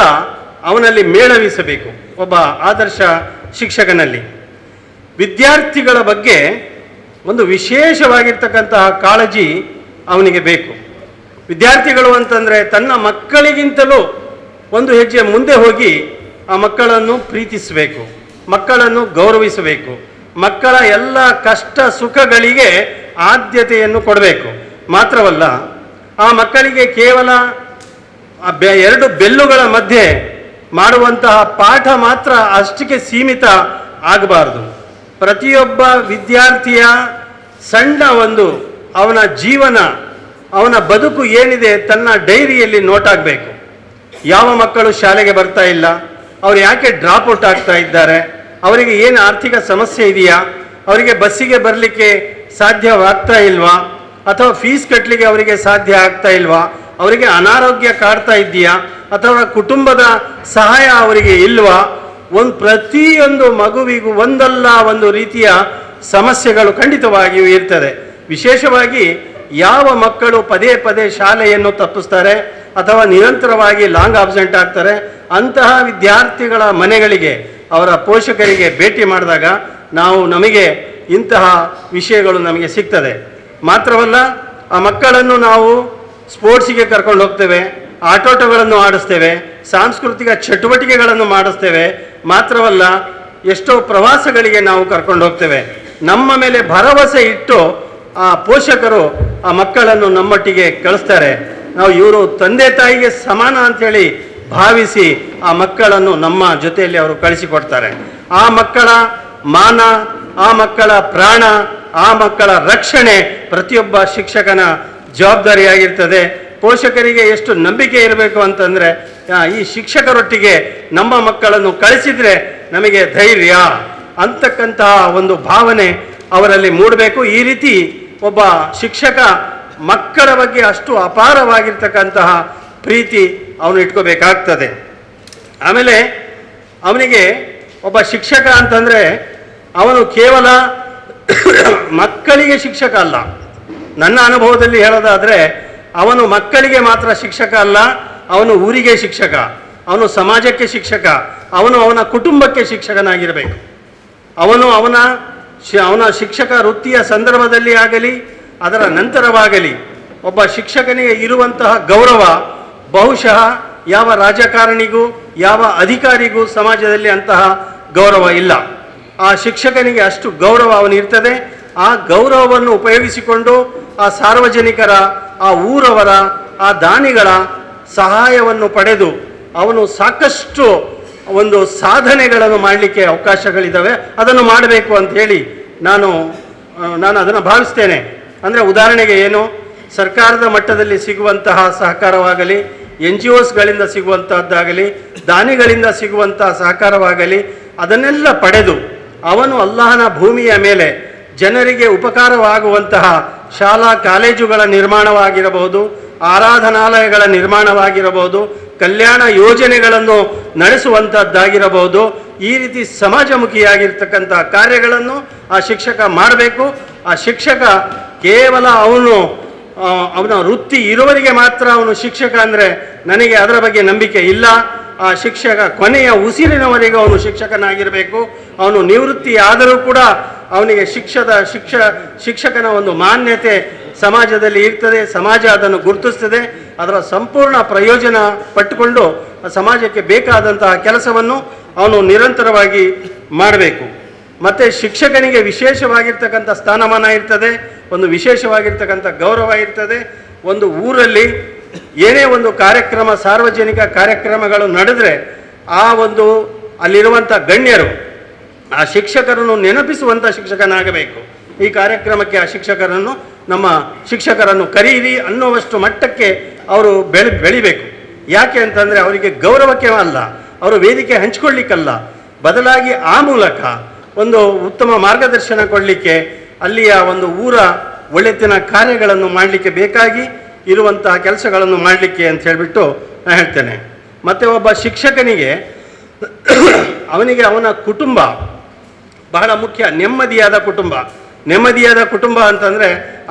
S7: ಅವನಲ್ಲಿ ಮೇಳವಿಸಬೇಕು ಒಬ್ಬ ಆದರ್ಶ ಶಿಕ್ಷಕನಲ್ಲಿ. ವಿದ್ಯಾರ್ಥಿಗಳ ಬಗ್ಗೆ ಒಂದು ವಿಶೇಷವಾಗಿರ್ತಕ್ಕಂತಹ ಕಾಳಜಿ ಅವನಿಗೆ ಬೇಕು. ವಿದ್ಯಾರ್ಥಿಗಳು ಅಂತಂದರೆ ತನ್ನ ಮಕ್ಕಳಿಗಿಂತಲೂ ಒಂದು ಹೆಜ್ಜೆ ಮುಂದೆ ಹೋಗಿ ಆ ಮಕ್ಕಳನ್ನು ಪ್ರೀತಿಸಬೇಕು, ಮಕ್ಕಳನ್ನು ಗೌರವಿಸಬೇಕು, ಮಕ್ಕಳ ಎಲ್ಲ ಕಷ್ಟ ಸುಖಗಳಿಗೆ ಆದ್ಯತೆಯನ್ನು ಕೊಡಬೇಕು. ಮಾತ್ರವಲ್ಲ, ಆ ಮಕ್ಕಳಿಗೆ ಕೇವಲ ಎರಡು ಬೆಲ್ಲುಗಳ ಮಧ್ಯೆ ಮಾಡುವಂತಹ ಪಾಠ ಮಾತ್ರ ಅಷ್ಟಕ್ಕೆ ಸೀಮಿತ ಆಗಬಾರ್ದು. ಪ್ರತಿಯೊಬ್ಬ ವಿದ್ಯಾರ್ಥಿಯ ಸಣ್ಣ ಒಂದು ಅವನ ಜೀವನ, ಅವನ ಬದುಕು ಏನಿದೆ ತನ್ನ ಡೈರಿಯಲ್ಲಿ ನೋಟ್ ಆಗಬೇಕು. ಯಾವ ಮಕ್ಕಳು ಶಾಲೆಗೆ ಬರ್ತಾ ಇಲ್ಲ, ಅವ್ರು ಯಾಕೆ ಡ್ರಾಪ್ಔಟ್ ಆಗ್ತಾ ಇದ್ದಾರೆ, ಅವರಿಗೆ ಏನು ಆರ್ಥಿಕ ಸಮಸ್ಯೆ ಇದೆಯಾ, ಅವರಿಗೆ ಬಸ್ಸಿಗೆ ಬರಲಿಕ್ಕೆ ಸಾಧ್ಯವಾಗ್ತಾ ಇಲ್ವಾ, ಅಥವಾ ಫೀಸ್ ಕಟ್ಟಲಿಕ್ಕೆ ಅವರಿಗೆ ಸಾಧ್ಯ ಆಗ್ತಾ ಇಲ್ವಾ, ಅವರಿಗೆ ಅನಾರೋಗ್ಯ ಕಾಡ್ತಾ ಇದೆಯಾ, ಅಥವಾ ಕುಟುಂಬದ ಸಹಾಯ ಅವರಿಗೆ ಇಲ್ವಾ, ಪ್ರತಿಯೊಂದು ಮಗುವಿಗೂ ಒಂದಲ್ಲ ಒಂದು ರೀತಿಯ ಸಮಸ್ಯೆಗಳು ಖಂಡಿತವಾಗಿಯೂ ಇರ್ತದೆ. ವಿಶೇಷವಾಗಿ ಯಾವ ಮಕ್ಕಳು ಪದೇ ಪದೇ ಶಾಲೆಯನ್ನು ತಪ್ಪಿಸ್ತಾರೆ ಅಥವಾ ನಿರಂತರವಾಗಿ ಲಾಂಗ್ ಆಬ್ಸೆಂಟ್ ಆಗ್ತಾರೆ, ಅಂತಹ ವಿದ್ಯಾರ್ಥಿಗಳ ಮನೆಗಳಿಗೆ ಅವರ ಪೋಷಕರಿಗೆ ಭೇಟಿ ಮಾಡಿದಾಗ ನಮಗೆ ಇಂತಹ ವಿಷಯಗಳು ನಮಗೆ ಸಿಗ್ತದೆ. ಮಾತ್ರವಲ್ಲ, ಆ ಮಕ್ಕಳನ್ನು ನಾವು ಸ್ಪೋರ್ಟ್ಸಿಗೆ ಕರ್ಕೊಂಡು ಹೋಗ್ತೇವೆ, ಆಟೋಟಗಳನ್ನು ಆಡಿಸ್ತೇವೆ, ಸಾಂಸ್ಕೃತಿಕ ಚಟುವಟಿಕೆಗಳನ್ನು ಮಾಡಿಸ್ತೇವೆ. ಮಾತ್ರವಲ್ಲ, ಎಷ್ಟೋ ಪ್ರವಾಸಗಳಿಗೆ ನಾವು ಕರ್ಕೊಂಡು ಹೋಗ್ತೇವೆ. ನಮ್ಮ ಮೇಲೆ ಭರವಸೆ ಇಟ್ಟು ಆ ಪೋಷಕರು ಆ ಮಕ್ಕಳನ್ನು ನಮ್ಮೊಟ್ಟಿಗೆ ಕಳಿಸ್ತಾರೆ. ನಾವು ಇವರು ತಂದೆ ತಾಯಿಗೆ ಸಮಾನ ಅಂಥೇಳಿ ಭಾವಿಸಿ ಆ ಮಕ್ಕಳನ್ನು ನಮ್ಮ ಜೊತೆಯಲ್ಲಿ ಅವರು ಕಳಿಸಿಕೊಡ್ತಾರೆ. ಆ ಮಕ್ಕಳ ಮಾನ, ಆ ಮಕ್ಕಳ ಪ್ರಾಣ, ಆ ಮಕ್ಕಳ ರಕ್ಷಣೆ ಪ್ರತಿಯೊಬ್ಬ ಶಿಕ್ಷಕನ ಜವಾಬ್ದಾರಿಯಾಗಿರ್ತದೆ. ಪೋಷಕರಿಗೆ ಎಷ್ಟು ನಂಬಿಕೆ ಇರಬೇಕು ಅಂತಂದರೆ, ಈ ಶಿಕ್ಷಕರೊಟ್ಟಿಗೆ ನಮ್ಮ ಮಕ್ಕಳನ್ನು ಕಳಿಸಿದರೆ ನಮಗೆ ಧೈರ್ಯ ಅಂತಕ್ಕಂತಹ ಒಂದು ಭಾವನೆ ಅವರಲ್ಲಿ ಮೂಡಬೇಕು. ಈ ರೀತಿ ಒಬ್ಬ ಶಿಕ್ಷಕ ಮಕ್ಕಳ ಬಗ್ಗೆ ಅಷ್ಟು ಅಪಾರವಾಗಿರ್ತಕ್ಕಂತಹ ಪ್ರೀತಿ ಅವನು ಇಟ್ಕೋಬೇಕಾಗ್ತದೆ. ಆಮೇಲೆ ಅವನಿಗೆ ಒಬ್ಬ ಶಿಕ್ಷಕ ಅಂತಂದರೆ ಅವನು ಕೇವಲ ಮಕ್ಕಳಿಗೆ ಶಿಕ್ಷಕ ಅಲ್ಲ. ನನ್ನ ಅನುಭವದಲ್ಲಿ ಹೇಳೋದಾದರೆ ಅವನು ಮಕ್ಕಳಿಗೆ ಮಾತ್ರ ಶಿಕ್ಷಕ ಅಲ್ಲ, ಅವನು ಊರಿಗೆ ಶಿಕ್ಷಕ, ಅವನು ಸಮಾಜಕ್ಕೆ ಶಿಕ್ಷಕ, ಅವನು ಅವನ ಕುಟುಂಬಕ್ಕೆ ಶಿಕ್ಷಕನಾಗಿರಬೇಕು. ಅವನು ಅವನ ಶಿಕ್ಷಕ ವೃತ್ತಿಯ ಸಂದರ್ಭದಲ್ಲಿ ಆಗಲಿ ಅದರ ನಂತರವಾಗಲಿ ಒಬ್ಬ ಶಿಕ್ಷಕನಿಗೆ ಇರುವಂತಹ ಗೌರವ ಬಹುಶಃ ಯಾವ ರಾಜಕಾರಣಿಗೂ ಯಾವ ಅಧಿಕಾರಿಗೂ ಸಮಾಜದಲ್ಲಿ ಅಂತಹ ಗೌರವ ಇಲ್ಲ. ಆ ಶಿಕ್ಷಕನಿಗೆ ಅಷ್ಟು ಗೌರವ ಅವನಿರ್ತದೆ. ಆ ಗೌರವವನ್ನು ಉಪಯೋಗಿಸಿಕೊಂಡು ಆ ಸಾರ್ವಜನಿಕರ, ಆ ಊರವರ, ಆ ದಾನಿಗಳ ಸಹಾಯವನ್ನು ಪಡೆದು ಅವನು ಸಾಕಷ್ಟು ಒಂದು ಸಾಧನೆಗಳನ್ನು ಮಾಡಲಿಕ್ಕೆ ಅವಕಾಶಗಳಿದ್ದಾವೆ. ಅದನ್ನು ಮಾಡಬೇಕು ಅಂತ ಹೇಳಿ ನಾನು ಅದನ್ನು ಭಾವಿಸ್ತೇನೆ. ಅಂದರೆ ಉದಾಹರಣೆಗೆ ಏನು, ಸರ್ಕಾರದ ಮಟ್ಟದಲ್ಲಿ ಸಿಗುವಂತಹ ಸಹಕಾರವಾಗಲಿ, NGOsಗಳಿಂದ ಸಿಗುವಂತಹದ್ದಾಗಲಿ, ದಾನಿಗಳಿಂದ ಸಿಗುವಂತಹ ಸಹಕಾರವಾಗಲಿ, ಅದನ್ನೆಲ್ಲ ಪಡೆದು ಅವನು ಅಲ್ಲಾಹನ ಭೂಮಿಯ ಮೇಲೆ ಜನರಿಗೆ ಉಪಕಾರವಾಗುವಂತಹ ಶಾಲಾ ಕಾಲೇಜುಗಳ ನಿರ್ಮಾಣವಾಗಿರಬಹುದು, ಆರಾಧನಾಲಯಗಳ ನಿರ್ಮಾಣವಾಗಿರಬಹುದು, ಕಲ್ಯಾಣ ಯೋಜನೆಗಳನ್ನು ನಡೆಸುವಂಥದ್ದಾಗಿರಬಹುದು. ಈ ರೀತಿ ಸಮಾಜಮುಖಿಯಾಗಿರ್ತಕ್ಕಂಥ ಕಾರ್ಯಗಳನ್ನು ಆ ಶಿಕ್ಷಕ ಮಾಡಬೇಕು. ಆ ಶಿಕ್ಷಕ ಕೇವಲ ಅವನ ವೃತ್ತಿ ಇರುವವರೆಗೆ ಮಾತ್ರ ಅವನು ಶಿಕ್ಷಕ ಅಂದರೆ ನನಗೆ ಅದರ ಬಗ್ಗೆ ನಂಬಿಕೆ ಇಲ್ಲ. ಆ ಶಿಕ್ಷಕ ಕೊನೆಯ ಉಸಿರಿನವರೆಗೂ ಅವನು ಶಿಕ್ಷಕನಾಗಿರಬೇಕು. ಅವನು ನಿವೃತ್ತಿ ಆದರೂ ಕೂಡ ಅವನಿಗೆ ಶಿಕ್ಷಕನ ಒಂದು ಮಾನ್ಯತೆ ಸಮಾಜದಲ್ಲಿ ಇರ್ತದೆ. ಸಮಾಜ ಅದನ್ನು ಗುರುತಿಸ್ತದೆ. ಅದರ ಸಂಪೂರ್ಣ ಪ್ರಯೋಜನ ಪಟ್ಟುಕೊಂಡು ಸಮಾಜಕ್ಕೆ ಬೇಕಾದಂತಹ ಕೆಲಸವನ್ನು ಅವನು ನಿರಂತರವಾಗಿ ಮಾಡಬೇಕು. ಮತ್ತು ಶಿಕ್ಷಕನಿಗೆ ವಿಶೇಷವಾಗಿರ್ತಕ್ಕಂಥ ಸ್ಥಾನಮಾನ ಇರ್ತದೆ, ಒಂದು ವಿಶೇಷವಾಗಿರ್ತಕ್ಕಂಥ ಗೌರವ ಇರ್ತದೆ. ಒಂದು ಊರಲ್ಲಿ ಏನೇ ಒಂದು ಕಾರ್ಯಕ್ರಮ, ಸಾರ್ವಜನಿಕ ಕಾರ್ಯಕ್ರಮಗಳು ನಡೆದರೆ ಅಲ್ಲಿರುವಂಥ ಗಣ್ಯರು ಆ ಶಿಕ್ಷಕರನ್ನು ನೆನಪಿಸುವಂಥ ಶಿಕ್ಷಕನಾಗಬೇಕು. ಈ ಕಾರ್ಯಕ್ರಮಕ್ಕೆ ಆ ನಮ್ಮ ಶಿಕ್ಷಕರನ್ನು ಕರೀರಿ ಅನ್ನುವಷ್ಟು ಮಟ್ಟಕ್ಕೆ ಅವರು ಬೆಳಿಬೇಕು. ಯಾಕೆ ಅಂತಂದರೆ ಅವರಿಗೆ ಗೌರವಕ್ಕೆ ಅಲ್ಲ, ಅವರು ವೇದಿಕೆ ಹಂಚಿಕೊಳ್ಳಿಕ್ಕಲ್ಲ, ಬದಲಾಗಿ ಆ ಮೂಲಕ ಒಂದು ಉತ್ತಮ ಮಾರ್ಗದರ್ಶನ ಕೊಡಲಿಕ್ಕೆ, ಅಲ್ಲಿಯ ಒಂದು ಊರ ಒಳ್ಳೆತಿನ ಕಾರ್ಯಗಳನ್ನು ಮಾಡಲಿಕ್ಕೆ ಬೇಕಾಗಿ ಇರುವಂತಹ ಕೆಲಸಗಳನ್ನು ಮಾಡಲಿಕ್ಕೆ ಅಂತ ಹೇಳಿಬಿಟ್ಟು ನಾನು ಹೇಳ್ತೇನೆ. ಮತ್ತು ಒಬ್ಬ ಶಿಕ್ಷಕನಿಗೆ ಅವನ ಕುಟುಂಬ ಬಹಳ ಮುಖ್ಯ. ನೆಮ್ಮದಿಯಾದ ಕುಟುಂಬ ಅಂತಂದರೆ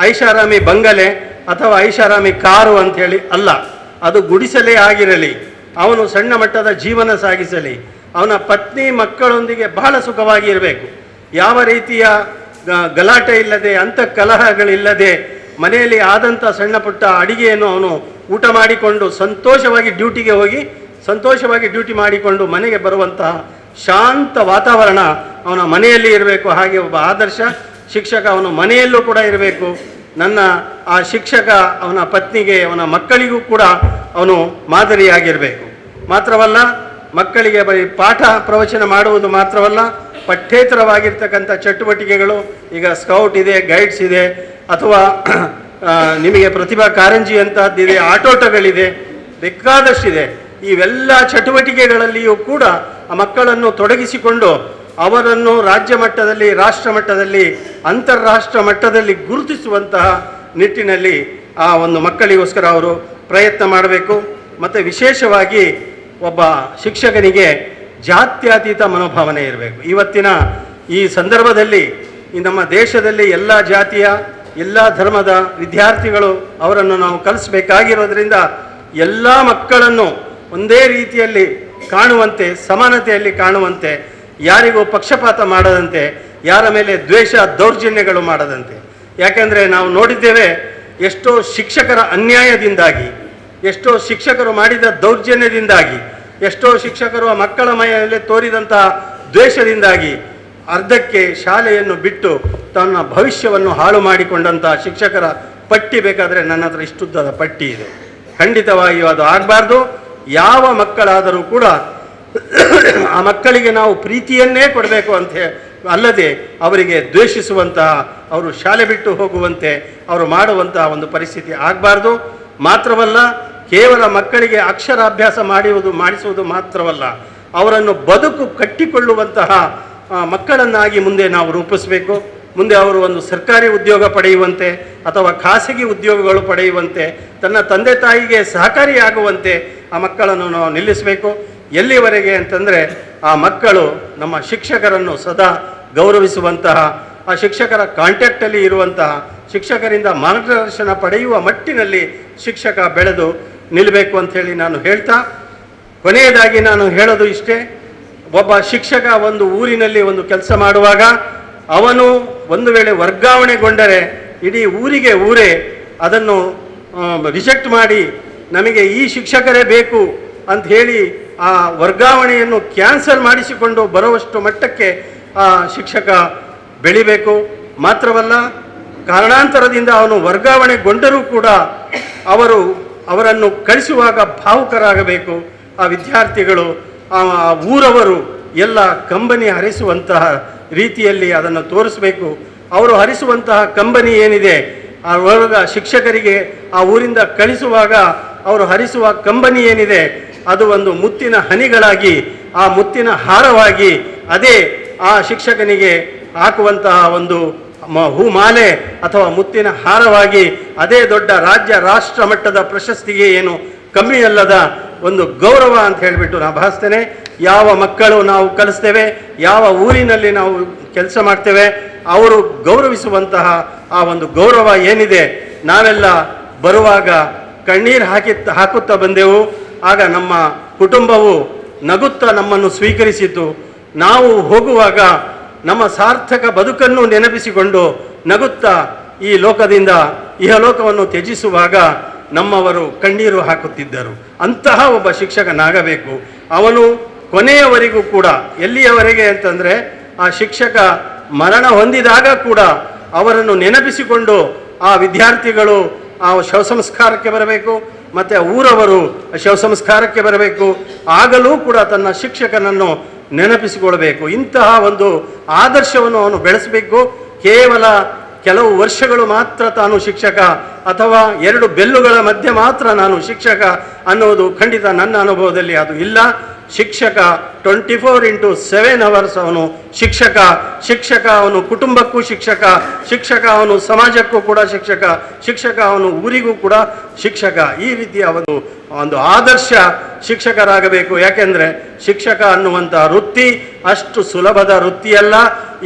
S7: ಐಷಾರಾಮಿ ಬಂಗಲೆ ಅಥವಾ ಐಷಾರಾಮಿ ಕಾರು ಅಂಥೇಳಿ ಅಲ್ಲ. ಅದು ಗುಡಿಸಲೇ ಆಗಿರಲಿ, ಅವನು ಸಣ್ಣ ಮಟ್ಟದ ಜೀವನ ಸಾಗಿಸಲಿ, ಅವನ ಪತ್ನಿ ಮಕ್ಕಳೊಂದಿಗೆ ಬಹಳ ಸುಖವಾಗಿ ಇರಬೇಕು. ಯಾವ ರೀತಿಯ ಗಲಾಟೆ ಇಲ್ಲದೆ, ಕಲಹಗಳಿಲ್ಲದೆ ಮನೆಯಲ್ಲಿ ಆದಂಥ ಸಣ್ಣ ಪುಟ್ಟ ಅಡಿಗೆಯನ್ನು ಅವನು ಊಟ ಮಾಡಿಕೊಂಡು ಸಂತೋಷವಾಗಿ ಡ್ಯೂಟಿಗೆ ಹೋಗಿ ಸಂತೋಷವಾಗಿ ಡ್ಯೂಟಿ ಮಾಡಿಕೊಂಡು ಮನೆಗೆ ಬರುವಂತಹ ಶಾಂತ ವಾತಾವರಣ ಅವನ ಮನೆಯಲ್ಲಿ ಇರಬೇಕು. ಹಾಗೆ ಒಬ್ಬ ಆದರ್ಶ ಶಿಕ್ಷಕ ಅವನು ಮನೆಯಲ್ಲೂ ಕೂಡ ಇರಬೇಕು, ನನ್ನ ಆ ಶಿಕ್ಷಕ ಅವನ ಪತ್ನಿಗೆ, ಅವನ ಮಕ್ಕಳಿಗೂ ಕೂಡ ಅವನು ಮಾದರಿಯಾಗಿರಬೇಕು. ಮಾತ್ರವಲ್ಲ, ಮಕ್ಕಳಿಗೆ ಬರೀ ಪಾಠ ಪ್ರವಚನ ಮಾಡುವುದು ಮಾತ್ರವಲ್ಲ, ಪಠ್ಯೇತರವಾಗಿರ್ತಕ್ಕಂಥ ಚಟುವಟಿಕೆಗಳು, ಈಗ ಸ್ಕೌಟ್ ಇದೆ, ಗೈಡ್ಸ್ ಇದೆ, ಅಥವಾ ನಿಮಗೆ ಪ್ರತಿಭಾ ಕಾರಂಜಿ ಅಂತಹದ್ದಿದೆ, ಆಟೋಟಗಳಿದೆ, ಬೇಕಾದಷ್ಟಿದೆ. ಇವೆಲ್ಲ ಚಟುವಟಿಕೆಗಳಲ್ಲಿಯೂ ಕೂಡ ಆ ಮಕ್ಕಳನ್ನು ತೊಡಗಿಸಿಕೊಂಡು ಅವರನ್ನು ರಾಜ್ಯ ಮಟ್ಟದಲ್ಲಿ, ರಾಷ್ಟ್ರ ಮಟ್ಟದಲ್ಲಿ, ಅಂತಾರಾಷ್ಟ್ರ ಮಟ್ಟದಲ್ಲಿ ಗುರುತಿಸುವಂತಹ ನಿಟ್ಟಿನಲ್ಲಿ ಆ ಒಂದು ಮಕ್ಕಳಿಗೋಸ್ಕರ ಅವರು ಪ್ರಯತ್ನ ಮಾಡಬೇಕು. ಮತ್ತು ವಿಶೇಷವಾಗಿ ಒಬ್ಬ ಶಿಕ್ಷಕನಿಗೆ ಜಾತ್ಯತೀತ ಮನೋಭಾವನೆ ಇರಬೇಕು. ಇವತ್ತಿನ ಈ ಸಂದರ್ಭದಲ್ಲಿ ಈ ನಮ್ಮ ದೇಶದಲ್ಲಿ ಎಲ್ಲ ಜಾತಿಯ, ಎಲ್ಲ ಧರ್ಮದ ವಿದ್ಯಾರ್ಥಿಗಳು ಅವರನ್ನು ನಾವು ಕಲಿಸಬೇಕಾಗಿರೋದ್ರಿಂದ ಎಲ್ಲ ಮಕ್ಕಳನ್ನು ಒಂದೇ ರೀತಿಯಲ್ಲಿ ಕಾಣುವಂತೆ, ಸಮಾನತೆಯಲ್ಲಿ ಕಾಣುವಂತೆ, ಯಾರಿಗೂ ಪಕ್ಷಪಾತ ಮಾಡದಂತೆ, ಯಾರ ಮೇಲೆ ದ್ವೇಷ ದೌರ್ಜನ್ಯಗಳು ಮಾಡದಂತೆ. ಯಾಕೆಂದರೆ ನಾವು ನೋಡಿದ್ದೇವೆ, ಎಷ್ಟೋ ಶಿಕ್ಷಕರ ಅನ್ಯಾಯದಿಂದಾಗಿ, ಎಷ್ಟೋ ಶಿಕ್ಷಕರು ಮಾಡಿದ ದೌರ್ಜನ್ಯದಿಂದಾಗಿ, ಎಷ್ಟೋ ಶಿಕ್ಷಕರು ಆ ಮಕ್ಕಳ ಮೇಲೆ ತೋರಿದಂತಹ ದ್ವೇಷದಿಂದಾಗಿ ಅರ್ಧಕ್ಕೆ ಶಾಲೆಯನ್ನು ಬಿಟ್ಟು ತನ್ನ ಭವಿಷ್ಯವನ್ನು ಹಾಳು ಮಾಡಿಕೊಂಡಂತಹ ಶಿಕ್ಷಕರ ಪಟ್ಟಿ ಬೇಕಾದರೆ ನನ್ನ ಹತ್ರ ಇಷ್ಟುದ್ದದ ಪಟ್ಟಿ ಇದೆ. ಖಂಡಿತವಾಗಿಯೂ ಅದು ಆಗಬಾರ್ದು. ಯಾವ ಮಕ್ಕಳಾದರೂ ಕೂಡ ಆ ಮಕ್ಕಳಿಗೆ ನಾವು ಪ್ರೀತಿಯನ್ನೇ ಕೊಡಬೇಕು ಅಂತ ಅಲ್ಲದೆ ಅವರಿಗೆ ದ್ವೇಷಿಸುವಂತಹ, ಅವರು ಶಾಲೆ ಬಿಟ್ಟು ಹೋಗುವಂತೆ ಅವರು ಮಾಡುವಂತಹ ಒಂದು ಪರಿಸ್ಥಿತಿ ಆಗಬಾರ್ದು. ಮಾತ್ರವಲ್ಲ, ಕೇವಲ ಮಕ್ಕಳಿಗೆ ಅಕ್ಷರಾಭ್ಯಾಸ ಮಾಡಿಸುವುದು ಮಾತ್ರವಲ್ಲ, ಅವರನ್ನು ಬದುಕು ಕಟ್ಟಿಕೊಳ್ಳುವಂತಹ ಮಕ್ಕಳನ್ನಾಗಿ ಮುಂದೆ ನಾವು ರೂಪಿಸಬೇಕು. ಮುಂದೆ ಅವರು ಒಂದು ಸರ್ಕಾರಿ ಉದ್ಯೋಗ ಪಡೆಯುವಂತೆ ಅಥವಾ ಖಾಸಗಿ ಉದ್ಯೋಗಗಳು ಪಡೆಯುವಂತೆ, ತನ್ನ ತಂದೆ ತಾಯಿಗೆ ಸಹಕಾರಿಯಾಗುವಂತೆ ಆ ಮಕ್ಕಳನ್ನು ನಾವು ನಿಲ್ಲಿಸಬೇಕು. ಎಲ್ಲಿವರೆಗೆ ಅಂತಂದರೆ ಆ ಮಕ್ಕಳು ನಮ್ಮ ಶಿಕ್ಷಕರನ್ನು ಸದಾ ಗೌರವಿಸುವಂತಹ, ಆ ಶಿಕ್ಷಕರ ಕಾಂಟ್ಯಾಕ್ಟಲ್ಲಿ ಇರುವಂತಹ, ಶಿಕ್ಷಕರಿಂದ ಮಾರ್ಗದರ್ಶನ ಪಡೆಯುವ ಮಟ್ಟಿನಲ್ಲಿ ಶಿಕ್ಷಕ ಬೆಳೆದು ನಿಲ್ಲಬೇಕು ಅಂಥೇಳಿ ನಾನು ಹೇಳ್ತಾ, ಕೊನೆಯದಾಗಿ ನಾನು ಹೇಳೋದು ಇಷ್ಟೇ. ಒಬ್ಬ ಶಿಕ್ಷಕ ಒಂದು ಊರಿನಲ್ಲಿ ಒಂದು ಕೆಲಸ ಮಾಡುವಾಗ ಅವನು ಒಂದು ವೇಳೆ ವರ್ಗಾವಣೆಗೊಂಡರೆ ಇಡೀ ಊರೇ ಅದನ್ನು ರಿಜೆಕ್ಟ್ ಮಾಡಿ ನಮಗೆ ಈ ಶಿಕ್ಷಕರೇ ಬೇಕು ಅಂತ ಹೇಳಿ ಆ ವರ್ಗಾವಣೆಯನ್ನು ಕ್ಯಾನ್ಸಲ್ ಮಾಡಿಸಿಕೊಂಡು ಬರುವಷ್ಟು ಮಟ್ಟಕ್ಕೆ ಆ ಶಿಕ್ಷಕ ಬೆಳಿಬೇಕು. ಮಾತ್ರವಲ್ಲ, ಕಾರಣಾಂತರದಿಂದ ಅವನು ವರ್ಗಾವಣೆಗೊಂಡರೂ ಕೂಡ ಅವರನ್ನು ಕಳಿಸುವಾಗ ಭಾವುಕರಾಗಬೇಕು. ಆ ವಿದ್ಯಾರ್ಥಿಗಳು, ಆ ಊರವರು ಎಲ್ಲ ಕಂಬನಿ ಹರಿಸುವಂತಹ ರೀತಿಯಲ್ಲಿ ಅದನ್ನು ತೋರಿಸಬೇಕು. ಅವರು ಹರಿಸುವಂತಹ ಕಂಬನಿ ಏನಿದೆ, ಆ ವರ್ಗ ಶಿಕ್ಷಕರಿಗೆ ಆ ಊರಿಂದ ಕಳಿಸುವಾಗ ಅವರು ಹರಿಸುವ ಕಂಬನಿ ಏನಿದೆ, ಅದು ಒಂದು ಮುತ್ತಿನ ಹನಿಗಳಾಗಿ, ಆ ಮುತ್ತಿನ ಹಾರವಾಗಿ, ಅದೇ ಆ ಶಿಕ್ಷಕನಿಗೆ ಹಾಕುವಂತಹ ಒಂದು ಹೂಮಾಲೆ ಅಥವಾ ಮುತ್ತಿನ ಹಾರವಾಗಿ, ಅದೇ ದೊಡ್ಡ ರಾಜ್ಯ ರಾಷ್ಟ್ರ ಮಟ್ಟದ ಪ್ರಶಸ್ತಿಗೆ ಏನು ಕಮ್ಮಿಯಲ್ಲದ ಒಂದು ಗೌರವ ಅಂತ ಹೇಳಿಬಿಟ್ಟು ನಾನು ಭಾವಿಸ್ತೇನೆ. ಯಾವ ಮಕ್ಕಳು ನಾವು ಕಲಿಸ್ತೇವೆ, ಯಾವ ಊರಿನಲ್ಲಿ ನಾವು ಕೆಲಸ ಮಾಡ್ತೇವೆ, ಅವರು ಗೌರವಿಸುವಂತಹ ಆ ಒಂದು ಗೌರವ ಏನಿದೆ, ನಾವೆಲ್ಲ ಬರುವಾಗ ಕಣ್ಣೀರು ಹಾಕುತ್ತಾ ಬಂದೆವು. ಆಗ ನಮ್ಮ ಕುಟುಂಬವು ನಗುತ್ತಾ ನಮ್ಮನ್ನು ಸ್ವೀಕರಿಸಿತು. ನಾವು ಹೋಗುವಾಗ ನಮ್ಮ ಸಾರ್ಥಕ ಬದುಕನ್ನು ನೆನಪಿಸಿಕೊಂಡು ನಗುತ್ತಾ ಈ ಲೋಕದಿಂದ ಇಹಲೋಕವನ್ನು ತ್ಯಜಿಸುವಾಗ ನಮ್ಮವರು ಕಣ್ಣೀರು ಹಾಕುತ್ತಿದ್ದರು. ಅಂತಹ ಒಬ್ಬ ಶಿಕ್ಷಕನಾಗಬೇಕು. ಅವನು ಕೊನೆಯವರೆಗೂ ಕೂಡ, ಎಲ್ಲಿಯವರೆಗೆ ಅಂತಂದರೆ ಆ ಶಿಕ್ಷಕ ಮರಣ ಹೊಂದಿದಾಗ ಕೂಡ ಅವರನ್ನು ನೆನಪಿಸಿಕೊಂಡು ಆ ವಿದ್ಯಾರ್ಥಿಗಳು ಆ ಶವ ಸಂಸ್ಕಾರಕ್ಕೆ ಬರಬೇಕು, ಮತ್ತು ಊರವರು ಶವ ಸಂಸ್ಕಾರಕ್ಕೆ ಬರಬೇಕು. ಆಗಲೂ ಕೂಡ ತನ್ನ ಶಿಕ್ಷಕನನ್ನು ನೆನಪಿಸಿಕೊಳ್ಬೇಕು. ಇಂತಹ ಒಂದು ಆದರ್ಶವನ್ನು ಅವನು ಬೆಳೆಸಬೇಕು. ಕೇವಲ ಕೆಲವು ವರ್ಷಗಳು ಮಾತ್ರ ತಾನು ಶಿಕ್ಷಕ ಅಥವಾ 2 ಬೆಲ್ಲುಗಳ ಮಧ್ಯೆ ಮಾತ್ರ ನಾನು ಶಿಕ್ಷಕ ಅನ್ನೋದು ಖಂಡಿತ ನನ್ನ ಅನುಭವದಲ್ಲಿ ಅದು ಇಲ್ಲ. ಶಿಕ್ಷಕ 24/7 ಅವರ್ಸ್ ಅವನು ಶಿಕ್ಷಕ ಅವನು ಕುಟುಂಬಕ್ಕೂ ಶಿಕ್ಷಕ ಅವನು ಸಮಾಜಕ್ಕೂ ಕೂಡ ಶಿಕ್ಷಕ ಅವನು ಊರಿಗೂ ಕೂಡ ಶಿಕ್ಷಕ. ಈ ರೀತಿಯ ಒಂದು ಆದರ್ಶ ಶಿಕ್ಷಕರಾಗಬೇಕು. ಯಾಕೆಂದರೆ ಶಿಕ್ಷಕ ಅನ್ನುವಂಥ ವೃತ್ತಿ ಅಷ್ಟು ಸುಲಭದ ವೃತ್ತಿಯಲ್ಲ.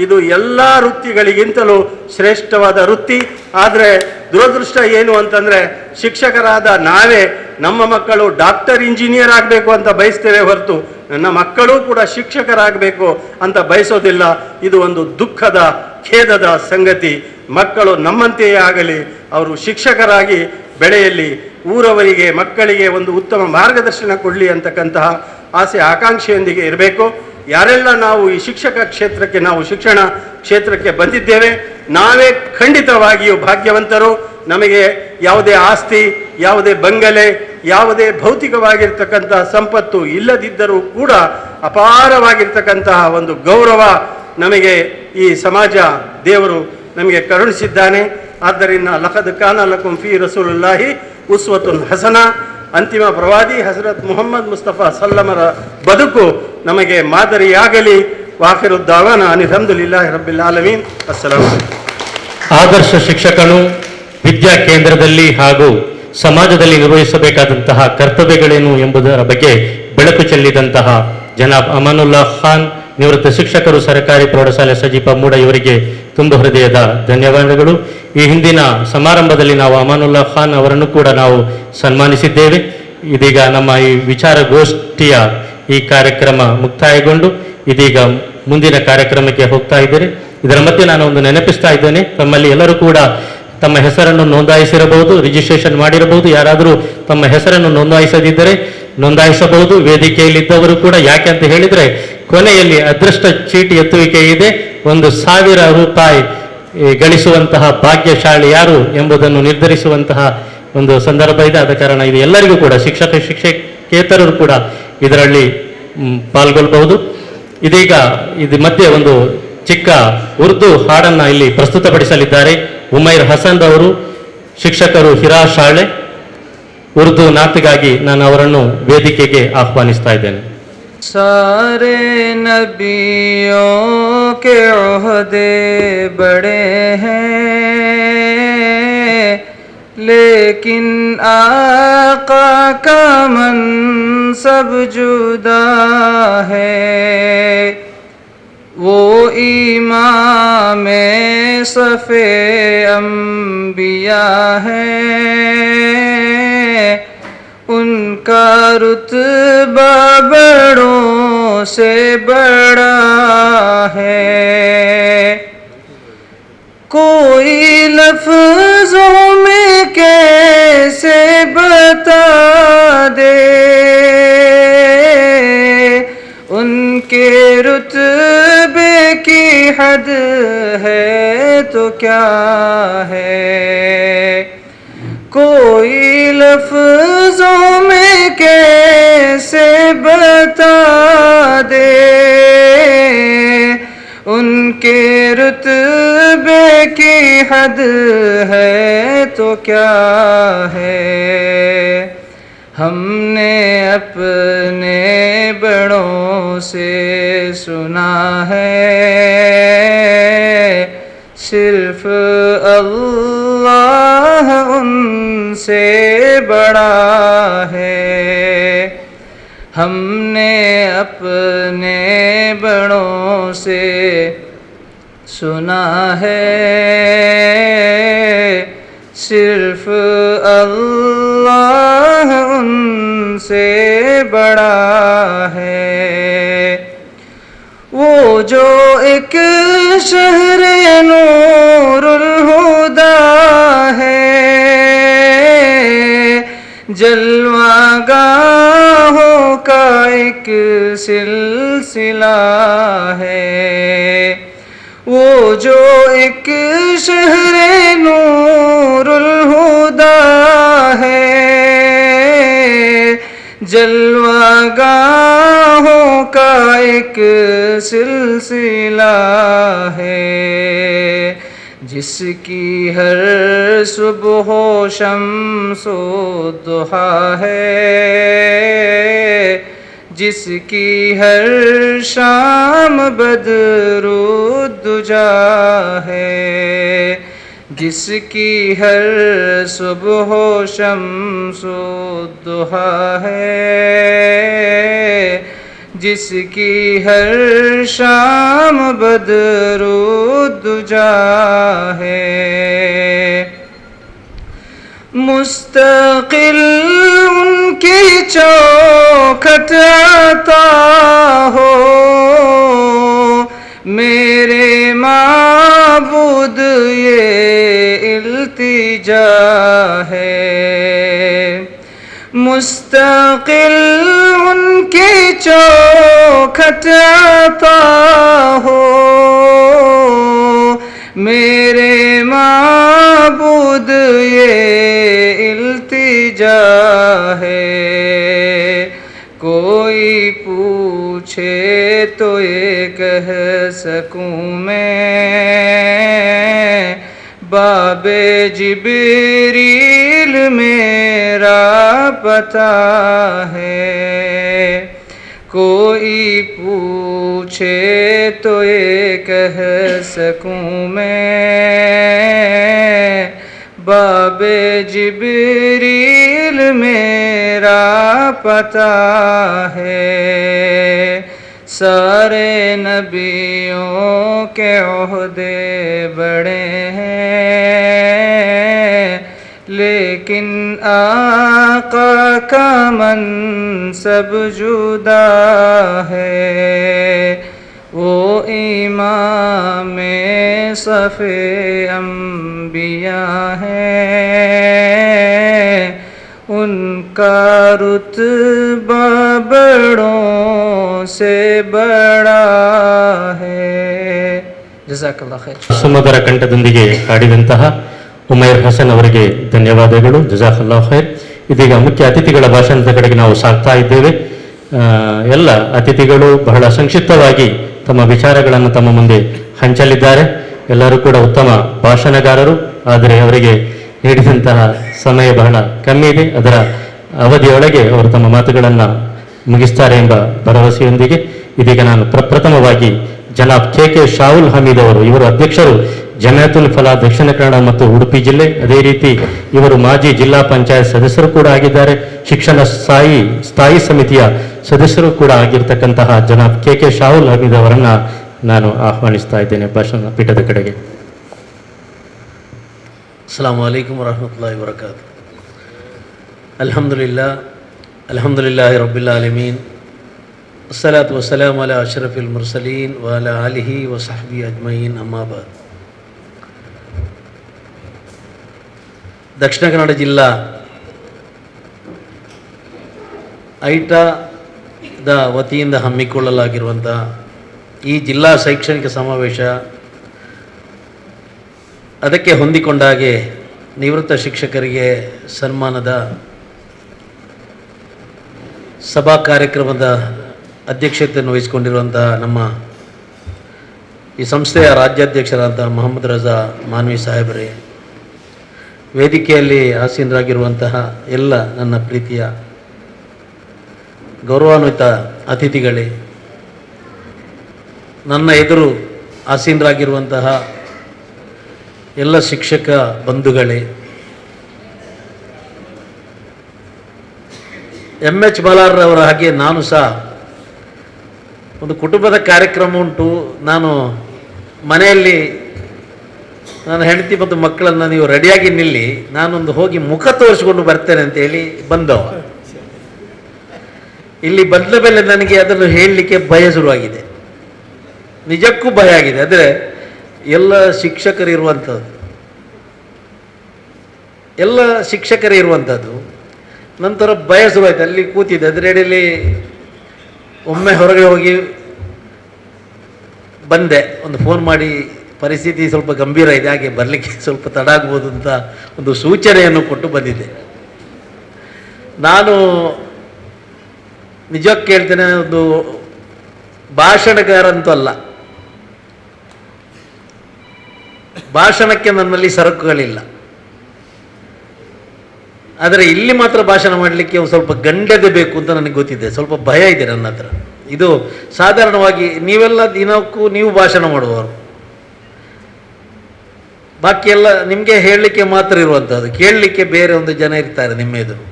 S7: ಇದು ಎಲ್ಲ ವೃತ್ತಿಗಳಿಗಿಂತಲೂ ಶ್ರೇಷ್ಠವಾದ ವೃತ್ತಿ. ಆದರೆ ದುರದೃಷ್ಟ ಏನು ಅಂತಂದರೆ, ಶಿಕ್ಷಕರಾದ ನಾವೇ ನಮ್ಮ ಮಕ್ಕಳು ಡಾಕ್ಟರ್, ಇಂಜಿನಿಯರ್ ಆಗಬೇಕು ಅಂತ ಬಯಸ್ತೇವೆ ಹೊರತು ನನ್ನ ಮಕ್ಕಳು ಕೂಡ ಶಿಕ್ಷಕರಾಗಬೇಕು ಅಂತ ಬಯಸೋದಿಲ್ಲ. ಇದು ಒಂದು ದುಃಖದ, ಖೇದದ ಸಂಗತಿ. ಮಕ್ಕಳು ನಮ್ಮಂತೆಯೇ ಆಗಲಿ, ಅವರು ಶಿಕ್ಷಕರಾಗಿ ಬೆಳೆಯಲಿ, ಊರವರಿಗೆ, ಮಕ್ಕಳಿಗೆ ಒಂದು ಉತ್ತಮ ಮಾರ್ಗದರ್ಶನ ಕೊಡಲಿ ಅಂತಕ್ಕಂತಹ ಆಸೆ ಆಕಾಂಕ್ಷೆಯೊಂದಿಗೆ ಇರಬೇಕು. ಯಾರೆಲ್ಲ ನಾವು ಈ ಶಿಕ್ಷಕ ಕ್ಷೇತ್ರಕ್ಕೆ, ನಾವು ಶಿಕ್ಷಣ ಕ್ಷೇತ್ರಕ್ಕೆ ಬಂದಿದ್ದೇವೆ, ನಾವೇ ಖಂಡಿತವಾಗಿಯೂ ಭಾಗ್ಯವಂತರು. ನಮಗೆ ಯಾವುದೇ ಆಸ್ತಿ, ಯಾವುದೇ ಬಂಗಲೆ, ಯಾವುದೇ ಭೌತಿಕವಾಗಿರ್ತಕ್ಕಂಥ ಸಂಪತ್ತು ಇಲ್ಲದಿದ್ದರೂ ಕೂಡ ಅಪಾರವಾಗಿರ್ತಕ್ಕಂತಹ ಒಂದು ಗೌರವ ನಮಗೆ ಈ ಸಮಾಜ ದೇವರು ನಮಗೆ ಕರುಣಿಸಿದ್ದಾನೆ. ಆದ್ದರಿಂದ ಲಖದ್ ಕಾನ ಲಕುಂ ಫೀ ರಸೂಲುಲ್ಲಾಹಿ ಉಸ್ವತುನ್ ಹಸನ, ಅಂತಿಮ ಪ್ರವಾದಿ ಹಜರತ್ ಮುಹಮ್ಮದ್ ಮುಸ್ತಫಾ ಸಲ್ಲಮರ ಬದುಕು ನಮಗೆ ಮಾದರಿಯಾಗಲಿ. ವಾಖಿರು ದಾವಾನ ಅಲ್ಹಮ್ದುಲಿಲ್ಲಾಹಿ ರಬ್ಬಿಲ್ ಆಲಮೀನ್. ಅಸ್ಸಲಾಮು ಅಲೈಕುಂ.
S1: ಆದರ್ಶ ಶಿಕ್ಷಕನು ವಿದ್ಯಾ ಕೇಂದ್ರದಲ್ಲಿ ಹಾಗೂ ಸಮಾಜದಲ್ಲಿ ನಿರ್ವಹಿಸಬೇಕಾದಂತಹ ಕರ್ತವ್ಯಗಳೇನು ಎಂಬುದರ ಬಗ್ಗೆ ಬೆಳಕು ಚೆಲ್ಲಿದಂತಹ ಜನಾಬ್ ಅಮಾನುಲ್ಲಾ ಖಾನ್, ನಿವೃತ್ತ ಶಿಕ್ಷಕರು, ಸರ್ಕಾರಿ ಪ್ರೌಢಶಾಲೆ ಸಜೀಪ ಮೂಡ, ಇವರಿಗೆ ತುಂಬ ಹೃದಯದ ಧನ್ಯವಾದಗಳು. ಈ ಹಿಂದಿನ ಸಮಾರಂಭದಲ್ಲಿ ನಾವು ಅಮಾನುಲ್ಲಾ ಖಾನ್ ಅವರನ್ನು ಕೂಡ ನಾವು ಸನ್ಮಾನಿಸಿದ್ದೇವೆ. ಇದೀಗ ನಮ್ಮ ಈ ವಿಚಾರಗೋಷ್ಠಿಯ ಈ ಕಾರ್ಯಕ್ರಮ ಮುಕ್ತಾಯಗೊಂಡು ಇದೀಗ ಮುಂದಿನ ಕಾರ್ಯಕ್ರಮಕ್ಕೆ ಹೋಗ್ತಾ ಇದ್ದೇನೆ. ಇದರ ಮಧ್ಯೆ ನಾನು ಒಂದು ನೆನಪಿಸ್ತಾ ಇದ್ದೇನೆ, ತಮ್ಮಲ್ಲಿ ಎಲ್ಲರೂ ಕೂಡ ತಮ್ಮ ಹೆಸರನ್ನು ನೋಂದಾಯಿಸಿರಬಹುದು, ರಿಜಿಸ್ಟ್ರೇಷನ್ ಮಾಡಿರಬಹುದು. ಯಾರಾದರೂ ತಮ್ಮ ಹೆಸರನ್ನು ನೋಂದಾಯಿಸದಿದ್ದರೆ ನೋಂದಾಯಿಸಬಹುದು. ವೇದಿಕೆಯಲ್ಲಿದ್ದವರು ಕೂಡ, ಯಾಕೆ ಅಂತ ಹೇಳಿದರೆ ಕೊನೆಯಲ್ಲಿ ಅದೃಷ್ಟ ಚೀಟಿ ಎತ್ತುವಿಕೆ ಇದೆ. 1,000 ರೂಪಾಯಿ ಗಳಿಸುವಂತಹ ಭಾಗ್ಯಶಾಲಿ ಯಾರು ಎಂಬುದನ್ನು ನಿರ್ಧರಿಸುವಂತಹ ಒಂದು ಸಂದರ್ಭ ಇದೆ. ಆದ ಕಾರಣ ಇದು ಎಲ್ಲರಿಗೂ ಕೂಡ, ಶಿಕ್ಷಕೇತರರು ಕೂಡ ಇದರಲ್ಲಿ ಪಾಲ್ಗೊಳ್ಬಹುದು. ಇದೀಗ ಇದು ಮಧ್ಯೆ ಒಂದು ಚಿಕ್ಕ ಉರ್ದು ಹಾಡನ್ನ ಇಲ್ಲಿ ಪ್ರಸ್ತುತಪಡಿಸಲಿದ್ದಾರೆ ಉಮೈರ್ ಹಸನ್ ಅವರು, ಶಿಕ್ಷಕರು ಹಿರಾ ಶಾಲೆ. ಉರ್ದು ನಾತಿಗಾಗಿ ನಾನು ಅವರನ್ನು ವೇದಿಕೆಗೆ ಆಹ್ವಾನಿಸ್ತಾ ಇದ್ದೇನೆ.
S8: सारे नबियों के ओहदे बड़े हैं, लेकिन आका का मनसब जुदा है. वो इमाम सफ़े अंबिया है, उनका रुतबा बड़ों से बड़ा है. कोई लफ्ज़ों में कैसे बता दे उनके रुतबे की हद है तो क्या है. कोई लफ्ज़ों में कैसे बता दे उनके रुतबे की हद है तो क्या है. हमने अपने बड़ों से सुना है, सिर्फ अल्लाह उनसे बड़ा है. हमने अपने बड़ों से सुना है, सिर्फ अल्लाह उनसे बड़ा है. वो जो एक शहर नूरुल हुदा है, जलवागाहों का एक सिलसिला है. वो जो एक शहर नूरुल हुदा है, जलवागाहों का एक सिलसिला है. जिसकी हर सुबह शम्सो दुहा है, जिसकी हर शाम बदरुद्दुजा है. जिसकी हर सुबह शम्सो दुहा है, जिसकी हर शाम बदरुद्दुजा है. मुस्तकिल उनकी चौखट आता हो, मेरे माबूद ये इल्तिजा है. मुस्तकिल उनकी चौखट आता हो, मेरे माबूद ये इल्तिजा है। कोई पूछे तो ये कह सकूं मैं, बाबे जिब्रील मेरा पता है। कोई पूछे तो ये कह सकूं मैं, बाबे जिब्रील मेरा पता है। सारे नबियों के ओहदे बड़े हैं, लेकिन आका का मनसब जुदा है। वो इमाम सफ़े अंबिया है, उनका रुतबा बड़ों से बड़ा है। जज़ाकल्लाह खैर।
S1: ಸುಮಧುರ ಕಂಠದೊಂದಿಗೆ ಹಾಡಿದಂತಹ ಉಮೈರ್ ಹಸನ್ ಅವರಿಗೆ ಧನ್ಯವಾದಗಳು. ಜಜಾಕಲ್ಲಾಹ್ ಖೈರ್. ಇದೀಗ ಮುಖ್ಯ ಅತಿಥಿಗಳ ಭಾಷಣದ ಕಡೆಗೆ ನಾವು ಸಾಗ್ತಾ ಇದ್ದೇವೆ. ಎಲ್ಲ ಅತಿಥಿಗಳು ಬಹಳ ಸಂಕ್ಷಿಪ್ತವಾಗಿ ತಮ್ಮ ವಿಚಾರಗಳನ್ನು ತಮ್ಮ ಮುಂದೆ ಹಂಚಲಿದ್ದಾರೆ. ಎಲ್ಲರೂ ಕೂಡ ಉತ್ತಮ ಭಾಷಣಗಾರರು, ಆದರೆ ಅವರಿಗೆ ನೀಡಿದಂತಹ ಸಮಯ ಬಹಳ ಕಮ್ಮಿ ಇದೆ. ಅದರ ಅವಧಿಯೊಳಗೆ ಅವರು ತಮ್ಮ ಮಾತುಗಳನ್ನು ಮುಗಿಸ್ತಾರೆ ಎಂಬ ಭರವಸೆಯೊಂದಿಗೆ ಇದೀಗ ನಾನು ಪ್ರಪ್ರಥಮವಾಗಿ ಜನಾಬ್ ಕೆ ಶಾಹುಲ್ ಹಮೀದ್ ಅವರು, ಇವರು ಅಧ್ಯಕ್ಷರು ಜಮಿಯತುಲ್ ಫಲಾಹ್ ದಕ್ಷಿಣ ಕನ್ನಡ ಮತ್ತು ಉಡುಪಿ ಜಿಲ್ಲೆ. ಅದೇ ರೀತಿ ಇವರು ಮಾಜಿ ಜಿಲ್ಲಾ ಪಂಚಾಯತ್ ಸದಸ್ಯರು ಕೂಡ ಆಗಿದ್ದಾರೆ. ಶಿಕ್ಷಣ ಸ್ಥಾಯಿ ಸಮಿತಿಯ ಸದಸ್ಯರು ಕೂಡ ಆಗಿರ್ತಕ್ಕಂತಹ ಜನಾಬ್ ಕೆ ಶಾಹುಲ್ ಹಮೀದ್ ಅವರನ್ನ ನಾನು ಆಹ್ವಾನಿಸ್ತಾ ಇದ್ದೇನೆ ಭಾಷಣ ಪೀಠದ ಕಡೆಗೆ.
S9: ಅಸ್ಸಲಾಮು ಅಲೈಕುಮ್ ವರಹಮತುಲ್ಲಾಹಿ ವಬರಕಾತುಹು. ಅಲ್ಹಮ್ದುಲಿಲ್ಲಾಹಿ ರಬ್ಬಿಲ್ ಆಲಮೀನ್, ಅಸ್ಸಲಾತು ವಸ್ಸಲಾಮು ಅಲಾ ಅಶ್ರಫಿಲ್ ಮುರ್ಸಲೀನ್ ವ ಅಲಾ ಆಲಿಹಿ ವ ಸಹ್ಬಿಹಿ ಅಜ್ಮഈನ್, ಅಮ್ಮಾ ಬಾದ್. ದಕ್ಷಿಣ ಕನ್ನಡ ಜಿಲ್ಲಾ ಐಟಾದ ವತಿಯಿಂದ ಹಮ್ಮಿಕೊಳ್ಳಲಾಗಿರುವಂಥ ಈ ಜಿಲ್ಲಾ ಶೈಕ್ಷಣಿಕ ಸಮಾವೇಶ, ಅದಕ್ಕೆ ಹೊಂದಿಕೊಂಡಾಗೆ ನಿವೃತ್ತ ಶಿಕ್ಷಕರಿಗೆ ಸನ್ಮಾನದ ಸಭಾ ಕಾರ್ಯಕ್ರಮದ ಅಧ್ಯಕ್ಷತೆಯನ್ನು ವಹಿಸಿಕೊಂಡಿರುವಂಥ ನಮ್ಮ ಈ ಸಂಸ್ಥೆಯ ರಾಜ್ಯಾಧ್ಯಕ್ಷರಾದಂಥ ಮೊಹಮ್ಮದ್ ರಜಾ ಮಾನ್ವಿ ಸಾಹೇಬರೇ, ವೇದಿಕೆಯಲ್ಲಿ ಆಸೀನರಾಗಿರುವಂತಹ ಎಲ್ಲ ನನ್ನ ಪ್ರೀತಿಯ ಗೌರವಾನ್ವಿತ ಅತಿಥಿಗಳೇ, ನನ್ನ ಎದುರು ಆಸೀನರಾಗಿರುವಂತಹ ಎಲ್ಲ ಶಿಕ್ಷಕ ಬಂಧುಗಳೇ, ಎಚ್ ಬಾಲಾರವರ ಹಾಗೆ ನಾನು ಸಹ ಒಂದು ಕುಟುಂಬದ ಕಾರ್ಯಕ್ರಮ ಉಂಟು, ನಾನು ಮನೆಯಲ್ಲಿ ನನ್ನ ಹೆಂಡತಿ ಮತ್ತು ಮಕ್ಕಳನ್ನು ನೀವು ರೆಡಿಯಾಗಿ ನಿಲ್ಲಿ, ನಾನೊಂದು ಹೋಗಿ ಮುಖ ತೋರಿಸ್ಕೊಂಡು ಬರ್ತೇನೆ ಅಂತೇಳಿ ಬಂದವ. ಇಲ್ಲಿ ಬಂದ ಮೇಲೆ ನನಗೆ ಅದನ್ನು ಹೇಳಲಿಕ್ಕೆ ಭಯ ಶುರುವಾಗಿದೆ, ನಿಜಕ್ಕೂ ಭಯ ಆಗಿದೆ. ಅಂದರೆ ಎಲ್ಲ ಶಿಕ್ಷಕರಿರುವಂಥದ್ದು ನಂತರ ಭಯ ಶುರುವಾಯಿತು. ಅಲ್ಲಿ ಕೂತಿದ್ದೆ ಅದರಡಿಯಲ್ಲಿ ಒಮ್ಮೆ ಹೊರಗೆ ಹೋಗಿ ಬಂದೆ, ಒಂದು ಫೋನ್ ಮಾಡಿ ಪರಿಸ್ಥಿತಿ ಸ್ವಲ್ಪ ಗಂಭೀರ ಇದೆ, ಹಾಗೆ ಬರಲಿಕ್ಕೆ ಸ್ವಲ್ಪ ತಡ ಆಗ್ಬೋದು ಅಂತ ಒಂದು ಸೂಚನೆಯನ್ನು ಕೊಟ್ಟು ಬಂದಿದ್ದೆ. ನಾನು ನಿಜಕ್ಕೆ ಹೇಳ್ತೇನೆ, ಒಂದು ಭಾಷಣಗಾರ ಅಂತೂ ಅಲ್ಲ, ಭಾಷಣಕ್ಕೆ ನನ್ನಲ್ಲಿ ಸರಕುಗಳಿಲ್ಲ. ಆದರೆ ಇಲ್ಲಿ ಮಾತ್ರ ಭಾಷಣ ಮಾಡಲಿಕ್ಕೆ ಒಂದು ಸ್ವಲ್ಪ ಗಂಡದೆ ಬೇಕು ಅಂತ ನನಗೆ ಗೊತ್ತಿದೆ, ಸ್ವಲ್ಪ ಭಯ ಇದೆ ನನ್ನ ಹತ್ರ. ಇದು ಸಾಧಾರಣವಾಗಿ ನೀವೆಲ್ಲ ದಿನಕ್ಕೂ ನೀವು ಭಾಷಣ ಮಾಡುವವರು, ಬಾಕಿ ಎಲ್ಲ ನಿಮಗೆ ಹೇಳಲಿಕ್ಕೆ ಮಾತ್ರ ಇರುವಂಥದ್ದು, ಕೇಳಲಿಕ್ಕೆ ಬೇರೆ ಒಂದು ಜನ ಇರ್ತಾರೆ ನಿಮ್ಮ ಎದುರು.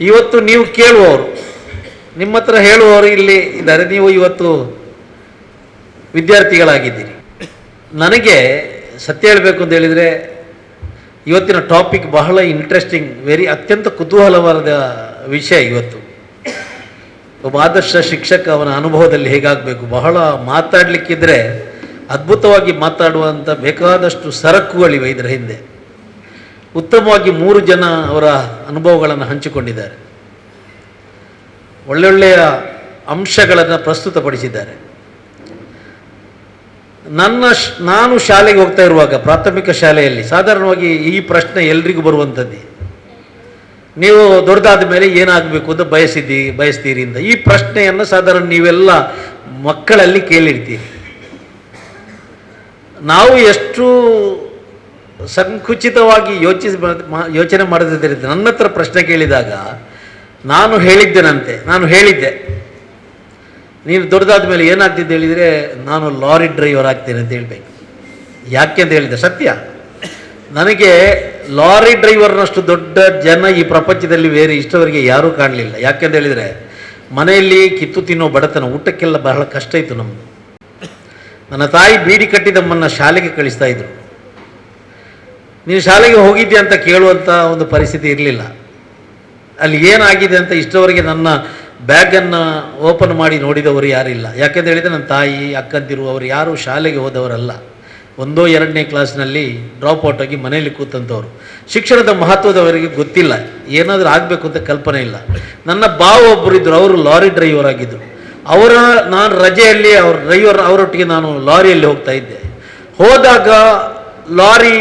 S9: ಇವತ್ತು ನೀವು ಕೇಳುವವರು, ನಿಮ್ಮ ಹತ್ರ ಹೇಳುವವರು ಇಲ್ಲಿ ಇದ್ದಾರೆ, ನೀವು ಇವತ್ತು ವಿದ್ಯಾರ್ಥಿಗಳಾಗಿದ್ದೀರಿ. ನನಗೆ ಸತ್ಯ ಹೇಳಬೇಕು ಅಂತ ಹೇಳಿದರೆ ಇವತ್ತಿನ ಟಾಪಿಕ್ ಬಹಳ ಇಂಟ್ರೆಸ್ಟಿಂಗ್, ಅತ್ಯಂತ ಕುತೂಹಲವಾದ ವಿಷಯ. ಇವತ್ತು ಒಬ್ಬ ಆದರ್ಶ ಶಿಕ್ಷಕ ಅವನ ಅನುಭವದಲ್ಲಿ ಹೇಗಾಗಬೇಕು, ಬಹಳ ಮಾತಾಡಲಿಕ್ಕಿದ್ರೆ ಅದ್ಭುತವಾಗಿ ಮಾತಾಡುವಂಥ ಬೇಕಾದಷ್ಟು ಸರಕುಗಳಿವೆ ಇದರ ಹಿಂದೆ. ಉತ್ತಮವಾಗಿ 3 ಜನ ಅವರ ಅನುಭವಗಳನ್ನು ಹಂಚಿಕೊಂಡಿದ್ದಾರೆ. ಒಳ್ಳೊಳ್ಳೆಯ ಅಂಶಗಳನ್ನು ಪ್ರಸ್ತುತಪಡಿಸಿದ್ದಾರೆ. ನಾನು ಶಾಲೆಗೆ ಹೋಗ್ತಾ ಇರುವಾಗ ಪ್ರಾಥಮಿಕ ಶಾಲೆಯಲ್ಲಿ ಸಾಧಾರಣವಾಗಿ ಈ ಪ್ರಶ್ನೆ ಎಲ್ರಿಗೂ ಬರುವಂಥದ್ದೇ, ನೀವು ದೊಡ್ಡದಾದ ಮೇಲೆ ಏನಾಗಬೇಕು ಅಂತ ಬಯಸ್ತೀರಿ ಅಂತ. ಈ ಪ್ರಶ್ನೆಯನ್ನು ಸಾಧಾರಣ ನೀವೆಲ್ಲ ಮಕ್ಕಳಲ್ಲಿ ಕೇಳಿರ್ತೀರಿ. ನಾವು ಎಷ್ಟು ಸಂಕುಚಿತವಾಗಿ ಯೋಚನೆ ಮಾಡದಿದ್ದರಿಂದ ನನ್ನ ಹತ್ರ ಪ್ರಶ್ನೆ ಕೇಳಿದಾಗ ನಾನು ಹೇಳಿದ್ದೆ ನೀನು ದೊಡ್ಡದಾದ ಮೇಲೆ ಏನಾಗ್ತಿದ್ದೆ ಹೇಳಿದರೆ ನಾನು ಲಾರಿ ಡ್ರೈವರ್ ಆಗ್ತೇನೆ ಅಂತ ಹೇಳಬೇಕು. ಯಾಕೆ ಅಂತ ಹೇಳಿದೆ, ಸತ್ಯ. ನನಗೆ ಲಾರಿ ಡ್ರೈವರ್ನಷ್ಟು ದೊಡ್ಡ ಜನ ಈ ಪ್ರಪಂಚದಲ್ಲಿ ಬೇರೆ ಇಷ್ಟವರೆಗೆ ಯಾರೂ ಕಾಣಲಿಲ್ಲ. ಯಾಕೆಂತ ಹೇಳಿದರೆ ಮನೆಯಲ್ಲಿ ಕಿತ್ತು ತಿನ್ನೋ ಬಡತನ, ಊಟಕ್ಕೆಲ್ಲ ಬಹಳ ಕಷ್ಟ ಇತ್ತು ನಮ್ಮದು. ನನ್ನ ತಾಯಿ ಬೀಡಿ ಕಟ್ಟಿ ನಮ್ಮನ್ನು ಶಾಲೆಗೆ ಕಳಿಸ್ತಾ ಇದ್ರು. ನೀನು ಶಾಲೆಗೆ ಹೋಗಿದ್ದೆ ಅಂತ ಕೇಳುವಂಥ ಒಂದು ಪರಿಸ್ಥಿತಿ ಇರಲಿಲ್ಲ. ಅಲ್ಲಿ ಏನಾಗಿದೆ ಅಂತ ಇಷ್ಟವರೆಗೆ ನನ್ನ ಬ್ಯಾಗನ್ನು ಓಪನ್ ಮಾಡಿ ನೋಡಿದವರು ಯಾರಿಲ್ಲ. ಯಾಕೆಂತ ಹೇಳಿದರೆ ನನ್ನ ತಾಯಿ ಅಕ್ಕಂದಿರು ಅವರು ಯಾರೂ ಶಾಲೆಗೆ ಹೋದವರಲ್ಲ. 1ನೇ 2ನೇ ಕ್ಲಾಸ್ನಲ್ಲಿ ಡ್ರಾಪ್ ಔಟ್ ಆಗಿ ಮನೆಯಲ್ಲಿ ಕೂತಂಥವ್ರು. ಶಿಕ್ಷಣದ ಮಹತ್ವದವರಿಗೆ ಗೊತ್ತಿಲ್ಲ, ಏನಾದರೂ ಆಗಬೇಕು ಅಂತ ಕಲ್ಪನೆ ಇಲ್ಲ. ನನ್ನ ಬಾವ ಒಬ್ಬರಿದ್ದರು, ಅವರು ಲಾರಿ ಡ್ರೈವರ್ ಆಗಿದ್ದರು. ನಾನು ರಜೆಯಲ್ಲಿ ಅವರೊಟ್ಟಿಗೆ ನಾನು ಲಾರಿಯಲ್ಲಿ ಹೋಗ್ತಾ ಇದ್ದೆ. ಹೋದಾಗ ಲಾರಿ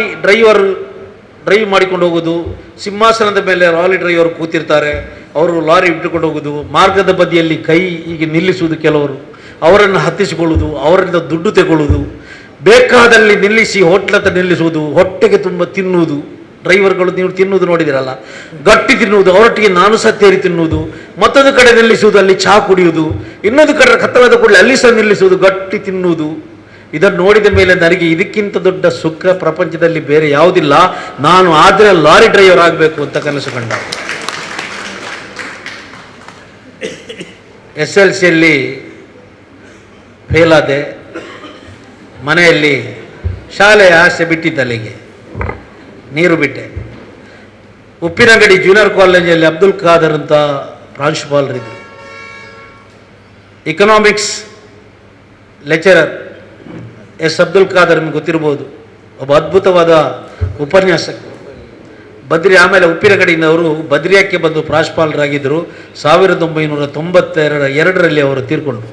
S9: ಡ್ರೈವ್ ಮಾಡಿಕೊಂಡು ಹೋಗೋದು, ಸಿಂಹಾಸನದ ಮೇಲೆ ಲಾರಿ ಡ್ರೈವರ್ ಕೂತಿರ್ತಾರೆ, ಅವರು ಲಾರಿ ಇಟ್ಟುಕೊಂಡು ಹೋಗೋದು, ಮಾರ್ಗದ ಬದಿಯಲ್ಲಿ ಕೈ ಹೀಗೆ ನಿಲ್ಲಿಸುವುದು, ಕೆಲವರು ಅವರನ್ನು ಹತ್ತಿಸಿಕೊಳ್ಳುವುದು, ಅವರಿಂದ ದುಡ್ಡು ತಗೊಳ್ಳುವುದು, ಬೇಕಾದಲ್ಲಿ ನಿಲ್ಲಿಸಿ ಹೋಟ್ಲ್ ಹತ್ರ ನಿಲ್ಲಿಸುವುದು, ಹೊಟ್ಟೆಗೆ ತುಂಬ ತಿನ್ನುವುದು. ಡ್ರೈವರ್ಗಳು ನೀವು ತಿನ್ನುವುದು ನೋಡಿದಿರಲ್ಲ, ಗಟ್ಟಿ ತಿನ್ನುವುದು, ಅವರೊಟ್ಟಿಗೆ ನಾನು ಸತ್ತೇರಿ ತಿನ್ನುವುದು, ಮತ್ತೊಂದು ಕಡೆ ನಿಲ್ಲಿಸುವುದು, ಅಲ್ಲಿ ಚಹಾ ಕುಡಿಯುವುದು, ಇನ್ನೊಂದು ಕಡೆ ಕತ್ತಲಾದ ಕೂಡಲೇ ಅಲ್ಲಿ ಸಹ ನಿಲ್ಲಿಸುವುದು, ಗಟ್ಟಿ ತಿನ್ನುವುದು. ಇದನ್ನು ನೋಡಿದ ಮೇಲೆ ನನಗೆ ಇದಕ್ಕಿಂತ ದೊಡ್ಡ ಸುಖ ಪ್ರಪಂಚದಲ್ಲಿ ಬೇರೆ ಯಾವುದಿಲ್ಲ, ನಾನು ಆದರೆ ಲಾರಿ ಡ್ರೈವರ್ ಆಗಬೇಕು ಅಂತ ಕನಸು ಕಂಡ. SLCಯಲ್ಲಿ ಫೇಲ್ ಆದೆ. ಮನೆಯಲ್ಲಿ ಶಾಲೆಯ ಆಸೆ ಬಿಟ್ಟಿದ್ದಲ್ಲಿಗೆ ನೀರು ಬಿಟ್ಟೆ. ಉಪ್ಪಿನಂಗಡಿ ಜೂನಿಯರ್ ಕಾಲೇಜಲ್ಲಿ ಅಬ್ದುಲ್ ಖಾದರ್ ಅಂತ ಪ್ರಾಂಶುಪಾಲರಿದ್ದರು. ಇಕನಾಮಿಕ್ಸ್ ಲೆಕ್ಚರರ್ ಅಬ್ದುಲ್ ಖಾದರ್ ನಿಮ್ಗೆ ಗೊತ್ತಿರ್ಬೋದು, ಒಬ್ಬ ಅದ್ಭುತವಾದ ಉಪನ್ಯಾಸಕ. ಆಮೇಲೆ ಉಪ್ಪಿನಗಡಿಯಿಂದ ಅವರು ಬದ್ರಿಯಾಕ್ಕೆ ಬಂದು ಪ್ರಾಂಶುಪಾಲರಾಗಿದ್ದರು. 1992ರಲ್ಲಿ ಅವರು ತೀರ್ಕೊಂಡ್ರು.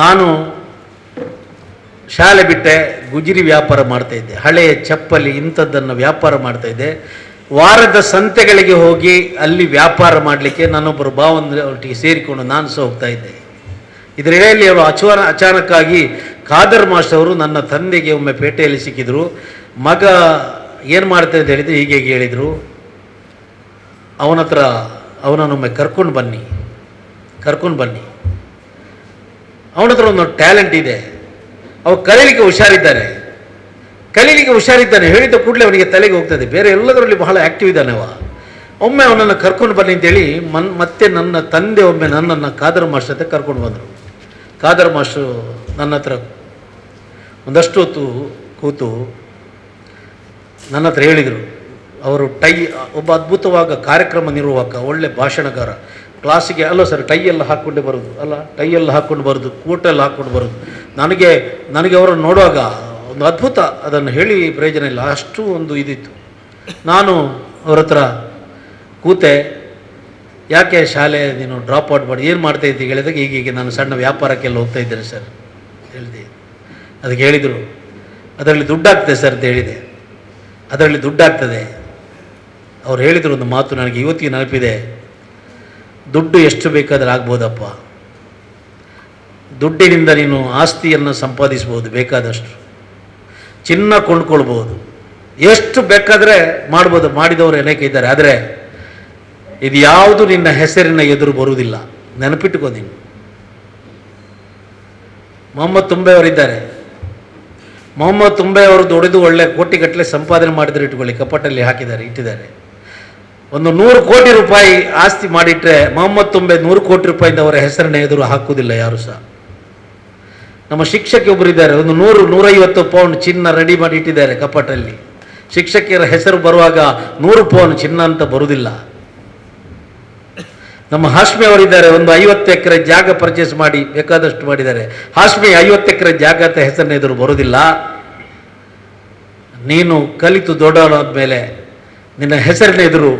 S9: ನಾನು ಶಾಲೆ ಬಿಟ್ಟೆ, ಗುಜರಿ ವ್ಯಾಪಾರ ಮಾಡ್ತಾಯಿದ್ದೆ, ಹಳೆಯ ಚಪ್ಪಲಿ ಇಂಥದ್ದನ್ನು ವ್ಯಾಪಾರ ಮಾಡ್ತಾಯಿದ್ದೆ. ವಾರದ ಸಂತೆಗಳಿಗೆ ಹೋಗಿ ಅಲ್ಲಿ ವ್ಯಾಪಾರ ಮಾಡಲಿಕ್ಕೆ ನನ್ನೊಬ್ಬರು ಒಟ್ಟಿಗೆ ಸೇರಿಕೊಂಡು ನಾನು ಸಹ ಹೋಗ್ತಾ ಇದ್ದೆ. ಇದರಲ್ಲಿ ಅವರು ಅಚಾನಕ್ಕಾಗಿ ಖಾದರ್ ಮಾಸ್ಟರ್ ಅವರು ನನ್ನ ತಂದೆಗೆ ಒಮ್ಮೆ ಪೇಟೆಯಲ್ಲಿ ಸಿಕ್ಕಿದ್ರು. ಮಗ ಏನು ಮಾಡ್ತಾ ಅಂತ ಹೇಳಿದರೆ ಹೀಗೆ ಹೇಳಿದರು, ಅವನನ್ನೊಮ್ಮೆ ಕರ್ಕೊಂಡು ಬನ್ನಿ, ಅವನ ಹತ್ರ ಒಂದು ಟ್ಯಾಲೆಂಟ್ ಇದೆ, ಅವ ಕಲೀಲಿಕ್ಕೆ ಹುಷಾರಿದ್ದಾನೆ ಹೇಳಿದ ಕೂಡಲೇ ಅವನಿಗೆ ತಲೆಗೆ ಹೋಗ್ತದೆ, ಬೇರೆ ಎಲ್ಲದರಲ್ಲಿ ಬಹಳ ಆ್ಯಕ್ಟಿವ್ ಇದ್ದಾನೆ ಅವ. ಒಮ್ಮೆ ಅವನನ್ನು ಕರ್ಕೊಂಡು ಬನ್ನಿ ಅಂತೇಳಿ ಮತ್ತೆ ನನ್ನ ತಂದೆ ಒಮ್ಮೆ ನನ್ನನ್ನು ಖಾದರ್ ಮಾಸ್ಟರ್ ಹತ್ರ ಕರ್ಕೊಂಡು ಬಂದರು. ಖಾದರ್ ಮಾಸ್ಟರು ನನ್ನ ಹತ್ರ ಒಂದಷ್ಟು ಹೊತ್ತು ಕೂತು ನನ್ನ ಹತ್ರ ಹೇಳಿದರು. ಅವರು ಒಬ್ಬ ಅದ್ಭುತವಾದ ಕಾರ್ಯಕ್ರಮ ನಿರ್ವಾಹಕ, ಒಳ್ಳೆ ಭಾಷಣಗಾರ. ಕ್ಲಾಸಿಗೆ ಟೈ ಎಲ್ಲ ಹಾಕ್ಕೊಂಡೇ ಬರೋದು, ಕೋಟೆಲ್ಲ ಹಾಕ್ಕೊಂಡು ಬರೋದು. ನನಗೆ ಅವರನ್ನು ನೋಡುವಾಗ ಒಂದು ಅದ್ಭುತ, ಅದನ್ನು ಹೇಳಿ ಪ್ರಯೋಜನ ಇಲ್ಲ, ಅಷ್ಟು ಒಂದು ಇದಿತ್ತು. ನಾನು ಅವ್ರ ಹತ್ರ ಕೂತೆ, ಯಾಕೆ ಶಾಲೆ ನೀನು ಡ್ರಾಪ್ ಔಟ್ ಮಾಡಿ ಏನು ಮಾಡ್ತಾ ಇದ್ದೀವಿ ಹೇಳಿದಾಗ, ಹೀಗೆ ನಾನು ಸಣ್ಣ ವ್ಯಾಪಾರಕ್ಕೆಲ್ಲ ಹೋಗ್ತಾ ಇದ್ದೇನೆ ಸರ್ ಹೇಳಿದೆ. ಅದಕ್ಕೆ ಹೇಳಿದರು, ಅದರಲ್ಲಿ ದುಡ್ಡಾಗ್ತದೆ ಸರ್ ಅಂತ ಹೇಳಿದೆ. ಅದರಲ್ಲಿ ದುಡ್ಡಾಗ್ತದೆ. ಅವ್ರು ಹೇಳಿದರು ಒಂದು ಮಾತು ನನಗೆ ಇವತ್ತಿಗೆ ನೆನಪಿದೆ, ದುಡ್ಡು ಎಷ್ಟು ಬೇಕಾದರೆ ಆಗ್ಬೋದಪ್ಪ, ದುಡ್ಡಿನಿಂದ ನೀನು ಆಸ್ತಿಯನ್ನು ಸಂಪಾದಿಸ್ಬೋದು, ಬೇಕಾದಷ್ಟು ಚಿನ್ನ ಕೊಂಡ್ಕೊಳ್ಬೋದು, ಎಷ್ಟು ಬೇಕಾದರೆ ಮಾಡ್ಬೋದು, ಮಾಡಿದವರು ಅನೇಕ ಇದ್ದಾರೆ. ಆದರೆ ಇದು ಯಾವುದು ನಿನ್ನ ಹೆಸರಿನ ಎದುರು ಬರುವುದಿಲ್ಲ, ನೆನಪಿಟ್ಟುಕೋ ನೀನು. ಮೊಹಮ್ಮದ್ ತುಂಬೆ ಅವರಿದ್ದಾರೆ. ಮೊಹಮ್ಮದ್ ತುಂಬೆ ಅವರು ದುಡಿದು ಒಳ್ಳೆ ಕೋಟಿಗಟ್ಟಲೆ ಸಂಪಾದನೆ ಮಾಡಿದರೆ ಇಟ್ಕೊಳ್ಳಿ, ಕಪಟಲ್ಲಿ ಇಟ್ಟಿದ್ದಾರೆ. ಒಂದು 100 ಕೋಟಿ ರೂಪಾಯಿ ಆಸ್ತಿ ಮಾಡಿಟ್ರೆ ಮೊಹಮ್ಮದ್ ತುಂಬೆ 100 ಕೋಟಿ ರೂಪಾಯಿಂದ ಅವರ ಹೆಸರನ್ನ ಎದುರು ಹಾಕುವುದಿಲ್ಲ ಯಾರು ಸಹ. ನಮ್ಮ ಶಿಕ್ಷಕಿ ಒಬ್ಬರಿದ್ದಾರೆ, ಒಂದು 100-150 ಪೌಂಡ್ ಚಿನ್ನ ರೆಡಿ ಮಾಡಿ ಇಟ್ಟಿದ್ದಾರೆ ಕಪಟಲ್ಲಿ. ಶಿಕ್ಷಕಿಯರ ಹೆಸರು ಬರುವಾಗ 100 ಪೌಂಡ್ ಚಿನ್ನ ಅಂತ ಬರುವುದಿಲ್ಲ. ನಮ್ಮ ಹಾಶ್ಮಿ ಅವರಿದ್ದಾರೆ, ಒಂದು 50 ಎಕರೆ ಜಾಗ ಪರ್ಚೇಸ್ ಮಾಡಿ ಬೇಕಾದಷ್ಟು ಮಾಡಿದ್ದಾರೆ. ಹಾಶ್ಮಿ 50 ಎಕರೆ ಜಾಗ ಅಂತ ಹೆಸರಿನ ಎದುರು ಬರುವುದಿಲ್ಲ. ನೀನು ಕಲಿತು ದೊಡ್ಡವನಾದ ಮೇಲೆ ನಿನ್ನ ಹೆಸರಿನ ಎದುರು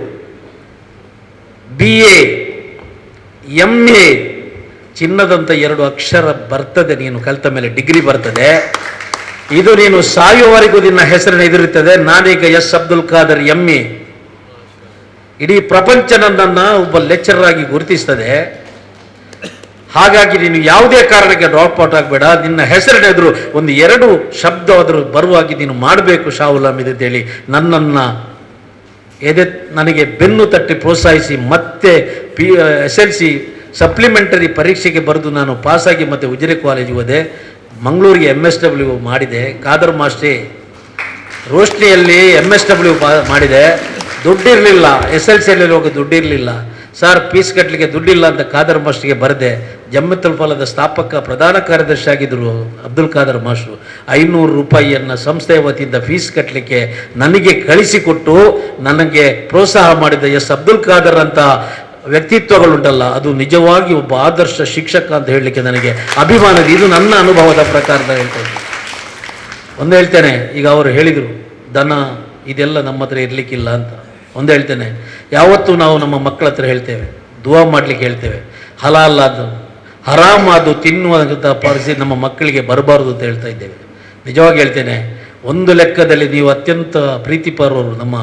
S9: BA, MA ಚಿನ್ನದಂತ 2 ಅಕ್ಷರ ಬರ್ತದೆ, ನೀನು ಕಲಿತ ಮೇಲೆ ಡಿಗ್ರಿ ಬರ್ತದೆ. ಇದು ನೀನು ಸಾಯುವವರೆಗೂ ನಿನ್ನ ಹೆಸರಿನ ಎದುರುತ್ತದೆ. ನಾನೀಗ ಎಸ್ ಅಬ್ದುಲ್ ಖಾದರ್ MA. ಇಡೀ ಪ್ರಪಂಚ ನನ್ನನ್ನು ಒಬ್ಬ ಲೆಕ್ಚರರ್ ಆಗಿ ಗುರುತಿಸ್ತದೆ. ಹಾಗಾಗಿ ನೀನು ಯಾವುದೇ ಕಾರಣಕ್ಕೆ ಡ್ರಾಪ್ ಔಟ್ ಆಗಬೇಡ. ನಿನ್ನ ಹೆಸರಿನ ಎದುರು 1-2 ಶಬ್ದ ಆದರೂ ಬರುವಾಗಿ ನೀನು ಮಾಡಬೇಕು ಶಾಹುಲ್ ಅಹಮದ್ ಅಂತೇಳಿ ನನ್ನನ್ನು ನನಗೆ ಬೆನ್ನು ತಟ್ಟಿ ಪ್ರೋತ್ಸಾಹಿಸಿ ಮತ್ತೆ SLC ಸಪ್ಲಿಮೆಂಟರಿ ಪರೀಕ್ಷೆಗೆ ಬರೆದು ನಾನು ಪಾಸಾಗಿ ಮತ್ತೆ ಉಜಿರೆ ಕಾಲೇಜಿಗೆ ಹೋದೆ. ಮಂಗಳೂರಿಗೆ MSW ಮಾಡಿದೆ. ಖಾದರ್ ಮಾಸ್ಟ್ರೇ ರೋಶ್ನಿಯಲ್ಲಿ MSW ಮಾಡಿದೆ. ದುಡ್ಡಿರಲಿಲ್ಲ, SLCಯಲ್ಲಿ ಹೋಗಿ ದುಡ್ಡಿರಲಿಲ್ಲ. ಸರ್ ಫೀಸ್ ಕಟ್ಟಲಿಕ್ಕೆ ದುಡ್ಡಿಲ್ಲ ಅಂತ ಖಾದರ್ ಮಾಸ್ಟ್ರಿಗೆ ಬರೆದೆ. ಜಮ್ಮತ್ತುಲ್ ಫಲದ ಸ್ಥಾಪಕ ಪ್ರಧಾನ ಕಾರ್ಯದರ್ಶಿ ಆಗಿದ್ದರು ಅಬ್ದುಲ್ ಖಾದರ್ ಮಾಸ್ಟ್ರು. 500 ರೂಪಾಯಿಯನ್ನು ಸಂಸ್ಥೆಯ ವತಿಯಿಂದ ಫೀಸ್ ಕಟ್ಟಲಿಕ್ಕೆ ನನಗೆ ಕಳಿಸಿಕೊಟ್ಟು ನನಗೆ ಪ್ರೋತ್ಸಾಹ ಮಾಡಿದ ಎಸ್ ಅಬ್ದುಲ್ ಖಾದರ್ ಅಂತ ವ್ಯಕ್ತಿತ್ವಗಳುಂಟಲ್ಲ, ಅದು ನಿಜವಾಗಿ ಒಬ್ಬ ಆದರ್ಶ ಶಿಕ್ಷಕ ಅಂತ ಹೇಳಲಿಕ್ಕೆ ನನಗೆ ಅಭಿಮಾನ ಇದೆ. ಇದು ನನ್ನ ಅನುಭವದ ಪ್ರಕಾರ ಹೇಳ್ತಾ ಇದ್ದೀನಿ. ಒಂದು ಹೇಳ್ತೇನೆ, ಈಗ ಅವರು ಹೇಳಿದರು ದನ ಇದೆಲ್ಲ ನಮ್ಮ ಹತ್ರ ಇರಲಿಕ್ಕಿಲ್ಲ ಅಂತ. ಒಂದು ಹೇಳ್ತೇನೆ, ಯಾವತ್ತೂ ನಾವು ನಮ್ಮ ಮಕ್ಕಳ ಹತ್ರ ಹೇಳ್ತೇವೆ, ದುವಾ ಮಾಡಲಿಕ್ಕೆ ಹೇಳ್ತೇವೆ, ಹಲಾಲ್ ಅದು ಹರಾಮ್ ಅದು ತಿನ್ನುವಂಥ ಪರಿಸ್ಥಿತಿ ನಮ್ಮ ಮಕ್ಕಳಿಗೆ ಬರಬಾರ್ದು ಅಂತ ಹೇಳ್ತಾ ಇದ್ದೇವೆ. ನಿಜವಾಗಿ ಹೇಳ್ತೇನೆ, ಒಂದು ಲೆಕ್ಕದಲ್ಲಿ ನೀವು ಅತ್ಯಂತ ಪ್ರೀತಿಪರರು, ನಮ್ಮ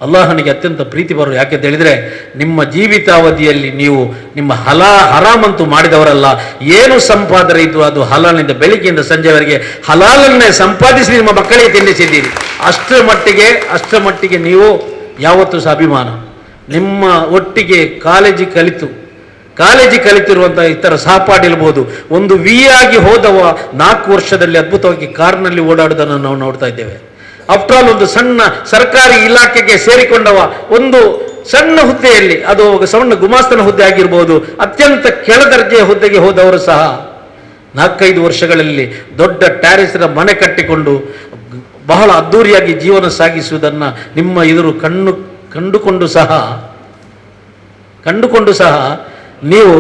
S9: ಅಲ್ಲಾಹನಿಗೆ ಅತ್ಯಂತ ಪ್ರೀತಿಪರರು. ಯಾಕೆಂತ ಹೇಳಿದರೆ ನಿಮ್ಮ ಜೀವಿತಾವಧಿಯಲ್ಲಿ ನೀವು ನಿಮ್ಮ ಹರಾಮಂತೂ ಮಾಡಿದವರಲ್ಲ. ಏನು ಸಂಪಾದನೆ ಇದ್ದು ಅದು ಹಲಾಲಿನಿಂದ ಬೆಳಿಗ್ಗೆಯಿಂದ ಸಂಜೆವರೆಗೆ ಹಲಾಲನ್ನೇ ಸಂಪಾದಿಸಿ ನಿಮ್ಮ ಮಕ್ಕಳಿಗೆ ತಿನ್ನಿಸಿದ್ದೀರಿ. ಅಷ್ಟರ ಮಟ್ಟಿಗೆ ನೀವು ಯಾವತ್ತೂ ಸಹ ಅಭಿಮಾನ. ನಿಮ್ಮ ಒಟ್ಟಿಗೆ ಕಾಲೇಜಿ ಕಲಿತಿರುವಂಥ ಇತರ ಸಹಪಾಠಿರ್ಬೋದು, ಒಂದು ಆಗಿ ಹೋದವ 4 ವರ್ಷದಲ್ಲಿ ಅದ್ಭುತವಾಗಿ ಕಾರ್ನಲ್ಲಿ ಓಡಾಡೋದನ್ನು ನಾವು ನೋಡ್ತಾ ಇದ್ದೇವೆ. ಆಫ್ಟರ್ ಆಲ್ ಒಂದು ಸಣ್ಣ ಸರ್ಕಾರಿ ಇಲಾಖೆಗೆ ಸೇರಿಕೊಂಡವ ಒಂದು ಸಣ್ಣ ಹುದ್ದೆಯಲ್ಲಿ, ಅದು ಸಣ್ಣ ಗುಮಾಸ್ತನ ಹುದ್ದೆ ಆಗಿರ್ಬೋದು, ಅತ್ಯಂತ ಕೆಳದರ್ಜೆಯ ಹುದ್ದೆಗೆ ಹೋದವರು ಸಹ 4-5 ವರ್ಷಗಳಲ್ಲಿ ದೊಡ್ಡ ಟ್ಯಾರಿಸ್ನ ಮನೆ ಕಟ್ಟಿಕೊಂಡು ಬಹಳ ಅದ್ಧೂರಿಯಾಗಿ ಜೀವನ ಸಾಗಿಸುವುದನ್ನು ನಿಮ್ಮ ಎದುರು ಕಂಡುಕೊಂಡು ಸಹ ನೀವು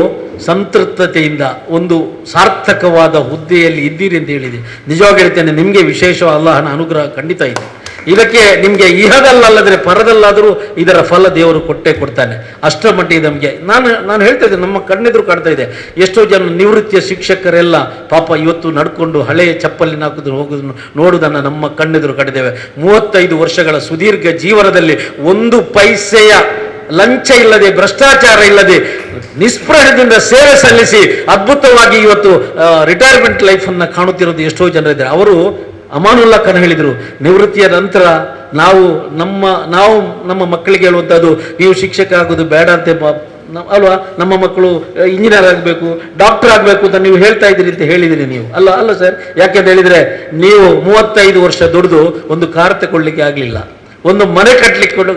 S9: ಸಂತೃಪ್ತತೆಯಿಂದ ಒಂದು ಸಾರ್ಥಕವಾದ ಹುದ್ದೆಯಲ್ಲಿ ಇದ್ದೀರಿ ಅಂತ ಹೇಳಿದೆ. ನಿಜವಾಗಿ ಹೇಳ್ತೇನೆ, ನಿಮಗೆ ವಿಶೇಷ ಅಲ್ಲಾಹನ ಅನುಗ್ರಹ ಖಂಡಿತ ಇದೆ. ಇದಕ್ಕೆ ನಿಮಗೆ ಇಹದಲ್ಲಲ್ಲದ್ರೆ ಪರದಲ್ಲಾದರೂ ಇದರ ಫಲ ದೇವರು ಕೊಟ್ಟೇ ಕೊಡ್ತಾನೆ. ಅಷ್ಟರ ಮಟ್ಟಿಗೆ ನಮಗೆ ನಾನು ಹೇಳ್ತಾ ಇದ್ದೆ, ನಮ್ಮ ಕಣ್ಣೆದುರು ಕಾಣ್ತಾ ಇದೆ. ಎಷ್ಟೋ ಜನ ನಿವೃತ್ತಿಯ ಶಿಕ್ಷಕರೆಲ್ಲ ಪಾಪ ಇವತ್ತು ನಡ್ಕೊಂಡು ಹಳೆಯ ಚಪ್ಪಲಿನ ಹೋಗೋದನ್ನು ನೋಡುವುದನ್ನು ನಮ್ಮ ಕಣ್ಣೆದುರು ಕಂಡಿದ್ದೇವೆ. 35 ವರ್ಷಗಳ ಸುದೀರ್ಘ ಜೀವನದಲ್ಲಿ 1 ಪೈಸೆಯ ಲಂಚ ಇಲ್ಲದೆ, ಭ್ರಷ್ಟಾಚಾರ ಇಲ್ಲದೆ, ನಿಸ್ಪೃಹದಿಂದ ಸೇವೆ ಸಲ್ಲಿಸಿ ಅದ್ಭುತವಾಗಿ ಇವತ್ತು ರಿಟೈರ್ಮೆಂಟ್ ಲೈಫನ್ನು ಕಾಣುತ್ತಿರೋದು ಎಷ್ಟೋ ಜನರಿದ್ದಾರೆ. ಅವರು ಅಮಾನುಲ್ಲಾ ಖಾನ್ ಹೇಳಿದರು, ನಿವೃತ್ತಿಯ ನಂತರ ನಾವು ನಮ್ಮ ಮಕ್ಕಳಿಗೆ ಹೇಳುವಂಥದ್ದು, ನೀವು ಶಿಕ್ಷಕ ಆಗೋದು ಬೇಡ ಅಂತ ಅಲ್ವಾ, ನಮ್ಮ ಮಕ್ಕಳು ಇಂಜಿನಿಯರ್ ಆಗಬೇಕು, ಡಾಕ್ಟರ್ ಆಗಬೇಕು ಅಂತ ನೀವು ಹೇಳ್ತಾ ಇದ್ದೀರಿ ಅಂತ ಹೇಳಿದಿರಿ ನೀವು. ಅಲ್ಲ ಸರ್, ಯಾಕೆಂತ ಹೇಳಿದರೆ ನೀವು 35 ವರ್ಷ ದುಡಿದು ಒಂದು ಕಾರ್ ತಗೊಳ್ಳಿಕ್ಕೆ ಆಗಲಿಲ್ಲ, ಒಂದು ಮನೆ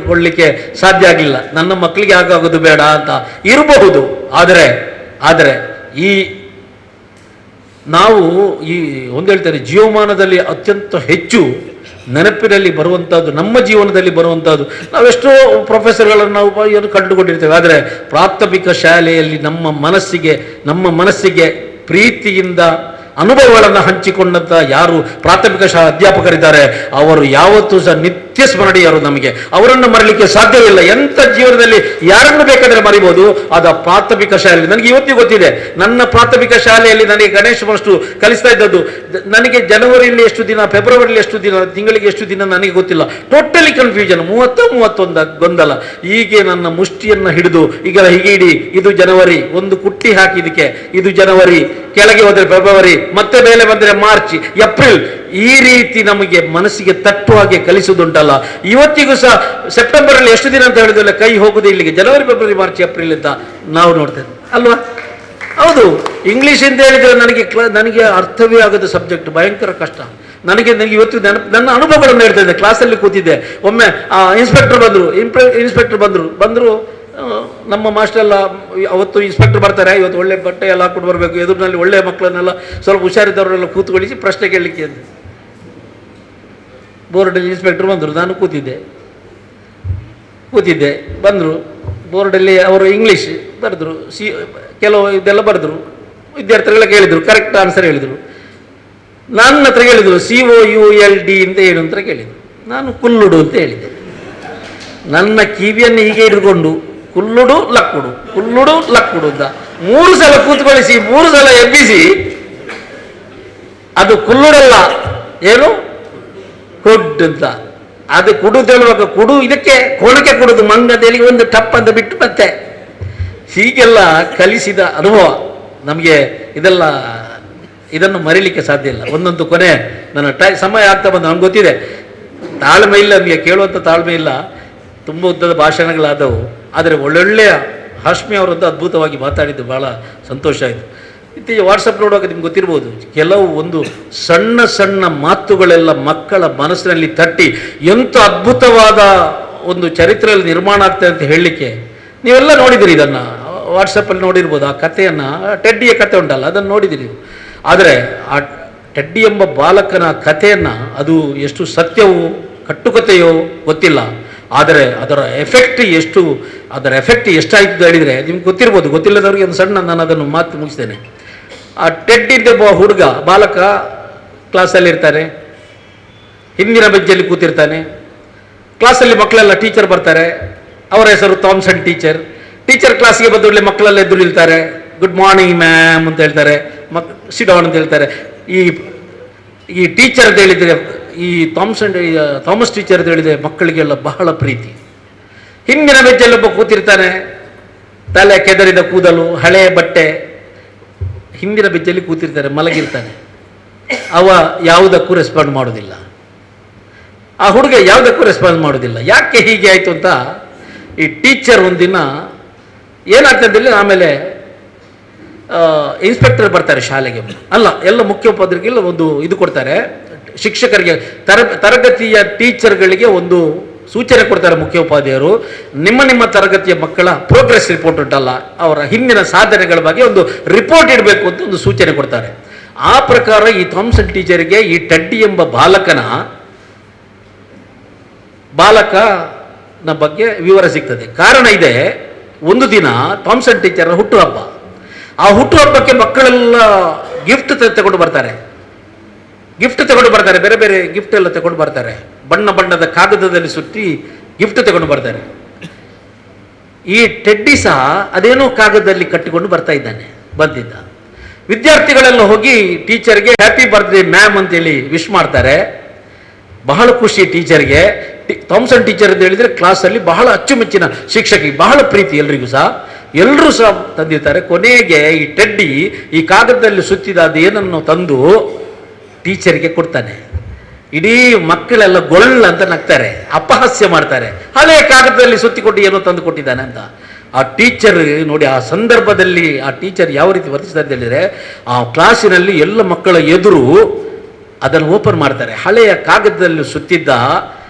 S9: ಕೊಡಲಿಕ್ಕೆ ಸಾಧ್ಯ ಆಗಲಿಲ್ಲ. ನನ್ನ ಮಕ್ಕಳಿಗೆ ಆಗೋದು ಬೇಡ ಅಂತ ಇರಬಹುದು. ಆದರೆ ನಾವು ಒಂದು ಹೇಳ್ತಾರೆ, ಜೀವಮಾನದಲ್ಲಿ ಅತ್ಯಂತ ಹೆಚ್ಚು ನೆನಪಿನಲ್ಲಿ ಬರುವಂಥದ್ದು, ನಮ್ಮ ಜೀವನದಲ್ಲಿ ಬರುವಂಥದ್ದು, ನಾವೆಷ್ಟೋ ಪ್ರೊಫೆಸರ್ಗಳನ್ನು ನಾವು ಕಂಡುಕೊಂಡಿರ್ತೇವೆ. ಆದರೆ ಪ್ರಾಥಮಿಕ ಶಾಲೆಯಲ್ಲಿ ನಮ್ಮ ಮನಸ್ಸಿಗೆ ಪ್ರೀತಿಯಿಂದ ಅನುಭವಗಳನ್ನು ಹಂಚಿಕೊಂಡಂಥ ಯಾರು ಪ್ರಾಥಮಿಕ ಶಾಲಾ ಅಧ್ಯಾಪಕರಿದ್ದಾರೆ ಅವರು ಯಾವತ್ತೂ ಸಹ ನಿತ್ಯ ಸ್ಮರಣೀಯರು. ನಮಗೆ ಅವರನ್ನು ಮರಲಿಕ್ಕೆ ಸಾಧ್ಯವಿಲ್ಲ. ಎಂಥ ಜೀವನದಲ್ಲಿ ಯಾರನ್ನು ಬೇಕಾದರೆ ಮರಿಬೋದು, ಅದು ಪ್ರಾಥಮಿಕ ಶಾಲೆಯಲ್ಲಿ. ನನಗೆ ಇವತ್ತಿಗೂ ಗೊತ್ತಿದೆ, ನನ್ನ ಪ್ರಾಥಮಿಕ ಶಾಲೆಯಲ್ಲಿ ನನಗೆ ಗಣೇಶ ಮಾಸ್ಟ್ರು ಕಲಿಸ್ತಾ ಇದ್ದದ್ದು. ನನಗೆ ಜನವರಿಯಲ್ಲಿ ಎಷ್ಟು ದಿನ, ಫೆಬ್ರವರಿಯಲ್ಲಿ ಎಷ್ಟು ದಿನ, ತಿಂಗಳಿಗೆ ಎಷ್ಟು ದಿನ ನನಗೆ ಗೊತ್ತಿಲ್ಲ. ಟೋಟಲಿ ಕನ್ಫ್ಯೂಷನ್, 30-31 ಗೊಂದಲ. ಹೀಗೆ ನನ್ನ ಮುಷ್ಟಿಯನ್ನು ಹಿಡಿದು ಈಗ ಹೀಗೆ ಇಡಿ, ಇದು ಜನವರಿ, ಒಂದು ಕುಟ್ಟಿ ಹಾಕಿದಕ್ಕೆ ಇದು ಜನವರಿ, ಕೆಳಗೆ ಹೋದರೆ ಫೆಬ್ರವರಿ, ಮತ್ತೆ ಮೇಲೆ ಬಂದರೆ ಮಾರ್ಚ್, ಏಪ್ರಿಲ್, ಈ ರೀತಿ ನಮಗೆ ಮನಸ್ಸಿಗೆ ತಟ್ಟುವಾಗೆ ಕಲಿಸುವುದುಂಟಲ್ಲ. ಇವತ್ತಿಗೂ ಸಹ ಸೆಪ್ಟೆಂಬರ್ ಅಲ್ಲಿ ಎಷ್ಟು ದಿನ ಅಂತ ಹೇಳಿದ್ರೆ ಕೈ ಹೋಗುದು ಇಲ್ಲಿಗೆ ಜನವರಿ, ಫೆಬ್ರವರಿ, ಮಾರ್ಚ್, ಏಪ್ರಿಲ್ ಅಂತ ನಾವು ನೋಡ್ತೇವೆ ಅಲ್ವಾ. ಹೌದು, ಇಂಗ್ಲಿಷ್ ಅಂತ ಹೇಳಿದ್ರೆ ನನಗೆ ಅರ್ಥವೇ ಆಗದ ಸಬ್ಜೆಕ್ಟ್, ಭಯಂಕರ ಕಷ್ಟ. ನನಗೆ ಇವತ್ತು ನನ್ನ ಅನುಭವಗಳನ್ನು ಹೇಳ್ತಾ ಇದ್ದೆ. ಕ್ಲಾಸಲ್ಲಿ ಕೂತಿದ್ದೆ, ಒಮ್ಮೆ ಇನ್ಸ್ಪೆಕ್ಟರ್ ಬಂದರು. ನಮ್ಮ ಮಾಸ್ಟರ್ ಎಲ್ಲ ಅವತ್ತು ಇನ್ಸ್ಪೆಕ್ಟರ್ ಬರ್ತಾರೆ, ಇವತ್ತು ಒಳ್ಳೆ ಬಟ್ಟೆ ಎಲ್ಲ ಹಾಕೊಂಡು ಬರಬೇಕು, ಎದುರಿನಲ್ಲಿ ಒಳ್ಳೆಯ ಮಕ್ಕಳನ್ನೆಲ್ಲ ಸ್ವಲ್ಪ ಹುಷಾರಿದ್ದವರೆಲ್ಲ ಕೂತ್ಕೊಳಿಸಿ ಪ್ರಶ್ನೆ ಕೇಳಲಿಕ್ಕೆ ಅಂತ. ಬೋರ್ಡಲ್ಲಿ ಇನ್ಸ್ಪೆಕ್ಟರ್ ಬಂದರು, ನಾನು ಕೂತಿದ್ದೆ. ಬಂದರು, ಬೋರ್ಡಲ್ಲಿ ಅವರು ಇಂಗ್ಲೀಷ್ ಬರೆದ್ರು, ಕೆಲವು ಇದೆಲ್ಲ ಬರೆದ್ರು. ವಿದ್ಯಾರ್ಥಿಗಳ ಕೇಳಿದರು, ಕರೆಕ್ಟ್ ಆನ್ಸರ್ ಹೇಳಿದರು. ನನ್ನ ಹತ್ರ ಹೇಳಿದರು COULD ಅಂತ ಏನು ಅಂತ ಕೇಳಿದರು. ನಾನು ಕುಲ್ಲುಡು ಅಂತ ಹೇಳಿದೆ. ನನ್ನ ಕಿವಿಯನ್ನು ಹೀಗೆ ಹಿಡ್ಕೊಂಡು ಕುಲ್ಲುಡು ಲಕ್ಕುಡು ಕುಲ್ಲುಡು ಲಕ್ಕುಡು ಅಂತ 3 ಸಲ ಕೂತ್ಕೊಳಿಸಿ 3 ಸಲ ಎಬ್ಬಿಸಿ ಅದು ಕುಲ್ಲುಡಲ್ಲ, ಏನು ಕುಡ್ ಅಂತ. ಅದು ಕುಡು ಹೇಳುವಾಗ ಕುಡು ಇದಕ್ಕೆ ಕೊಳಕೆ ಕುಡುದು ಮಂಗದಲ್ಲಿ ಒಂದು ಟಪ್ ಅಂತ ಬಿಟ್ಟು ಮತ್ತೆ ಹೀಗೆಲ್ಲ ಕಲಿಸಿದ ಅನುಭವ ನಮಗೆ. ಇದನ್ನು ಮರೀಲಿಕ್ಕೆ ಸಾಧ್ಯ ಇಲ್ಲ. ಒಂದೊಂದು ಕೊನೆ ನನ್ನ ಸಮಯ ಆಗ್ತಾ ಬಂದು ನಮ್ಗೆ ಗೊತ್ತಿದೆ, ತಾಳ್ಮೆ ಇಲ್ಲ, ನಮಗೆ ಕೇಳುವಂಥ ತಾಳ್ಮೆ ಇಲ್ಲ. ತುಂಬ ಉದ್ದದ ಭಾಷಣಗಳಾದವು, ಆದರೆ ಒಳ್ಳೊಳ್ಳೆಯ ಹಾಶ್ಮಿ ಅವರದ್ದು ಅದ್ಭುತವಾಗಿ ಮಾತಾಡಿದ್ದು ಭಾಳ ಸಂತೋಷ ಆಯಿತು. ಇತ್ತೀಚೆಗೆ ವಾಟ್ಸಪ್ ನೋಡುವಾಗ ನಿಮ್ಗೆ ಗೊತ್ತಿರ್ಬೋದು, ಕೆಲವು ಒಂದು ಸಣ್ಣ ಸಣ್ಣ ಮಾತುಗಳೆಲ್ಲ ಮಕ್ಕಳ ಮನಸ್ಸಿನಲ್ಲಿ ತಟ್ಟಿ ಎಂಥ ಅದ್ಭುತವಾದ ಒಂದು ಚರಿತ್ರೆಯಲ್ಲಿ ನಿರ್ಮಾಣ ಆಗ್ತದೆ ಅಂತ ಹೇಳಲಿಕ್ಕೆ. ನೀವೆಲ್ಲ ನೋಡಿದಿರಿ, ಇದನ್ನು ವಾಟ್ಸಪ್ಪಲ್ಲಿ ನೋಡಿರ್ಬೋದು. ಆ ಕಥೆಯನ್ನು, ಟೆಡ್ಡಿಯ ಕಥೆ ಉಂಟಲ್ಲ, ಅದನ್ನು ನೋಡಿದಿರಿ. ಆದರೆ ಆ ಟೆಡ್ಡಿ ಎಂಬ ಬಾಲಕನ ಕಥೆಯನ್ನು ಅದು ಎಷ್ಟು ಸತ್ಯವೋ ಕಟ್ಟುಕತೆಯೋ ಗೊತ್ತಿಲ್ಲ, ಆದರೆ ಅದರ ಎಫೆಕ್ಟ್ ಎಷ್ಟಾಯಿತು ಅಂತ ಹೇಳಿದರೆ ನಿಮ್ಗೆ ಗೊತ್ತಿರ್ಬೋದು. ಗೊತ್ತಿಲ್ಲದವ್ರಿಗೆ ಒಂದು ಸಣ್ಣ ನಾನು ಅದನ್ನು ಮಾತು ಮುಗಿಸ್ತೇನೆ. ಆ ಟೆಡ್ಡಿ ಹುಡುಗ ಬಾಲಕ ಕ್ಲಾಸಲ್ಲಿ ಇರ್ತಾನೆ, ಹಿಂದಿನ ಬೆಂಚಲ್ಲಿ ಕೂತಿರ್ತಾನೆ. ಕ್ಲಾಸಲ್ಲಿ ಮಕ್ಕಳೆಲ್ಲ ಟೀಚರ್ ಬರ್ತಾರೆ, ಅವರ ಹೆಸರು ಥಾಮ್ಸನ್ ಟೀಚರ್. ಟೀಚರ್ ಕ್ಲಾಸ್ಗೆ ಬಂದೊಳ್ಳೆ ಮಕ್ಕಳೆಲ್ಲ ಎದ್ದು ನಿಲ್ತಾರೆ, ಗುಡ್ ಮಾರ್ನಿಂಗ್ ಮ್ಯಾಮ್ ಅಂತ ಹೇಳ್ತಾರೆ, ಸಿಡೌನ್ ಅಂತ ಹೇಳ್ತಾರೆ. ಈ ಟೀಚರ್ ಅಂತ ಹೇಳಿದರೆ, ಈ ಥಾಮಸ್ ಟೀಚರ್ ಅಂತ ಹೇಳಿದರೆ ಮಕ್ಕಳಿಗೆಲ್ಲ ಬಹಳ ಪ್ರೀತಿ. ಹಿಂದಿನ ಬೆಂಚಲ್ಲೊಬ್ಬ ಕೂತಿರ್ತಾನೆ, ತಲೆ ಕೆದರಿದ ಕೂದಲು, ಹಳೆಯ ಬಟ್ಟೆ, ಹಿಂದಿನ ಬೆಂಚಲ್ಲಿ ಕೂತಿರ್ತಾನೆ, ಮಲಗಿರ್ತಾನೆ. ಅವ ಯಾವುದಕ್ಕೂ ರೆಸ್ಪಾಂಡ್ ಮಾಡೋದಿಲ್ಲ. ಆ ಹುಡುಗ ಯಾವುದಕ್ಕೂ ರೆಸ್ಪಾನ್ಸ್ ಮಾಡೋದಿಲ್ಲ. ಯಾಕೆ ಹೀಗೆ ಆಯಿತು ಅಂತ ಈ ಟೀಚರ್ ಒಂದಿನ ಏನಾಗ್ತದಿಲ್ಲ, ಆಮೇಲೆ ಇನ್ಸ್ಪೆಕ್ಟರ್ ಬರ್ತಾರೆ ಶಾಲೆಗೆ. ಅಲ್ಲ, ಎಲ್ಲ ಮುಖ್ಯೋಪಾಧ್ಯಾಯರಿಗೆಲ್ಲ ಒಂದು ಇದು ಕೊಡ್ತಾರೆ, ಶಿಕ್ಷಕರಿಗೆ ತರಗತಿಯ ಟೀಚರ್ಗಳಿಗೆ ಒಂದು ಸೂಚನೆ ಕೊಡ್ತಾರೆ ಮುಖ್ಯೋಪಾಧ್ಯಾಯರು. ನಿಮ್ಮ ತರಗತಿಯ ಮಕ್ಕಳ ಪ್ರೋಗ್ರೆಸ್ ರಿಪೋರ್ಟ್ ಉಂಟಲ್ಲ, ಅವರ ಹಿಂದಿನ ಸಾಧನೆಗಳ ಬಗ್ಗೆ ಒಂದು ರಿಪೋರ್ಟ್ ಇಡಬೇಕು ಅಂತ ಒಂದು ಸೂಚನೆ ಕೊಡ್ತಾರೆ. ಆ ಪ್ರಕಾರ ಈ ಥಾಮ್ಸನ್ ಟೀಚರ್ಗೆ ಈ ಟೆಡ್ಡಿ ಎಂಬ ಬಾಲಕನ ಬಗ್ಗೆ ವಿವರ ಸಿಗ್ತದೆ. ಕಾರಣ ಇದೆ, ಒಂದು ದಿನ ಥಾಮ್ಸನ್ ಟೀಚರ್ ಹುಟ್ಟುಹಬ್ಬ. ಆ ಹುಟ್ಟುಹಬ್ಬಕ್ಕೆ ಮಕ್ಕಳೆಲ್ಲ ಗಿಫ್ಟ್ ತಗೊಂಡು ಬರ್ತಾರೆ. ಬೇರೆ ಬೇರೆ ಗಿಫ್ಟ್ ಎಲ್ಲ ತಗೊಂಡು ಬರ್ತಾರೆ. ಬಣ್ಣ ಬಣ್ಣದ ಕಾಗದದಲ್ಲಿ ಸುತ್ತಿ ಗಿಫ್ಟ್ ತಗೊಂಡು ಬರ್ತಾರೆ. ಈ ಟೆಡ್ಡಿ ಸಹ ಅದೇನೋ ಕಾಗದದಲ್ಲಿ ಕಟ್ಟಿಕೊಂಡು ಬಂದಿದ್ದ. ವಿದ್ಯಾರ್ಥಿಗಳೆಲ್ಲ ಹೋಗಿ ಟೀಚರ್ಗೆ ಹ್ಯಾಪಿ ಬರ್ತ್ಡೇ ಮ್ಯಾಮ್ ಅಂತೇಳಿ ವಿಶ್ ಮಾಡ್ತಾರೆ. ಬಹಳ ಖುಷಿ ಟೀಚರ್ಗೆ. ಥಾಮ್ಸನ್ ಟೀಚರ್ ಅಂತ ಹೇಳಿದ್ರೆ ಕ್ಲಾಸಲ್ಲಿ ಬಹಳ ಅಚ್ಚುಮೆಚ್ಚಿನ ಶಿಕ್ಷಕಿ, ಬಹಳ ಪ್ರೀತಿ ಎಲ್ಲರೂ ಸಹ ತಂದಿರ್ತಾರೆ. ಕೊನೆಗೆ ಈ ಟೆಡ್ಡಿ ಈ ಕಾಗದದಲ್ಲಿ ಸುತ್ತಿದ ಅದೇನನ್ನು ತಂದು ಟೀಚರ್ಗೆ ಕೊಡ್ತಾನೆ. ಇಡೀ ಮಕ್ಕಳೆಲ್ಲ ಗೊಳ್ಳ ಅಂತ ನಗ್ತಾರೆ, ಅಪಹಾಸ್ಯ ಮಾಡ್ತಾರೆ. ಹಳೆಯ ಕಾಗದದಲ್ಲಿ ಸುತ್ತಿಕೊಟ್ಟು ಏನೋ ತಂದು ಕೊಟ್ಟಿದ್ದಾನೆ ಅಂತ. ಆ ಟೀಚರ್ ನೋಡಿ, ಆ ಸಂದರ್ಭದಲ್ಲಿ ಆ ಟೀಚರ್ ಯಾವ ರೀತಿ ವರ್ತಿಸ್ತಾರೆ ಅಂತ ಹೇಳಿದ್ರೆ, ಆ ಕ್ಲಾಸಿನಲ್ಲಿ ಎಲ್ಲ ಮಕ್ಕಳ ಎದುರು ಅದನ್ನು ಓಪನ್ ಮಾಡ್ತಾರೆ. ಹಳೆಯ ಕಾಗದದಲ್ಲಿ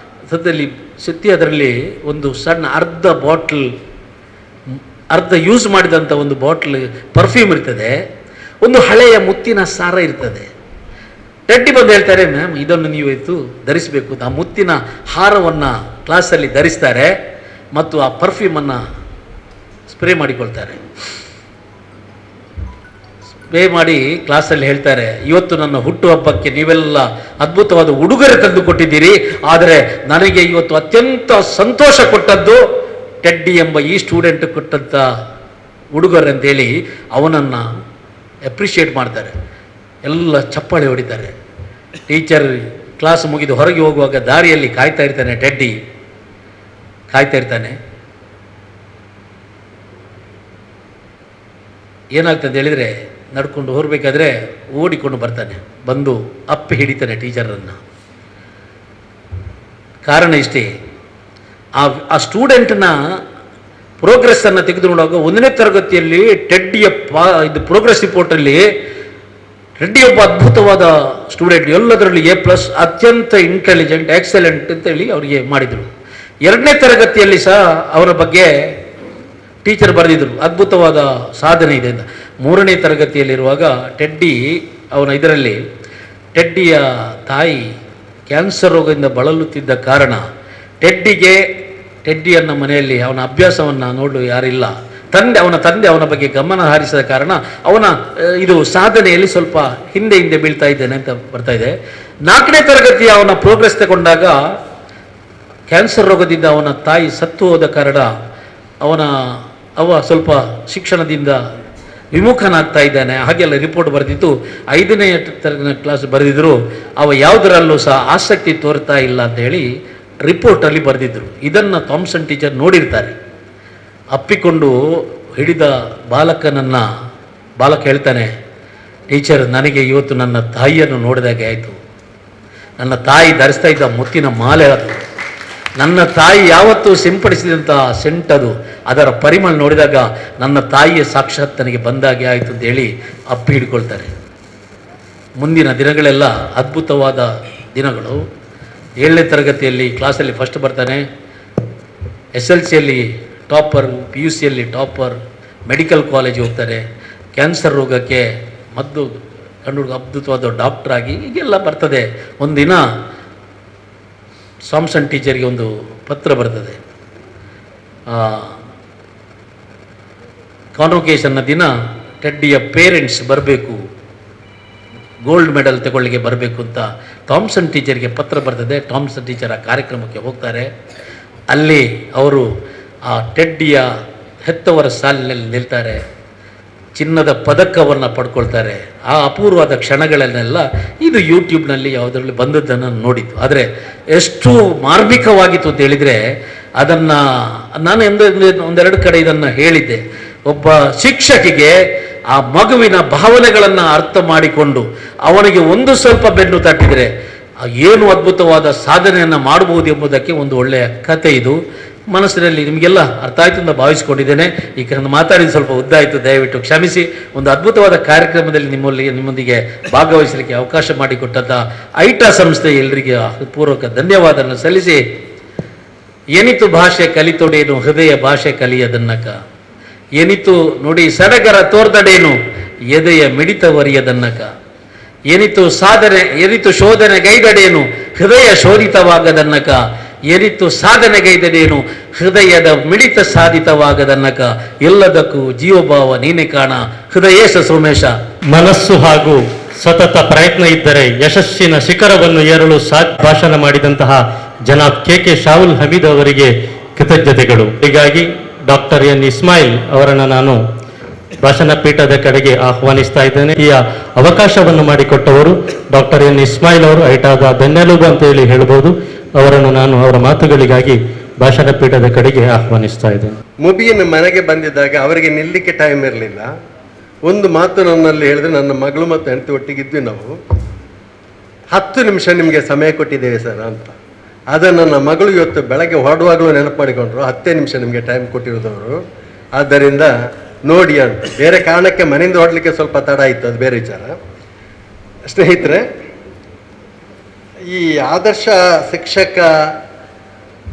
S9: ಸುತ್ತಿ ಅದರಲ್ಲಿ ಒಂದು ಸಣ್ಣ ಅರ್ಧ ಯೂಸ್ ಮಾಡಿದಂಥ ಒಂದು ಬಾಟ್ಲ್ ಪರ್ಫ್ಯೂಮ್ ಇರ್ತದೆ, ಒಂದು ಹಳೆಯ ಮುತ್ತಿನ ಸಾರ ಇರ್ತದೆ. ಟೆಡ್ಡಿ ಬಂದು ಹೇಳ್ತಾರೆ, ಮ್ಯಾಮ್ ಇದನ್ನು ನೀವು ಧರಿಸಬೇಕು. ಆ ಮುತ್ತಿನ ಹಾರವನ್ನು ಕ್ಲಾಸಲ್ಲಿ ಧರಿಸ್ತಾರೆ ಮತ್ತು ಆ ಪರ್ಫ್ಯೂಮನ್ನು ಸ್ಪ್ರೇ ಮಾಡಿಕೊಳ್ತಾರೆ. ಸ್ಪ್ರೇ ಮಾಡಿ ಕ್ಲಾಸಲ್ಲಿ ಹೇಳ್ತಾರೆ, ಇವತ್ತು ನನ್ನ ಹುಟ್ಟುಹಬ್ಬಕ್ಕೆ ನೀವೆಲ್ಲ ಅದ್ಭುತವಾದ ಉಡುಗೊರೆ ತಂದು ಕೊಟ್ಟಿದ್ದೀರಿ, ಆದರೆ ನನಗೆ ಇವತ್ತು ಅತ್ಯಂತ ಸಂತೋಷ ಕೊಟ್ಟದ್ದು ಟೆಡ್ಡಿ ಎಂಬ ಈ ಸ್ಟೂಡೆಂಟ್ ಕೊಟ್ಟಂಥ ಉಡುಗೊರೆ ಅಂತೇಳಿ ಅವನನ್ನು ಅಪ್ರಿಷಿಯೇಟ್ ಮಾಡ್ತಾರೆ. ಎಲ್ಲ ಚಪ್ಪಾಳೆ ಹೊಡಿತಾರೆ. ಟೀಚರ್ ಕ್ಲಾಸ್ ಮುಗಿದು ಹೊರಗೆ ಹೋಗುವಾಗ ದಾರಿಯಲ್ಲಿ ಕಾಯ್ತಾ ಇರ್ತಾನೆ, ಟೆಡ್ಡಿ ಕಾಯ್ತಾ ಇರ್ತಾನೆ. ಏನಾಗ್ತದೆ ಹೇಳಿದರೆ, ನಡ್ಕೊಂಡು ಹೋಗಬೇಕಾದ್ರೆ ಓಡಿಕೊಂಡು ಬರ್ತಾನೆ, ಬಂದು ಅಪ್ಪಿ ಹಿಡಿತಾನೆ ಟೀಚರನ್ನು. ಕಾರಣ ಇಷ್ಟೇ, ಆ ಸ್ಟೂಡೆಂಟ್ನ ಪ್ರೋಗ್ರೆಸ್ಸನ್ನು ತೆಗೆದು ನೋಡುವಾಗ 1ನೇ ತರಗತಿಯಲ್ಲಿ ಟೆಡ್ಡಿಯ ಇದು ಪ್ರೋಗ್ರೆಸ್ ರಿಪೋರ್ಟಲ್ಲಿ ಟೆಡ್ಡಿ ಒಬ್ಬ ಅದ್ಭುತವಾದ ಸ್ಟೂಡೆಂಟ್, ಎಲ್ಲದರಲ್ಲಿ A+, ಅತ್ಯಂತ ಇಂಟೆಲಿಜೆಂಟ್, ಎಕ್ಸಲೆಂಟ್ ಅಂತೇಳಿ ಅವರಿಗೆ ಮಾಡಿದರು. 2ನೇ ತರಗತಿಯಲ್ಲಿ ಸಹ ಅವರ ಬಗ್ಗೆ ಟೀಚರ್ ಬರೆದಿದ್ರು, ಅದ್ಭುತವಾದ ಸಾಧನೆ ಇದೆ ಅಂತ. 3ನೇ ತರಗತಿಯಲ್ಲಿರುವಾಗ ಟೆಡ್ಡಿಯ ತಾಯಿ ಕ್ಯಾನ್ಸರ್ ರೋಗದಿಂದ ಬಳಲುತ್ತಿದ್ದ ಕಾರಣ ಟೆಡ್ಡಿಯನ್ನು ಮನೆಯಲ್ಲಿ ಅವನ ಅಭ್ಯಾಸವನ್ನು ನೋಡಲು ಯಾರಿಲ್ಲ. ಅವನ ತಂದೆ ಅವನ ಬಗ್ಗೆ ಗಮನ ಹರಿಸಿದ ಕಾರಣ ಅವನ ಇದು ಸಾಧನೆಯಲ್ಲಿ ಸ್ವಲ್ಪ ಹಿಂದೆ ಬೀಳ್ತಾ ಇದ್ದೇನೆ ಅಂತ ಬರ್ತಾ ಇದೆ. 4ನೇ ತರಗತಿಯ ಅವನ ಪ್ರೋಗ್ರೆಸ್ ತಗೊಂಡಾಗ ಕ್ಯಾನ್ಸರ್ ರೋಗದಿಂದ ಅವನ ತಾಯಿ ಸತ್ತು ಹೋದ ಕಾರಣ ಅವ ಸ್ವಲ್ಪ ಶಿಕ್ಷಣದಿಂದ ವಿಮುಖನಾಗ್ತಾ ಇದ್ದಾನೆ ಹಾಗೆಲ್ಲ ರಿಪೋರ್ಟ್ ಬರೆದಿತ್ತು. 5ನೇ ಕ್ಲಾಸ್ ಬರೆದಿದ್ರು, ಅವ ಯಾವುದರಲ್ಲೂ ಸಹ ಆಸಕ್ತಿ ತೋರ್ತಾ ಇಲ್ಲ ಅಂತ ಹೇಳಿ ರಿಪೋರ್ಟಲ್ಲಿ ಬರೆದಿದ್ರು. ಇದನ್ನು ಥಾಮ್ಸನ್ ಟೀಚರ್ ನೋಡಿರ್ತಾರೆ. ಅಪ್ಪಿಕೊಂಡು ಹಿಡಿದ ಬಾಲಕ ಹೇಳ್ತಾನೆ, ಟೀಚರ್, ನನಗೆ ಇವತ್ತು ನನ್ನ ತಾಯಿಯನ್ನು ನೋಡಿದಾಗೆ ಆಯಿತು. ನನ್ನ ತಾಯಿ ಧರಿಸ್ತಾ ಇದ್ದ ಮುತ್ತಿನ ಮಾಲೆ ಅದು, ನನ್ನ ತಾಯಿ ಯಾವತ್ತೂ ಸಿಂಪಡಿಸಿದಂಥ ಸೆಂಟ್ ಅದು, ಅದರ ಪರಿಮಳ ನೋಡಿದಾಗ ನನ್ನ ತಾಯಿಯ ಸಾಕ್ಷಾತ್ ನನಗೆ ಬಂದಾಗೆ ಆಯಿತು ಅಂತ ಹೇಳಿ ಅಪ್ಪಿ ಹಿಡ್ಕೊಳ್ತಾರೆ. ಮುಂದಿನ ದಿನಗಳೆಲ್ಲ ಅದ್ಭುತವಾದ ದಿನಗಳು. 7ನೇ ತರಗತಿಯಲ್ಲಿ ಕ್ಲಾಸಲ್ಲಿ ಫಸ್ಟ್ ಬರ್ತಾನೆ, SLCಯಲ್ಲಿ ಟಾಪರ್, PUCಯಲ್ಲಿ ಟಾಪರ್, ಮೆಡಿಕಲ್ ಕಾಲೇಜ್ ಹೋಗ್ತಾರೆ, ಕ್ಯಾನ್ಸರ್ ರೋಗಕ್ಕೆ ಮದ್ದು ಕಂಡು ಅದ್ಭುತವಾದ ಡಾಕ್ಟರ್ ಆಗಿ ಹೀಗೆಲ್ಲ ಬರ್ತದೆ. ಒಂದಿನ ಥಾಮ್ಸನ್ ಟೀಚರ್ಗೆ ಒಂದು ಪತ್ರ ಬರ್ತದೆ. ಕಾನ್ವೊಕೇಶನ್ನ ದಿನ ಟೆಡ್ಡಿಯ ಪೇರೆಂಟ್ಸ್ ಬರಬೇಕು, ಗೋಲ್ಡ್ ಮೆಡಲ್ ತಗೊಳ್ಳಿಕ್ಕೆ ಬರಬೇಕು ಅಂತ ಥಾಮ್ಸನ್ ಟೀಚರ್ಗೆ ಪತ್ರ ಬರ್ತದೆ. ಥಾಮ್ಸನ್ ಟೀಚರ್ ಆ ಕಾರ್ಯಕ್ರಮಕ್ಕೆ ಹೋಗ್ತಾರೆ. ಅಲ್ಲಿ ಅವರು ಆ ಟೆಡ್ಡಿಯ ಹೆತ್ತವರ ಸಾಲಿನಲ್ಲಿ ನಿಲ್ತಾರೆ, ಚಿನ್ನದ ಪದಕವನ್ನು ಪಡ್ಕೊಳ್ತಾರೆ. ಆ ಅಪೂರ್ವವಾದ ಕ್ಷಣಗಳನ್ನೆಲ್ಲ ಇದು ಯೂಟ್ಯೂಬ್ನಲ್ಲಿ ಯಾವುದರಲ್ಲಿ ಬಂದದ್ದನ್ನು ನೋಡಿದ್ದು. ಆದರೆ ಎಷ್ಟು ಮಾರ್ಮಿಕವಾಗಿತ್ತು ಅಂತ ಹೇಳಿದರೆ, ಅದನ್ನು ನಾನು ಒಂದೆರಡು ಕಡೆ ಇದನ್ನು ಹೇಳಿದ್ದೆ. ಒಬ್ಬ ಶಿಕ್ಷಕಿಗೆ ಆ ಮಗುವಿನ ಭಾವನೆಗಳನ್ನು ಅರ್ಥ ಮಾಡಿಕೊಂಡು ಅವನಿಗೆ ಒಂದು ಸ್ವಲ್ಪ ಬೆನ್ನು ತಟ್ಟಿದರೆ ಏನು ಅದ್ಭುತವಾದ ಸಾಧನೆಯನ್ನು ಮಾಡಬಹುದು ಎಂಬುದಕ್ಕೆ ಒಂದು ಒಳ್ಳೆಯ ಕತೆ ಇದು. ಮನಸ್ಸಿನಲ್ಲಿ ನಿಮಗೆಲ್ಲ ಅರ್ಥ ಆಯಿತು ಅಂತ ಭಾವಿಸಿಕೊಂಡಿದ್ದೇನೆ. ಈಗ ನಾನು ಮಾತಾಡಿದ ಸ್ವಲ್ಪ ಉದ್ದಾಯಿತು, ದಯವಿಟ್ಟು ಕ್ಷಮಿಸಿ. ಒಂದು ಅದ್ಭುತವಾದ ಕಾರ್ಯಕ್ರಮದಲ್ಲಿ ನಿಮ್ಮೊಂದಿಗೆ ಭಾಗವಹಿಸಲಿಕ್ಕೆ ಅವಕಾಶ ಮಾಡಿಕೊಟ್ಟಂಥ ಐಟಾ ಸಂಸ್ಥೆ ಎಲ್ಲರಿಗೆ ಪೂರ್ವಕ ಧನ್ಯವಾದವನ್ನು ಸಲ್ಲಿಸಿ, ಏನಿತು ಭಾಷೆ ಕಲಿತೊಡೇನು ಹೃದಯ ಭಾಷೆ ಕಲಿಯದನ್ನಕ, ಏನಿತು ನುಡಿ ಸಡಗರ ತೋರ್ದಡೇನು ಎದೆಯ ಮಿಡಿತವರಿಯದನ್ನಕ, ಏನಿತು ಶೋಧನೆಗೈದಡೇನು ಹೃದಯ ಶೋಧಿತವಾಗದನ್ನಕ, ಏನಿತ್ತು ಸಾಧನೆಗೈದಡೇನು ಹೃದಯದ ಮಿಡಿತ ಸಾಧಿತವಾಗದನ್ನಕ, ಎಲ್ಲದಕ್ಕೂ ಜೀವಭಾವ ನೀನೆ ಕಾಣ ಹೃದಯೇಶ ಸೋಮೇಶ.
S1: ಮನಸ್ಸು ಹಾಗೂ ಸತತ ಪ್ರಯತ್ನ ಇದ್ದರೆ ಯಶಸ್ಸಿನ ಶಿಖರವನ್ನು ಏರಲು ಭಾಷಣ ಮಾಡಿದಂತಹ ಜನಾಬ್ KK ಶಾಹುಲ್ ಹಮೀದ್ ಅವರಿಗೆ ಕೃತಜ್ಞತೆಗಳು. ಹೀಗಾಗಿ ಡಾಕ್ಟರ್ N. ಇಸ್ಮಾಯಿಲ್ ಅವರನ್ನು ನಾನು ಭಾಷಣ ಪೀಠದ ಕಡೆಗೆ ಆಹ್ವಾನಿಸ್ತಾ ಇದ್ದೇನೆ. ಈ ಅವಕಾಶವನ್ನು ಮಾಡಿಕೊಟ್ಟವರು ಡಾಕ್ಟರ್ N. ಇಸ್ಮಾಯಿಲ್ ಅವರು ಐಟಾದ ಬೆನ್ನೆಲುಬು ಅಂತ ಹೇಳಿ ಹೇಳ್ಬೋದು. ಅವರನ್ನು ನಾನು ಅವರ ಮಾತುಗಳಿಗಾಗಿ ಭಾಷಣ ಪೀಠದ ಕಡೆಗೆ ಆಹ್ವಾನಿಸ್ತಾ ಇದ್ದೇನೆ.
S7: ಮುಬಿಯನ್ ಮನೆಗೆ ಬಂದಿದ್ದಾಗ ಅವರಿಗೆ ನಿಲ್ಲಕ್ಕೆ ಟೈಮ್ ಇರಲಿಲ್ಲ. ಒಂದು ಮಾತು ನನ್ನಲ್ಲಿ ಹೇಳಿದ್ರೆ, ನನ್ನ ಮಗಳು ಮತ್ತು ಹೆಂಡತಿ ಒಟ್ಟಿಗಿದ್ವಿ ನಾವು, 10 ನಿಮಿಷ ನಿಮಗೆ ಸಮಯ ಕೊಟ್ಟಿದ್ದೇವೆ ಸರ್ ಅಂತ. ಅದನ್ನು ನನ್ನ ಮಗಳು ಇವತ್ತು ಬೆಳಗ್ಗೆ ಹೊರಡುವಾಗಲೂ ನೆನಪು ಮಾಡಿಕೊಂಡ್ರು, 10 ನಿಮಿಷ ನಿಮಗೆ ಟೈಮ್ ಕೊಟ್ಟಿರೋದವರು. ಆದ್ದರಿಂದ ನೋಡಿ ಅಂತ. ಬೇರೆ ಕಾರಣಕ್ಕೆ ಮನೆಯಿಂದ ಹೊರಡಲಿಕ್ಕೆ ಸ್ವಲ್ಪ ತಡ ಆಯಿತು, ಅದು ಬೇರೆ ವಿಚಾರ. ಸ್ನೇಹಿತರೆ, ಈ ಆದರ್ಶ ಶಿಕ್ಷಕ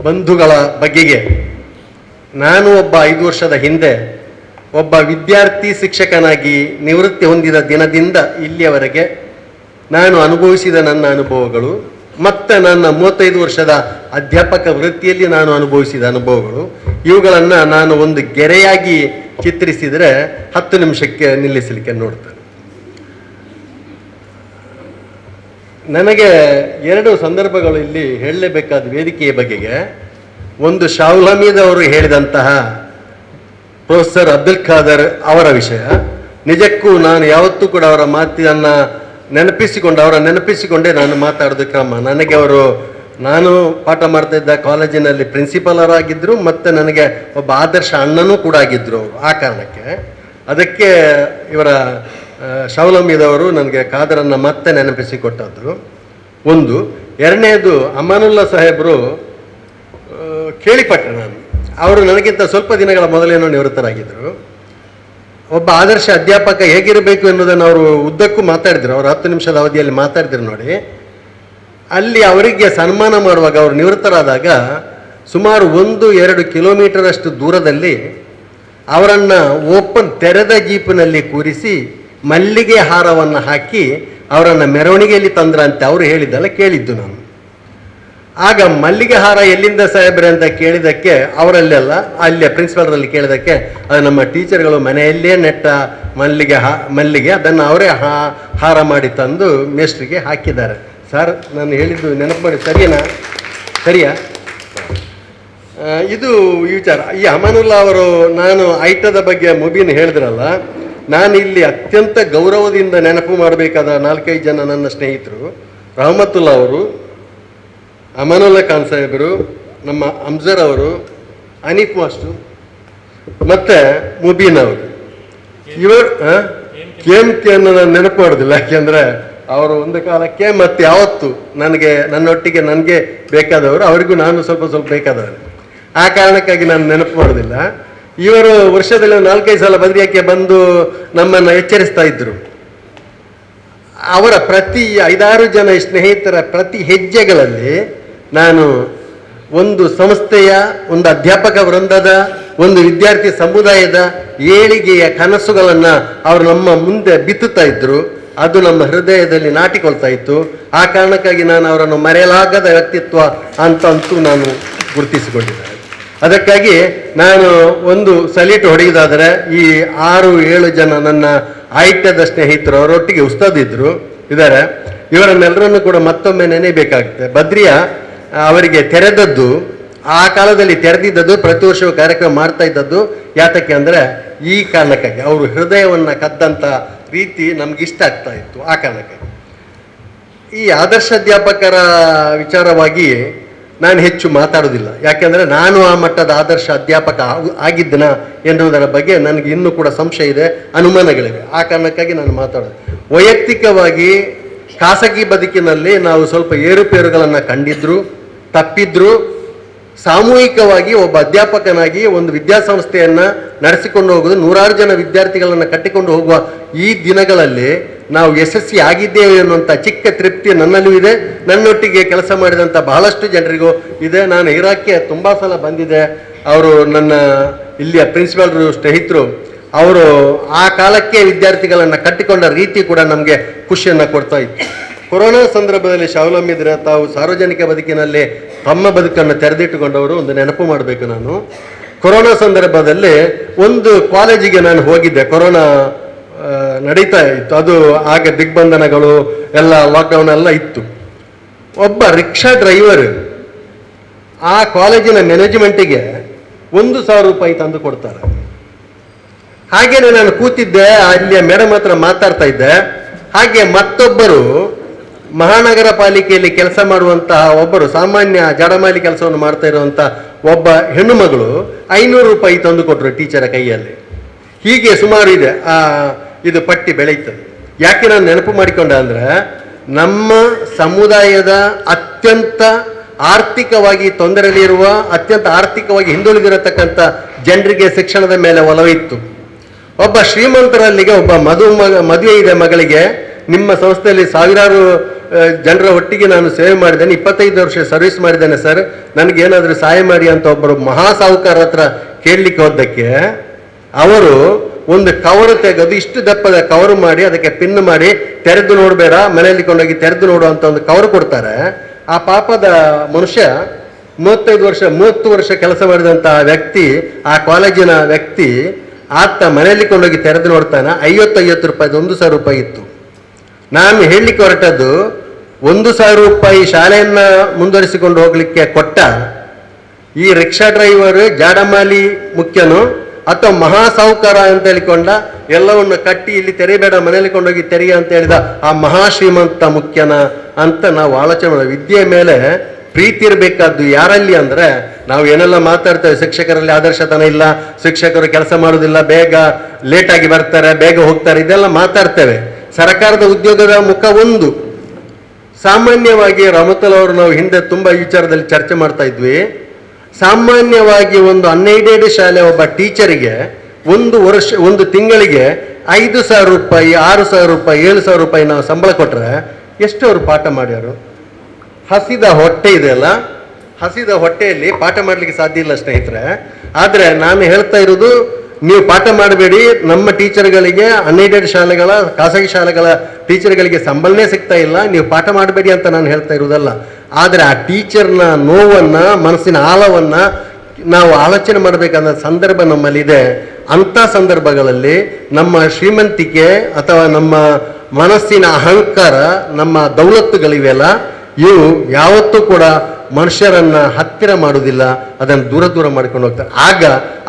S7: ಬಂಧುಗಳ ಬಗೆಗೆ ನಾನು ಒಬ್ಬ 5 ವರ್ಷದ ಹಿಂದೆ ಒಬ್ಬ ವಿದ್ಯಾರ್ಥಿ ಶಿಕ್ಷಕನಾಗಿ ನಿವೃತ್ತಿ ಹೊಂದಿದ ದಿನದಿಂದ ಇಲ್ಲಿಯವರೆಗೆ ನಾನು ಅನುಭವಿಸಿದ ನನ್ನ ಅನುಭವಗಳು ಮತ್ತು ನನ್ನ 35 ವರ್ಷದ ಅಧ್ಯಾಪಕ ವೃತ್ತಿಯಲ್ಲಿ ನಾನು ಅನುಭವಿಸಿದ ಅನುಭವಗಳು, ಇವುಗಳನ್ನು ನಾನು ಒಂದು ಗೆರೆಯಾಗಿ ಚಿತ್ರಿಸಿದರೆ 10 ನಿಮಿಷಕ್ಕೆ ನಿಲ್ಲಿಸಲಿಕ್ಕೆ ನೋಡ್ತೇನೆ. ನನಗೆ 2 ಸಂದರ್ಭಗಳು ಇಲ್ಲಿ ಹೇಳಲೇಬೇಕಾದ ವೇದಿಕೆಯ ಬಗೆಗೆ. ಒಂದು ಶಾಹುಲ್ ಹಮೀದ್ ಅವರು ಹೇಳಿದಂತಹ ಪ್ರೊಫೆಸರ್ ಅಬ್ದುಲ್ ಖಾದರ್ ಅವರ ವಿಷಯ. ನಿಜಕ್ಕೂ ನಾನು ಯಾವತ್ತೂ ಕೂಡ ಅವರ ಮಾತನ್ನು ನೆನಪಿಸಿಕೊಂಡೇ ನಾನು ಮಾತಾಡೋದು ಕ್ರಮ. ನನಗೆ ಅವರು, ನಾನು ಪಾಠ ಮಾಡ್ತಾ ಇದ್ದ ಕಾಲೇಜಿನಲ್ಲಿ ಪ್ರಿನ್ಸಿಪಾಲರ್ ಆಗಿದ್ದರು ಮತ್ತು ನನಗೆ ಒಬ್ಬ ಆದರ್ಶ ಅಣ್ಣನೂ ಕೂಡ ಆಗಿದ್ದರು ಅವರು. ಆ ಕಾರಣಕ್ಕೆ ಅದಕ್ಕೆ ಇವರ ಶಾಹುಲ್ ಹಮೀದ್ ಅವರು ನನಗೆ ಖಾದರನ್ನು ಮತ್ತೆ ನೆನಪಿಸಿಕೊಟ್ಟದ್ದು ಒಂದು. ಎರಡನೇದು, ಅಮಾನುಲ್ಲಾ ಸಾಹೇಬರು ಕೇಳಿಪಟ್ಟೆ ನಾನು. ಅವರು ನನಗಿಂತ ಸ್ವಲ್ಪ ದಿನಗಳ ಮೊದಲೇನೋ ನಿವೃತ್ತರಾಗಿದ್ದರು. ಒಬ್ಬ ಆದರ್ಶ ಅಧ್ಯಾಪಕ ಹೇಗಿರಬೇಕು ಎನ್ನುವುದನ್ನು ಅವರು ಉದ್ದಕ್ಕೂ ಮಾತಾಡಿದರು. ಅವರು 10 ನಿಮಿಷದ ಅವಧಿಯಲ್ಲಿ ಮಾತಾಡಿದ್ರು ನೋಡಿ. ಅಲ್ಲಿ ಅವರಿಗೆ ಸನ್ಮಾನ ಮಾಡುವಾಗ, ಅವರು ನಿವೃತ್ತರಾದಾಗ ಸುಮಾರು 1-2 ಕಿಲೋಮೀಟರ್ ಅಷ್ಟು ದೂರದಲ್ಲಿ ಅವರನ್ನು ಓಪನ್ ತೆರೆದ ಜೀಪಿನಲ್ಲಿ ಕೂರಿಸಿ ಮಲ್ಲಿಗೆ ಹಾರವನ್ನು ಹಾಕಿ ಅವರನ್ನು ಮೆರವಣಿಗೆಯಲ್ಲಿ ತಂದ್ರಂತೆ ಅವರು ಹೇಳಿದ್ದಲ್ಲ ಕೇಳಿದ್ದು ನಾನು. ಆಗ ಮಲ್ಲಿಗೆ ಹಾರ ಎಲ್ಲಿಂದ ಸಾಹೇಬ್ರೆ ಅಂತ ಕೇಳಿದ್ದಕ್ಕೆ ಅವರಲ್ಲೆಲ್ಲ ಅಲ್ಲೇ ಪ್ರಿನ್ಸಿಪಾಲ್ರಲ್ಲಿ ಕೇಳಿದ್ದಕ್ಕೆ, ಅದು ನಮ್ಮ ಟೀಚರ್ಗಳು ಮನೆಯಲ್ಲೇ ನೆಟ್ಟ ಮಲ್ಲಿಗೆ ಅದನ್ನು ಅವರೇ ಹಾರ ಮಾಡಿ ತಂದು ಮೇಸ್ಟ್ರಿಗೆ ಹಾಕಿದ್ದಾರೆ. ಸರ್, ನಾನು ಹೇಳಿದ್ದು ನೆನಪು ಮಾಡಿ ಸರಿಯಾ? ಇದು ಈ ವಿಚಾರ. ಈ ಅಮಾನುಲ್ಲಾ ಅವರು, ನಾನು ಐಟದ ಬಗ್ಗೆ ಮುಬೀನ್ ಹೇಳಿದ್ರಲ್ಲ, ನಾನು ಇಲ್ಲಿ ಅತ್ಯಂತ ಗೌರವದಿಂದ ನೆನಪು ಮಾಡಬೇಕಾದ 4-5 ಜನ ನನ್ನ ಸ್ನೇಹಿತರು, ರಹಮತುಲ್ಲಾ ಅವರು, ಅಮಾನುಲ್ಲಾ ಖಾನ್ ಸಾಹೇಬರು, ನಮ್ಮ ಅಮ್ಜರ್ ಅವರು, ಅನೀಫ್ ಮಾಸ್ಟರ್ ಮತ್ತೆ ಮುಬೀನ್ ಅವರು. ಇವರು ಕೆ ಅನ್ನು ನಾನು ನೆನಪು ಮಾಡೋದಿಲ್ಲ, ಯಾಕೆಂದ್ರೆ ಅವರು ಒಂದು ಕಾಲಕ್ಕೆ ಮತ್ತೆ ಯಾವತ್ತು ನನ್ನೊಟ್ಟಿಗೆ ನನಗೆ ಬೇಕಾದವರು, ಅವರಿಗೂ ನಾನು ಸ್ವಲ್ಪ ಬೇಕಾದವರು. ಆ ಕಾರಣಕ್ಕಾಗಿ ನಾನು ನೆನಪು ಮಾಡೋದಿಲ್ಲ. ಇವರು ವರ್ಷದಲ್ಲಿ 4-5 ಸಲ ಬದ್ರಿಯಾಕೆ ಬಂದು ನಮ್ಮನ್ನು ಎಚ್ಚರಿಸ್ತಾ ಇದ್ರು. ಅವರ ಪ್ರತಿ 5-6 ಜನ ಸ್ನೇಹಿತರ ಪ್ರತಿ ಹೆಜ್ಜೆಗಳಲ್ಲಿ ನಾನು ಒಂದು ಸಂಸ್ಥೆಯ, ಒಂದು ಅಧ್ಯಾಪಕ ವೃಂದದ, ಒಂದು ವಿದ್ಯಾರ್ಥಿ ಸಮುದಾಯದ ಏಳಿಗೆಯ ಕನಸುಗಳನ್ನು ಅವರು ನಮ್ಮ ಮುಂದೆ ಬಿತ್ತುತ್ತಾ ಇದ್ರು. ಅದು ನಮ್ಮ ಹೃದಯದಲ್ಲಿ ನಾಟಿಕೊಳ್ತಾ ಇತ್ತು. ಆ ಕಾರಣಕ್ಕಾಗಿ ನಾನು ಅವರನ್ನು ಮರೆಯಲಾಗದ ವ್ಯಕ್ತಿತ್ವ ಅಂತೂ ನಾನು ಗುರುತಿಸಿಕೊಂಡಿದ್ದೇನೆ. ಅದಕ್ಕಾಗಿ ನಾನು ಒಂದು ಸಲೀಟು ಹೊಡೆಯುವುದಾದರೆ, ಈ 6-7 ಜನ ನನ್ನ ಐಟದ ಸ್ನೇಹಿತರು, ಅವರೊಟ್ಟಿಗೆ ಉಸ್ತಾದಿದ್ರು ಇದ್ದಾರೆ, ಇವರನ್ನೆಲ್ಲರನ್ನು ಕೂಡ ಮತ್ತೊಮ್ಮೆ ನೆನೆಯಬೇಕಾಗುತ್ತೆ. ಬದ್ರಿಯಾ ಅವರಿಗೆ ತೆರೆದದ್ದು, ಆ ಕಾಲದಲ್ಲಿ ತೆರೆದಿದ್ದದ್ದು, ಪ್ರತಿ ವರ್ಷವೂ ಕಾರ್ಯಕ್ರಮ ಮಾಡ್ತಾ ಇದ್ದದ್ದು ಯಾತಕ್ಕೆ ಅಂದರೆ ಈ ಕಾರಣಕ್ಕಾಗಿ. ಅವರು ಹೃದಯವನ್ನು ಕದ್ದಂಥ ರೀತಿ ನಮ್ಗೆ ಇಷ್ಟ ಆಗ್ತಾ ಇತ್ತು. ಆ ಕಾರಣಕ್ಕಾಗಿ ಈ ಆದರ್ಶ ಅಧ್ಯಾಪಕರ ವಿಚಾರವಾಗಿ ನಾನು ಹೆಚ್ಚು ಮಾತಾಡೋದಿಲ್ಲ, ಯಾಕೆಂದರೆ ನಾನು ಆ ಮಟ್ಟದ ಆದರ್ಶ ಅಧ್ಯಾಪಕ ಆಗಿದ್ದನ ಎನ್ನುವುದರ ಬಗ್ಗೆ ನನಗೆ ಇನ್ನೂ ಕೂಡ ಸಂಶಯ ಇದೆ, ಅನುಮಾನಗಳಿವೆ. ಆ ಕಾರಣಕ್ಕಾಗಿ ನಾನು ಮಾತಾಡೋದು. ವೈಯಕ್ತಿಕವಾಗಿ ಖಾಸಗಿ ಬದುಕಿನಲ್ಲಿ ನಾವು ಸ್ವಲ್ಪ ಏರುಪೇರುಗಳನ್ನು ಕಂಡಿದ್ರು, ತಪ್ಪಿದ್ರು. ಸಾಮೂಹಿಕವಾಗಿ ಒಬ್ಬ ಅಧ್ಯಾಪಕನಾಗಿ ಒಂದು ವಿದ್ಯಾಸಂಸ್ಥೆಯನ್ನು ನಡೆಸಿಕೊಂಡು ಹೋಗೋದು, 100 ಜನ ವಿದ್ಯಾರ್ಥಿಗಳನ್ನು ಕಟ್ಟಿಕೊಂಡು ಹೋಗುವ ಈ ದಿನಗಳಲ್ಲಿ ನಾವು ಯಶಸ್ವಿ ಆಗಿದ್ದೇವೆ ಅನ್ನುವಂಥ ಚಿಕ್ಕ ತೃಪ್ತಿ ನನ್ನಲ್ಲೂ ಇದೆ, ನನ್ನೊಟ್ಟಿಗೆ ಕೆಲಸ ಮಾಡಿದಂಥ ಬಹಳಷ್ಟು ಜನರಿಗೂ ಇದೆ. ನಾನು ಇರಾಕ್ಕೆ ತುಂಬ ಸಲ ಬಂದಿದ್ದೆ. ಅವರು ನನ್ನ ಇಲ್ಲಿಯ ಪ್ರಿನ್ಸಿಪಾಲ್ರು ಸ್ನೇಹಿತರು, ಅವರು ಆ ಕಾಲಕ್ಕೆ ವಿದ್ಯಾರ್ಥಿಗಳನ್ನು ಕಟ್ಟಿಕೊಂಡ ರೀತಿ ಕೂಡ ನಮಗೆ ಖುಷಿಯನ್ನು ಕೊಡ್ತಾ ಇತ್ತು. ಕೊರೋನಾ ಸಂದರ್ಭದಲ್ಲಿ ಸ್ವಾವಲಂಬಿದ್ರೆ ತಾವು ಸಾರ್ವಜನಿಕ ಬದುಕಿನಲ್ಲಿ ತಮ್ಮ ಬದುಕನ್ನು ತೆರೆದಿಟ್ಟುಕೊಂಡವರು. ಒಂದು ನೆನಪು ಮಾಡಬೇಕು, ನಾನು ಕೊರೋನಾ ಸಂದರ್ಭದಲ್ಲಿ ಒಂದು ಕಾಲೇಜಿಗೆ ನಾನು ಹೋಗಿದ್ದೆ. ಕೊರೋನಾ ನಡೀತಾ ಇತ್ತು, ಅದು ಆಗ ದಿಗ್ಬಂಧನಗಳು ಎಲ್ಲ, ಲಾಕ್ಡೌನ್ ಎಲ್ಲ ಇತ್ತು. ಒಬ್ಬ ರಿಕ್ಷಾ ಡ್ರೈವರ್ ಆ ಕಾಲೇಜಿನ ಮ್ಯಾನೇಜ್ಮೆಂಟಿಗೆ 1,000 ರೂಪಾಯಿ ತಂದು ಕೊಡ್ತಾರೆ. ಹಾಗೇನೆ ನಾನು ಕೂತಿದ್ದೆ, ಅಲ್ಲಿಯ ಮೇಡಮ್ ಹತ್ರ ಮಾತಾಡ್ತಾ ಇದ್ದೆ. ಹಾಗೆ ಮತ್ತೊಬ್ಬರು ಮಹಾನಗರ ಪಾಲಿಕೆಯಲ್ಲಿ ಕೆಲಸ ಮಾಡುವಂತಹ ಒಬ್ಬರು ಸಾಮಾನ್ಯ ಜಡಮಾಲಿ ಕೆಲಸವನ್ನು ಮಾಡ್ತಾ ಇರುವಂಥ ಒಬ್ಬ ಹೆಣ್ಣು ಮಗಳು 500 ರೂಪಾಯಿ ತಂದು ಕೊಟ್ಟರು ಟೀಚರ ಕೈಯಲ್ಲಿ. ಹೀಗೆ ಸುಮಾರು ಇದೆ, ಇದು ಪಟ್ಟಿ ಬೆಳೆಯುತ್ತದೆ. ಯಾಕೆ ನಾನು ನೆನಪು ಮಾಡಿಕೊಂಡೆ ಅಂದರೆ, ನಮ್ಮ ಸಮುದಾಯದ ಅತ್ಯಂತ ಆರ್ಥಿಕವಾಗಿ ತೊಂದರೆಯಲ್ಲಿರುವ, ಅತ್ಯಂತ ಆರ್ಥಿಕವಾಗಿ ಹಿಂದುಳಿದಿರತಕ್ಕಂಥ ಜನರಿಗೆ ಶಿಕ್ಷಣದ ಮೇಲೆ ಒಲವಿತ್ತು. ಒಬ್ಬ ಶ್ರೀಮಂತರಲ್ಲಿಗೆ ಒಬ್ಬ ಮದುವೆ ಇದೆ ಮಗಳಿಗೆ, ನಿಮ್ಮ ಸಂಸ್ಥೆಯಲ್ಲಿ 1000 ಜನರ ಒಟ್ಟಿಗೆ ನಾನು ಸೇವೆ ಮಾಡಿದ್ದೇನೆ, 25 ವರ್ಷ ಸರ್ವಿಸ್ ಮಾಡಿದ್ದೇನೆ ಸರ್, ನನಗೇನಾದರೂ ಸಹಾಯ ಮಾಡಿ ಅಂತ ಒಬ್ಬರು ಮಹಾ ಸಾಹುಕಾರ ಹತ್ರ ಕೇಳಲಿಕ್ಕೆ ಹೋದ್ದಕ್ಕೆ ಅವರು ಒಂದು ಕವರು ತೆಗೆದು, ಇಷ್ಟು ದಪ್ಪದ ಕವರು ಮಾಡಿ, ಅದಕ್ಕೆ ಪಿನ್ ಮಾಡಿ, ತೆರೆದು ನೋಡಬೇಡ, ಮನೆಯಲ್ಲಿ ಕೊಂಡೋಗಿ ತೆರೆದು ನೋಡು ಅಂತ ಒಂದು ಕವರು ಕೊಡ್ತಾರೆ. ಆ ಪಾಪದ ಮನುಷ್ಯ 30 ವರ್ಷ ಕೆಲಸ ಮಾಡಿದಂತಹ ವ್ಯಕ್ತಿ, ಆ ಕಾಲೇಜಿನ ವ್ಯಕ್ತಿ, ಆತ ಮನೆಯಲ್ಲಿ ಕೊಂಡೋಗಿ ತೆರೆದು ನೋಡ್ತಾನೆ. 50 ರೂಪಾಯಿ, 1,000 ರೂಪಾಯಿ ಇತ್ತು. ನಾನು ಹೇಳಲಿಕ್ಕೆ ಹೊರಟದ್ದು, 1,000 ರೂಪಾಯಿ ಶಾಲೆಯನ್ನು ಮುಂದುವರಿಸಿಕೊಂಡು ಹೋಗ್ಲಿಕ್ಕೆ ಕೊಟ್ಟ ಈ ರಿಕ್ಷಾ ಡ್ರೈವರ್ ಜಾಡಮಾಲಿ ಮುಖ್ಯನು ಅಥವಾ ಮಹಾ ಸಾಹುಕಾರ ಅಂತ ಹೇಳಿಕೊಂಡ, ಎಲ್ಲವನ್ನು ಕಟ್ಟಿ ಇಲ್ಲಿ ತೆರಿಬೇಡ, ಮನೆಯಲ್ಲಿ ಕೊಂಡೋಗಿ ತೆರೆಯ ಅಂತ ಹೇಳಿದ ಆ ಮಹಾ ಶ್ರೀಮಂತ ಮುಖ್ಯನ ಅಂತ ನಾವು ಆಲೋಚನೆ ಮಾಡೋದು. ವಿದ್ಯೆಯ ಮೇಲೆ ಪ್ರೀತಿ ಇರಬೇಕಾದ್ದು ಯಾರಲ್ಲಿ ಅಂದರೆ, ನಾವು ಏನೆಲ್ಲ ಮಾತಾಡ್ತೇವೆ, ಶಿಕ್ಷಕರಲ್ಲಿ ಆದರ್ಶತನ ಇಲ್ಲ, ಶಿಕ್ಷಕರು ಕೆಲಸ ಮಾಡೋದಿಲ್ಲ, ಬೇಗ ಲೇಟಾಗಿ ಬರ್ತಾರೆ, ಬೇಗ ಹೋಗ್ತಾರೆ, ಇದೆಲ್ಲ ಮಾತಾಡ್ತೇವೆ. ಸರ್ಕಾರದ ಉದ್ಯೋಗದ ಮುಖ ಒಂದು. ಸಾಮಾನ್ಯವಾಗಿ ರಮತಲ್ ಅವರು, ನಾವು ಹಿಂದೆ ತುಂಬ ಈ ವಿಚಾರದಲ್ಲಿ ಚರ್ಚೆ ಮಾಡ್ತಾ ಇದ್ವಿ. ಸಾಮಾನ್ಯವಾಗಿ ಒಂದು ಅನ್ಎಯ್ಡೆಡ್ ಶಾಲೆ ಒಬ್ಬ ಟೀಚರಿಗೆ ಒಂದು ತಿಂಗಳಿಗೆ 5,000 ರೂಪಾಯಿ, 6,000 ರೂಪಾಯಿ, 7,000 ರೂಪಾಯಿ ನಾವು ಸಂಬಳ ಕೊಟ್ಟರೆ ಎಷ್ಟು ಅವರು ಪಾಠ ಮಾಡ್ಯಾರು? ಹಸಿದ ಹೊಟ್ಟೆ ಇದೆಯಲ್ಲ, ಹಸಿದ ಹೊಟ್ಟೆಯಲ್ಲಿ ಪಾಠ ಮಾಡಲಿಕ್ಕೆ ಸಾಧ್ಯ ಇಲ್ಲ ಸ್ನೇಹಿತರೆ. ಆದರೆ ನಾನು ಹೇಳ್ತಾ ಇರೋದು, ನೀವು ಪಾಠ ಮಾಡಬೇಡಿ, ನಮ್ಮ ಟೀಚರ್ಗಳಿಗೆ, ಅನ್ಎಯ್ಡೆಡ್ ಶಾಲೆಗಳ, ಖಾಸಗಿ ಶಾಲೆಗಳ ಟೀಚರ್ಗಳಿಗೆ ಸಂಬಳನೇ ಸಿಗ್ತಾ ಇಲ್ಲ, ನೀವು ಪಾಠ ಮಾಡಬೇಡಿ ಅಂತ ನಾನು ಹೇಳ್ತಾ ಇರೋದಲ್ಲ. ಆದರೆ ಆ ಟೀಚರ್ನ ನೋವನ್ನು, ಮನಸ್ಸಿನ ಆಳವನ್ನು ನಾವು ಆಲೋಚನೆ ಮಾಡಬೇಕಾದ ಸಂದರ್ಭ ನಮ್ಮಲ್ಲಿದೆ. ಅಂಥ ಸಂದರ್ಭಗಳಲ್ಲಿ ನಮ್ಮ ಶ್ರೀಮಂತಿಕೆ ಅಥವಾ ನಮ್ಮ ಮನಸ್ಸಿನ ಅಹಂಕಾರ, ನಮ್ಮ ದೌಲತ್ತುಗಳಿವೆಯಲ್ಲ, ಇವು ಯಾವತ್ತೂ ಕೂಡ
S2: ಮನುಷ್ಯರನ್ನ ಹತ್ತಿರ ಮಾಡುವುದಿಲ್ಲ, ಅದನ್ನು ದೂರ ದೂರ ಮಾಡ್ಕೊಂಡು ಹೋಗ್ತಾರೆ. ಆಗ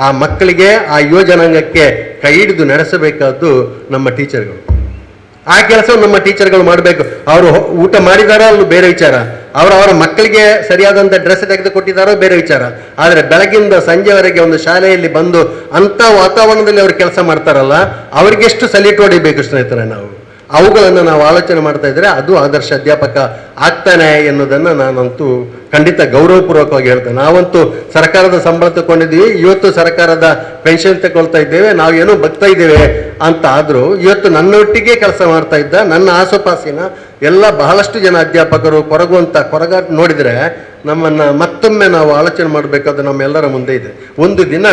S2: ಆ ಮಕ್ಕಳಿಗೆ, ಆ ಯುವ ಜನಾಂಗಕ್ಕೆ ಕೈ ಹಿಡಿದು ನಡೆಸಬೇಕಾದ್ದು ನಮ್ಮ ಟೀಚರ್ಗಳು. ಆ ಕೆಲಸವನ್ನು ನಮ್ಮ ಟೀಚರ್ಗಳು ಮಾಡಬೇಕು. ಅವರು ಊಟ ಮಾಡಿದಾರೋ ಅಲ್ಲೂ ಬೇರೆ ವಿಚಾರ, ಅವರ ಮಕ್ಕಳಿಗೆ ಸರಿಯಾದಂಥ ಡ್ರೆಸ್ ತೆಗೆದು ಕೊಟ್ಟಿದ್ದಾರೋ ಬೇರೆ ವಿಚಾರ. ಆದರೆ ಬೆಳಗಿಂದ ಸಂಜೆವರೆಗೆ ಒಂದು ಶಾಲೆಯಲ್ಲಿ ಬಂದು ಅಂಥ ವಾತಾವರಣದಲ್ಲಿ ಅವರು ಕೆಲಸ ಮಾಡ್ತಾರಲ್ಲ, ಅವ್ರಿಗೆಷ್ಟು ಸಲ್ಯೂಟ್ ಹೊಡಿಬೇಕು ಸ್ನೇಹಿತರೆ. ಅವುಗಳನ್ನು ನಾವು ಆಲೋಚನೆ ಮಾಡ್ತಾ ಇದ್ರೆ ಅದು ಆದರ್ಶ ಅಧ್ಯಾಪಕ ಆಗ್ತಾನೆ ಎನ್ನುವುದನ್ನು ನಾನಂತೂ ಖಂಡಿತ ಗೌರವಪೂರ್ವಕವಾಗಿ ಹೇಳ್ತೇನೆ. ನಾವಂತೂ ಸರ್ಕಾರದ ಸಂಬಳ ತಗೊಂಡಿದ್ದೀವಿ, ಇವತ್ತು ಸರ್ಕಾರದ ಪೆನ್ಷನ್ ತಗೊಳ್ತಾ ಇದ್ದೇವೆ, ನಾವೇನೋ ಬಗ್ತಾ ಇದ್ದೇವೆ ಅಂತ ಆದರೂ ಇವತ್ತು ನನ್ನೊಟ್ಟಿಗೆ ಕೆಲಸ ಮಾಡ್ತಾ ಇದ್ದ ನನ್ನ ಆಸುಪಾಸಿನ ಎಲ್ಲ ಬಹಳಷ್ಟು ಜನ ಅಧ್ಯಾಪಕರು ಕೊರಗ ನೋಡಿದರೆ ನಮ್ಮನ್ನು ಮತ್ತೊಮ್ಮೆ ನಾವು ಆಲೋಚನೆ ಮಾಡಬೇಕಾದ್ರೆ ನಮ್ಮೆಲ್ಲರ ಮುಂದೆ ಇದೆ. ಒಂದು ದಿನ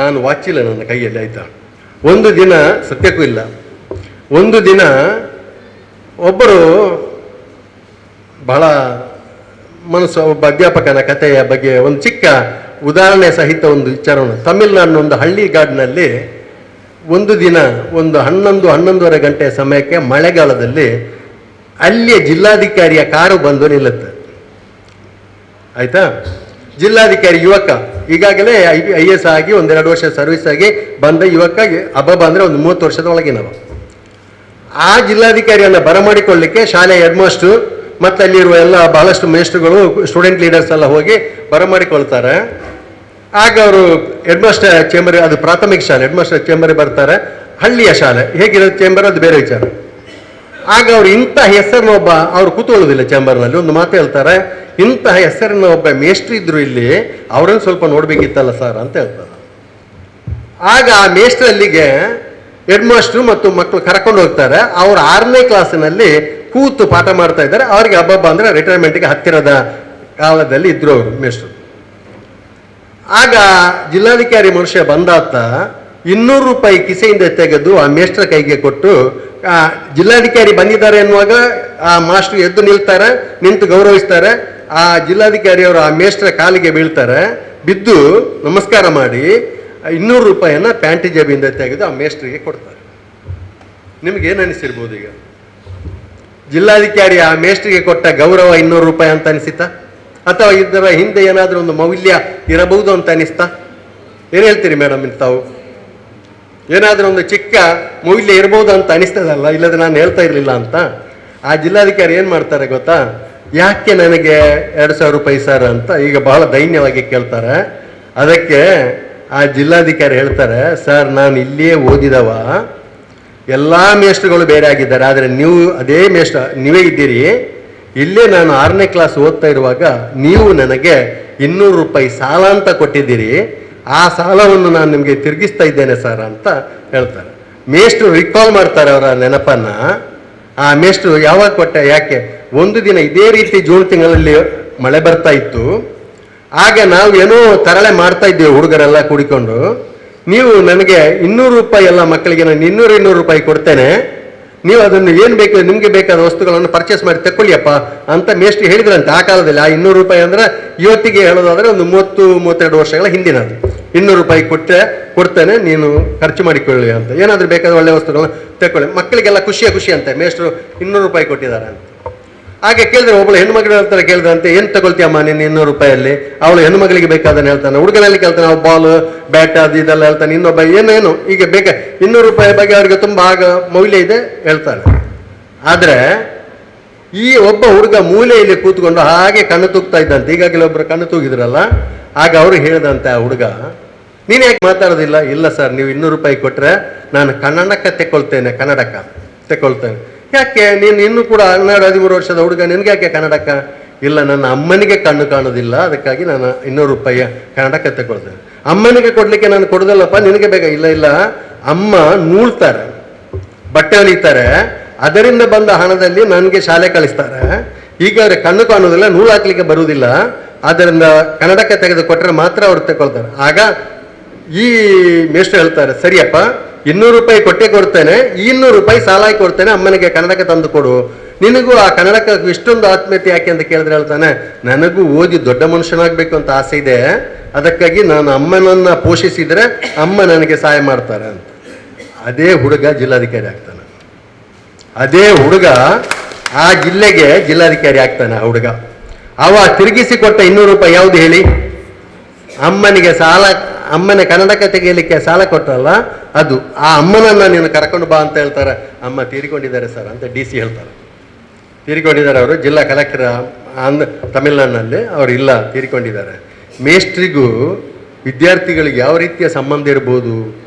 S2: ನಾನು ವಾಚಿಲ್ಲ ನನ್ನ ಕೈಯಲ್ಲಿ, ಆಯಿತಾ, ಒಂದು ದಿನ ಸತ್ಯಕ್ಕೂ ಇಲ್ಲ, ಒಂದು ದಿನ ಒಬ್ಬರು ಬಹಳ ಒಬ್ಬ ಅಧ್ಯಾಪಕನ ಕಥೆಯ ಬಗ್ಗೆ ಒಂದು ಚಿಕ್ಕ ಉದಾಹರಣೆ ಸಹಿತ ಒಂದು ವಿಚಾರವನ್ನು, ತಮಿಳುನಾಡಿನ ಒಂದು ಹಳ್ಳಿ ಗಾಡಿನಲ್ಲಿ ಒಂದು ದಿನ ಒಂದು 11-11:30 ಗಂಟೆಯ ಸಮಯಕ್ಕೆ ಮಳೆಗಾಲದಲ್ಲಿ ಅಲ್ಲಿಯ ಜಿಲ್ಲಾಧಿಕಾರಿಯ ಕಾರು ಬಂದು ನಿಲ್ಲುತ್ತೆ. ಆಯ್ತಾ, ಜಿಲ್ಲಾಧಿಕಾರಿ ಯುವಕ, ಈಗಾಗಲೇ IAS ಆಗಿ 1-2 ವರ್ಷ ಸರ್ವಿಸ್ ಆಗಿ ಬಂದ ಯುವಕ, ಅಬ್ಬಬ್ಬ ಅಂದರೆ ಒಂದು 30 ವರ್ಷದ ಒಳಗಿನವ. ಆ ಜಿಲ್ಲಾಧಿಕಾರಿಯನ್ನು ಬರಮಾಡಿಕೊಳ್ಳಿಕ್ಕೆ ಶಾಲೆಯ ಹೆಡ್ ಮಾಸ್ಟ್ರು ಮತ್ತು ಅಲ್ಲಿರುವ ಎಲ್ಲ ಬಹಳಷ್ಟು ಮೇಸ್ಟ್ರುಗಳು, ಸ್ಟೂಡೆಂಟ್ ಲೀಡರ್ಸ್ ಎಲ್ಲ ಹೋಗಿ ಬರಮಾಡಿಕೊಳ್ತಾರೆ. ಆಗ ಅವರು ಹೆಡ್ ಮಾಸ್ಟರ್ ಚೇಂಬರ್, ಅದು ಪ್ರಾಥಮಿಕ ಶಾಲೆ, ಹೆಡ್ ಮಾಸ್ಟರ್ ಚೇಂಬರ್ಗೆ ಬರ್ತಾರೆ. ಹಳ್ಳಿಯ ಶಾಲೆ ಹೇಗಿರೋದು ಚೇಂಬರ್ ಅದು ಬೇರೆ ವಿಚಾರ. ಆಗ ಅವರು ಇಂಥ ಹೆಸರಿನ ಒಬ್ಬ, ಅವ್ರು ಕೂತ್ಕೊಳ್ಳೋದಿಲ್ಲ ಚೇಂಬರ್ನಲ್ಲಿ, ಒಂದು ಮಾತು ಹೇಳ್ತಾರೆ, ಇಂತಹ ಹೆಸರಿನ ಒಬ್ಬ ಮೇಸ್ಟ್ರು ಇದ್ರು ಇಲ್ಲಿ, ಅವರನ್ನು ಸ್ವಲ್ಪ ನೋಡ್ಬೇಕಿತ್ತಲ್ಲ ಸರ್ ಅಂತ ಹೇಳ್ತಾರೆ. ಆಗ ಆ ಮೇಸ್ಟ್ರು ಅಲ್ಲಿಗೆ ಹೆಡ್ ಮಾಸ್ಟ್ರು ಮತ್ತು ಮಕ್ಕಳು ಕರ್ಕೊಂಡು ಹೋಗ್ತಾರೆ. ಅವರು 6ನೇ ಕ್ಲಾಸಿನಲ್ಲಿ ಕೂತು ಪಾಠ ಮಾಡ್ತಾ ಇದ್ದಾರೆ. ಅವ್ರಿಗೆ ಹಬ್ಬ ಅಂದರೆ ರಿಟೈರ್ಮೆಂಟ್ಗೆ ಹತ್ತಿರದ ಕಾಲದಲ್ಲಿ ಇದ್ರು ಅವರು ಮೇಸ್ಟ್ರು. ಆಗ ಜಿಲ್ಲಾಧಿಕಾರಿ ಮನುಷ್ಯ ಬಂದಾತ 200 ರೂಪಾಯಿ ಕಿಸೆಯಿಂದ ತೆಗೆದು ಆ ಮೇಸ್ಟ್ರ ಕೈಗೆ ಕೊಟ್ಟು, ಜಿಲ್ಲಾಧಿಕಾರಿ ಬಂದಿದ್ದಾರೆ ಎನ್ನುವಾಗ ಆ ಮಾಸ್ಟ್ರು ಎದ್ದು ನಿಂತು ಗೌರವಿಸ್ತಾರೆ. ಆ ಜಿಲ್ಲಾಧಿಕಾರಿಯವರು ಆ ಮೇಸ್ಟ್ರ ಕಾಲಿಗೆ ಬೀಳ್ತಾರೆ, ಬಿದ್ದು ನಮಸ್ಕಾರ ಮಾಡಿ 200 ರೂಪಾಯಿಯನ್ನು ಪ್ಯಾಂಟಿ ಜೇಬಿಂದ ತೆಗೆದು ಆ ಮೇಸ್ಟ್ರಿಗೆ ಕೊಡ್ತಾರೆ. ನಿಮ್ಗೇನು ಅನಿಸಿರ್ಬೋದು ಈಗ? ಜಿಲ್ಲಾಧಿಕಾರಿ ಆ ಮೇಸ್ಟ್ರಿಗೆ ಕೊಟ್ಟ ಗೌರವ 200 ರೂಪಾಯಿ ಅಂತ ಅನಿಸಿತಾ, ಅಥವಾ ಇದರ ಹಿಂದೆ ಏನಾದರೂ ಒಂದು ಮೌಲ್ಯ ಇರಬಹುದು ಅಂತ ಅನಿಸ್ತಾ? ಏನು ಹೇಳ್ತೀರಿ ಮೇಡಮ್ ತಾವು? ಏನಾದರೂ ಒಂದು ಚಿಕ್ಕ ಮೌಲ್ಯ ಇರ್ಬೋದು ಅಂತ ಅನಿಸ್ತದಲ್ಲ, ಇಲ್ಲದ್ರೆ ನಾನು ಹೇಳ್ತಾ ಇರಲಿಲ್ಲ ಅಂತ. ಆ ಜಿಲ್ಲಾಧಿಕಾರಿ ಏನು ಮಾಡ್ತಾರೆ ಗೊತ್ತಾ? ಯಾಕೆ ನನಗೆ 2000 ರೂಪಾಯಿ ಸರ್ ಅಂತ ಈಗ ಬಹಳ ದೈನ್ಯವಾಗಿ ಕೇಳ್ತಾರೆ. ಅದಕ್ಕೆ ಆ ಜಿಲ್ಲಾಧಿಕಾರಿ ಹೇಳ್ತಾರೆ, ಸರ್ ನಾನು ಇಲ್ಲಿಯೇ ಓದಿದವ, ಎಲ್ಲ ಮೇಸ್ಟ್ರುಗಳು ಬೇರೆ ಆಗಿದ್ದಾರೆ, ಆದರೆ ನೀವು ಅದೇ ನೀವೇ ಇದ್ದೀರಿ. ಇಲ್ಲೇ ನಾನು 6ನೇ ಕ್ಲಾಸ್ ಓದ್ತಾ ಇರುವಾಗ ನೀವು ನನಗೆ 200 ರೂಪಾಯಿ ಸಾಲ ಅಂತ ಕೊಟ್ಟಿದ್ದೀರಿ, ಆ ಸಾಲವನ್ನು ನಾನು ನಿಮಗೆ ತಿರುಗಿಸ್ತಾ ಇದ್ದೇನೆ ಸರ್ ಅಂತ ಹೇಳ್ತಾರೆ. ಮೇಸ್ಟ್ರು ರಿಕಾಲ್ ಮಾಡ್ತಾರೆ ಅವರ ನೆನಪನ್ನ. ಆ ಮೇಸ್ಟ್ರು ಯಾವಾಗ ಕೊಟ್ಟೆ, ಯಾಕೆ, ಒಂದು ದಿನ ಇದೇ ರೀತಿ ಜೂನ್ ತಿಂಗಳಲ್ಲಿ ಮಳೆ ಬರ್ತಾ ಇತ್ತು. ಆಗ ನಾವು ಏನೋ ತರಳೆ ಮಾಡ್ತಾ ಇದ್ದೇವೆ ಹುಡುಗರೆಲ್ಲ ಕೂಡಿಕೊಂಡು, ನೀವು ನನಗೆ 200 ರೂಪಾಯಿ ಎಲ್ಲ ಮಕ್ಕಳಿಗೆ ನಾನು 200 ರೂಪಾಯಿ ಕೊಡ್ತೇನೆ, ನೀವು ಅದನ್ನು ಏನು ಬೇಕು ನಿಮಗೆ ಬೇಕಾದ ವಸ್ತುಗಳನ್ನು ಪರ್ಚೇಸ್ ಮಾಡಿ ತಗೊಳ್ಳಿಯಪ್ಪ ಅಂತ ಮೇಸ್ಟ್ರಿ ಹೇಳಿದ್ರಂತೆ. ಆ ಕಾಲದಲ್ಲಿ ಆ 200 ರೂಪಾಯಿ ಅಂದರೆ ಇವತ್ತಿಗೆ ಹೇಳೋದಾದ್ರೆ ಒಂದು 30-32 ವರ್ಷಗಳ ಹಿಂದಿನದು. 200 ರೂಪಾಯಿ ಕೊಡ್ತೇನೆ, ನೀನು ಖರ್ಚು ಮಾಡಿಕೊಳ್ಳಿ ಅಂತ, ಏನಾದರೂ ಬೇಕಾದ ಒಳ್ಳೆ ವಸ್ತುಗಳನ್ನ ತಗೊಳ್ಳಿ. ಮಕ್ಕಳಿಗೆಲ್ಲ ಖುಷಿ ಅಂತೆ, ಮೇಸ್ಟ್ರು 200 ರೂಪಾಯಿ ಕೊಟ್ಟಿದ್ದಾರೆ ಅಂತ. ಹಾಗೆ ಕೇಳಿದ್ರೆ ಒಬ್ಬಳು ಹೆಣ್ಮಗಳು ಹೇಳ್ತಾರೆ, ಕೇಳಿದ್ರಂತೆ, ಏನು ತಗೊಳ್ತೀಯಮ್ಮ ನೀನು 200 ರೂಪಾಯಲ್ಲಿ? ಅವಳು ಹೆಣ್ಮಗಳಿಗೆ ಬೇಕಾದನ್ನು ಹೇಳ್ತಾನೆ, ಹುಡುಗನಲ್ಲಿ ಕೇಳ್ತಾನೆ, ನಾವು ಬಾಲ್ ಬ್ಯಾಟ್ ಅದು ಇದೆಲ್ಲ ಹೇಳ್ತಾನೆ, ಇನ್ನೊಬ್ಬ ಏನೇನು ಈಗ 200 ರೂಪಾಯಿ ಬಗ್ಗೆ ಅವರಿಗೆ ತುಂಬ ಆಗ ಮೌಲ್ಯ ಇದೆ ಹೇಳ್ತಾನೆ. ಆದರೆ ಈ ಒಬ್ಬ ಹುಡುಗ ಮೂಲೆಯಲ್ಲಿ ಕೂತ್ಕೊಂಡು ಹಾಗೆ ಕಣ್ಣು ತೂಗ್ತಾ ಇದ್ದಂತೆ. ಈಗಾಗಲೇ ಒಬ್ಬರು ಕಣ್ಣು ತೂಗಿದ್ರಲ್ಲ, ಆಗ ಅವರು ಹೇಳಿದಂತೆ ಆ ಹುಡುಗ, ನೀನು ಯಾಕೆ ಮಾತಾಡೋದಿಲ್ಲ? ಇಲ್ಲ ಸರ್, ನೀವು 200 ರೂಪಾಯಿ ಕೊಟ್ಟರೆ ನಾನು ಕನ್ನಡಕ ತೆಕ್ಕೊಳ್ತೇನೆ. ಯಾಕೆ, ನೀನು ಇನ್ನೂ ಕೂಡ 12-13 ವರ್ಷದ ಹುಡುಗ, ನಿನಗೆ ಯಾಕೆ ಕನ್ನಡಕ? ಇಲ್ಲ, ನನ್ನ ಅಮ್ಮನಿಗೆ ಕಣ್ಣು ಕಾಣೋದಿಲ್ಲ, ಅದಕ್ಕಾಗಿ ನಾನು 200 ರೂಪಾಯಿ ಕನ್ನಡಕ ತಗೊಳ್ತೇನೆ. ಅಮ್ಮನಿಗೆ ಕೊಡ್ಲಿಕ್ಕೆ ನಾನು ಕೊಡೋದಲ್ಲಪ್ಪ, ನಿನಗೆ ಬೇಕಾ? ಇಲ್ಲ, ಅಮ್ಮ ನೂಳ್ತಾರೆ, ಬಟ್ಟೆ ಹೊಲಿತಾರೆ, ಅದರಿಂದ ಬಂದ ಹಣದಲ್ಲಿ ನನಗೆ ಶಾಲೆ ಕಳಿಸ್ತಾರೆ. ಈಗ ಅವ್ರಿಗೆ ಕಣ್ಣು ಕಾಣೋದಿಲ್ಲ, ನೂಲು ಹಾಕ್ಲಿಕ್ಕೆ ಬರುವುದಿಲ್ಲ, ಆದ್ದರಿಂದ ಕನ್ನಡಕ ತೆಗೆದು ಕೊಟ್ಟರೆ ಮಾತ್ರ ಅವ್ರು ತಗೊಳ್ತಾರೆ. ಆಗ ಈ ಮೇಷ್ಟ್ರು ಹೇಳ್ತಾರೆ, ಸರಿಯಪ್ಪ 200 ರೂಪಾಯಿ ಕೊಟ್ಟೆ ಕೊಡ್ತೇನೆ, 200 ರೂಪಾಯಿ ಸಾಲ ಹಾಕಿ ಕೊಡ್ತೇನೆ, ಅಮ್ಮನಿಗೆ ಕನ್ನಡಕ ತಂದು ಕೊಡು. ನಿನಗೂ ಆ ಕನ್ನಡಕ ಇಷ್ಟೊಂದು ಆತ್ಮೀಯತೆ ಯಾಕೆ ಅಂತ ಕೇಳಿದ್ರೆ ಹೇಳ್ತಾನೆ, ನನಗೂ ಓದಿ ದೊಡ್ಡ ಮನುಷ್ಯನಾಗಬೇಕು ಅಂತ ಆಸೆ ಇದೆ, ಅದಕ್ಕಾಗಿ ನಾನು ಅಮ್ಮನನ್ನ ಪೋಷಿಸಿದರೆ ಅಮ್ಮ ನನಗೆ ಸಹಾಯ ಮಾಡ್ತಾರೆ ಅಂತ. ಅದೇ ಹುಡುಗ ಜಿಲ್ಲಾಧಿಕಾರಿ ಆಗ್ತಾನೆ. ಅದೇ ಹುಡುಗ ಆ ಜಿಲ್ಲೆಗೆ ಜಿಲ್ಲಾಧಿಕಾರಿ ಆಗ್ತಾನೆ. ಆ ಹುಡುಗ ಅವ ತಿರುಗಿಸಿ ಕೊಟ್ಟ 200 ರೂಪಾಯಿ ಯಾವುದು ಹೇಳಿ? ಅಮ್ಮನಿಗೆ ಅಮ್ಮನ ಕನ್ನಡಕ ತೆಗೆಯಲಿಕ್ಕೆ ಸಾಲ ಕೊಟ್ಟಲ್ಲ ಅದು. ಆ ಅಮ್ಮನನ್ನ ನೀನು ಕರ್ಕೊಂಡು ಬಾ ಅಂತ ಹೇಳ್ತಾರೆ. ಅಮ್ಮ ತೀರಿಕೊಂಡಿದ್ದಾರೆ ಸರ್ ಅಂತ DC ಹೇಳ್ತಾರೆ. ತೀರಿಕೊಂಡಿದ್ದಾರೆ ಅವರು, ಜಿಲ್ಲಾ ಕಲೆಕ್ಟರ್ ತಮಿಳ್ನಾಡಿನಲ್ಲಿ ಅವರು ಇಲ್ಲ, ತೀರಿಕೊಂಡಿದ್ದಾರೆ. ಮೇಸ್ಟ್ರಿಗೂ ವಿದ್ಯಾರ್ಥಿಗಳಿಗೆ ಯಾವ ರೀತಿಯ ಸಂಬಂಧ ಇರ್ಬೋದು,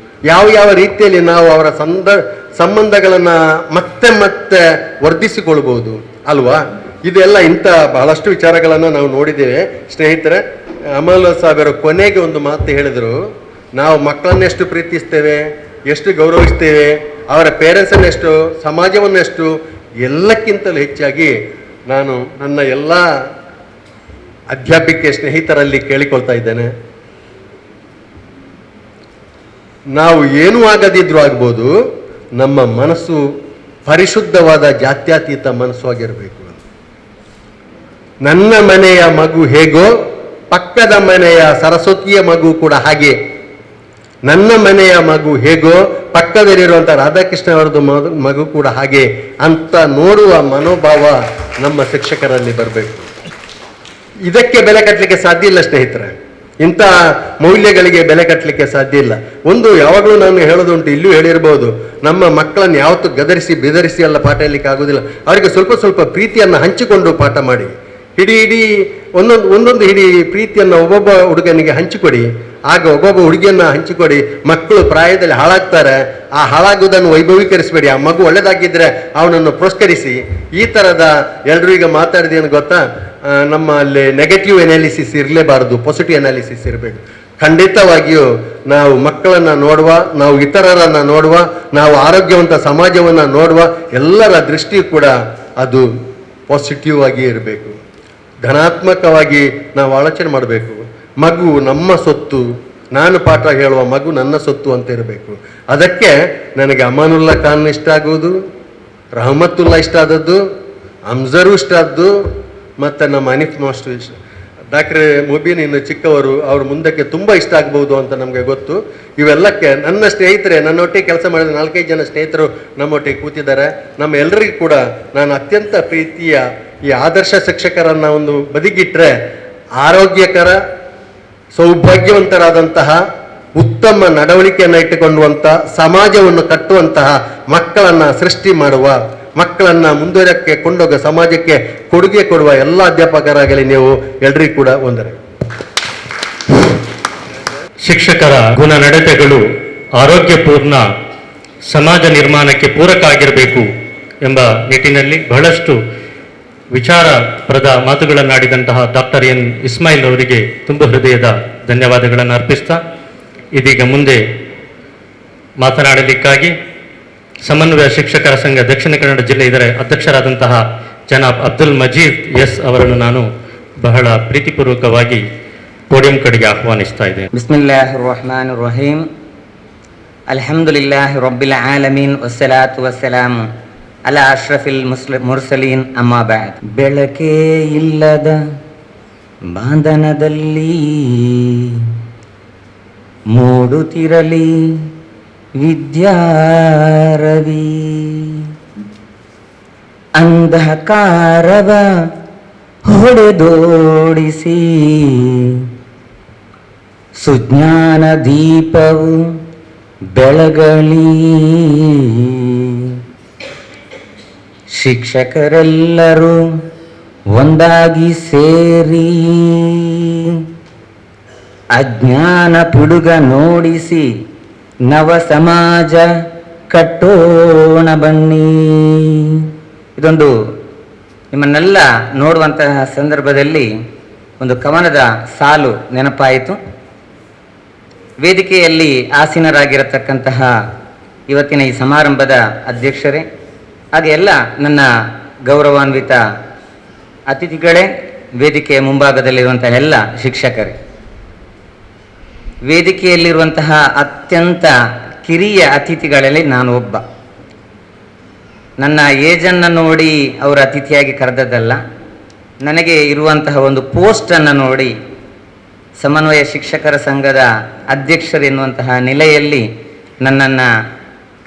S2: ಯಾವ ರೀತಿಯಲ್ಲಿ ನಾವು ಅವರ ಸಂಬಂಧಗಳನ್ನು ಮತ್ತೆ ಮತ್ತೆ ವರ್ಧಿಸಿಕೊಳ್ಬೋದು ಅಲ್ವಾ? ಇದೆಲ್ಲ ಇಂಥ ಬಹಳಷ್ಟು ವಿಚಾರಗಳನ್ನು ನಾವು ನೋಡಿದ್ದೇವೆ ಸ್ನೇಹಿತರೆ. ಅಮಲ್ ಸಾಗರ್ ಕೊನೆಗೆ ಒಂದು ಮಾತು ಹೇಳಿದರು, ನಾವು ಮಕ್ಕಳನ್ನೆಷ್ಟು ಪ್ರೀತಿಸ್ತೇವೆ, ಎಷ್ಟು ಗೌರವಿಸ್ತೇವೆ, ಅವರ ಪೇರೆಂಟ್ಸನ್ನೆಷ್ಟು, ಸಮಾಜವನ್ನೆಷ್ಟು, ಎಲ್ಲಕ್ಕಿಂತಲೂ ಹೆಚ್ಚಾಗಿ ನಾನು ನನ್ನ ಎಲ್ಲ ಅಧ್ಯಾಪಿಕೆ ಸ್ನೇಹಿತರಲ್ಲಿ ಕೇಳಿಕೊಳ್ತಾ ಇದ್ದೇನೆ, ನಾವು ಏನೂ ಆಗದಿದ್ರೂ ಆಗ್ಬೋದು, ನಮ್ಮ ಮನಸ್ಸು ಪರಿಶುದ್ಧವಾದ ಜಾತ್ಯತೀತ ಮನಸ್ಸು ಆಗಿರಬೇಕು. ನನ್ನ ಮನೆಯ ಮಗು ಹೇಗೋ ಪಕ್ಕದ ಮನೆಯ ಸರಸ್ವತಿಯ ಮಗು ಕೂಡ ಹಾಗೆ. ನನ್ನ ಮನೆಯ ಮಗು ಹೇಗೋ ಪಕ್ಕದಲ್ಲಿರುವಂಥ ರಾಧಾಕೃಷ್ಣ ಅವರದ್ದು ಮಗು ಕೂಡ ಹಾಗೆ ಅಂತ ನೋಡುವ ಮನೋಭಾವ ನಮ್ಮ ಶಿಕ್ಷಕರಲ್ಲಿ ಬರಬೇಕು. ಇದಕ್ಕೆ ಬೆಲೆ ಕಟ್ಟಲಿಕ್ಕೆ ಸಾಧ್ಯ ಇಲ್ಲ ಸ್ನೇಹಿತರೆ. ಇಂಥ ಮೌಲ್ಯಗಳಿಗೆ ಬೆಲೆ ಕಟ್ಟಲಿಕ್ಕೆ ಸಾಧ್ಯ ಇಲ್ಲ. ಒಂದು ಯಾವಾಗಲೂ ನಾನು ಹೇಳೋದುಂಟು, ಇಲ್ಲೂ ಹೇಳಿರ್ಬೋದು, ನಮ್ಮ ಮಕ್ಕಳನ್ನು ಯಾವತ್ತೂ ಗದರಿಸಿ ಬೆದರಿಸಿ ಎಲ್ಲ ಪಾಠ ಹೇಳಲಿಕ್ಕೆ ಆಗೋದಿಲ್ಲ. ಅವರಿಗೆ ಸ್ವಲ್ಪ ಸ್ವಲ್ಪ ಪ್ರೀತಿಯನ್ನು ಹಂಚಿಕೊಂಡು ಪಾಠ ಮಾಡಿ. ಇಡೀ ಒಂದೊಂದು ಹಿಡಿ ಪ್ರೀತಿಯನ್ನು ಒಬ್ಬೊಬ್ಬ ಹುಡುಗನಿಗೆ ಹಂಚಿಕೊಡಿ. ಆಗ ಒಬ್ಬೊಬ್ಬ ಹುಡುಗಿಯನ್ನು ಹಂಚಿಕೊಡಿ. ಮಕ್ಕಳು ಪ್ರಾಯದಲ್ಲಿ ಹಾಳಾಗ್ತಾರೆ, ಆ ಹಾಳಾಗುವುದನ್ನು ವೈಭವೀಕರಿಸಬೇಡಿ. ಆ ಮಗು ಒಳ್ಳೆದಾಗಿದ್ದರೆ ಅವನನ್ನು ಪುರಸ್ಕರಿಸಿ. ಈ ಥರದ ಎಲ್ಲರೂ ಈಗ ಮಾತಾಡಿದೇನು ಗೊತ್ತಾ, ನಮ್ಮಲ್ಲಿ ನೆಗೆಟಿವ್ ಎನಾಲಿಸಿಸ್ ಇರಲೇಬಾರದು, ಪಾಸಿಟಿವ್ ಎನಾಲಿಸಿಸ್ ಇರಬೇಕು. ಖಂಡಿತವಾಗಿಯೂ ನಾವು ಮಕ್ಕಳನ್ನು ನೋಡುವ, ನಾವು ಇತರರನ್ನು ನೋಡುವ, ನಾವು ಆರೋಗ್ಯವಂತ ಸಮಾಜವನ್ನು ನೋಡುವ ಎಲ್ಲರ ದೃಷ್ಟಿಯೂ ಕೂಡ ಅದು ಪಾಸಿಟಿವ್ ಆಗಿ ಇರಬೇಕು. ಧನಾತ್ಮಕವಾಗಿ ನಾವು ಆಲೋಚನೆ ಮಾಡಬೇಕು. ಮಗು ನಮ್ಮ ಸೊತ್ತು, ನಾನು ಪಾಠ ಹೇಳುವ ಮಗು ನನ್ನ ಸೊತ್ತು ಅಂತ ಇರಬೇಕು. ಅದಕ್ಕೆ ನನಗೆ ಅಮಾನುಲ್ಲಾ ಖಾನ್ ಇಷ್ಟ ಆಗುವುದು, ರಹಮತುಲ್ಲಾ ಇಷ್ಟ ಆದದ್ದು, ಅಮ್ಜರು ಇಷ್ಟ ಆದ್ದು, ಮತ್ತು ನಮ್ಮ ಅನೀಫ್ ಮಾಸ್ಟರ್ ಇಷ್ಟ. ಡಾಕ್ಟರ್ ಮುಬೀನ್ ಇನ್ನು ಚಿಕ್ಕವರು, ಅವ್ರ ಮುಂದಕ್ಕೆ ತುಂಬ ಇಷ್ಟ ಆಗ್ಬೋದು ಅಂತ ನಮಗೆ ಗೊತ್ತು. ಇವೆಲ್ಲಕ್ಕೆ ನನ್ನ ಸ್ನೇಹಿತರೆ, ನನ್ನೊಟ್ಟಿಗೆ ಕೆಲಸ ಮಾಡಿದ 4-5 ಜನ ಸ್ನೇಹಿತರು ನಮ್ಮೊಟ್ಟಿಗೆ ಕೂತಿದ್ದಾರೆ. ನಮ್ಮ ಎಲ್ಲರಿಗೂ ಕೂಡ ನಾನು ಅತ್ಯಂತ ಪ್ರೀತಿಯ ಈ ಆದರ್ಶ ಶಿಕ್ಷಕರನ್ನು ಒಂದು ಬದಿಗಿಟ್ಟರೆ, ಆರೋಗ್ಯಕರ ಸೌಭಾಗ್ಯವಂತರಾದಂತಹ ಉತ್ತಮ ನಡವಳಿಕೆಯನ್ನು ಇಟ್ಟುಕೊಳ್ಳುವಂಥ ಸಮಾಜವನ್ನು ಕಟ್ಟುವಂತಹ ಮಕ್ಕಳನ್ನು ಸೃಷ್ಟಿ ಮಾಡುವ, ಮಕ್ಕಳನ್ನು ಮುಂದುವರಕ್ಕೆ ಕೊಂಡೋಗ, ಸಮಾಜಕ್ಕೆ ಕೊಡುಗೆ ಕೊಡುವ ಎಲ್ಲ ಅಧ್ಯಾಪಕರಾಗಲಿ ನೀವು ಎಲ್ಲರಿಗೂ ಕೂಡ ಒಂದರೆ.
S1: ಶಿಕ್ಷಕರ ಗುಣ ನಡತೆಗಳು ಆರೋಗ್ಯಪೂರ್ಣ ಸಮಾಜ ನಿರ್ಮಾಣಕ್ಕೆ ಪೂರಕ ಆಗಿರಬೇಕು ಎಂಬ ನಿಟ್ಟಿನಲ್ಲಿ ಬಹಳಷ್ಟು ವಿಚಾರಪ್ರದ ಮಾತುಗಳನ್ನಾಡಿದಂತಹ ಡಾಕ್ಟರ್ ಎನ್ ಇಸ್ಮಾಯಿಲ್ ಅವರಿಗೆ ತುಂಬ ಹೃದಯದ ಧನ್ಯವಾದಗಳನ್ನು ಅರ್ಪಿಸ್ತಾ, ಇದೀಗ ಮುಂದೆ ಮಾತನಾಡಲಿಕ್ಕಾಗಿ ಸಮನ್ವಯ ಶಿಕ್ಷಕರ ಸಂಘ ದಕ್ಷಿಣ ಕನ್ನಡ ಜಿಲ್ಲೆ ಇದರ ಅಧ್ಯಕ್ಷರಾದಂತಹ ಜನಾಬ್ ಅಬ್ದುಲ್ ಮಜೀದ್ ಎಸ್ ಅವರನ್ನು ನಾನು ಬಹಳ ಪ್ರೀತಿಪೂರ್ವಕವಾಗಿ ಪೋಡಿಯಂ ಕಡೆಗೆ ಆಹ್ವಾನಿಸ್ತಾ ಇದ್ದೇನೆ.
S10: ಬಿಸ್ಮಿಲ್ಲಾಹಿರ್ ರಹಮಾನಿರ್ ರಹೀಂ. ಅಲ್ಹಮ್ದುಲಿಲ್ಲಾಹಿ ರಬ್ಬಿಲ್ ಆಲಮೀನ್ ವಸ್ಸಲಾತು ವಸ್ಸಲಾಮು ಅಲಾ ಅಶ್ರಫಿಲ್ ಮುರ್ಸಲೀನ್ ಅಮ್ಮಾ ಬಅದ್. ಬೆಳಕೇ ಇಲ್ಲದ ಬಾಂಧನದಲ್ಲಿ ಮೂಡುತ್ತಿರಲಿ ವಿದ್ಯಾರವಿ, ಅಂಧಕಾರವ ಹೊಡೆದೋಡಿಸಿ ಸುಜ್ಞಾನ ದೀಪವು ಬೆಳಗಲಿ. ಶಿಕ್ಷಕರೆಲ್ಲರೂ ಒಂದಾಗಿ ಸೇರಿ ಅಜ್ಞಾನ ಪುಡುಗ ನೋಡಿಸಿ ನವ ಸಮಾಜ ಕಟ್ಟೋಣ ಬನ್ನಿ. ಇದೊಂದು ನಿಮ್ಮನ್ನೆಲ್ಲ ನೋಡುವಂತಹ ಸಂದರ್ಭದಲ್ಲಿ ಒಂದು ಕವನದ ಸಾಲು ನೆನಪಾಯಿತು. ವೇದಿಕೆಯಲ್ಲಿ ಆಸೀನರಾಗಿರತಕ್ಕಂತಹ ಇವತ್ತಿನ ಈ ಸಮಾರಂಭದ ಅಧ್ಯಕ್ಷರೇ, ಹಾಗೆ ಎಲ್ಲ ನನ್ನ ಗೌರವಾನ್ವಿತ ಅತಿಥಿಗಳೇ, ವೇದಿಕೆಯ ಮುಂಭಾಗದಲ್ಲಿರುವಂತಹ ಎಲ್ಲ ಶಿಕ್ಷಕರೇ, ವೇದಿಕೆಯಲ್ಲಿರುವಂತಹ ಅತ್ಯಂತ ಕಿರಿಯ ಅತಿಥಿಗಳಲ್ಲಿ ನಾನು ಒಬ್ಬ. ನನ್ನ ಏಜನ್ನು ನೋಡಿ ಅವರು ಅತಿಥಿಯಾಗಿ ಕರೆದದ್ದಲ್ಲ, ನನಗೆ ಇರುವಂತಹ ಒಂದು ಪೋಸ್ಟನ್ನು ನೋಡಿ ಸಮನ್ವಯ ಶಿಕ್ಷಕರ ಸಂಘದ ಅಧ್ಯಕ್ಷರೆನ್ನುವಂತಹ ನೆಲೆಯಲ್ಲಿ ನನ್ನನ್ನು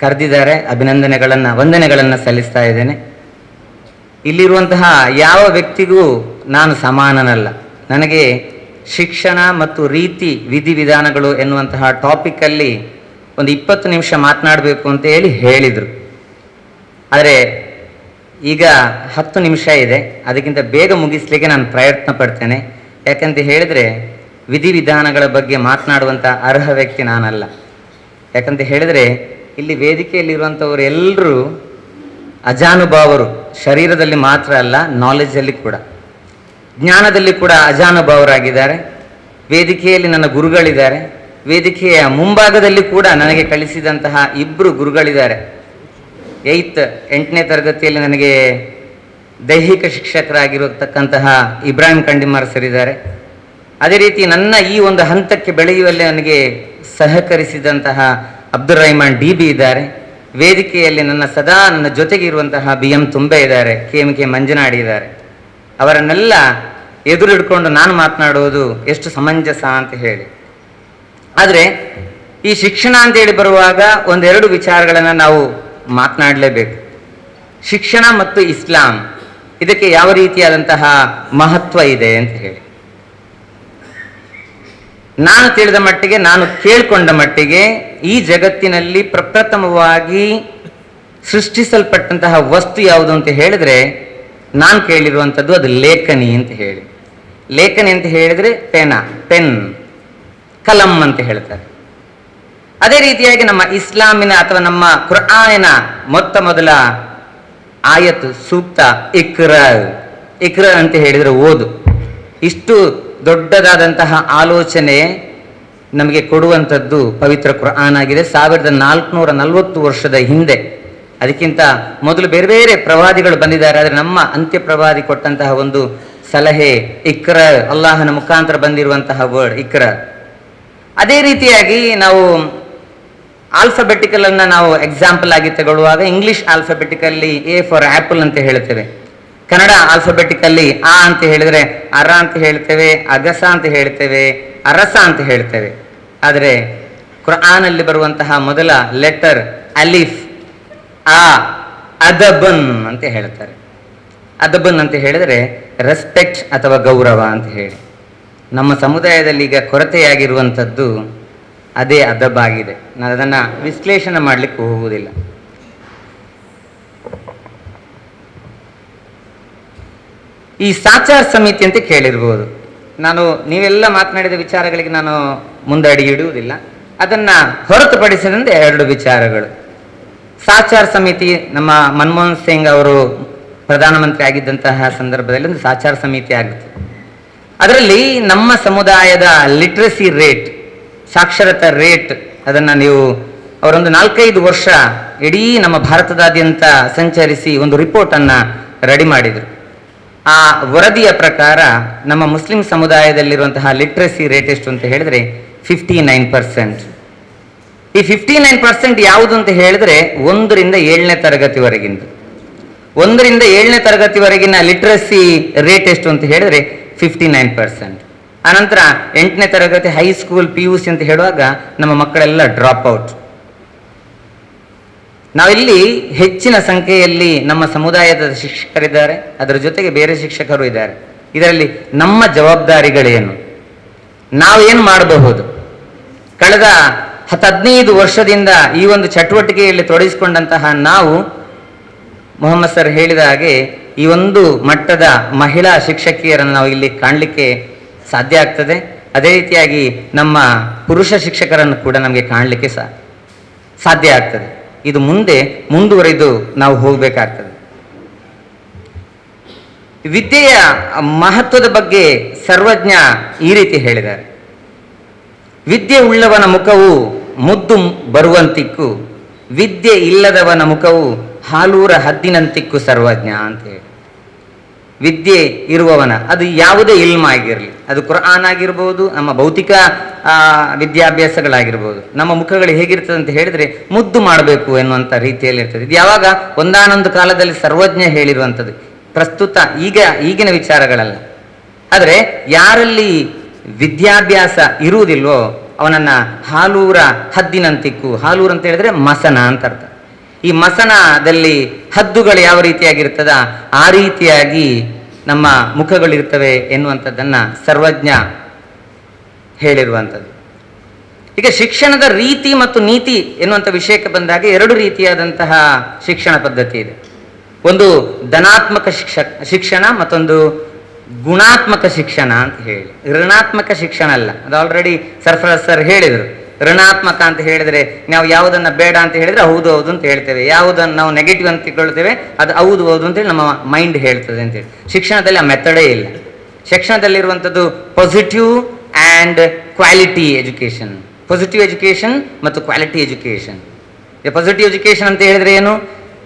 S10: ಕರೆದಿದ್ದಾರೆ. ವಂದನೆಗಳನ್ನು ಸಲ್ಲಿಸ್ತಾ ಇದ್ದೇನೆ. ಇಲ್ಲಿರುವಂತಹ ಯಾವ ವ್ಯಕ್ತಿಗೂ ನಾನು ಸಮಾನನಲ್ಲ. ನನಗೆ ಶಿಕ್ಷಣ ಮತ್ತು ರೀತಿ ವಿಧಿವಿಧಾನಗಳು ಎನ್ನುವಂತಹ ಟಾಪಿಕಲ್ಲಿ ಒಂದು 20 ನಿಮಿಷ ಮಾತನಾಡಬೇಕು ಅಂತ ಹೇಳಿದರು. ಆದರೆ ಈಗ 10 ನಿಮಿಷ ಇದೆ, ಅದಕ್ಕಿಂತ ಬೇಗ ಮುಗಿಸ್ಲಿಕ್ಕೆ ನಾನು ಪ್ರಯತ್ನ ಪಡ್ತೇನೆ. ಯಾಕಂತ ಹೇಳಿದರೆ ವಿಧಿವಿಧಾನಗಳ ಬಗ್ಗೆ ಮಾತನಾಡುವಂಥ ಅರ್ಹ ವ್ಯಕ್ತಿ ನಾನಲ್ಲ. ಯಾಕಂತ ಹೇಳಿದರೆ ಇಲ್ಲಿ ವೇದಿಕೆಯಲ್ಲಿರುವಂಥವರು ಎಲ್ಲರೂ ಅಜಾನುಭಾವರು, ಶರೀರದಲ್ಲಿ ಮಾತ್ರ ಅಲ್ಲ, ನಾಲೆಜಲ್ಲಿ ಕೂಡ, ಜ್ಞಾನದಲ್ಲಿ ಕೂಡ ಅಜಾನುಭಾವರಾಗಿದ್ದಾರೆ. ವೇದಿಕೆಯಲ್ಲಿ ನನ್ನ ಗುರುಗಳಿದ್ದಾರೆ, ವೇದಿಕೆಯ ಮುಂಭಾಗದಲ್ಲಿ ಕೂಡ ನನಗೆ ಕಳಿಸಿದಂತಹ 2 ಗುರುಗಳಿದ್ದಾರೆ. 8ನೇ ತರಗತಿಯಲ್ಲಿ ನನಗೆ ದೈಹಿಕ ಶಿಕ್ಷಕರಾಗಿರತಕ್ಕಂತಹ ಇಬ್ರಾಹಿಂ ಕಂಡಿಮಾರ್ ಸರ್ ಇದ್ದಾರೆ. ಅದೇ ರೀತಿ ನನ್ನ ಈ ಒಂದು ಹಂತಕ್ಕೆ ಬೆಳೆಯುವಲ್ಲಿ ನನಗೆ ಸಹಕರಿಸಿದಂತಹ ಅಬ್ದುಲ್ ರಹಮಾನ್ DB ಇದ್ದಾರೆ. ವೇದಿಕೆಯಲ್ಲಿ ನನ್ನ ಜೊತೆಗೆ ಇರುವಂತಹ BM ತುಂಬೆ ಇದ್ದಾರೆ, KMK ಮಂಜನಾಡಿ ಇದ್ದಾರೆ. ಅವರನ್ನೆಲ್ಲ ಎದುರಿಡ್ಕೊಂಡು ನಾನು ಮಾತನಾಡುವುದು ಎಷ್ಟು ಸಮಂಜಸ ಅಂತ ಹೇಳಿ. ಆದರೆ ಈ ಶಿಕ್ಷಣ ಅಂತೇಳಿ ಬರುವಾಗ 1-2 ವಿಚಾರಗಳನ್ನು ನಾವು ಮಾತನಾಡಲೇಬೇಕು. ಶಿಕ್ಷಣ ಮತ್ತು ಇಸ್ಲಾಂ, ಇದಕ್ಕೆ ಯಾವ ರೀತಿಯಾದಂತಹ ಮಹತ್ವ ಇದೆ ಅಂತ ಹೇಳಿ. ನಾನು ತಿಳಿದ ಮಟ್ಟಿಗೆ, ನಾನು ಕೇಳಿಕೊಂಡ ಮಟ್ಟಿಗೆ, ಈ ಜಗತ್ತಿನಲ್ಲಿ ಪ್ರಪ್ರಥಮವಾಗಿ ಸೃಷ್ಟಿಸಲ್ಪಟ್ಟಂತಹ ವಸ್ತು ಯಾವುದು ಅಂತ ಹೇಳಿದ್ರೆ, ನಾನು ಕೇಳಿರುವಂಥದ್ದು ಅದು ಲೇಖನಿ ಅಂತ ಹೇಳಿ. ಲೇಖನಿ ಅಂತ ಹೇಳಿದ್ರೆ ಪೆನ್, ಕಲಂ ಅಂತ ಹೇಳ್ತಾರೆ. ಅದೇ ರೀತಿಯಾಗಿ ನಮ್ಮ ಇಸ್ಲಾಮಿನ ಅಥವಾ ನಮ್ಮ ಕುರ್ಆನಿನ ಮೊದಲ ಆಯತ್ತು ಸೂಕ್ತ ಇಕ್ರ ಅಂತ ಹೇಳಿದರೆ ಓದು. ಇಷ್ಟು ದೊಡ್ಡದಾದಂತಹ ಆಲೋಚನೆ ನಮಗೆ ಕೊಡುವಂಥದ್ದು ಪವಿತ್ರ ಕುರ್ಆನ್ ಆಗಿದೆ. 1440 ವರ್ಷದ ಹಿಂದೆ, ಅದಕ್ಕಿಂತ ಮೊದಲು ಬೇರೆ ಬೇರೆ ಪ್ರವಾದಿಗಳು ಬಂದಿದ್ದಾರೆ. ಆದರೆ ನಮ್ಮ ಅಂತ್ಯ ಪ್ರವಾದಿ ಕೊಟ್ಟಂತಹ ಒಂದು ಸಲಹೆ ಇಕ್ರ, ಅಲ್ಲಾಹನ ಮುಖಾಂತರ ಬಂದಿರುವಂತಹ ವರ್ಡ್ ಇಕ್ರ. ಅದೇ ರೀತಿಯಾಗಿ ನಾವು ಆಲ್ಫಾಬೆಟಿಕಲ್ ಅನ್ನ ನಾವು ಎಕ್ಸಾಂಪಲ್ ಆಗಿ ತಗೊಳ್ಳುವಾಗ ಇಂಗ್ಲಿಷ್ ಆಲ್ಫಾಬೆಟಿಕಲ್ಲಿ A ಫಾರ್ ಆಪಲ್ ಅಂತ ಹೇಳ್ತೇವೆ. ಕನ್ನಡ ಆಲ್ಫಾಬೆಟಿಕಲ್ಲಿ ಆ ಅಂತ ಹೇಳಿದ್ರೆ ಅರ ಅಂತ ಹೇಳ್ತೇವೆ, ಅಗಸ ಅಂತ ಹೇಳ್ತೇವೆ, ಅರಸ ಅಂತ ಹೇಳ್ತೇವೆ. ಆದರೆ ಕುರ್ಆನಲ್ಲಿ ಬರುವಂತಹ ಮೊದಲ ಲೆಟರ್ ಅಲಿಫ್, ಅದಬನ್ ಅಂತ ಹೇಳ್ತಾರೆ. ಅದಬನ್ ಅಂತ ಹೇಳಿದ್ರೆ ರೆಸ್ಪೆಕ್ಟ್ ಅಥವಾ ಗೌರವ ಅಂತ ಹೇಳಿ. ನಮ್ಮ ಸಮುದಾಯದಲ್ಲಿ ಈಗ ಕೊರತೆಯಾಗಿರುವಂಥದ್ದು ಅದೇ ಅದಬ್ ಆಗಿದೆ. ನಾನು ಅದನ್ನು ವಿಶ್ಲೇಷಣೆ ಮಾಡಲಿಕ್ಕೆ ಹೋಗುವುದಿಲ್ಲ. ಈ ಸಾಚಾರ್ ಸಮಿತಿ ಅಂತ ಕೇಳಿರ್ಬೋದು. ನೀವೆಲ್ಲ ಮಾತನಾಡಿದ ವಿಚಾರಗಳಿಗೆ ನಾನು ಮುಂದಡಿ ಇಡುವುದಿಲ್ಲ. ಅದನ್ನ ಹೊರತುಪಡಿಸಿದಂತೆ 2 ವಿಚಾರಗಳು. ಸಾಚಾರ್ ಸಮಿತಿ, ನಮ್ಮ ಮನಮೋಹನ್ ಸಿಂಗ್ ಅವರು ಪ್ರಧಾನಮಂತ್ರಿ ಆಗಿದ್ದಂತಹ ಸಂದರ್ಭದಲ್ಲಿ ಒಂದು ಸಾಚಾರ್ ಸಮಿತಿ ಆಗುತ್ತೆ. ಅದರಲ್ಲಿ ನಮ್ಮ ಸಮುದಾಯದ ಲಿಟ್ರಸಿ ರೇಟ್, ಸಾಕ್ಷರತಾ ರೇಟ್, ಅದನ್ನು ನೀವು ಅವರೊಂದು 4-5 ವರ್ಷ ಇಡೀ ನಮ್ಮ ಭಾರತದಾದ್ಯಂತ ಸಂಚರಿಸಿ ಒಂದು ರಿಪೋರ್ಟನ್ನು ರೆಡಿ ಮಾಡಿದರು. ಆ ವರದಿಯ ಪ್ರಕಾರ ನಮ್ಮ ಮುಸ್ಲಿಂ ಸಮುದಾಯದಲ್ಲಿರುವಂತಹ ಲಿಟ್ರಸಿ ರೇಟ್ ಎಷ್ಟು ಅಂತ ಹೇಳಿದ್ರೆ 59%. ಈ 59% ಯಾವುದು ಅಂತ ಹೇಳಿದ್ರೆ 1ರಿಂದ 7ನೇ ತರಗತಿವರೆಗಿಂದು. 1ರಿಂದ 7ನೇ ತರಗತಿವರೆಗಿನ ಲಿಟ್ರಸಿ ರೇಟ್ ಎಷ್ಟು ಅಂತ ಹೇಳಿದ್ರೆ 59%. ಆನಂತರ 8ನೇ ತರಗತಿ ಹೈಸ್ಕೂಲ್ PUC ಅಂತ ಹೇಳುವಾಗ ನಮ್ಮ ಮಕ್ಕಳೆಲ್ಲ ಡ್ರಾಪ್ ಔಟ್. ನಾವಿಲ್ಲಿ ಹೆಚ್ಚಿನ ಸಂಖ್ಯೆಯಲ್ಲಿ ನಮ್ಮ ಸಮುದಾಯದ ಶಿಕ್ಷಕರಿದ್ದಾರೆ, ಅದರ ಜೊತೆಗೆ ಬೇರೆ ಶಿಕ್ಷಕರು ಇದ್ದಾರೆ. ಇದರಲ್ಲಿ ನಮ್ಮ ಜವಾಬ್ದಾರಿಗಳೇನು, ನಾವೇನು ಮಾಡಬಹುದು? ಕಳೆದ 10-15 ವರ್ಷದಿಂದ ಈ ಒಂದು ಚಟುವಟಿಕೆಯಲ್ಲಿ ತೊಡಗಿಸಿಕೊಂಡಂತಹ ನಾವು, ಮೊಹಮ್ಮದ್ ಸರ್ ಹೇಳಿದ ಹಾಗೆ, ಈ ಒಂದು ಮಟ್ಟದ ಮಹಿಳಾ ಶಿಕ್ಷಕಿಯರನ್ನು ನಾವು ಇಲ್ಲಿ ಕಾಣಲಿಕ್ಕೆ ಸಾಧ್ಯ ಆಗ್ತದೆ. ಅದೇ ರೀತಿಯಾಗಿ ನಮ್ಮ ಪುರುಷ ಶಿಕ್ಷಕರನ್ನು ಕೂಡ ನಮಗೆ ಕಾಣಲಿಕ್ಕೆ ಸಾಧ್ಯ ಆಗ್ತದೆ. ಇದು ಮುಂದುವರಿದು ನಾವು ಹೋಗಬೇಕಾಗ್ತದೆ. ವಿದ್ಯೆಯ ಮಹತ್ವದ ಬಗ್ಗೆ ಸರ್ವಜ್ಞ ಈ ರೀತಿ ಹೇಳಿದ್ದಾರೆ: ವಿದ್ಯೆ ಉಳ್ಳವನ ಮುಖವು ಮುದ್ದು ಬರುವಂತಿಕ್ಕು, ವಿದ್ಯೆ ಇಲ್ಲದವನ ಮುಖವು ಹಾಲೂರ ಹದ್ದಿನಂತಿಕ್ಕು ಸರ್ವಜ್ಞ ಅಂತ ಹೇಳಿ. ವಿದ್ಯೆ ಇರುವವನ, ಅದು ಯಾವುದೇ ಇಲ್ಮ ಆಗಿರಲಿ, ಅದು ಕುರ್ಆನ್ ಆಗಿರ್ಬೋದು, ನಮ್ಮ ಭೌತಿಕ ವಿದ್ಯಾಭ್ಯಾಸಗಳಾಗಿರ್ಬೋದು, ನಮ್ಮ ಮುಖಗಳು ಹೇಗಿರ್ತದೆ ಅಂತ ಹೇಳಿದ್ರೆ ಮುದ್ದು ಮಾಡಬೇಕು ಎನ್ನುವಂಥ ರೀತಿಯಲ್ಲಿ ಇರ್ತದೆ. ಇದು ಯಾವಾಗ ಒಂದಾನೊಂದು ಕಾಲದಲ್ಲಿ ಸರ್ವಜ್ಞ ಹೇಳಿರುವಂಥದ್ದು, ಪ್ರಸ್ತುತ ಈಗಿನ ವಿಚಾರಗಳಲ್ಲ. ಆದರೆ ಯಾರಲ್ಲಿ ವಿದ್ಯಾಭ್ಯಾಸ ಇರುವುದಿಲ್ವೋ ಅವನನ್ನ ಹಾಲೂರ ಹದ್ದಿನಂತಿಕ್ಕು, ಹಾಲೂರು ಅಂತ ಹೇಳಿದ್ರೆ ಮಸನ ಅಂತ ಅರ್ಥ. ಈ ಮಸನದಲ್ಲಿ ಹದ್ದುಗಳು ಯಾವ ರೀತಿಯಾಗಿರ್ತದ ಆ ರೀತಿಯಾಗಿ ನಮ್ಮ ಮುಖಗಳಿರ್ತವೆ ಎನ್ನುವಂಥದ್ದನ್ನ ಸರ್ವಜ್ಞ ಹೇಳಿರುವಂಥದ್ದು. ಈಗ ಶಿಕ್ಷಣದ ರೀತಿ ಮತ್ತು ನೀತಿ ಎನ್ನುವಂಥ ವಿಷಯಕ್ಕೆ ಬಂದಾಗ ಎರಡು ರೀತಿಯಾದಂತಹ ಶಿಕ್ಷಣ ಪದ್ಧತಿ ಇದೆ. ಒಂದು ಧನಾತ್ಮಕ ಶಿಕ್ಷಣ, ಮತ್ತೊಂದು ಗುಣಾತ್ಮಕ ಶಿಕ್ಷಣ ಅಂತ ಹೇಳಿ. ಋಣಾತ್ಮಕ ಶಿಕ್ಷಣ ಅಲ್ಲ, ಅದು ಆಲ್ರೆಡಿ ಸರ್ಫರಾಜ್ ಸರ್ ಹೇಳಿದರು. ಋಣಾತ್ಮಕ ಅಂತ ಹೇಳಿದ್ರೆ ನಾವು ಯಾವುದನ್ನ ಬೇಡ ಅಂತ ಹೇಳಿದ್ರೆ ಹೌದು ಹೌದು ಅಂತ ಹೇಳ್ತೇವೆ, ಯಾವುದನ್ನು ನಾವು ನೆಗೆಟಿವ್ ಅಂತ ತಿಳ್ಕೊಳ್ತೇವೆ ಅದು ಹೌದು ಹೌದು ಅಂತೇಳಿ ನಮ್ಮ ಮೈಂಡ್ ಹೇಳ್ತದೆ ಅಂತೇಳಿ. ಶಿಕ್ಷಣದಲ್ಲಿ ಆ ಮೆಥಡೇ ಇಲ್ಲ. ಶಿಕ್ಷಣದಲ್ಲಿರುವಂಥದ್ದು positive and quality education, positive education ಮತ್ತು ಕ್ವಾಲಿಟಿ ಎಜುಕೇಷನ್. ಪಾಸಿಟಿವ್ ಎಜುಕೇಷನ್ ಅಂತ ಹೇಳಿದ್ರೆ ಏನು,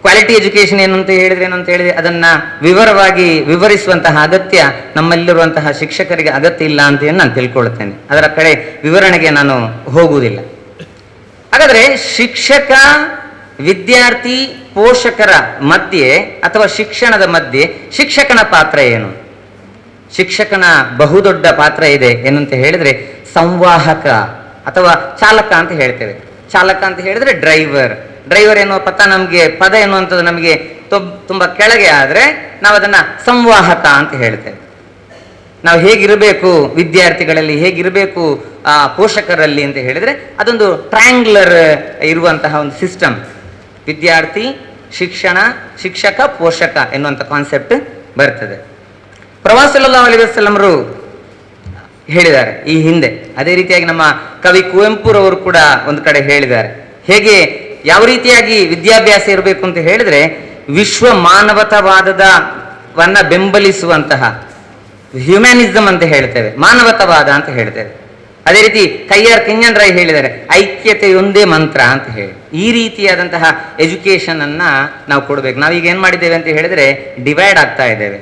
S10: ಕ್ವಾಲಿಟಿ ಎಜುಕೇಷನ್ ಏನು ಅಂತ ಹೇಳಿದ್ರೆ ಏನು ಅಂತ ಹೇಳಿದ್ರೆ ಅದನ್ನ ವಿವರವಾಗಿ ವಿವರಿಸುವಂತಹ ಅಗತ್ಯ ನಮ್ಮಲ್ಲಿರುವಂತಹ ಶಿಕ್ಷಕರಿಗೆ ಅಗತ್ಯ ಇಲ್ಲ ಅಂತ ನಾನು ತಿಳ್ಕೊಳ್ತೇನೆ. ಅದರ ಕಡೆ ವಿವರಣೆಗೆ ನಾನು ಹೋಗುವುದಿಲ್ಲ. ಹಾಗಾದ್ರೆ ಶಿಕ್ಷಕ, ವಿದ್ಯಾರ್ಥಿ, ಪೋಷಕರ ಮಧ್ಯೆ ಅಥವಾ ಶಿಕ್ಷಣದ ಮಧ್ಯೆ ಶಿಕ್ಷಕನ ಪಾತ್ರ ಏನು? ಶಿಕ್ಷಕನ ಬಹುದೊಡ್ಡ ಪಾತ್ರ ಇದೆ ಏನಂತ ಹೇಳಿದ್ರೆ ಸಂವಾಹಕ ಅಥವಾ ಚಾಲಕ ಅಂತ ಹೇಳ್ತೇವೆ. ಚಾಲಕ ಅಂತ ಹೇಳಿದ್ರೆ ಡ್ರೈವರ್. ಡ್ರೈವರ್ ಎನ್ನುವ ಪದ ಎನ್ನುವಂಥದ್ದು ನಮಗೆ ತುಂಬಾ ಕೆಳಗೆ ಆದರೆ ನಾವು ಅದನ್ನ ಸಂವಾಹಕ ಅಂತ ಹೇಳ್ತೇವೆ. ನಾವು ಹೇಗಿರಬೇಕು ವಿದ್ಯಾರ್ಥಿಗಳಲ್ಲಿ, ಹೇಗಿರಬೇಕು ಪೋಷಕರಲ್ಲಿ ಅಂತ ಹೇಳಿದ್ರೆ ಅದೊಂದು ಟ್ರಯಾಂಗ್ಯುಲರ್ ಇರುವಂತಹ ಒಂದು ಸಿಸ್ಟಮ್. ವಿದ್ಯಾರ್ಥಿ, ಶಿಕ್ಷಣ, ಶಿಕ್ಷಕ, ಪೋಷಕ ಎನ್ನುವಂಥ ಕಾನ್ಸೆಪ್ಟ್ ಬರ್ತದೆ. ಪ್ರವಾಹ ಸಲ್ಲಲ್ಲಾಹು ಅಲೈಹಿ ವಸಲ್ಲಂರು ಹೇಳಿದ್ದಾರೆ ಈ ಹಿಂದೆ. ಅದೇ ರೀತಿಯಾಗಿ ನಮ್ಮ ಕವಿ ಕುವೆಂಪುರವರು ಕೂಡ ಒಂದು ಕಡೆ ಹೇಳಿದ್ದಾರೆ. ಹೇಗೆ ಯಾವ ರೀತಿಯಾಗಿ ವಿದ್ಯಾಭ್ಯಾಸ ಇರಬೇಕು ಅಂತ ಹೇಳಿದ್ರೆ ವಿಶ್ವ ಮಾನವತಾವಾದವನ್ನ ಬೆಂಬಲಿಸುವಂತಹ ಹ್ಯುಮ್ಯಾನಿಸಮ್ ಅಂತ ಹೇಳ್ತೇವೆ, ಮಾನವತಾವಾದ ಅಂತ ಹೇಳ್ತೇವೆ. ಅದೇ ರೀತಿ ಕಯ್ಯಾರ್ ಕಿಞ್ಞನ್ ರಾಯ್ ಹೇಳಿದ್ದಾರೆ ಐಕ್ಯತೆಯೊಂದೇ ಮಂತ್ರ ಅಂತ ಹೇಳಿ. ಈ ರೀತಿಯಾದಂತಹ ಎಜುಕೇಶನ್ ಅನ್ನ ನಾವು ಕೊಡಬೇಕು. ನಾವೀಗ ಏನ್ ಮಾಡಿದ್ದೇವೆ ಅಂತ ಹೇಳಿದ್ರೆ ಡಿವೈಡ್ ಆಗ್ತಾ ಇದ್ದೇವೆ.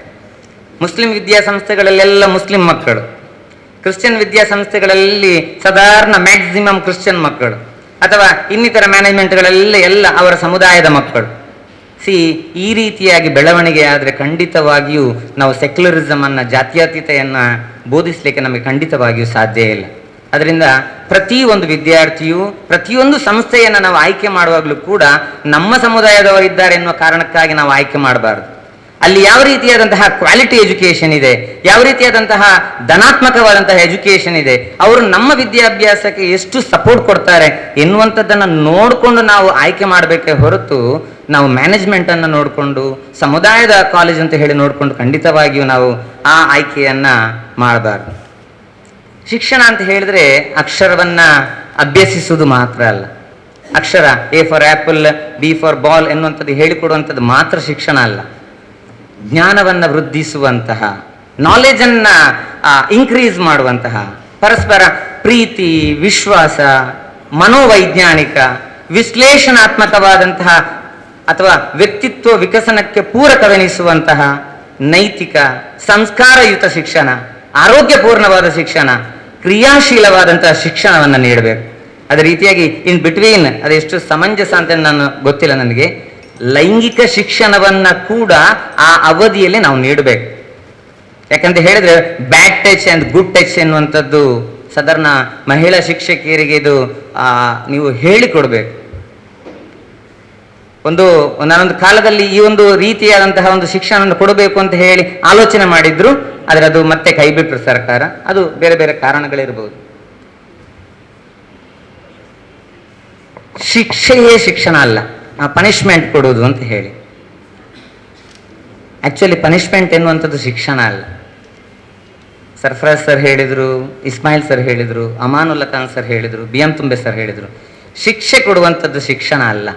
S10: ಮುಸ್ಲಿಂ ವಿದ್ಯಾಸಂಸ್ಥೆಗಳಲ್ಲೆಲ್ಲ ಮುಸ್ಲಿಂ ಮಕ್ಕಳು, ಕ್ರಿಶ್ಚಿಯನ್ ವಿದ್ಯಾಸಂಸ್ಥೆಗಳಲ್ಲಿ ಸಾಧಾರಣ ಮ್ಯಾಕ್ಸಿಮಮ್ ಕ್ರಿಶ್ಚಿಯನ್ ಮಕ್ಕಳು, ಅಥವಾ ಇನ್ನಿತರ ಮ್ಯಾನೇಜ್ಮೆಂಟ್ಗಳಲ್ಲಿ ಎಲ್ಲ ಅವರ ಸಮುದಾಯದ ಮಕ್ಕಳು. ಈ ರೀತಿಯಾಗಿ ಬೆಳವಣಿಗೆ ಆದರೆ ಖಂಡಿತವಾಗಿಯೂ ನಾವು ಸೆಕ್ಯುಲರಿಸಮ್ ಅನ್ನ, ಜಾತ್ಯತೀತತೆಯನ್ನ ಬೋಧಿಸಲಿಕ್ಕೆ ನಮಗೆ ಖಂಡಿತವಾಗಿಯೂ ಸಾಧ್ಯ ಇಲ್ಲ. ಅದರಿಂದ ಪ್ರತಿಯೊಂದು ವಿದ್ಯಾರ್ಥಿಯು, ಪ್ರತಿಯೊಂದು ಸಂಸ್ಥೆಯನ್ನು ನಾವು ಆಯ್ಕೆ ಮಾಡುವಾಗಲೂ ಕೂಡ ನಮ್ಮ ಸಮುದಾಯದವರಿದ್ದಾರೆ ಎನ್ನುವ ಕಾರಣಕ್ಕಾಗಿ ನಾವು ಆಯ್ಕೆ ಮಾಡಬಾರ್ದು. ಅಲ್ಲಿ ಯಾವ ರೀತಿಯಾದಂತಹ ಕ್ವಾಲಿಟಿ ಎಜುಕೇಶನ್ ಇದೆ, ಯಾವ ರೀತಿಯಾದಂತಹ ಧನಾತ್ಮಕವಾದಂತಹ ಎಜುಕೇಶನ್ ಇದೆ, ಅವರು ನಮ್ಮ ವಿದ್ಯಾಭ್ಯಾಸಕ್ಕೆ ಎಷ್ಟು ಸಪೋರ್ಟ್ ಕೊಡ್ತಾರೆ ಎನ್ನುವಂಥದ್ದನ್ನು ನೋಡಿಕೊಂಡು ನಾವು ಆಯ್ಕೆ ಮಾಡಬೇಕೇ ಹೊರತು ನಾವು ಮ್ಯಾನೇಜ್ಮೆಂಟ್ ಅನ್ನು ನೋಡಿಕೊಂಡು, ಸಮುದಾಯದ ಕಾಲೇಜ್ ಅಂತ ಹೇಳಿ ನೋಡಿಕೊಂಡು ಖಂಡಿತವಾಗಿಯೂ ನಾವು ಆ ಆಯ್ಕೆಯನ್ನ ಮಾಡಬಾರ್ದು. ಶಿಕ್ಷಣ ಅಂತ ಹೇಳಿದ್ರೆ ಅಕ್ಷರವನ್ನ ಅಭ್ಯಸಿಸುವುದು ಮಾತ್ರ ಅಲ್ಲ. ಅಕ್ಷರ A for apple, B for ball ಎನ್ನುವಂಥದ್ದು ಹೇಳಿಕೊಡುವಂಥದ್ದು ಮಾತ್ರ ಶಿಕ್ಷಣ ಅಲ್ಲ. ಜ್ಞಾನವನ್ನು ವೃದ್ಧಿಸುವಂತಹ, ನಾಲೆಜನ್ನ ಇನ್ಕ್ರೀಸ್ ಮಾಡುವಂತಹ, ಪರಸ್ಪರ ಪ್ರೀತಿ, ವಿಶ್ವಾಸ, ಮನೋವೈಜ್ಞಾನಿಕ, ವಿಶ್ಲೇಷಣಾತ್ಮಕವಾದಂತಹ ಅಥವಾ ವ್ಯಕ್ತಿತ್ವ ವಿಕಸನಕ್ಕೆ ಪೂರಕವೆನಿಸುವಂತಹ ನೈತಿಕ ಸಂಸ್ಕಾರಯುತ ಶಿಕ್ಷಣ, ಆರೋಗ್ಯಪೂರ್ಣವಾದ ಶಿಕ್ಷಣ, ಕ್ರಿಯಾಶೀಲವಾದಂತಹ ಶಿಕ್ಷಣವನ್ನು ನೀಡಬೇಕು. ಅದೇ ರೀತಿಯಾಗಿ ಇನ್ ಬಿಟ್ವೀನ್ ಅದೆಷ್ಟು ಸಮಂಜಸ ಅಂತ ನಾನು ಗೊತ್ತಿಲ್ಲ ನನಗೆ, ಲೈಂಗಿಕ ಶಿಕ್ಷಣವನ್ನ ಕೂಡ ಆ ಅವಧಿಯಲ್ಲಿ ನಾವು ನೀಡಬೇಕು. ಯಾಕಂತ ಹೇಳಿದ್ರೆ ಬ್ಯಾಡ್ ಟಚ್ ಅಂಡ್ ಗುಡ್ ಟಚ್ ಎನ್ನುವಂಥದ್ದು ಸಾಧಾರಣ ಮಹಿಳಾ ಶಿಕ್ಷಕಿಯರಿಗೆ ಇದು ನೀವು ಹೇಳಿಕೊಡ್ಬೇಕು. ನಾನೊಂದು ಕಾಲದಲ್ಲಿ ಈ ಒಂದು ರೀತಿಯಾದಂತಹ ಒಂದು ಶಿಕ್ಷಣವನ್ನು ಕೊಡಬೇಕು ಅಂತ ಹೇಳಿ ಆಲೋಚನೆ ಮಾಡಿದ್ರು, ಆದರೆ ಅದು ಮತ್ತೆ ಕೈಬಿಟ್ರು ಸರ್ಕಾರ. ಅದು ಬೇರೆ ಬೇರೆ ಕಾರಣಗಳಿರ್ಬೋದು. ಶಿಕ್ಷೆಯೇ ಶಿಕ್ಷಣ ಅಲ್ಲ, ಪನಿಷ್ಮೆಂಟ್ ಕೊಡುವುದು ಅಂತ ಹೇಳಿ. ಆಕ್ಚುಲಿ ಪನಿಷ್ಮೆಂಟ್ ಎನ್ನುವಂಥದ್ದು ಶಿಕ್ಷಣ ಅಲ್ಲ. ಸರ್ಫರಾಜ್ ಸರ್ ಹೇಳಿದ್ರು, ಇಸ್ಮಾಯಿಲ್ ಸರ್ ಹೇಳಿದ್ರು, ಅಮಾನುಲ್ಲಾ ಖಾನ್ ಸರ್ ಹೇಳಿದ್ರು, BM ತುಂಬೆ ಸರ್ ಹೇಳಿದ್ರು, ಶಿಕ್ಷೆ ಕೊಡುವಂಥದ್ದು ಶಿಕ್ಷಣ ಅಲ್ಲ.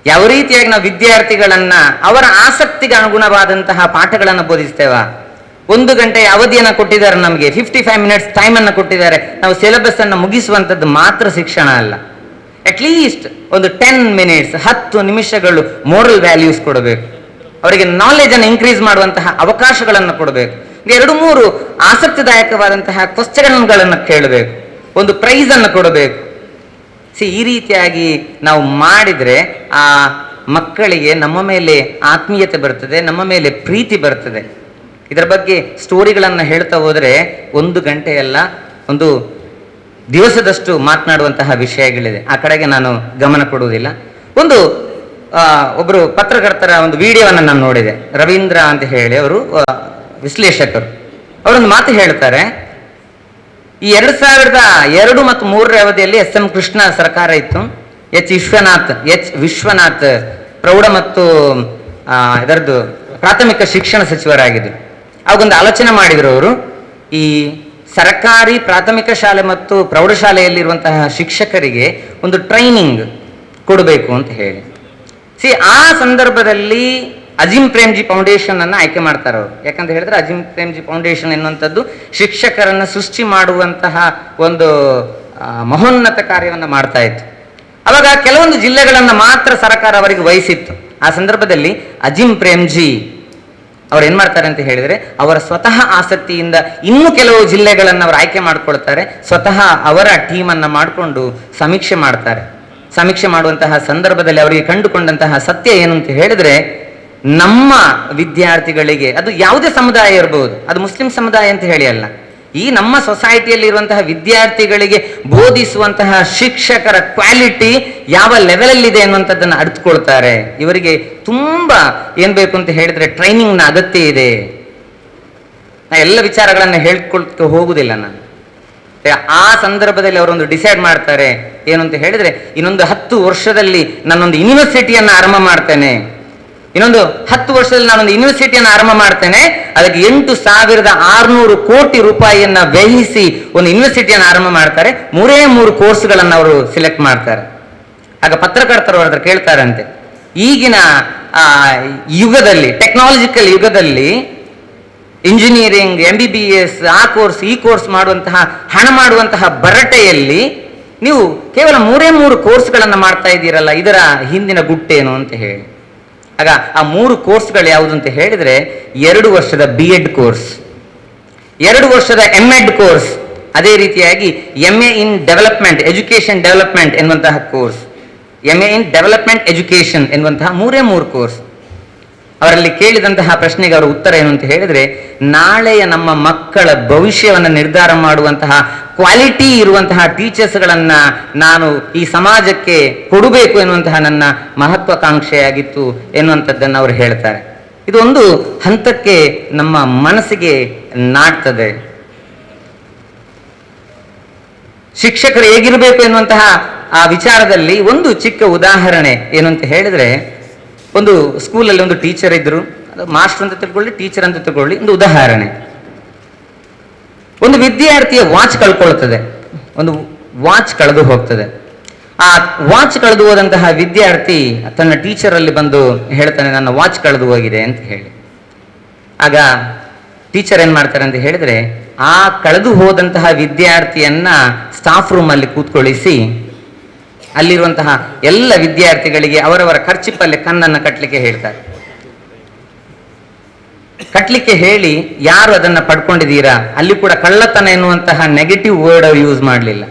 S10: ಯಾವ ರೀತಿಯಾಗಿ ನಾವು ವಿದ್ಯಾರ್ಥಿಗಳನ್ನ ಅವರ ಆಸಕ್ತಿಗೆ ಅನುಗುಣವಾದಂತಹ ಪಾಠಗಳನ್ನು ಬೋಧಿಸ್ತೇವ. 1 ಗಂಟೆಯ ಅವಧಿಯನ್ನು ಕೊಟ್ಟಿದ್ದಾರೆ, ನಮಗೆ 55 ಮಿನಿಟ್ಸ್ ಟೈಮ್ ಅನ್ನು ಕೊಟ್ಟಿದ್ದಾರೆ, ನಾವು ಸಿಲೆಬಸ್ ಅನ್ನು ಮುಗಿಸುವಂಥದ್ದು ಮಾತ್ರ ಶಿಕ್ಷಣ ಅಲ್ಲ. ಅಟ್ಲೀಸ್ಟ್ ಒಂದು 10 ಮಿನಿಟ್ಸ್ 10 ನಿಮಿಷಗಳು ಮೋರಲ್ ವ್ಯಾಲ್ಯೂಸ್ ಕೊಡಬೇಕು. ಅವರಿಗೆ ನಾಲೆಜ್ ಅನ್ನು ಇನ್ಕ್ರೀಸ್ ಮಾಡುವಂತಹ ಅವಕಾಶಗಳನ್ನು ಕೊಡಬೇಕು. 2-3 ಆಸಕ್ತಿದಾಯಕವಾದಂತಹ ಕ್ವಶ್ಚನ್ಗಳನ್ನು ಕೇಳಬೇಕು, ಒಂದು ಪ್ರೈಸ್ ಅನ್ನು ಕೊಡಬೇಕು. ಈ ರೀತಿಯಾಗಿ ನಾವು ಮಾಡಿದ್ರೆ ಆ ಮಕ್ಕಳಿಗೆ ನಮ್ಮ ಮೇಲೆ ಆತ್ಮೀಯತೆ ಬರ್ತದೆ, ನಮ್ಮ ಮೇಲೆ ಪ್ರೀತಿ ಬರ್ತದೆ. ಇದರ ಬಗ್ಗೆ ಸ್ಟೋರಿಗಳನ್ನು ಹೇಳ್ತಾ ಹೋದರೆ 1 ಗಂಟೆಯಲ್ಲ, ಒಂದು ದಿವಸದಷ್ಟು ಮಾತನಾಡುವಂತಹ ವಿಷಯಗಳಿದೆ. ಆ ಕಡೆಗೆ ನಾನು ಗಮನ ಕೊಡುವುದಿಲ್ಲ. ಒಂದು ಒಬ್ಬರು ಪತ್ರಕರ್ತರ ಒಂದು ವಿಡಿಯೋವನ್ನು ನಾನು ನೋಡಿದೆ. ರವೀಂದ್ರ ಅಂತ ಹೇಳಿ ಅವರು ವಿಶ್ಲೇಷಕರು. ಅವರೊಂದು ಮಾತು ಹೇಳ್ತಾರೆ, ಈ 2002 ಮತ್ತು 2003 ಅವಧಿಯಲ್ಲಿ SM ಕೃಷ್ಣ ಸರ್ಕಾರ ಇತ್ತು. ಎಚ್ ವಿಶ್ವನಾಥ್ ಪ್ರೌಢ ಮತ್ತು ಇದರದ್ದು ಪ್ರಾಥಮಿಕ ಶಿಕ್ಷಣ ಸಚಿವರಾಗಿದ್ದರು. ಆಗೊಂದು ಆಲೋಚನೆ ಮಾಡಿದ್ರು ಅವರು, ಈ ಸರ್ಕಾರಿ ಪ್ರಾಥಮಿಕ ಶಾಲೆ ಮತ್ತು ಪ್ರೌಢಶಾಲೆಯಲ್ಲಿರುವಂತಹ ಶಿಕ್ಷಕರಿಗೆ ಒಂದು ಟ್ರೈನಿಂಗ್ ಕೊಡಬೇಕು ಅಂತ ಹೇಳಿ. ಆ ಸಂದರ್ಭದಲ್ಲಿ ಅಜಿಮ್ ಪ್ರೇಮ್ಜಿ ಫೌಂಡೇಶನ್ ಅನ್ನು ಆಯ್ಕೆ ಮಾಡ್ತಾರೆ ಅವರು. ಯಾಕಂತ ಹೇಳಿದ್ರೆ ಅಜಿಮ್ ಪ್ರೇಮ್ಜಿ ಫೌಂಡೇಶನ್ ಎನ್ನುವಂಥದ್ದು ಶಿಕ್ಷಕರನ್ನ ಸೃಷ್ಟಿ ಮಾಡುವಂತಹ ಒಂದು ಮಹೋನ್ನತ ಕಾರ್ಯವನ್ನು ಮಾಡ್ತಾ ಇತ್ತು. ಅವಾಗ ಕೆಲವೊಂದು ಜಿಲ್ಲೆಗಳನ್ನು ಮಾತ್ರ ಸರ್ಕಾರ ಅವರಿಗೆ ವಹಿಸಿತ್ತು. ಆ ಸಂದರ್ಭದಲ್ಲಿ ಅಜಿಮ್ ಪ್ರೇಮ್ಜಿ ಅವ್ರು ಏನ್ ಮಾಡ್ತಾರೆ ಅಂತ ಹೇಳಿದ್ರೆ, ಅವರ ಸ್ವತಃ ಆಸಕ್ತಿಯಿಂದ ಇನ್ನೂ ಕೆಲವು ಜಿಲ್ಲೆಗಳನ್ನು ಅವರು ಆಯ್ಕೆ ಮಾಡ್ಕೊಳ್ತಾರೆ. ಸ್ವತಃ ಅವರ ಟೀಮನ್ನು ಮಾಡಿಕೊಂಡು ಸಮೀಕ್ಷೆ ಮಾಡ್ತಾರೆ. ಸಮೀಕ್ಷೆ ಮಾಡುವಂತಹ ಸಂದರ್ಭದಲ್ಲಿ ಅವರಿಗೆ ಕಂಡುಕೊಂಡಂತಹ ಸತ್ಯ ಏನು ಅಂತ ಹೇಳಿದ್ರೆ, ನಮ್ಮ ವಿದ್ಯಾರ್ಥಿಗಳಿಗೆ, ಅದು ಯಾವುದೇ ಸಮುದಾಯ ಇರಬಹುದು, ಅದು ಮುಸ್ಲಿಂ ಸಮುದಾಯ ಅಂತ ಹೇಳಿ ಅಲ್ಲ, ಈ ನಮ್ಮ ಸೊಸೈಟಿಯಲ್ಲಿ ಇರುವಂತಹ ವಿದ್ಯಾರ್ಥಿಗಳಿಗೆ ಬೋಧಿಸುವಂತಹ ಶಿಕ್ಷಕರ ಕ್ವಾಲಿಟಿ ಯಾವ ಲೆವೆಲ್ ಇದೆ ಅನ್ನುವಂಥದ್ದನ್ನು ಅರ್ಥಕೊಳ್ತಾರೆ. ಇವರಿಗೆ ತುಂಬಾ ಏನ್ ಬೇಕು ಅಂತ ಹೇಳಿದ್ರೆ ಟ್ರೈನಿಂಗ್ನ ಅಗತ್ಯ ಇದೆ. ನಾ ಎಲ್ಲ ವಿಚಾರಗಳನ್ನು ಹೇಳ್ಕೊಳ್ತಾ ಹೋಗುದಿಲ್ಲ ನಾನು. ಆ ಸಂದರ್ಭದಲ್ಲಿ ಅವರೊಂದು ಡಿಸೈಡ್ ಮಾಡ್ತಾರೆ ಏನು ಅಂತ ಹೇಳಿದ್ರೆ, ಇನ್ನೊಂದು 10 ವರ್ಷದಲ್ಲಿ ನಾನೊಂದು ಯೂನಿವರ್ಸಿಟಿಯನ್ನು ಆರಂಭ ಮಾಡ್ತೇನೆ, ಇನ್ನೊಂದು 10 ವರ್ಷದಲ್ಲಿ ನಾನೊಂದು ಯೂನಿವರ್ಸಿಟಿಯನ್ನು ಆರಂಭ ಮಾಡ್ತೇನೆ, ಅದಕ್ಕೆ 8,600 ಕೋಟಿ ರೂಪಾಯಿಯನ್ನ ವ್ಯಯಿಸಿ ಒಂದು ಯೂನಿವರ್ಸಿಟಿಯನ್ನು ಆರಂಭ ಮಾಡ್ತಾರೆ. 3 ಕೋರ್ಸ್ಗಳನ್ನು ಅವರು ಸಿಲೆಕ್ಟ್ ಮಾಡ್ತಾರೆ. ಆಗ ಪತ್ರಕರ್ತರು ಅವ್ರ ಹತ್ರ ಕೇಳ್ತಾರಂತೆ, ಈಗಿನ ಯುಗದಲ್ಲಿ, ಟೆಕ್ನಾಲಜಿಕಲ್ ಯುಗದಲ್ಲಿ ಇಂಜಿನಿಯರಿಂಗ್, MBBS, ಆ ಕೋರ್ಸ್ ಈ ಕೋರ್ಸ್ ಮಾಡುವಂತಹ ಹಣ ಮಾಡುವಂತಹ ಭರಟೆಯಲ್ಲಿ ನೀವು ಕೇವಲ 3 ಕೋರ್ಸ್ಗಳನ್ನು ಮಾಡ್ತಾ ಇದ್ದೀರಲ್ಲ, ಇದರ ಹಿಂದಿನ ಗುಟ್ಟೇನು ಅಂತ ಹೇಳಿ. ಆಗ ಆ 3 ಕೋರ್ಸ್ಗಳು ಯಾವುದು ಅಂತ ಹೇಳಿದ್ರೆ, 2 ವರ್ಷದ B.Ed ಕೋರ್ಸ್, 2 ವರ್ಷದ M.Ed ಕೋರ್ಸ್, ಅದೇ ರೀತಿಯಾಗಿ MA in development, education development ಎನ್ನುವಂತಹ course, MA in development education ಎನ್ನುವಂತಹ 3 ಕೋರ್ಸ್. ಅವರಲ್ಲಿ ಕೇಳಿದಂತಹ ಪ್ರಶ್ನೆಗೆ ಅವರ ಉತ್ತರ ಏನು ಅಂತ ಹೇಳಿದ್ರೆ, ನಾಳೆಯ ನಮ್ಮ ಮಕ್ಕಳ ಭವಿಷ್ಯವನ್ನು ನಿರ್ಧಾರ ಮಾಡುವಂತಹ ಕ್ವಾಲಿಟಿ ಇರುವಂತಹ ಟೀಚರ್ಸ್ಗಳನ್ನ ನಾನು ಈ ಸಮಾಜಕ್ಕೆ ಕೊಡಬೇಕು ಎನ್ನುವಂತಹ ನನ್ನ ಮಹತ್ವಾಕಾಂಕ್ಷೆಯಾಗಿತ್ತು ಎನ್ನುವಂಥದ್ದನ್ನು ಅವರು ಹೇಳ್ತಾರೆ. ಇದೊಂದು ಹಂತಕ್ಕೆ ನಮ್ಮ ಮನಸ್ಸಿಗೆ ನಾಟ್ತದೆ. ಶಿಕ್ಷಕರು ಹೇಗಿರಬೇಕು ಎನ್ನುವಂತಹ ಆ ವಿಚಾರದಲ್ಲಿ ಒಂದು ಚಿಕ್ಕ ಉದಾಹರಣೆ ಏನು ಅಂತ ಹೇಳಿದ್ರೆ, ಒಂದು ಸ್ಕೂಲಲ್ಲಿ ಒಂದು ಟೀಚರ್ ಇದ್ರು, ಅದು ಮಾಸ್ಟರ್ ಅಂತ ತಿಳ್ಕೊಳ್ಳಿ, ಟೀಚರ್ ಅಂತ ತಿಳ್ಕೊಳ್ಳಿ. ಒಂದು ಉದಾಹರಣೆ, ಒಂದು ವಿದ್ಯಾರ್ಥಿಯ ವಾಚ್ ಕಳ್ಕೊಳ್ತದೆ, ಒಂದು ವಾಚ್ ಕಳೆದು ಹೋಗ್ತದೆ. ಆ ವಾಚ್ ಕಳೆದು ಹೋದಂತಹ ವಿದ್ಯಾರ್ಥಿ ತನ್ನ ಟೀಚರ್ ಅಲ್ಲಿ ಬಂದು ಹೇಳ್ತಾನೆ, ನನ್ನ ವಾಚ್ ಕಳೆದು ಹೋಗಿದೆ ಅಂತ ಹೇಳಿ. ಆಗ ಟೀಚರ್ ಏನ್ ಮಾಡ್ತಾರೆ ಅಂತ ಹೇಳಿದ್ರೆ, ಆ ಕಳೆದು ಹೋದಂತಹ ವಿದ್ಯಾರ್ಥಿಯನ್ನ ಸ್ಟಾಫ್ ರೂಮ್ ಅಲ್ಲಿ ಕೂತ್ಕೊಳ್ಳಿಸಿ ಅಲ್ಲಿರುವಂತಹ ಎಲ್ಲ ವಿದ್ಯಾರ್ಥಿಗಳಿಗೆ ಅವರವರ ಖರ್ಚಿಪ್ಪಲ್ಲಿ ಕಣ್ಣನ್ನು ಕಟ್ಟಲಿಕ್ಕೆ ಹೇಳ್ತಾರೆ. ಕಟ್ಟಲಿಕ್ಕೆ ಹೇಳಿ, ಯಾರು ಅದನ್ನ ಪಡ್ಕೊಂಡಿದ್ದೀರಾ, ಅಲ್ಲಿ ಕೂಡ ಕಳ್ಳತನ ಎನ್ನುವಂತಹ ನೆಗೆಟಿವ್ ವರ್ಡ್ ಅವರು ಯೂಸ್ ಮಾಡಲಿಲ್ಲ.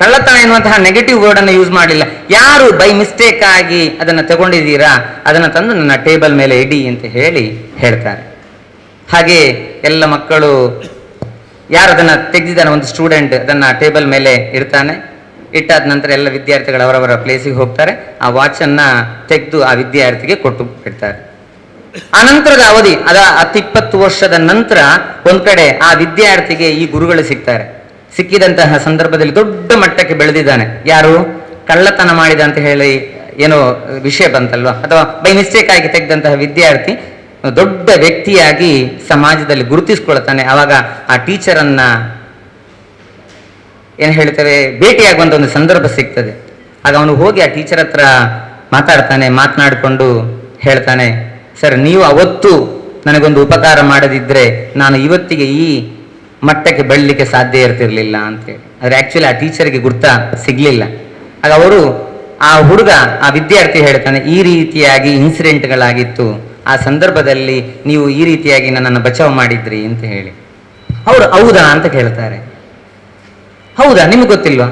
S10: ಕಳ್ಳತನ ಎನ್ನುವಂತಹ ನೆಗೆಟಿವ್ ವರ್ಡ್ ಅನ್ನು ಯೂಸ್ ಮಾಡಲಿಲ್ಲ. ಯಾರು ಬೈ ಮಿಸ್ಟೇಕ್ ಆಗಿ ಅದನ್ನ ತಗೊಂಡಿದ್ದೀರಾ, ಅದನ್ನ ತಂದು ನನ್ನ ಟೇಬಲ್ ಮೇಲೆ ಇಡಿ ಅಂತ ಹೇಳಿ ಹೇಳ್ತಾರೆ. ಹಾಗೆ ಎಲ್ಲ ಮಕ್ಕಳು, ಯಾರು ಅದನ್ನ ತೆಗೆದಿದ್ದಾನೆ, ಒಂದು ಸ್ಟೂಡೆಂಟ್ ಅದನ್ನ ಟೇಬಲ್ ಮೇಲೆ ಇಡ್ತಾನೆ. ಇಟ್ಟಾದ ನಂತರ ಎಲ್ಲ ವಿದ್ಯಾರ್ಥಿಗಳು ಅವರವರ ಪ್ಲೇಸಿಗೆ ಹೋಗ್ತಾರೆ. ಆ ವಾಚನ್ನ ತೆಗೆದು ಆ ವಿದ್ಯಾರ್ಥಿಗೆ ಕೊಟ್ಟು ಬಿಡ್ತಾರೆ. ಆ ನಂತರದ ಅವಧಿ, 10-20 ವರ್ಷದ ನಂತರ ಒಂದ್ ಕಡೆ ಆ ವಿದ್ಯಾರ್ಥಿಗೆ ಈ ಗುರುಗಳು ಸಿಗ್ತಾರೆ. ಸಿಕ್ಕಿದಂತಹ ಸಂದರ್ಭದಲ್ಲಿ ದೊಡ್ಡ ಮಟ್ಟಕ್ಕೆ ಬೆಳೆದಿದ್ದಾನೆ. ಯಾರು ಕಳ್ಳತನ ಮಾಡಿದ ಅಂತ ಹೇಳಿ ಏನೋ ವಿಷಯ ಬಂತಲ್ವಾ, ಅಥವಾ ಬೈ ಮಿಸ್ಟೇಕ್ ಆಗಿ ತೆಗೆದಂತಹ ವಿದ್ಯಾರ್ಥಿ ದೊಡ್ಡ ವ್ಯಕ್ತಿಯಾಗಿ ಸಮಾಜದಲ್ಲಿ ಗುರುತಿಸ್ಕೊಳ್ತಾನೆ. ಅವಾಗ ಆ ಟೀಚರನ್ನ ಏನು ಹೇಳ್ತೇವೆ, ಭೇಟಿಯಾಗುವಂತ ಒಂದು ಸಂದರ್ಭ ಸಿಗ್ತದೆ. ಆಗ ಅವನು ಹೋಗಿ ಆ ಟೀಚರ್ ಹತ್ರ ಮಾತಾಡ್ತಾನೆ. ಮಾತನಾಡಿಕೊಂಡು ಹೇಳ್ತಾನೆ, ಸರ್, ನೀವು ಅವತ್ತು ನನಗೊಂದು ಉಪಕಾರ ಮಾಡದಿದ್ರೆ ನಾನು ಇವತ್ತಿಗೆ ಈ ಮಟ್ಟಕ್ಕೆ ಬೆಳಲಿಕ್ಕೆ ಸಾಧ್ಯ ಇರ್ತಿರ್ಲಿಲ್ಲ ಅಂತೇಳಿ. ಆದ್ರೆ ಆಕ್ಚುಲಿ ಆ ಟೀಚರ್ಗೆ ಗುರ್ತ ಸಿಗ್ಲಿಲ್ಲ. ಆಗ ಅವರು, ಆ ಹುಡುಗ, ಆ ವಿದ್ಯಾರ್ಥಿ ಹೇಳ್ತಾನೆ, ಈ ರೀತಿಯಾಗಿ ಇನ್ಸಿಡೆಂಟ್ಗಳಾಗಿತ್ತು, ಆ ಸಂದರ್ಭದಲ್ಲಿ ನೀವು ಈ ರೀತಿಯಾಗಿ ನನ್ನನ್ನು ಬಚಾವ್ ಮಾಡಿದ್ರಿ ಅಂತ ಹೇಳಿ. ಅವರು ಹೌದಾ ಅಂತ ಕೇಳ್ತಾರೆ. ಹೌದಾ, ನಿಮ್ಗೆ ಗೊತ್ತಿಲ್ವಾ?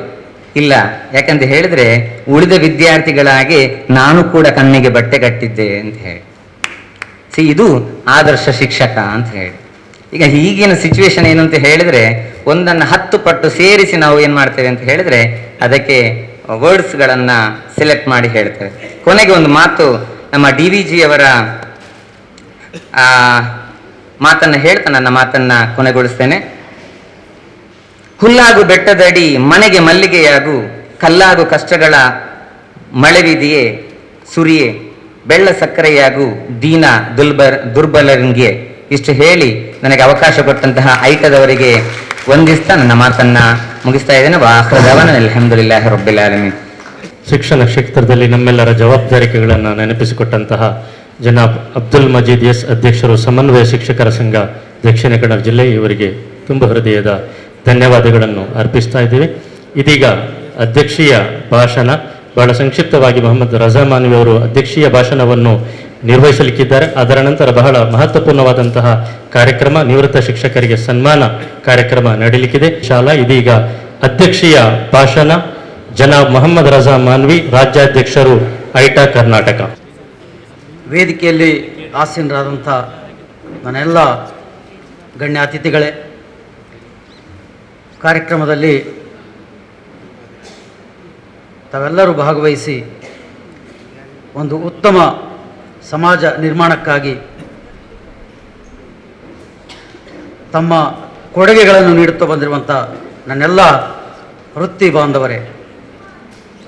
S10: ಇಲ್ಲ, ಯಾಕಂತ ಹೇಳಿದ್ರೆ ಉಳಿದ ವಿದ್ಯಾರ್ಥಿಗಳಾಗಿ ನಾನು ಕೂಡ ಕಣ್ಣಿಗೆ ಬಟ್ಟೆ ಕಟ್ಟಿದ್ದೆ ಅಂತ ಹೇಳಿ. ಇದು ಆದರ್ಶ ಶಿಕ್ಷಕ ಅಂತ ಹೇಳಿ. ಈಗ ಈಗಿನ ಸಿಚುವೇಶನ್ ಏನು ಅಂತ ಹೇಳಿದ್ರೆ, ಒಂದನ್ನು 10 ಪಟ್ಟು ಸೇರಿಸಿ ನಾವು ಏನ್ ಮಾಡ್ತೇವೆ ಅಂತ ಹೇಳಿದ್ರೆ, ಅದಕ್ಕೆ ವರ್ಡ್ಸ್ಗಳನ್ನು ಸೆಲೆಕ್ಟ್ ಮಾಡಿ ಹೇಳ್ತಾರೆ. ಕೊನೆಗೆ ಒಂದು ಮಾತು ನಮ್ಮ DVG ಅವರ ಮಾತನ್ನು ಹೇಳ್ತಾ ನನ್ನ ಮಾತನ್ನು ಕೊನೆಗೊಳಿಸ್ತೇನೆ. ಹುಲ್ಲಾಗು ಬೆಟ್ಟದಡಿ ಮನೆಗೆ ಮಲ್ಲಿಗೆಯಾಗು, ಕಲ್ಲಾಗು ಕಷ್ಟಗಳ ಮಳೆವಿದೆಯೇ ಸುರಿಯೇ, ಬೆಳ್ಳ ಸಕ್ಕರೆಯಾಗು ದೀನ ದುರ್ಬಲರಿಗೆ. ಇಷ್ಟು ಹೇಳಿ ನನಗೆ ಅವಕಾಶ ಕೊಟ್ಟಂತಹ ಐಟದವರಿಗೆ ವಂದಿಸ್ತಾ ನನ್ನ ಮಾತನ್ನ ಮುಗಿಸ್ತಾ ಇದ್ದೇನೆ. ವಾಖರದವನ ಅಲ್ಹಮ್ದುಲಿಲ್ಲಾಹಿ ರಬ್ಬಿಲ್ ಆಲಮೀನ್.
S1: ಶಿಕ್ಷಣ ಕ್ಷೇತ್ರದಲ್ಲಿ ನಮ್ಮೆಲ್ಲರ ಜವಾಬ್ದಾರಿಕೆಗಳನ್ನು ನೆನಪಿಸಿಕೊಟ್ಟಂತಹ ಜನಾಬ್ ಅಬ್ದುಲ್ ಮಜೀದ್ ಎಸ್ ಅಧ್ಯಕ್ಷರು, ಸಮನ್ವಯ ಶಿಕ್ಷಕರ ಸಂಘ ದಕ್ಷಿಣ ಕನ್ನಡ ಜಿಲ್ಲೆ, ಇವರಿಗೆ ತುಂಬ ಹೃದಯದ ಧನ್ಯವಾದಗಳನ್ನು ಅರ್ಪಿಸ್ತಾ ಇದ್ದೀವಿ. ಇದೀಗ ಅಧ್ಯಕ್ಷೀಯ ಭಾಷಣ ಬಹಳ ಸಂಕ್ಷಿಪ್ತವಾಗಿ ಮೊಹಮ್ಮದ್ ರಜಾ ಮಾನ್ವಿ ಅವರು ಅಧ್ಯಕ್ಷೀಯ ಭಾಷಣವನ್ನು ನಿರ್ವಹಿಸಲಿಕ್ಕಿದ್ದಾರೆ. ಅದರ ನಂತರ ಬಹಳ ಮಹತ್ವಪೂರ್ಣವಾದಂತಹ ಕಾರ್ಯಕ್ರಮ, ನಿವೃತ್ತ ಶಿಕ್ಷಕರಿಗೆ ಸನ್ಮಾನ ಕಾರ್ಯಕ್ರಮ ನಡೀಲಿಕ್ಕಿದೆ. ಶಾಲಾ ಇದೀಗ ಅಧ್ಯಕ್ಷೀಯ ಭಾಷಣ ಜನಾಬ್ ಮೊಹಮ್ಮದ್ ರಜಾ ಮಾನ್ವಿ, ರಾಜ್ಯಾಧ್ಯಕ್ಷರು ಐಟಾ ಕರ್ನಾಟಕ.
S7: ವೇದಿಕೆಯಲ್ಲಿ ಆಸೀನರಾದಂಥ ನನ್ನೆಲ್ಲ ಗಣ್ಯ ಅತಿಥಿಗಳೇ, ಕಾರ್ಯಕ್ರಮದಲ್ಲಿ ತಾವೆಲ್ಲರೂ ಭಾಗವಹಿಸಿ ಒಂದು ಉತ್ತಮ ಸಮಾಜ ನಿರ್ಮಾಣಕ್ಕಾಗಿ ತಮ್ಮ ಕೊಡುಗೆಗಳನ್ನು ನೀಡುತ್ತಾ ಬಂದಿರುವಂಥ ನನ್ನೆಲ್ಲ ವೃತ್ತಿ ಬಾಂಧವರೇ,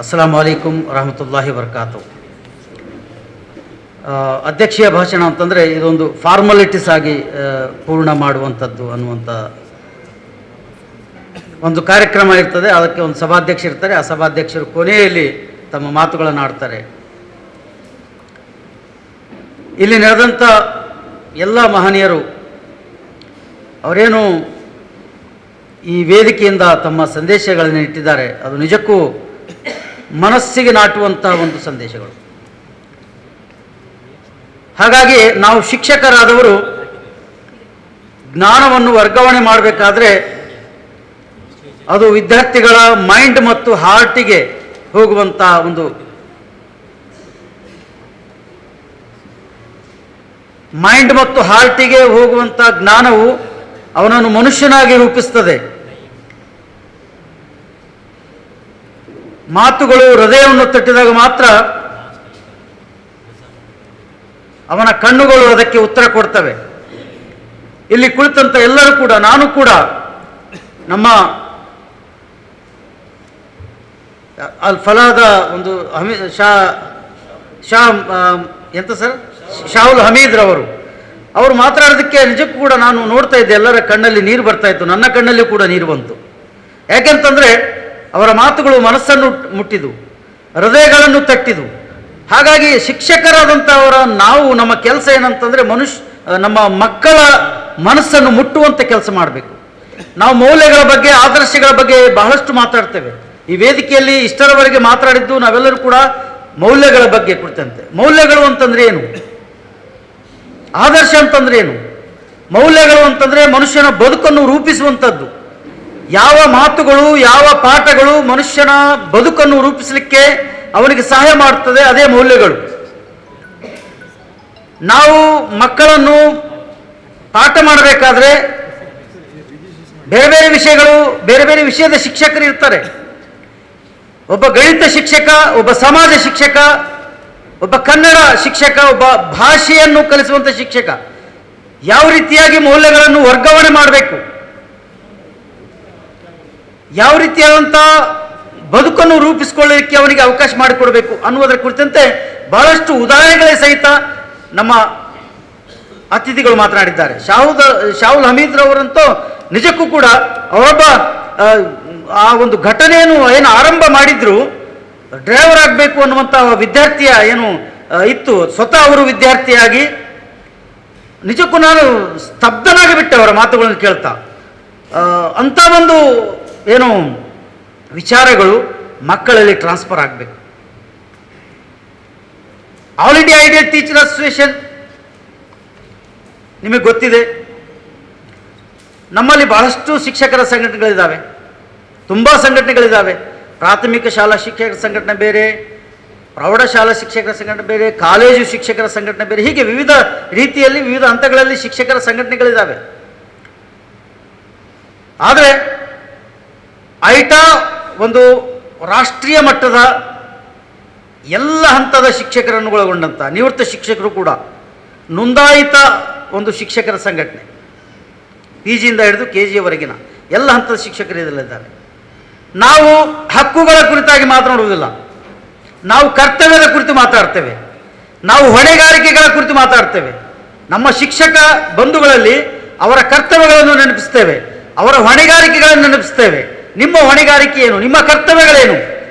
S7: ಅಸ್ಸಲಾಮು ಅಲೈಕುಂ ವರಹಮತುಲ್ಲಾಹಿ ವಬರಕಾತು. ಅಧ್ಯಕ್ಷೀಯ ಭಾಷಣ ಅಂತಂದರೆ ಇದೊಂದು ಫಾರ್ಮಾಲಿಟೀಸ್ ಆಗಿ ಪೂರ್ಣ ಮಾಡುವಂಥದ್ದು ಅನ್ನುವಂಥ ಒಂದು ಕಾರ್ಯಕ್ರಮ ಇರ್ತದೆ. ಅದಕ್ಕೆ ಒಂದು ಸಭಾಧ್ಯಕ್ಷ ಇರ್ತಾರೆ. ಆ ಸಭಾಧ್ಯಕ್ಷರು ಕೊನೆಯಲ್ಲಿ ತಮ್ಮ ಮಾತುಗಳನ್ನು ಆಡ್ತಾರೆ. ಇಲ್ಲಿ ನಡೆದಂಥ ಎಲ್ಲ ಮಹನೀಯರು ಅವರೇನು ಈ ವೇದಿಕೆಯಿಂದ ತಮ್ಮ ಸಂದೇಶಗಳನ್ನು ಇಟ್ಟಿದ್ದಾರೆ, ಅದು ನಿಜಕ್ಕೂ ಮನಸ್ಸಿಗೆ ನಾಟುವಂಥ ಒಂದು ಸಂದೇಶಗಳು. ಹಾಗಾಗಿ ನಾವು ಶಿಕ್ಷಕರಾದವರು ಜ್ಞಾನವನ್ನು ವರ್ಗಾವಣೆ ಮಾಡಬೇಕಾದ್ರೆ ಅದು ವಿದ್ಯಾರ್ಥಿಗಳ ಮೈಂಡ್ ಮತ್ತು ಹಾರ್ಟಿಗೆ ಹೋಗುವಂಥ ಒಂದು ಮೈಂಡ್ ಮತ್ತು ಹಾರ್ಟಿಗೆ ಹೋಗುವಂಥ ಜ್ಞಾನವು ಅವನನ್ನು ಮನುಷ್ಯನಾಗಿ ರೂಪಿಸ್ತದೆ. ಮಾತುಗಳು ಹೃದಯವನ್ನು ತಟ್ಟಿದಾಗ ಮಾತ್ರ ಅವನ ಕಣ್ಣುಗಳು ಅದಕ್ಕೆ ಉತ್ತರ ಕೊಡ್ತವೆ. ಇಲ್ಲಿ ಕುಳಿತಂತ ಎಲ್ಲರೂ ಕೂಡ, ನಾನು ಕೂಡ ನಮ್ಮ ಅಲ್ ಫಲಾದ ಒಂದು ಶಾಹುಲ್ ಹಮೀದ್ ರವರು ಅವರು ಮಾತಾಡೋದಕ್ಕೆ ನಿಜಕ್ಕೂ ಕೂಡ ನಾನು ನೋಡ್ತಾ ಇದ್ದೆ, ಎಲ್ಲರ ಕಣ್ಣಲ್ಲಿ ನೀರು ಬರ್ತಾ ಇತ್ತು, ನನ್ನ ಕಣ್ಣಲ್ಲಿ ಕೂಡ ನೀರು ಬಂತು. ಯಾಕೆಂತಂದ್ರೆ ಅವರ ಮಾತುಗಳು ಮನಸ್ಸನ್ನು ಮುಟ್ಟಿದು, ಹೃದಯಗಳನ್ನು ತಟ್ಟಿದು. ಹಾಗಾಗಿ ಶಿಕ್ಷಕರಾದಂಥವರ ನಾವು ನಮ್ಮ ಕೆಲಸ ಏನಂತಂದ್ರೆ ನಮ್ಮ ಮಕ್ಕಳ ಮನಸ್ಸನ್ನು ಮುಟ್ಟುವಂತೆ ಕೆಲಸ ಮಾಡಬೇಕು. ನಾವು ಮೌಲ್ಯಗಳ ಬಗ್ಗೆ, ಆದರ್ಶಗಳ ಬಗ್ಗೆ ಬಹಳಷ್ಟು ಮಾತಾಡ್ತೇವೆ. ಈ ವೇದಿಕೆಯಲ್ಲಿ ಇಷ್ಟರವರೆಗೆ ಮಾತಾಡಿದ್ದು ನಾವೆಲ್ಲರೂ ಕೂಡ ಮೌಲ್ಯಗಳ ಬಗ್ಗೆ ಕುರಿತಂತೆ. ಮೌಲ್ಯಗಳು ಅಂತಂದ್ರೆ ಏನು, ಆದರ್ಶ ಅಂತಂದ್ರೆ ಏನು? ಮೌಲ್ಯಗಳು ಅಂತಂದ್ರೆ ಮನುಷ್ಯನ ಬದುಕನ್ನು ರೂಪಿಸುವಂಥದ್ದು. ಯಾವ ಮಾತುಗಳು, ಯಾವ ಪಾಠಗಳು ಮನುಷ್ಯನ ಬದುಕನ್ನು ರೂಪಿಸಲಿಕ್ಕೆ ಅವನಿಗೆ ಸಹಾಯ ಮಾಡ್ತದೆ, ಅದೇ ಮೌಲ್ಯಗಳು. ನಾವು ಮಕ್ಕಳನ್ನು ಪಾಠ ಮಾಡಬೇಕಾದ್ರೆ ಬೇರೆ ಬೇರೆ ವಿಷಯಗಳು, ಬೇರೆ ಬೇರೆ ವಿಷಯದ ಶಿಕ್ಷಕರು ಇರ್ತಾರೆ. ಒಬ್ಬ ಗಣಿತ ಶಿಕ್ಷಕ, ಒಬ್ಬ ಸಮಾಜ ಶಿಕ್ಷಕ, ಒಬ್ಬ ಕನ್ನಡ ಶಿಕ್ಷಕ, ಒಬ್ಬ ಭಾಷೆಯನ್ನು ಕಲಿಸುವಂಥ ಶಿಕ್ಷಕ. ಯಾವ ರೀತಿಯಾಗಿ ಮೌಲ್ಯಗಳನ್ನು ವರ್ಗಾವಣೆ ಮಾಡಬೇಕು, ಯಾವ ರೀತಿಯಾದಂಥ ಬದುಕನ್ನು ರೂಪಿಸಿಕೊಳ್ಳಲಿಕ್ಕೆ ಅವನಿಗೆ ಅವಕಾಶ ಮಾಡಿಕೊಡಬೇಕು ಅನ್ನುವುದರ ಕುರಿತಂತೆ ಬಹಳಷ್ಟು ಉದಾಹರಣೆಗಳೇ ಸಹಿತ ನಮ್ಮ ಅತಿಥಿಗಳು ಮಾತನಾಡಿದ್ದಾರೆ. ಶಾಹುಲ್ ಹಮೀದ್ ರವರಂತೂ ನಿಜಕ್ಕೂ ಕೂಡ ಅವರೊಬ್ಬ ಆ ಒಂದು ಘಟನೆಯನ್ನು ಏನು ಆರಂಭ ಮಾಡಿದ್ರು, ಡ್ರೈವರ್ ಆಗಬೇಕು ಅನ್ನುವಂಥ ವಿದ್ಯಾರ್ಥಿಯ ಏನು ಇತ್ತು, ಸ್ವತಃ ಅವರು ವಿದ್ಯಾರ್ಥಿಯಾಗಿ ನಿಜಕ್ಕೂ ನಾನು ಸ್ತಬ್ಧನಾಗಿ ಬಿಟ್ಟೆ ಅವರ ಮಾತುಗಳನ್ನು ಕೇಳ್ತಾ. ಅಂಥ ಒಂದು ಏನು ವಿಚಾರಗಳು ಮಕ್ಕಳಲ್ಲಿ ಟ್ರಾನ್ಸ್ಫರ್ ಆಗಬೇಕು. All India ideal teacher association ನಿಮಗೆ ಗೊತ್ತಿದೆ. ನಮ್ಮಲ್ಲಿ ಬಹಳಷ್ಟು ಶಿಕ್ಷಕರ ಸಂಘಟನೆಗಳಿದ್ದಾವೆ, ತುಂಬ ಸಂಘಟನೆಗಳಿದ್ದಾವೆ. ಪ್ರಾಥಮಿಕ ಶಾಲಾ ಶಿಕ್ಷಕರ ಸಂಘಟನೆ ಬೇರೆ, ಪ್ರೌಢಶಾಲಾ ಶಿಕ್ಷಕರ ಸಂಘಟನೆ ಬೇರೆ, ಕಾಲೇಜು ಶಿಕ್ಷಕರ ಸಂಘಟನೆ ಬೇರೆ, ಹೀಗೆ ವಿವಿಧ ರೀತಿಯಲ್ಲಿ ವಿವಿಧ ಹಂತಗಳಲ್ಲಿ ಶಿಕ್ಷಕರ ಸಂಘಟನೆಗಳಿದ್ದಾವೆ. ಆದರೆ ಐಟಾ ಒಂದು
S11: ರಾಷ್ಟ್ರೀಯ ಮಟ್ಟದ ಎಲ್ಲ ಹಂತದ ಶಿಕ್ಷಕರನ್ನು ಒಳಗೊಂಡಂಥ ನಿವೃತ್ತ ಶಿಕ್ಷಕರು ಕೂಡ ನೋಂದಾಯಿತ ಒಂದು ಶಿಕ್ಷಕರ ಸಂಘಟನೆ, ಪಿ ಜಿಯಿಂದ ಹಿಡಿದು ಕೆ ಜಿಯವರೆಗಿನ ಎಲ್ಲ ಹಂತದ ಶಿಕ್ಷಕರು ಇದರಲ್ಲಿದ್ದಾರೆ. ನಾವು ಹಕ್ಕುಗಳ ಕುರಿತಾಗಿ ಮಾತನಾಡುವುದಿಲ್ಲ, ನಾವು ಕರ್ತವ್ಯದ ಕುರಿತು ಮಾತಾಡ್ತೇವೆ, ನಾವು ಹೊಣೆಗಾರಿಕೆಗಳ ಕುರಿತು ಮಾತಾಡ್ತೇವೆ. ನಮ್ಮ ಶಿಕ್ಷಕ ಬಂಧುಗಳಲ್ಲಿ ಅವರ ಕರ್ತವ್ಯಗಳನ್ನು ನೆನಪಿಸ್ತೇವೆ, ಅವರ ಹೊಣೆಗಾರಿಕೆಗಳನ್ನು ನೆನಪಿಸ್ತೇವೆ. ನಿಮ್ಮ ಹೊಣೆಗಾರಿಕೆ ಏನು, ನಿಮ್ಮ ಕರ್ತವ್ಯಗಳೇನು?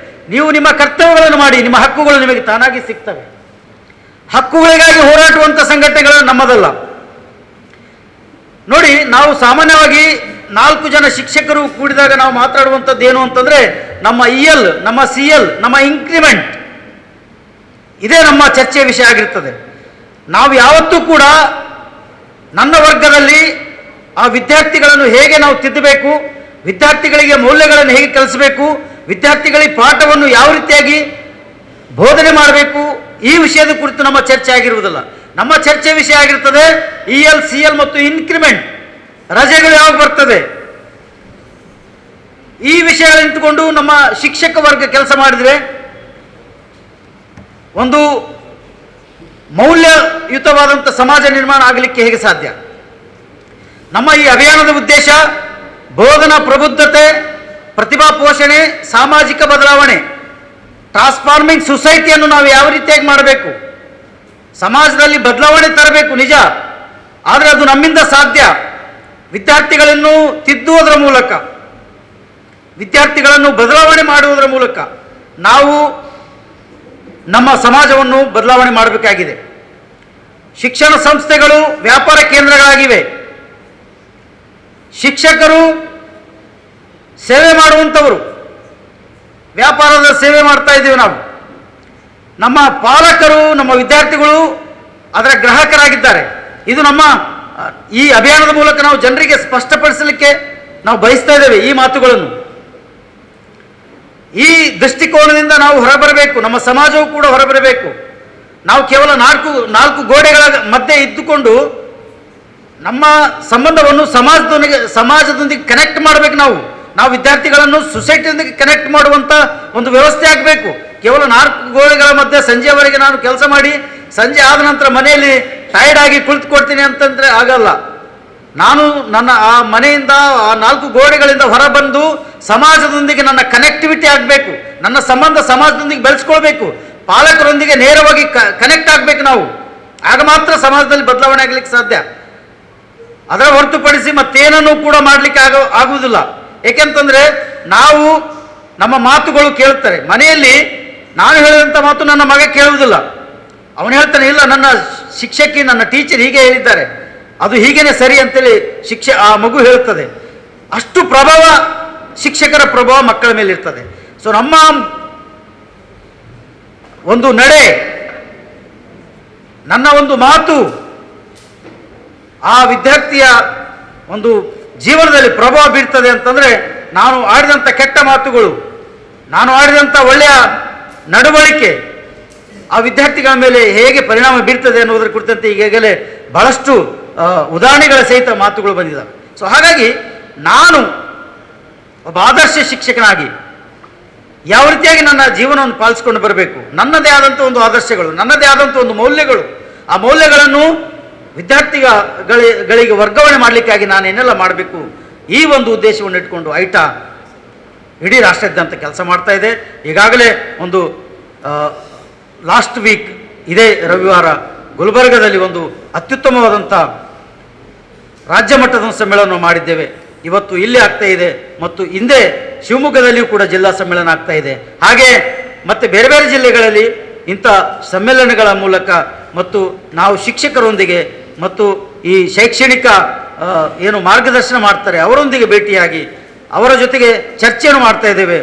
S11: ನೀವು ನಿಮ್ಮ ಕರ್ತವ್ಯಗಳನ್ನು ಮಾಡಿ, ನಿಮ್ಮ ಹಕ್ಕುಗಳು ನಿಮಗೆ ತಾನಾಗಿ ಸಿಗ್ತವೆ. ಹಕ್ಕುಗಳಿಗಾಗಿ ಹೋರಾಡುವಂಥ ಸಂಘಟನೆಗಳು ನಮ್ಮದಲ್ಲ. ನೋಡಿ, ನಾವು ಸಾಮಾನ್ಯವಾಗಿ 4 ಜನ ಶಿಕ್ಷಕರು ಕೂಡಿದಾಗ ನಾವು ಮಾತಾಡುವಂಥದ್ದು ಏನು ಅಂತಂದರೆ, ನಮ್ಮ EL, ನಮ್ಮ CL, ನಮ್ಮ ಇಂಕ್ರಿಮೆಂಟ್, ಇದೇ ನಮ್ಮ ಚರ್ಚೆಯ ವಿಷಯ ಆಗಿರ್ತದೆ. ನಾವು ಯಾವತ್ತೂ ಕೂಡ ನನ್ನ ವರ್ಗದಲ್ಲಿ ಆ ವಿದ್ಯಾರ್ಥಿಗಳನ್ನು ಹೇಗೆ ನಾವು ತಿದ್ದಬೇಕು, ವಿದ್ಯಾರ್ಥಿಗಳಿಗೆ ಮೌಲ್ಯಗಳನ್ನು ಹೇಗೆ ಕಲಿಸಬೇಕು, ವಿದ್ಯಾರ್ಥಿಗಳಿಗೆ ಪಾಠವನ್ನು ಯಾವ ರೀತಿಯಾಗಿ ಬೋಧನೆ ಮಾಡಬೇಕು, ಈ ವಿಷಯದ ಕುರಿತು ನಮ್ಮ ಚರ್ಚೆ ಆಗಿರುವುದಿಲ್ಲ. ನಮ್ಮ ಚರ್ಚೆ ವಿಷಯ ಆಗಿರ್ತದೆ EL, CL ಮತ್ತು ಇನ್ಕ್ರಿಮೆಂಟ್, ರಜೆಗಳು ಯಾವಾಗ ಬರ್ತದೆ, ಈ ವಿಷಯಗಳು ನಿಂತುಕೊಂಡು ನಮ್ಮ ಶಿಕ್ಷಕ ವರ್ಗ ಕೆಲಸ ಮಾಡಿದರೆ ಒಂದು ಮೌಲ್ಯಯುತವಾದಂಥ ಸಮಾಜ ನಿರ್ಮಾಣ ಆಗಲಿಕ್ಕೆ ಹೇಗೆ ಸಾಧ್ಯ? ನಮ್ಮ ಈ ಅಭಿಯಾನದ ಉದ್ದೇಶ ಬೋಧನಾ ಪ್ರಬುದ್ಧತೆ, ಪ್ರತಿಭಾ ಪೋಷಣೆ, ಸಾಮಾಜಿಕ ಬದಲಾವಣೆ, ಟ್ರಾನ್ಸ್ಫಾರ್ಮಿಂಗ್ ಸೊಸೈಟಿಯನ್ನು ನಾವು ಯಾವ ರೀತಿಯಾಗಿ ಮಾಡಬೇಕು, ಸಮಾಜದಲ್ಲಿ ಬದಲಾವಣೆ ತರಬೇಕು ನಿಜ, ಆದರೆ ಅದು ನಮ್ಮಿಂದ ಸಾಧ್ಯ. ವಿದ್ಯಾರ್ಥಿಗಳನ್ನು ತಿದ್ದುವುದರ ಮೂಲಕ, ವಿದ್ಯಾರ್ಥಿಗಳನ್ನು ಬದಲಾವಣೆ ಮಾಡುವುದರ ಮೂಲಕ ನಾವು ನಮ್ಮ ಸಮಾಜವನ್ನು ಬದಲಾವಣೆ ಮಾಡಬೇಕಾಗಿದೆ. ಶಿಕ್ಷಣ ಸಂಸ್ಥೆಗಳು ವ್ಯಾಪಾರ ಕೇಂದ್ರಗಳಾಗಿವೆ. ಶಿಕ್ಷಕರು ಸೇವೆ ಮಾಡುವಂಥವರು, ವ್ಯಾಪಾರದ ಸೇವೆ ಮಾಡ್ತಾ ಇದ್ದೀವಿ ನಾವು. ನಮ್ಮ ಪಾಲಕರು, ನಮ್ಮ ವಿದ್ಯಾರ್ಥಿಗಳು ಅದರ ಗ್ರಾಹಕರಾಗಿದ್ದಾರೆ. ಇದು ನಮ್ಮ ಈ ಅಭಿಯಾನದ ಮೂಲಕ ನಾವು ಜನರಿಗೆ ಸ್ಪಷ್ಟಪಡಿಸಲಿಕ್ಕೆ ನಾವು ಬಯಸ್ತಾ ಇದ್ದೇವೆ ಈ ಮಾತುಗಳನ್ನು. ಈ ದೃಷ್ಟಿಕೋನದಿಂದ ನಾವು ಹೊರಬರಬೇಕು, ನಮ್ಮ ಸಮಾಜವು ಕೂಡ ಹೊರಬರಬೇಕು. ನಾವು ಕೇವಲ ನಾಲ್ಕು ಗೋಡೆಗಳ ಮಧ್ಯೆ ಇದ್ದುಕೊಂಡು ನಮ್ಮ ಸಂಬಂಧವನ್ನು ಸಮಾಜದೊಂದಿಗೆ ಕನೆಕ್ಟ್ ಮಾಡಬೇಕು. ನಾವು ವಿದ್ಯಾರ್ಥಿಗಳನ್ನು ಸೊಸೈಟಿಯೊಂದಿಗೆ ಕನೆಕ್ಟ್ ಮಾಡುವಂಥ ಒಂದು ವ್ಯವಸ್ಥೆ ಆಗಬೇಕು. ಕೇವಲ 4 ಗೋಡೆಗಳ ಮಧ್ಯೆ ಸಂಜೆವರೆಗೆ ನಾನು ಕೆಲಸ ಮಾಡಿ ಸಂಜೆ ಆದ ನಂತರ ಮನೆಯಲ್ಲಿ ಟೈರ್ಡ್ ಆಗಿ ಕುಳಿತುಕೊಡ್ತೀನಿ ಅಂತಂದರೆ ಆಗಲ್ಲ. ನಾನು ನನ್ನ ಆ ಮನೆಯಿಂದ ಆ 4 ಗೋಡೆಗಳಿಂದ ಹೊರಬಂದು ಸಮಾಜದೊಂದಿಗೆ ನನ್ನ ಕನೆಕ್ಟಿವಿಟಿ ಆಗಬೇಕು, ನನ್ನ ಸಂಬಂಧ ಸಮಾಜದೊಂದಿಗೆ ಬೆಳೆಸ್ಕೊಳ್ಬೇಕು, ಪಾಲಕರೊಂದಿಗೆ ನೇರವಾಗಿ ಕನೆಕ್ಟ್ ಆಗಬೇಕು ನಾವು. ಆಗ ಮಾತ್ರ ಸಮಾಜದಲ್ಲಿ ಬದಲಾವಣೆ ಆಗಲಿಕ್ಕೆ ಸಾಧ್ಯ. ಅದರ ಹೊರತುಪಡಿಸಿ ಮತ್ತೇನನ್ನು ಕೂಡ ಮಾಡಲಿಕ್ಕೆ ಆಗುವುದಿಲ್ಲ. ಏಕೆಂತಂದರೆ ನಾವು ನಮ್ಮ ಮಾತುಗಳು ಕೇಳುತ್ತಾರೆ. ಮನೆಯಲ್ಲಿ ನಾನು ಹೇಳಿದಂಥ ಮಾತು ನನ್ನ ಮಗ ಕೇಳುವುದಿಲ್ಲ. ಅವನು ಹೇಳ್ತಾನೆ, ಇಲ್ಲ ನನ್ನ ಶಿಕ್ಷಕಿ, ನನ್ನ ಟೀಚರ್ ಹೀಗೆ ಹೇಳಿದ್ದಾರೆ, ಅದು ಹೀಗೇನೆ ಸರಿ ಅಂತೇಳಿ ಆ ಮಗು ಹೇಳುತ್ತದೆ. ಅಷ್ಟು ಪ್ರಭಾವ, ಶಿಕ್ಷಕರ ಪ್ರಭಾವ ಮಕ್ಕಳ ಮೇಲೆ ಇರ್ತದೆ. ಸೊ ನಮ್ಮ ಒಂದು ನಡೆ, ನನ್ನ ಒಂದು ಮಾತು ಆ ವಿದ್ಯಾರ್ಥಿಯ ಒಂದು ಜೀವನದಲ್ಲಿ ಪ್ರಭಾವ ಬೀರ್ತದೆ ಅಂತಂದರೆ, ನಾನು ಆಡಿದಂಥ ಕೆಟ್ಟ ಮಾತುಗಳು, ನಾನು ಆಡಿದಂಥ ಒಳ್ಳೆಯ ನಡವಳಿಕೆ ಆ ವಿದ್ಯಾರ್ಥಿಗಳ ಮೇಲೆ ಹೇಗೆ ಪರಿಣಾಮ ಬೀರ್ತದೆ ಅನ್ನೋದರ ಕುರಿತಂತೆ ಈಗಾಗಲೇ ಬಹಳಷ್ಟು ಉದಾಹರಣೆಗಳ ಸಹಿತ ಮಾತುಗಳು ಬಂದಿದ್ದಾವೆ. ಸೊ ಹಾಗಾಗಿ ನಾನು ಒಬ್ಬ ಆದರ್ಶ ಶಿಕ್ಷಕನಾಗಿ ಯಾವ ರೀತಿಯಾಗಿ ನನ್ನ ಜೀವನವನ್ನು ಪಾಲಿಸಿಕೊಂಡು ಬರಬೇಕು, ನನ್ನದೇ ಆದಂಥ ಒಂದು ಆದರ್ಶಗಳು, ನನ್ನದೇ ಆದಂಥ ಒಂದು ಮೌಲ್ಯಗಳು, ಆ ಮೌಲ್ಯಗಳನ್ನು ವಿದ್ಯಾರ್ಥಿಗಳಿಗೆ ವರ್ಗಾವಣೆ ಮಾಡಲಿಕ್ಕಾಗಿ ನಾನು ಏನೆಲ್ಲ ಮಾಡಬೇಕು, ಈ ಒಂದು ಉದ್ದೇಶವನ್ನು ಇಟ್ಕೊಂಡು ಐಟಾ ಇಡೀ ರಾಷ್ಟ್ರಾದ್ಯಂತ ಕೆಲಸ ಮಾಡ್ತಾ ಇದೆ. ಈಗಾಗಲೇ ಒಂದು ಲಾಸ್ಟ್ ವೀಕ್ ಇದೇ ರವಿವಾರ ಗುಲ್ಬರ್ಗದಲ್ಲಿ ಒಂದು ಅತ್ಯುತ್ತಮವಾದಂಥ ರಾಜ್ಯ ಮಟ್ಟದ ಸಮ್ಮೇಳನ ಮಾಡಿದ್ದೇವೆ. ಇವತ್ತು ಇಲ್ಲಿ ಆಗ್ತಾ ಇದೆ ಮತ್ತು ಹಿಂದೆ ಶಿವಮೊಗ್ಗದಲ್ಲಿಯೂ ಕೂಡ ಜಿಲ್ಲಾ ಸಮ್ಮೇಳನ ಆಗ್ತಾ ಇದೆ. ಹಾಗೆ ಮತ್ತೆ ಬೇರೆ ಬೇರೆ ಜಿಲ್ಲೆಗಳಲ್ಲಿ ಇಂಥ ಸಮ್ಮೇಳನಗಳ ಮೂಲಕ ಮತ್ತು ನಾವು ಶಿಕ್ಷಕರೊಂದಿಗೆ ಮತ್ತು ಈ ಶೈಕ್ಷಣಿಕ ಏನು ಮಾರ್ಗದರ್ಶನ ಮಾಡ್ತಾರೆ ಅವರೊಂದಿಗೆ ಭೇಟಿಯಾಗಿ ಅವರ ಜೊತೆಗೆ ಚರ್ಚೆಯನ್ನು ಮಾಡ್ತಾ ಇದ್ದೇವೆ.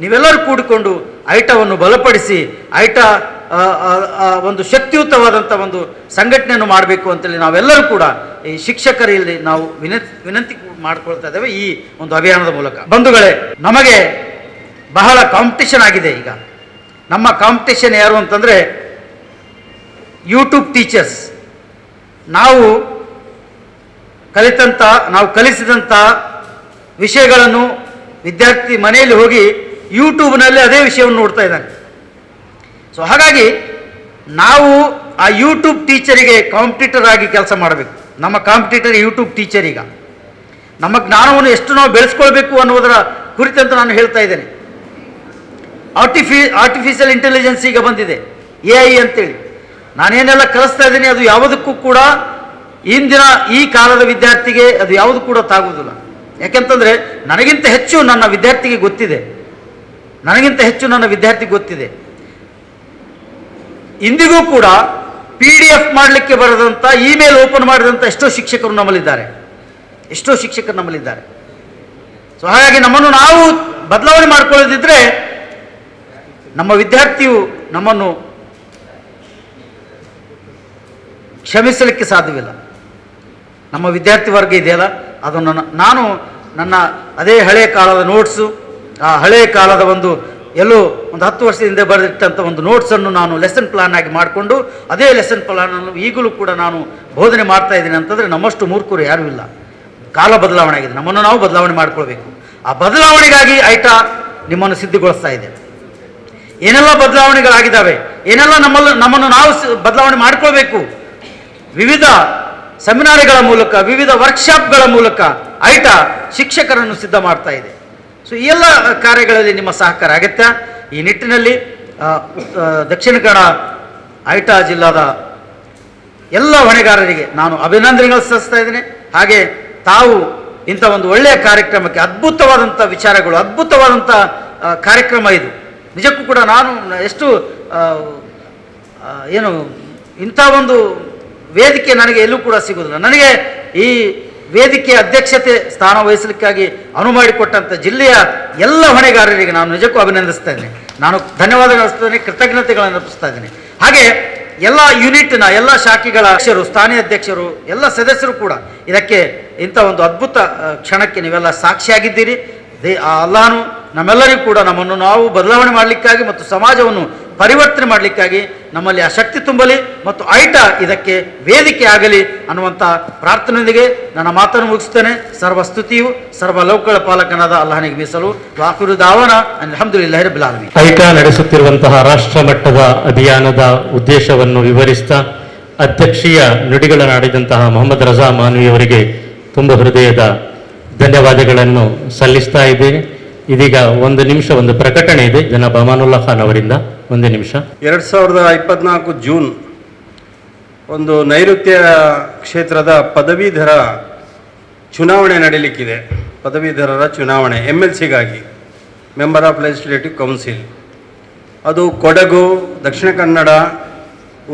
S11: ನೀವೆಲ್ಲರೂ ಕೂಡಿಕೊಂಡು ಐಟಾವನ್ನು ಬಲಪಡಿಸಿ ಐಟಾ ಒಂದು ಶಕ್ತಿಯುತವಾದಂಥ ಒಂದು ಸಂಘಟನೆಯನ್ನು ಮಾಡಬೇಕು ಅಂತೇಳಿ ನಾವೆಲ್ಲರೂ ಕೂಡ ಈ ಶಿಕ್ಷಕರಲ್ಲಿ ನಾವು ವಿನಂತಿ ಮಾಡ್ಕೊಳ್ತಾ ಇದ್ದೇವೆ ಈ ಒಂದು ಅಭಿಯಾನದ ಮೂಲಕ. ಬಂಧುಗಳೇ, ನಮಗೆ ಬಹಳ ಕಾಂಪಿಟೇಷನ್ ಆಗಿದೆ. ಈಗ ನಮ್ಮ ಕಾಂಪಿಟೇಷನ್ ಯಾರು ಅಂತಂದರೆ ಯೂಟ್ಯೂಬ್ ಟೀಚರ್ಸ್. ನಾವು ಕಲಿಸಿದಂಥ ವಿಷಯಗಳನ್ನು ವಿದ್ಯಾರ್ಥಿ ಮನೆಯಲ್ಲಿ ಹೋಗಿ ಯೂಟ್ಯೂಬ್ನಲ್ಲಿ ಅದೇ ವಿಷಯವನ್ನು ನೋಡ್ತಾ ಇದ್ದಾನೆ. ಸೊ ಹಾಗಾಗಿ ನಾವು ಆ ಯೂಟ್ಯೂಬ್ ಟೀಚರಿಗೆ ಕಾಂಪಿಟೇಟರ್ ಆಗಿ ಕೆಲಸ ಮಾಡಬೇಕು. ನಮ್ಮ ಕಾಂಪಿಟೇಟರ್ ಯೂಟ್ಯೂಬ್ ಟೀಚರ್. ಈಗ ನಮ್ಮ ಜ್ಞಾನವನ್ನು ಎಷ್ಟು ನಾವು ಬೆಳೆಸ್ಕೊಳ್ಬೇಕು ಅನ್ನೋದರ ಕುರಿತಂತೆ ನಾನು ಹೇಳ್ತಾ ಇದ್ದೇನೆ. ಆರ್ಟಿಫಿಷಿಯಲ್ ಇಂಟೆಲಿಜೆನ್ಸ್ ಈಗ ಬಂದಿದೆ, AI ಅಂತೇಳಿ. ನಾನೇನೆಲ್ಲ ಕಲಿಸ್ತಾ ಇದ್ದೀನಿ ಅದು ಯಾವುದಕ್ಕೂ ಕೂಡ ಇಂದಿನ ಈ ಕಾಲದ ವಿದ್ಯಾರ್ಥಿಗೆ ಅದು ಯಾವುದು ಕೂಡ ತಾಗುವುದಿಲ್ಲ. ಯಾಕೆಂತಂದರೆ ನನಗಿಂತ ಹೆಚ್ಚು ನನ್ನ ವಿದ್ಯಾರ್ಥಿಗೆ ಗೊತ್ತಿದೆ. ಇಂದಿಗೂ ಕೂಡ PDF ಮಾಡಲಿಕ್ಕೆ ಬರದಂಥ ಇಮೇಲ್ ಓಪನ್ ಮಾಡಿದಂಥ ಎಷ್ಟೋ ಶಿಕ್ಷಕರು ನಮ್ಮಲ್ಲಿದ್ದಾರೆ. ಸೊ ಹಾಗಾಗಿ ನಮ್ಮನ್ನು ನಾವು ಬದಲಾವಣೆ ಮಾಡ್ಕೊಳ್ಳೋದಿದ್ರೆ ನಮ್ಮ ವಿದ್ಯಾರ್ಥಿಯು ನಮ್ಮನ್ನು ಕ್ಷಮಿಸಲಿಕ್ಕೆ ಸಾಧ್ಯವಿಲ್ಲ. ನಮ್ಮ ವಿದ್ಯಾರ್ಥಿ ವರ್ಗ ಇದೆಯಲ್ಲ, ಅದನ್ನು ನಾನು ನನ್ನ ಅದೇ ಹಳೆಯ ಕಾಲದ ನೋಟ್ಸು, ಆ ಹಳೆಯ ಕಾಲದ ಒಂದು 10 ವರ್ಷದಿಂದ ಬರೆದಿಟ್ಟಂಥ ಒಂದು ನೋಟ್ಸನ್ನು ನಾನು ಲೆಸನ್ ಪ್ಲಾನ್ ಆಗಿ ಮಾಡಿಕೊಂಡು ಅದೇ ಲೆಸನ್ ಪ್ಲಾನನ್ನು ಈಗಲೂ ಕೂಡ ನಾನು ಬೋಧನೆ ಮಾಡ್ತಾ ಇದ್ದೀನಿ ಅಂತಂದರೆ ನಮ್ಮಷ್ಟು ಮೂರ್ಖರು ಯಾರೂ ಇಲ್ಲ. ಕಾಲ ಬದಲಾವಣೆ ಆಗಿದೆ, ನಮ್ಮನ್ನು ನಾವು ಬದಲಾವಣೆ ಮಾಡ್ಕೊಳ್ಬೇಕು. ಆ ಬದಲಾವಣೆಗಾಗಿ ಐಟಾ ನಿಮ್ಮನ್ನು ಸಿದ್ಧಗೊಳಿಸ್ತಾ ಇದೆ. ಏನೆಲ್ಲ ಬದಲಾವಣೆಗಳಾಗಿದ್ದಾವೆ, ಏನೆಲ್ಲ ನಮ್ಮನ್ನು ನಾವು ಬದಲಾವಣೆ ಮಾಡ್ಕೊಳ್ಬೇಕು, ವಿವಿಧ ಸೆಮಿನಾರ್ಗಳ ಮೂಲಕ, ವಿವಿಧ ವರ್ಕ್ಶಾಪ್ಗಳ ಮೂಲಕ ಐಟಾ ಶಿಕ್ಷಕರನ್ನು ಸಿದ್ಧ ಮಾಡ್ತಾ ಇದೆ. ಸೊ ಈ ಎಲ್ಲ ಕಾರ್ಯಗಳಲ್ಲಿ ನಿಮ್ಮ ಸಹಕಾರ ಅಗತ್ಯ. ಈ ನಿಟ್ಟಿನಲ್ಲಿ ದಕ್ಷಿಣ ಕನ್ನಡ ಐಟಾ ಜಿಲ್ಲಾದ ಎಲ್ಲ ಹೊಣೆಗಾರರಿಗೆ ನಾನು ಅಭಿನಂದನೆಗಳು ಸಲ್ಲಿಸ್ತಾ ಇದ್ದೇನೆ. ಹಾಗೆ ತಾವು ಇಂಥ ಒಂದು ಒಳ್ಳೆಯ ಕಾರ್ಯಕ್ರಮಕ್ಕೆ, ಅದ್ಭುತವಾದಂಥ ವಿಚಾರಗಳು, ಅದ್ಭುತವಾದಂಥ ಕಾರ್ಯಕ್ರಮ ಇದು. ನಿಜಕ್ಕೂ ಕೂಡ ನಾನು ಎಷ್ಟು ಇಂಥ ಒಂದು ವೇದಿಕೆ ನನಗೆ ಎಲ್ಲೂ ಕೂಡ ಸಿಗೋದಿಲ್ಲ. ನನಗೆ ಈ ವೇದಿಕೆ ಅಧ್ಯಕ್ಷತೆ ಸ್ಥಾನ ವಹಿಸಲಿಕ್ಕಾಗಿ ಅನುವು ಮಾಡಿಕೊಟ್ಟಂಥ ಜಿಲ್ಲೆಯ ಎಲ್ಲ ಹೊಣೆಗಾರರಿಗೆ ನಾನು ನಿಜಕ್ಕೂ ಅಭಿನಂದಿಸ್ತಾ ಇದ್ದೇನೆ. ನಾನು ಧನ್ಯವಾದಗಳು ಅರ್ಪಿಸ್ತೇನೆ, ಕೃತಜ್ಞತೆಗಳನ್ನು ಅರ್ಪಿಸ್ತಾ ಇದ್ದೇನೆ. ಹಾಗೆ ಎಲ್ಲ ಯೂನಿಟ್ನ ಎಲ್ಲ ಶಾಖೆಗಳ ಅಧ್ಯಕ್ಷರು, ಸ್ಥಾನೀಯ ಅಧ್ಯಕ್ಷರು, ಎಲ್ಲ ಸದಸ್ಯರು ಕೂಡ ಇದಕ್ಕೆ ಇಂಥ ಒಂದು ಅದ್ಭುತ ಕ್ಷಣಕ್ಕೆ ನೀವೆಲ್ಲ ಸಾಕ್ಷಿಯಾಗಿದ್ದೀರಿ. ಅಲ್ಲಾಹನು ನಮ್ಮೆಲ್ಲರಿಗೂ ಕೂಡ ನಮ್ಮನ್ನು ನಾವು ಬದಲಾವಣೆ ಮಾಡಲಿಕ್ಕಾಗಿ ಮತ್ತು ಸಮಾಜವನ್ನು ಪರಿವರ್ತನೆ ಮಾಡಲಿಕ್ಕಾಗಿ ನಮ್ಮಲ್ಲಿ ಆ ಶಕ್ತಿ ತುಂಬಲಿ ಮತ್ತು ಐಟಾ ಇದಕ್ಕೆ ವೇದಿಕೆ ಆಗಲಿ ಅನ್ನುವಂಥ ಪ್ರಾರ್ಥನೆಯೊಂದಿಗೆ ನನ್ನ ಮಾತನ್ನು ಮುಗಿಸ್ತೇನೆ. ಸರ್ವಸ್ತುತಿಯು ಸರ್ವ ಲೋಕಗಳ ಪಾಲಕನಾದ ಅಲ್ಲಾಹನಿಗೆ ಮೀಸಲು. ವಾಕಿರು ದಾವನ ಅಲ್ಹಮ್ದುಲಿಲ್ಲಾಹಿ ರಬ್ಬಿಲ್ ಆಲಮೀನ್.
S1: ಐಟಾ ನಡೆಸುತ್ತಿರುವಂತಹ ರಾಷ್ಟ್ರ ಮಟ್ಟದ ಅಭಿಯಾನದ ಉದ್ದೇಶವನ್ನು ವಿವರಿಸ್ತಾ ಅಧ್ಯಕ್ಷೀಯ ನುಡಿಗಳನ್ನಾಡಿದಂತಹ ಮೊಹಮ್ಮದ್ ರಜಾ ಮಾನ್ವಿಯವರಿಗೆ ತುಂಬ ಹೃದಯದ ಧನ್ಯವಾದಗಳನ್ನು ಸಲ್ಲಿಸ್ತಾ ಇದ್ದೇನೆ. ಇದೀಗ ಒಂದು ನಿಮಿಷ ಒಂದು ಪ್ರಕಟಣೆ ಇದೆ ಜನಾಬ್ ಅಮಾನುಲ್ಲಾ ಖಾನ್ ಅವರಿಂದ. ಒಂದು ನಿಮಿಷ.
S7: 2024 ಜೂನ್ ಒಂದು ನೈಋತ್ಯ ಕ್ಷೇತ್ರದ ಪದವೀಧರ ಚುನಾವಣೆ ನಡೀಲಿಕ್ಕಿದೆ. ಪದವೀಧರರ ಚುನಾವಣೆ MLCಗಾಗಿ, ಮೆಂಬರ್ ಆಫ್ ಲೆಜಿಸ್ಲೇಟಿವ್ ಕೌನ್ಸಿಲ್. ಅದು ಕೊಡಗು, ದಕ್ಷಿಣ ಕನ್ನಡ,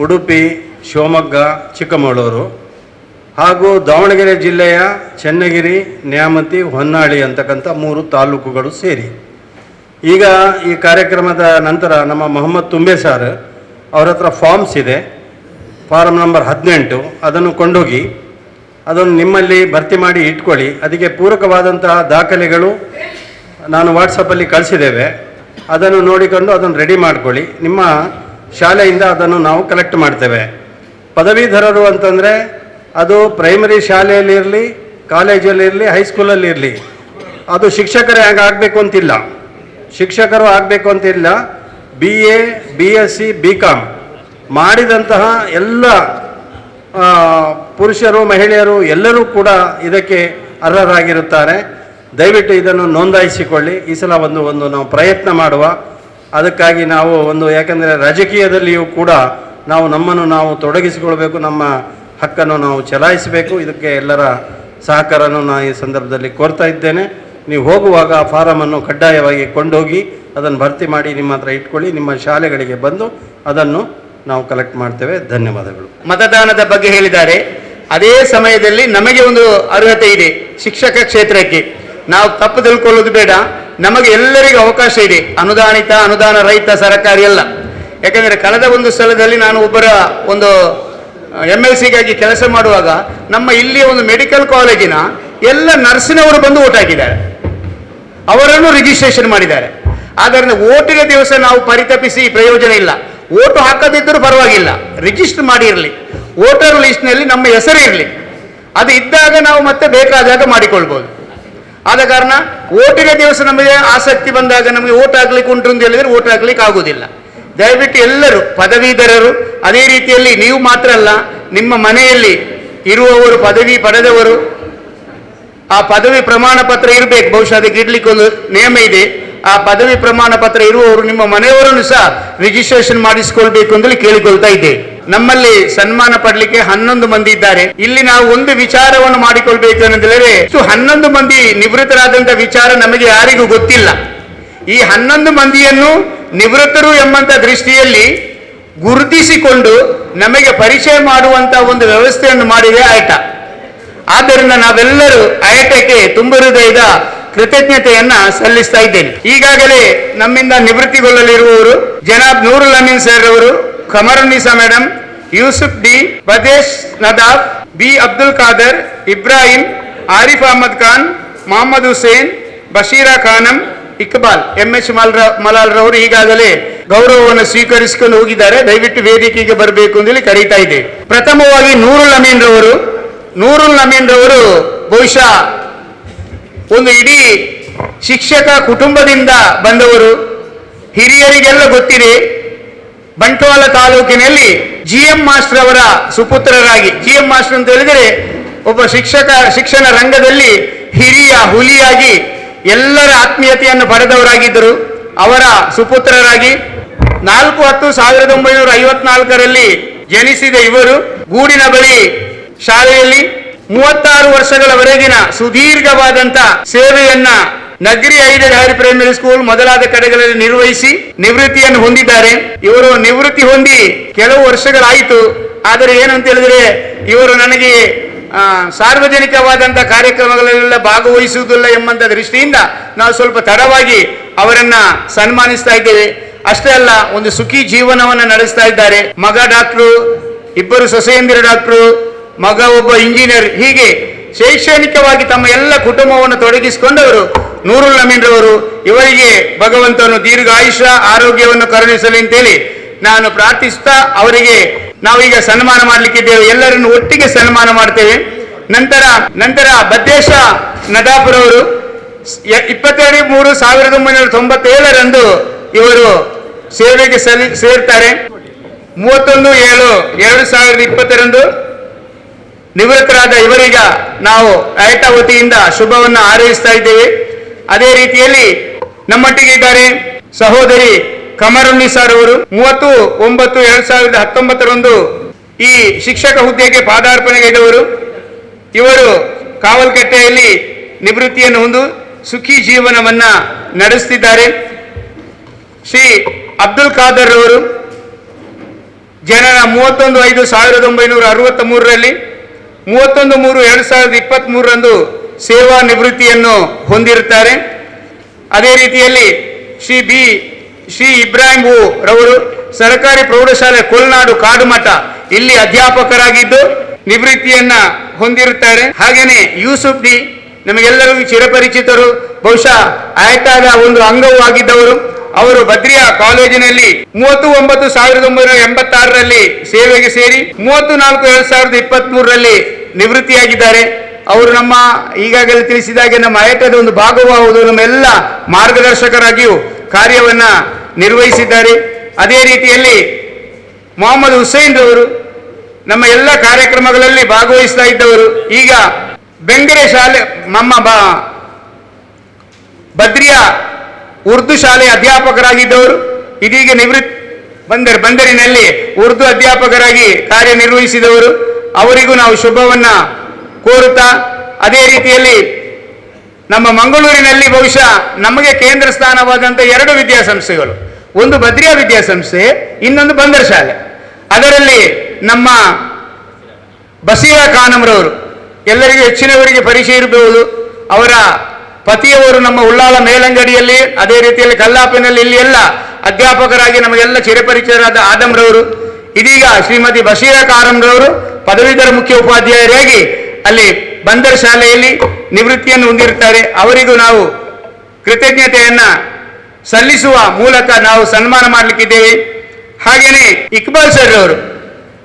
S7: ಉಡುಪಿ, ಶಿವಮೊಗ್ಗ, ಚಿಕ್ಕಮಗಳೂರು ಹಾಗೂ ದಾವಣಗೆರೆ ಜಿಲ್ಲೆಯ ಚೆನ್ನಗಿರಿ, ನ್ಯಾಮತಿ, ಹೊನ್ನಾಳಿ ಅಂತಕ್ಕಂಥ 3 ತಾಲೂಕುಗಳು ಸೇರಿ. ಈಗ ಈ ಕಾರ್ಯಕ್ರಮದ ನಂತರ ನಮ್ಮ ಮೊಹಮ್ಮದ್ ತುಂಬೆ ಸಾರ್ ಅವರ ಹತ್ರ ಫಾರ್ಮ್ಸ್ ಇದೆ, ಫಾರಮ್ ನಂಬರ್ 18, ಅದನ್ನು ಕೊಂಡೋಗಿ ಅದನ್ನು ನಿಮ್ಮಲ್ಲಿ ಭರ್ತಿ ಮಾಡಿ ಇಟ್ಕೊಳ್ಳಿ. ಅದಕ್ಕೆ ಪೂರಕವಾದಂತಹ ದಾಖಲೆಗಳು ನಾನು ವಾಟ್ಸಪ್ಪಲ್ಲಿ ಕಳಿಸಿದ್ದೇವೆ, ಅದನ್ನು ನೋಡಿಕೊಂಡು ಅದನ್ನು ರೆಡಿ ಮಾಡ್ಕೊಳ್ಳಿ. ನಿಮ್ಮ ಶಾಲೆಯಿಂದ ಅದನ್ನು ನಾವು ಕಲೆಕ್ಟ್ ಮಾಡ್ತೇವೆ. ಪದವೀಧರರು ಅಂತಂದರೆ ಅದು ಪ್ರೈಮರಿ ಶಾಲೆಯಲ್ಲಿರಲಿ, ಕಾಲೇಜಲ್ಲಿರಲಿ, ಹೈಸ್ಕೂಲಲ್ಲಿರಲಿ, ಅದು ಶಿಕ್ಷಕರೇ ಆಗಬೇಕು ಅಂತಿಲ್ಲ, ಶಿಕ್ಷಕರು ಆಗಬೇಕು ಅಂತಿಲ್ಲ. BA, BSc, BCom ಮಾಡಿದಂತಹ ಎಲ್ಲ ಪುರುಷರು, ಮಹಿಳೆಯರು ಎಲ್ಲರೂ ಕೂಡ ಇದಕ್ಕೆ ಅರ್ಹರಾಗಿರುತ್ತಾರೆ. ದಯವಿಟ್ಟು ಇದನ್ನು ನೋಂದಾಯಿಸಿಕೊಳ್ಳಿ. ಈ ಸಲ ಒಂದು ನಾವು ಪ್ರಯತ್ನ ಮಾಡುವ. ಅದಕ್ಕಾಗಿ ನಾವು ಯಾಕಂದರೆ ರಾಜಕೀಯದಲ್ಲಿಯೂ ಕೂಡ ನಮ್ಮನ್ನು ನಾವು ತೊಡಗಿಸಿಕೊಳ್ಬೇಕು, ನಮ್ಮ ಹಕ್ಕನ್ನು ನಾವು ಚಲಾಯಿಸಬೇಕು. ಇದಕ್ಕೆ ಎಲ್ಲರ ಸಹಕಾರವನ್ನು ನಾನು ಈ ಸಂದರ್ಭದಲ್ಲಿ ಕೋರ್ತಾ ಇದ್ದೇನೆ. ನೀವು ಹೋಗುವಾಗ ಆ ಫಾರಮನ್ನು ಕಡ್ಡಾಯವಾಗಿ ಕೊಂಡೋಗಿ ಅದನ್ನು ಭರ್ತಿ ಮಾಡಿ ನಿಮ್ಮ ಹತ್ರ ಇಟ್ಕೊಳ್ಳಿ. ನಿಮ್ಮ ಶಾಲೆಗಳಿಗೆ ಬಂದು ಅದನ್ನು ನಾವು ಕಲೆಕ್ಟ್ ಮಾಡ್ತೇವೆ. ಧನ್ಯವಾದಗಳು.
S6: ಮತದಾನದ ಬಗ್ಗೆ ಹೇಳಿದ್ದಾರೆ. ಅದೇ ಸಮಯದಲ್ಲಿ ನಮಗೆ ಒಂದು ಅರ್ಹತೆ ಇದೆ ಶಿಕ್ಷಕ ಕ್ಷೇತ್ರಕ್ಕೆ. ನಾವು ತಪ್ಪು ತಿಳ್ಕೊಳ್ಳೋದು ಬೇಡ. ನಮಗೆ ಎಲ್ಲರಿಗೂ ಅವಕಾಶ ಇದೆ, ಅನುದಾನಿತ, ಅನುದಾನ ರಹಿತ, ಸರ್ಕಾರಿ ಎಲ್ಲ. ಯಾಕಂದರೆ ಕಳೆದ ಒಂದು ಸ್ಥಳದಲ್ಲಿ ನಾನು ಒಬ್ಬರ ಒಂದು MLCಗಾಗಿ ಕೆಲಸ ಮಾಡುವಾಗ ನಮ್ಮ ಇಲ್ಲಿಯ ಒಂದು ಮೆಡಿಕಲ್ ಕಾಲೇಜಿನ ಎಲ್ಲ ನರ್ಸಿನವರು ಬಂದು ಓಟ್ ಹಾಕಿದ್ದಾರೆ, ಅವರನ್ನು ರಿಜಿಸ್ಟ್ರೇಷನ್ ಮಾಡಿದ್ದಾರೆ. ಆದ್ದರಿಂದ ಓಟಿನ ದಿವಸ ನಾವು ಪರಿತಪಿಸಿ ಪ್ರಯೋಜನ ಇಲ್ಲ. ಓಟು ಹಾಕದಿದ್ದರೂ ಪರವಾಗಿಲ್ಲ, ರಿಜಿಸ್ಟರ್ ಮಾಡಿರಲಿ, ವೋಟರ್ ಲಿಸ್ಟ್ನಲ್ಲಿ ನಮ್ಮ ಹೆಸರು ಇರಲಿ. ಅದು ಇದ್ದಾಗ ನಾವು ಮತ್ತೆ ಬೇಕಾದಾಗ ಮಾಡಿಕೊಳ್ಬೋದು. ಆದ ಕಾರಣ ಓಟಿನ ದಿವಸ ನಮಗೆ ಆಸಕ್ತಿ ಬಂದಾಗ ನಮಗೆ ಓಟ್ ಹಾಕ್ಲಿಕ್ಕೆ ಉಂಟು ಅಂತ ಹೇಳಿದ್ರೆ ಓಟ್ ಹಾಕ್ಲಿಕ್ಕೆ ಆಗುವುದಿಲ್ಲ. ದಯವಿಟ್ಟು ಎಲ್ಲರೂ ಪದವೀಧರರು, ಅದೇ ರೀತಿಯಲ್ಲಿ ನೀವು ಮಾತ್ರ ಅಲ್ಲ, ನಿಮ್ಮ ಮನೆಯಲ್ಲಿ ಇರುವವರು ಪದವಿ ಪಡೆದವರು ಆ ಪದವಿ ಪ್ರಮಾಣ ಪತ್ರ ಇರಬೇಕು. ಬಹುಶಃ ಅದಕ್ಕೆ ಇಡ್ಲಿಕ್ಕೆ ಒಂದು ನಿಯಮ ಇದೆ. ಆ ಪದವಿ ಪ್ರಮಾಣ ಪತ್ರ ಇರುವವರು ನಿಮ್ಮ ಮನೆಯವರನ್ನು ಸಹ ರಿಜಿಸ್ಟ್ರೇಷನ್ ಮಾಡಿಸಿಕೊಳ್ಬೇಕು ಅಂತೇಳಿ ಕೇಳಿಕೊಳ್ತಾ ಇದ್ದೇವೆ. ನಮ್ಮಲ್ಲಿ ಸನ್ಮಾನ ಪಡಲಿಕ್ಕೆ 11 ಮಂದಿ ಇದ್ದಾರೆ. ಇಲ್ಲಿ ನಾವು ಒಂದು ವಿಚಾರವನ್ನು ಮಾಡಿಕೊಳ್ಬೇಕು ಅಂತ ಹೇಳಿದ್ರೆ 11 ಮಂದಿ ನಿವೃತ್ತರಾದಂತ ವಿಚಾರ ನಮಗೆ ಯಾರಿಗೂ ಗೊತ್ತಿಲ್ಲ. ಈ 11 ಮಂದಿಯನ್ನು ನಿವೃತ್ತರು ಎಂಬಂತ ದೃಷ್ಟಿಯಲ್ಲಿ ಗುರುತಿಸಿಕೊಂಡು ನಮಗೆ ಪರಿಚಯ ಮಾಡುವಂತ ಒಂದು ವ್ಯವಸ್ಥೆಯನ್ನು ಮಾಡಿದೆ ಆಯ್ತಾ. ಆದ್ದರಿಂದ ನಾವೆಲ್ಲರೂ ಆಯಟಕ್ಕೆ ತುಂಬ ಹೃದಯದ ಕೃತಜ್ಞತೆಯನ್ನ ಸಲ್ಲಿಸ್ತಾ ಇದ್ದೇನೆ. ಈಗಾಗಲೇ ನಮ್ಮಿಂದ ನಿವೃತ್ತಿಗೊಳ್ಳಲಿರುವವರು ಜನಾಬ್ ನೂರುಲ್ ಅಮೀನ್ ಸರ್ ಅವರು, Khamarunnisa madam, Yusuf D, Badesh Nadaf, B Abdul Khader, Ibrahim, Arif Ahmed Khan, Mohammed Hussain, Basheera Khanam, Iqbal, MH Malal ರವರು ಈಗಾಗಲೇ ಗೌರವವನ್ನು ಸ್ವೀಕರಿಸಿಕೊಂಡು ಹೋಗಿದ್ದಾರೆ. ದಯವಿಟ್ಟು ವೇದಿಕೆಗೆ ಬರಬೇಕು ಅಂತೇಳಿ ಕರೀತಾ ಇದ್ದೇವೆ. ಪ್ರಥಮವಾಗಿ ನೂರುಲ್ ಅಮೀನ್ ರವರು ಬಹುಶಃ ಒಂದು ಇಡೀ ಶಿಕ್ಷಕ ಕುಟುಂಬದಿಂದ ಬಂದವರು. ಹಿರಿಯರಿಗೆಲ್ಲ ಗೊತ್ತಿದೆ, ಬಂಟ್ವಾಳ ತಾಲೂಕಿನಲ್ಲಿ GM ಮಾಸ್ಟರ್ ಅವರ ಸುಪುತ್ರರಾಗಿ, GM ಮಾಸ್ಟರ್ ಅಂತ ಹೇಳಿದರೆ ಒಬ್ಬ ಶಿಕ್ಷಣ ರಂಗದಲ್ಲಿ ಹಿರಿಯ ಹುಲಿಯಾಗಿ ಎಲ್ಲರ ಆತ್ಮೀಯತೆಯನ್ನು ಪಡೆದವರಾಗಿದ್ದರು. ಅವರ ಸುಪುತ್ರರಾಗಿ 4/10/1954ರಲ್ಲಿ ಜನಿಸಿದ ಇವರು ಗೂಡಿನ ಬಳಿ ಶಾಲೆಯಲ್ಲಿ 36 ವರ್ಷಗಳವರೆಗಿನ ಸುದೀರ್ಘವಾದಂತ ಸೇವೆಯನ್ನ ನಗರಿ ಐಡೆಡ್ ಹೈರ್ ಪ್ರೈಮರಿ ಸ್ಕೂಲ್ ಮೊದಲಾದ ಕಡೆಗಳಲ್ಲಿ ನಿರ್ವಹಿಸಿ ನಿವೃತ್ತಿಯನ್ನು ಹೊಂದಿದ್ದಾರೆ. ಇವರು ನಿವೃತ್ತಿ ಹೊಂದಿ ಕೆಲವು ವರ್ಷಗಳಾಯಿತು. ಆದರೆ ಏನಂತ ಹೇಳಿದ್ರೆ ಇವರು ನನಗೆ ಸಾರ್ವಜನಿಕವಾದಂತಹ ಕಾರ್ಯಕ್ರಮಗಳಲ್ಲೆಲ್ಲ ಭಾಗವಹಿಸುವುದಿಲ್ಲ ಎಂಬಂತ ದೃಷ್ಟಿಯಿಂದ ನಾವು ಸ್ವಲ್ಪ ತಡವಾಗಿ ಅವರನ್ನ ಸನ್ಮಾನಿಸ್ತಾ ಇದ್ದೇವೆ. ಅಷ್ಟೇ ಅಲ್ಲ, ಒಂದು ಸುಖಿ ಜೀವನವನ್ನು ನಡೆಸ್ತಾ ಇದ್ದಾರೆ. ಮಗ ಡಾಕ್ಟ್ರು, ಇಬ್ಬರು ಸೊಸೆಯಂದಿರು ಡಾಕ್ಟ್ರು, ಮಗ ಒಬ್ಬ ಇಂಜಿನಿಯರ್. ಹೀಗೆ ಶೈಕ್ಷಣಿಕವಾಗಿ ತಮ್ಮ ಎಲ್ಲ ಕುಟುಂಬವನ್ನು ತೊಡಗಿಸಿಕೊಂಡವರು ನೂರುಲ್ ಅಮೀನ್ ರವರು. ಇವರಿಗೆ ಭಗವಂತನು ದೀರ್ಘಾಯುಷ್ಯ ಆರೋಗ್ಯವನ್ನು ಕರುಣಿಸಲಿ ಅಂತೇಳಿ ನಾನು ಪ್ರಾರ್ಥಿಸ್ತಾ ಅವರಿಗೆ ನಾವೀಗ ಸನ್ಮಾನ ಮಾಡಲಿಕ್ಕಿದ್ದೇವೆ. ಎಲ್ಲರನ್ನು ಒಟ್ಟಿಗೆ ಸನ್ಮಾನ ಮಾಡ್ತೇವೆ. ನಂತರ ಬದ್ದೇಶ ನದಾಪುರವರು 22/3/1997ರಂದು ಇವರು ಸೇವೆಗೆ ಸೇರ್ತಾರೆ. 31/7/2020ರಂದು ನಿವೃತ್ತರಾದ ಇವರೀಗ ನಾವು ಆಯಟ ವತಿಯಿಂದ ಶುಭವನ್ನು ಹಾರೈಸ್ತಾ ಇದ್ದೇವೆ. ಅದೇ ರೀತಿಯಲ್ಲಿ ನಮ್ಮೊಟ್ಟಿಗೆ ಇದ್ದಾರೆ ಸಹೋದರಿ ಖಮರುನ್ನಿಸಾ ಅವರು. 30/9/2019ರಂದು ಈ ಶಿಕ್ಷಕ ಹುದ್ದೆಗೆ ಪಾದಾರ್ಪಣೆಗೈದವರು. ಇವರು ಕಾವಲ್ಕಟ್ಟೆಯಲ್ಲಿ ನಿವೃತ್ತಿಯನ್ನು ಹೊಂದು ಸುಖಿ ಜೀವನವನ್ನ ನಡೆಸುತ್ತಿದ್ದಾರೆ. ಶ್ರೀ ಅಬ್ದುಲ್ ಖಾದರ್ ಅವರು ಜನನ 31/5/1963ರಲ್ಲಿ 31/3/2023ರಂದು ಸೇವಾ ನಿವೃತ್ತಿಯನ್ನು ಹೊಂದಿರುತ್ತಾರೆ. ಅದೇ ರೀತಿಯಲ್ಲಿ ಶ್ರೀ ಇಬ್ರಾಹಿಂ ರವರು ಸರ್ಕಾರಿ ಪ್ರೌಢಶಾಲೆ ಕೊಲ್ನಾಡು ಕಾಡುಮಠ ಇಲ್ಲಿ ಅಧ್ಯಾಪಕರಾಗಿದ್ದು ನಿವೃತ್ತಿಯನ್ನ ಹೊಂದಿರುತ್ತಾರೆ. ಹಾಗೇನೆ ಯೂಸುಫ್ ಡಿ ನಮಗೆಲ್ಲರಿಗೂ ಚಿರಪರಿಚಿತರು, ಬಹುಶಃ ಆಯಟಾದ ಒಂದು ಅಂಗವೂ ಆಗಿದ್ದವರು. ಅವರು ಬದ್ರಿಯಾ ಕಾಲೇಜಿನಲ್ಲಿ 30/9/1986ರಲ್ಲಿ ಸೇವೆಗೆ ಸೇರಿ 34/2023ರಲ್ಲಿ ನಿವೃತ್ತಿಯಾಗಿದ್ದಾರೆ. ಅವರು ನಮ್ಮ ಈಗಾಗಲೇ ತಿಳಿಸಿದಾಗೆ ನಮ್ಮ ಆಯಟದ ಒಂದು ಭಾಗವಾಗುವುದು, ನಮ್ಮ ಎಲ್ಲ ಮಾರ್ಗದರ್ಶಕರಾಗಿಯೂ ಕಾರ್ಯವನ್ನ ನಿರ್ವಹಿಸಿದ್ದಾರೆ. ಅದೇ ರೀತಿಯಲ್ಲಿ ಮೊಹಮ್ಮದ್ ಹುಸೇನ್ ರವರು ನಮ್ಮ ಎಲ್ಲ ಕಾರ್ಯಕ್ರಮಗಳಲ್ಲಿ ಭಾಗವಹಿಸ್ತಾ ಇದ್ದವರು. ಈಗ ಬೆಂಗರೆ ಶಾಲೆ ನಮ್ಮ ಬದ್ರಿಯಾ ಉರ್ದು ಶಾಲೆಯ ಅಧ್ಯಾಪಕರಾಗಿದ್ದವರು. ಇದೀಗ ಬಂದರಿನಲ್ಲಿ ಉರ್ದು ಅಧ್ಯಾಪಕರಾಗಿ ಕಾರ್ಯನಿರ್ವಹಿಸಿದವರು. ಅವರಿಗೂ ನಾವು ಶುಭವನ್ನ ಕೋರುತ್ತಾ, ಅದೇ ರೀತಿಯಲ್ಲಿ ನಮ್ಮ ಮಂಗಳೂರಿನಲ್ಲಿ ಬಹುಶಃ ನಮಗೆ ಕೇಂದ್ರ ಸ್ಥಾನವಾದಂಥ 2 ವಿದ್ಯಾಸಂಸ್ಥೆಗಳು, ಒಂದು ಬದ್ರಿಯಾ ವಿದ್ಯಾಸಂಸ್ಥೆ, ಇನ್ನೊಂದು ಬಂದರ್ ಶಾಲೆ. ಅದರಲ್ಲಿ ನಮ್ಮ ಬಸೀರಾ ಖಾನಂರವರು ಎಲ್ಲರಿಗೂ ಹೆಚ್ಚಿನವರಿಗೆ ಪರಿಚಯ ಇರಬಹುದು. ಅವರ ಪತಿಯವರು ನಮ್ಮ ಉಳ್ಳಾಳ ಮೇಲಂಗಡಿಯಲ್ಲಿ, ಅದೇ ರೀತಿಯಲ್ಲಿ ಕಲ್ಲಾಪಿನಲ್ಲಿ ಇಲ್ಲಿ ಎಲ್ಲ ಅಧ್ಯಾಪಕರಾಗಿ ನಮಗೆಲ್ಲ ಚಿರಪರಿಚಯರಾದ ಆದಮ್ರವರು. ಇದೀಗ ಶ್ರೀಮತಿ ಬಶೀರಾ ಖಾನಂರವರು ಪದವೀಧರ ಮುಖ್ಯ ಉಪಾಧ್ಯಾಯರಾಗಿ ಅಲ್ಲಿ ಬಂದರ್ ಶಾಲೆಯಲ್ಲಿ ನಿವೃತ್ತಿಯನ್ನು ಹೊಂದಿರುತ್ತಾರೆ. ಅವರಿಗೂ ನಾವು ಕೃತಜ್ಞತೆಯನ್ನ ಸಲ್ಲಿಸುವ ಮೂಲಕ ನಾವು ಸನ್ಮಾನ ಮಾಡಲಿಕ್ಕಿದ್ದೇವೆ. ಹಾಗೆಯೇ ಇಕ್ಬಾಲ್ ಸರ್ ಅವರು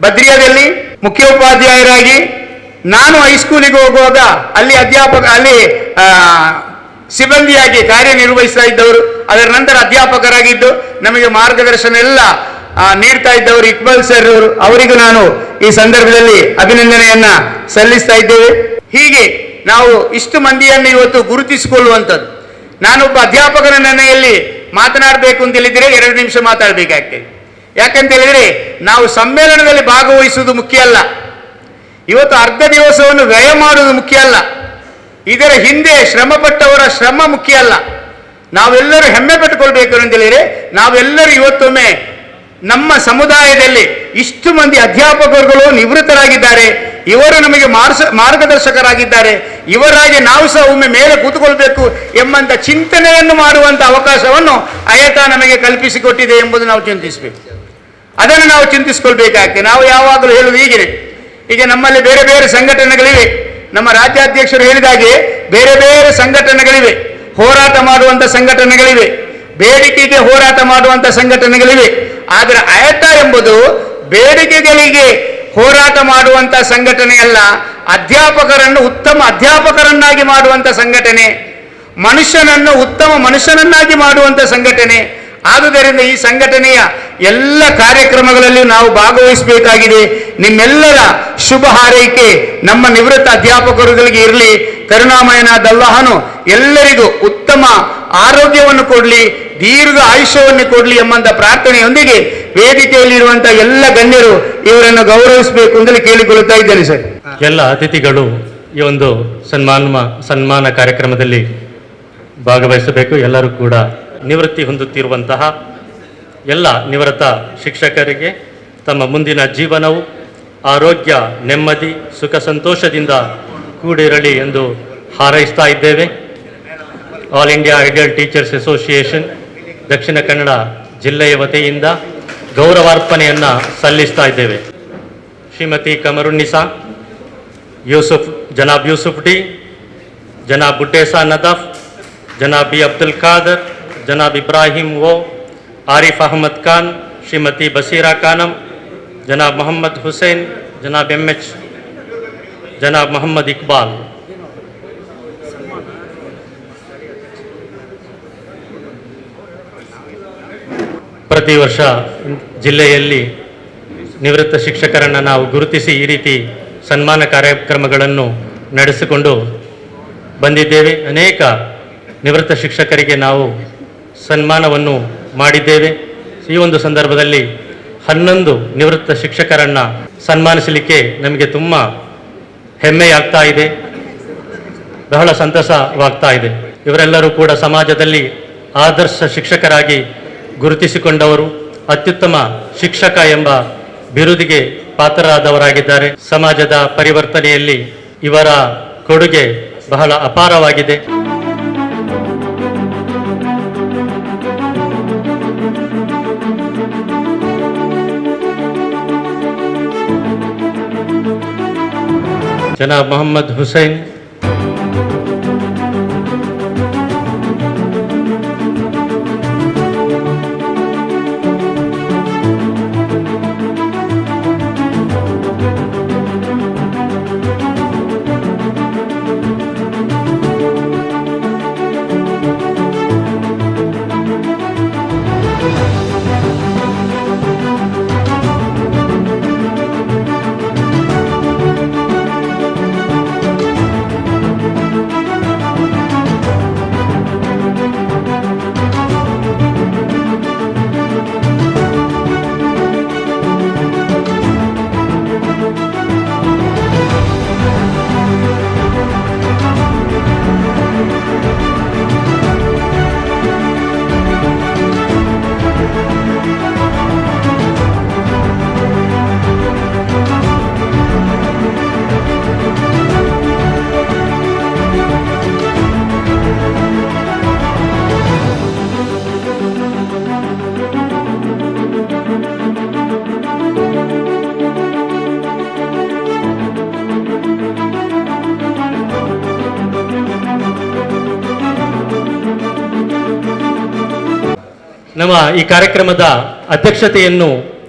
S6: ಬದ್ರಿಯಾದಲ್ಲಿ ಮುಖ್ಯೋಪಾಧ್ಯಾಯರಾಗಿ, ನಾನು ಹೈಸ್ಕೂಲಿಗೆ ಹೋಗುವಾಗ ಅಲ್ಲಿ ಸಿಬ್ಬಂದಿಯಾಗಿ ಕಾರ್ಯನಿರ್ವಹಿಸ್ತಾ ಇದ್ದವರು, ಅದರ ನಂತರ ಅಧ್ಯಾಪಕರಾಗಿದ್ದು ನಮಗೆ ಮಾರ್ಗದರ್ಶನ ಎಲ್ಲ ನೀಡ್ತಾ ಇದ್ದವರು ಇಕ್ಬಾಲ್ ಸರ್ ಅವರು, ಅವರಿಗೂ ನಾನು ಈ ಸಂದರ್ಭದಲ್ಲಿ ಅಭಿನಂದನೆಯನ್ನ ಸಲ್ಲಿಸ್ತಾ ಇದ್ದೇವೆ. ಹೀಗೆ ನಾವು ಇಷ್ಟು ಮಂದಿಯನ್ನು ಇವತ್ತು ಗುರುತಿಸಿಕೊಳ್ಳುವಂಥದ್ದು. ನಾನೊಬ್ಬ ಅಧ್ಯಾಪಕರ ನೆನೆಯಲ್ಲಿ ಮಾತನಾಡಬೇಕು ಅಂತ ಹೇಳಿದ್ರೆ 2 ನಿಮಿಷ ಮಾತಾಡಬೇಕಾಗ್ತದೆ. ಯಾಕಂತ ಹೇಳಿದ್ರೆ ನಾವು ಸಮ್ಮೇಳನದಲ್ಲಿ ಭಾಗವಹಿಸುವುದು ಮುಖ್ಯ ಅಲ್ಲ, ಇವತ್ತು ಅರ್ಧ ದಿವಸವನ್ನು ವ್ಯಯ ಮಾಡುವುದು ಮುಖ್ಯ ಅಲ್ಲ, ಇದರ ಹಿಂದೆ ಶ್ರಮಪಟ್ಟವರ ಶ್ರಮ ಮುಖ್ಯ ಅಲ್ಲ. ನಾವೆಲ್ಲರೂ ಹೆಮ್ಮೆ ಪಟ್ಟುಕೊಳ್ಬೇಕು ಅಂತ ಹೇಳಿದ್ರೆ ನಾವೆಲ್ಲರೂ ಇವತ್ತೊಮ್ಮೆ ನಮ್ಮ ಸಮುದಾಯದಲ್ಲಿ ಇಷ್ಟು ಮಂದಿ ಅಧ್ಯಾಪಕರುಗಳು ನಿವೃತ್ತರಾಗಿದ್ದಾರೆ, ಇವರು ನಮಗೆ ಮಾರ್ಗದರ್ಶಕರಾಗಿದ್ದಾರೆ, ಇವರಾಗಿ ನಾವು ಸಹ ಒಮ್ಮೆ ಮೇಲೆ ಕೂತುಕೊಳ್ಬೇಕು ಎಂಬಂತ ಚಿಂತನೆಯನ್ನು ಮಾಡುವಂತ ಅವಕಾಶವನ್ನು ಆಯತ ನಮಗೆ ಕಲ್ಪಿಸಿಕೊಟ್ಟಿದೆ ಎಂಬುದು ನಾವು ಚಿಂತಿಸಬೇಕು. ಅದನ್ನು ನಾವು ಚಿಂತಿಸಿಕೊಳ್ಬೇಕಾಗ್ತದೆ. ನಾವು ಯಾವಾಗಲೂ ಹೇಳುವುದು ಈಗ ನಮ್ಮಲ್ಲಿ ಬೇರೆ ಬೇರೆ ಸಂಘಟನೆಗಳಿವೆ. ನಮ್ಮ ರಾಜ್ಯಾಧ್ಯಕ್ಷರು ಹೇಳಿದಾಗೆ ಬೇರೆ ಬೇರೆ ಸಂಘಟನೆಗಳಿವೆ, ಹೋರಾಟ ಮಾಡುವಂತ ಸಂಘಟನೆಗಳಿವೆ, ಬೇಡಿಕೆಗೆ ಹೋರಾಟ ಮಾಡುವಂತ ಸಂಘಟನೆಗಳಿವೆ. ಆದರೆ ಆಯತ ಎಂಬುದು ಬೇಡಿಕೆಗಳಿಗೆ ಹೋರಾಟ ಮಾಡುವಂತ ಸಂಘಟನೆಯಲ್ಲ, ಅಧ್ಯಾಪಕರನ್ನು ಉತ್ತಮ ಅಧ್ಯಾಪಕರನ್ನಾಗಿ ಮಾಡುವಂತ ಸಂಘಟನೆ, ಮನುಷ್ಯನನ್ನು ಉತ್ತಮ ಮನುಷ್ಯನನ್ನಾಗಿ ಮಾಡುವಂತ ಸಂಘಟನೆ. ಆದುದರಿಂದ ಈ ಸಂಘಟನೆಯ ಎಲ್ಲ ಕಾರ್ಯಕ್ರಮಗಳಲ್ಲಿ ನಾವು ಭಾಗವಹಿಸಬೇಕಾಗಿದೆ. ನಿಮ್ಮೆಲ್ಲರ ಶುಭ ಹಾರೈಕೆ ನಮ್ಮ ನಿವೃತ್ತ ಅಧ್ಯಾಪಕರುಗಳಿಗೆ ಇರಲಿ. ಕರುಣಾಮಯನಾದ ಅಲ್ಲಾಹನು ಎಲ್ಲರಿಗೂ ಉತ್ತಮ ಆರೋಗ್ಯವನ್ನು ಕೊಡಲಿ, ದೀರ್ಘ ಆಯುಷ್ಯವನ್ನು ಕೊಡಲಿ ಎಂಬಂತ ಪ್ರಾರ್ಥನೆಯೊಂದಿಗೆ ವೇದಿಕೆಯಲ್ಲಿರುವಂತಹ ಎಲ್ಲ ಗಣ್ಯರು ಇವರನ್ನು ಗೌರವಿಸಬೇಕು ಅಂತಲೇ ಕೇಳಿಕೊಳ್ಳುತ್ತಾ ಇದ್ದೇನೆ ಸರ್.
S1: ಎಲ್ಲ ಅತಿಥಿಗಳು ಈ ಒಂದು ಸನ್ಮಾನ ಕಾರ್ಯಕ್ರಮದಲ್ಲಿ ಭಾಗವಹಿಸಬೇಕು. ಎಲ್ಲರೂ ಕೂಡ ನಿವೃತ್ತಿ ಹೊಂದುತ್ತಿರುವಂತಹ ಎಲ್ಲ ನಿವೃತ್ತ ಶಿಕ್ಷಕರಿಗೆ ತಮ್ಮ ಮುಂದಿನ ಜೀವನವು ಆರೋಗ್ಯ, ನೆಮ್ಮದಿ, ಸುಖ ಸಂತೋಷದಿಂದ ಕೂಡಿರಲಿ ಎಂದು ಹಾರೈಸ್ತಾ ಇದ್ದೇವೆ. All India ideal teachers association Dakshina Kannada ಜಿಲ್ಲೆಯ ವತಿಯಿಂದ ಗೌರವಾರ್ಪಣೆಯನ್ನು ಸಲ್ಲಿಸ್ತಾ ಇದ್ದೇವೆ. ಶ್ರೀಮತಿ ಕಮರುನ್ನಿಸಾ, ಜನಾಬ್ ಯೂಸುಫ್ ಡಿ, ಜನಾಬ್ ಬುಟ್ಟೇಸಾ ನದಫ್, ಜನಾಬ್ ಬಿ ಅಬ್ದುಲ್ ಖಾದರ್, जनाब इब्राहिम वो, आरिफ अहमद खान, श्रीमती बसीरा खानम, जनाब मोहम्मद हुसैन, जनाब MH, जनाब मोहम्मद इकबाल. ಪ್ರತಿ ವರ್ಷ ಜಿಲ್ಲೆಯಲ್ಲಿ ನಿವೃತ್ತ ಶಿಕ್ಷಕರನ್ನು ನಾವು ಗುರುತಿಸಿ ಈ ರೀತಿ ಸನ್ಮಾನ ಕಾರ್ಯಕ್ರಮಗಳನ್ನು ನಡೆಸಿಕೊಂಡು ಬಂದಿದ್ದೇವೆ. ಅನೇಕ ನಿವೃತ್ತ ಶಿಕ್ಷಕರಿಗೆ ನಾವು ಸನ್ಮಾನವನ್ನು ಮಾಡಿದ್ದೇವೆ. ಈ ಒಂದು ಸಂದರ್ಭದಲ್ಲಿ 11 ನಿವೃತ್ತ ಶಿಕ್ಷಕರನ್ನು ಸನ್ಮಾನಿಸಲಿಕ್ಕೆ ನಮಗೆ ತುಂಬ ಹೆಮ್ಮೆಯಾಗ್ತಾ ಇದೆ, ಬಹಳ ಸಂತಸವಾಗ್ತಾ ಇದೆ. ಇವರೆಲ್ಲರೂ ಕೂಡ ಸಮಾಜದಲ್ಲಿ ಆದರ್ಶ ಶಿಕ್ಷಕರಾಗಿ ಗುರುತಿಸಿಕೊಂಡವರು, ಅತ್ಯುತ್ತಮ ಶಿಕ್ಷಕ ಎಂಬ ಬಿರುದಿಗೆ ಪಾತ್ರರಾದವರಾಗಿದ್ದಾರೆ. ಸಮಾಜದ ಪರಿವರ್ತನೆಯಲ್ಲಿ ಇವರ ಕೊಡುಗೆ ಬಹಳ ಅಪಾರವಾಗಿದೆ. जनाब मोहम्मद हुसैन, ನಮ್ಮ ಈ ಕಾರ್ಯಕ್ರಮದ ಅಧ್ಯಕ್ಷತೆಯನ್ನು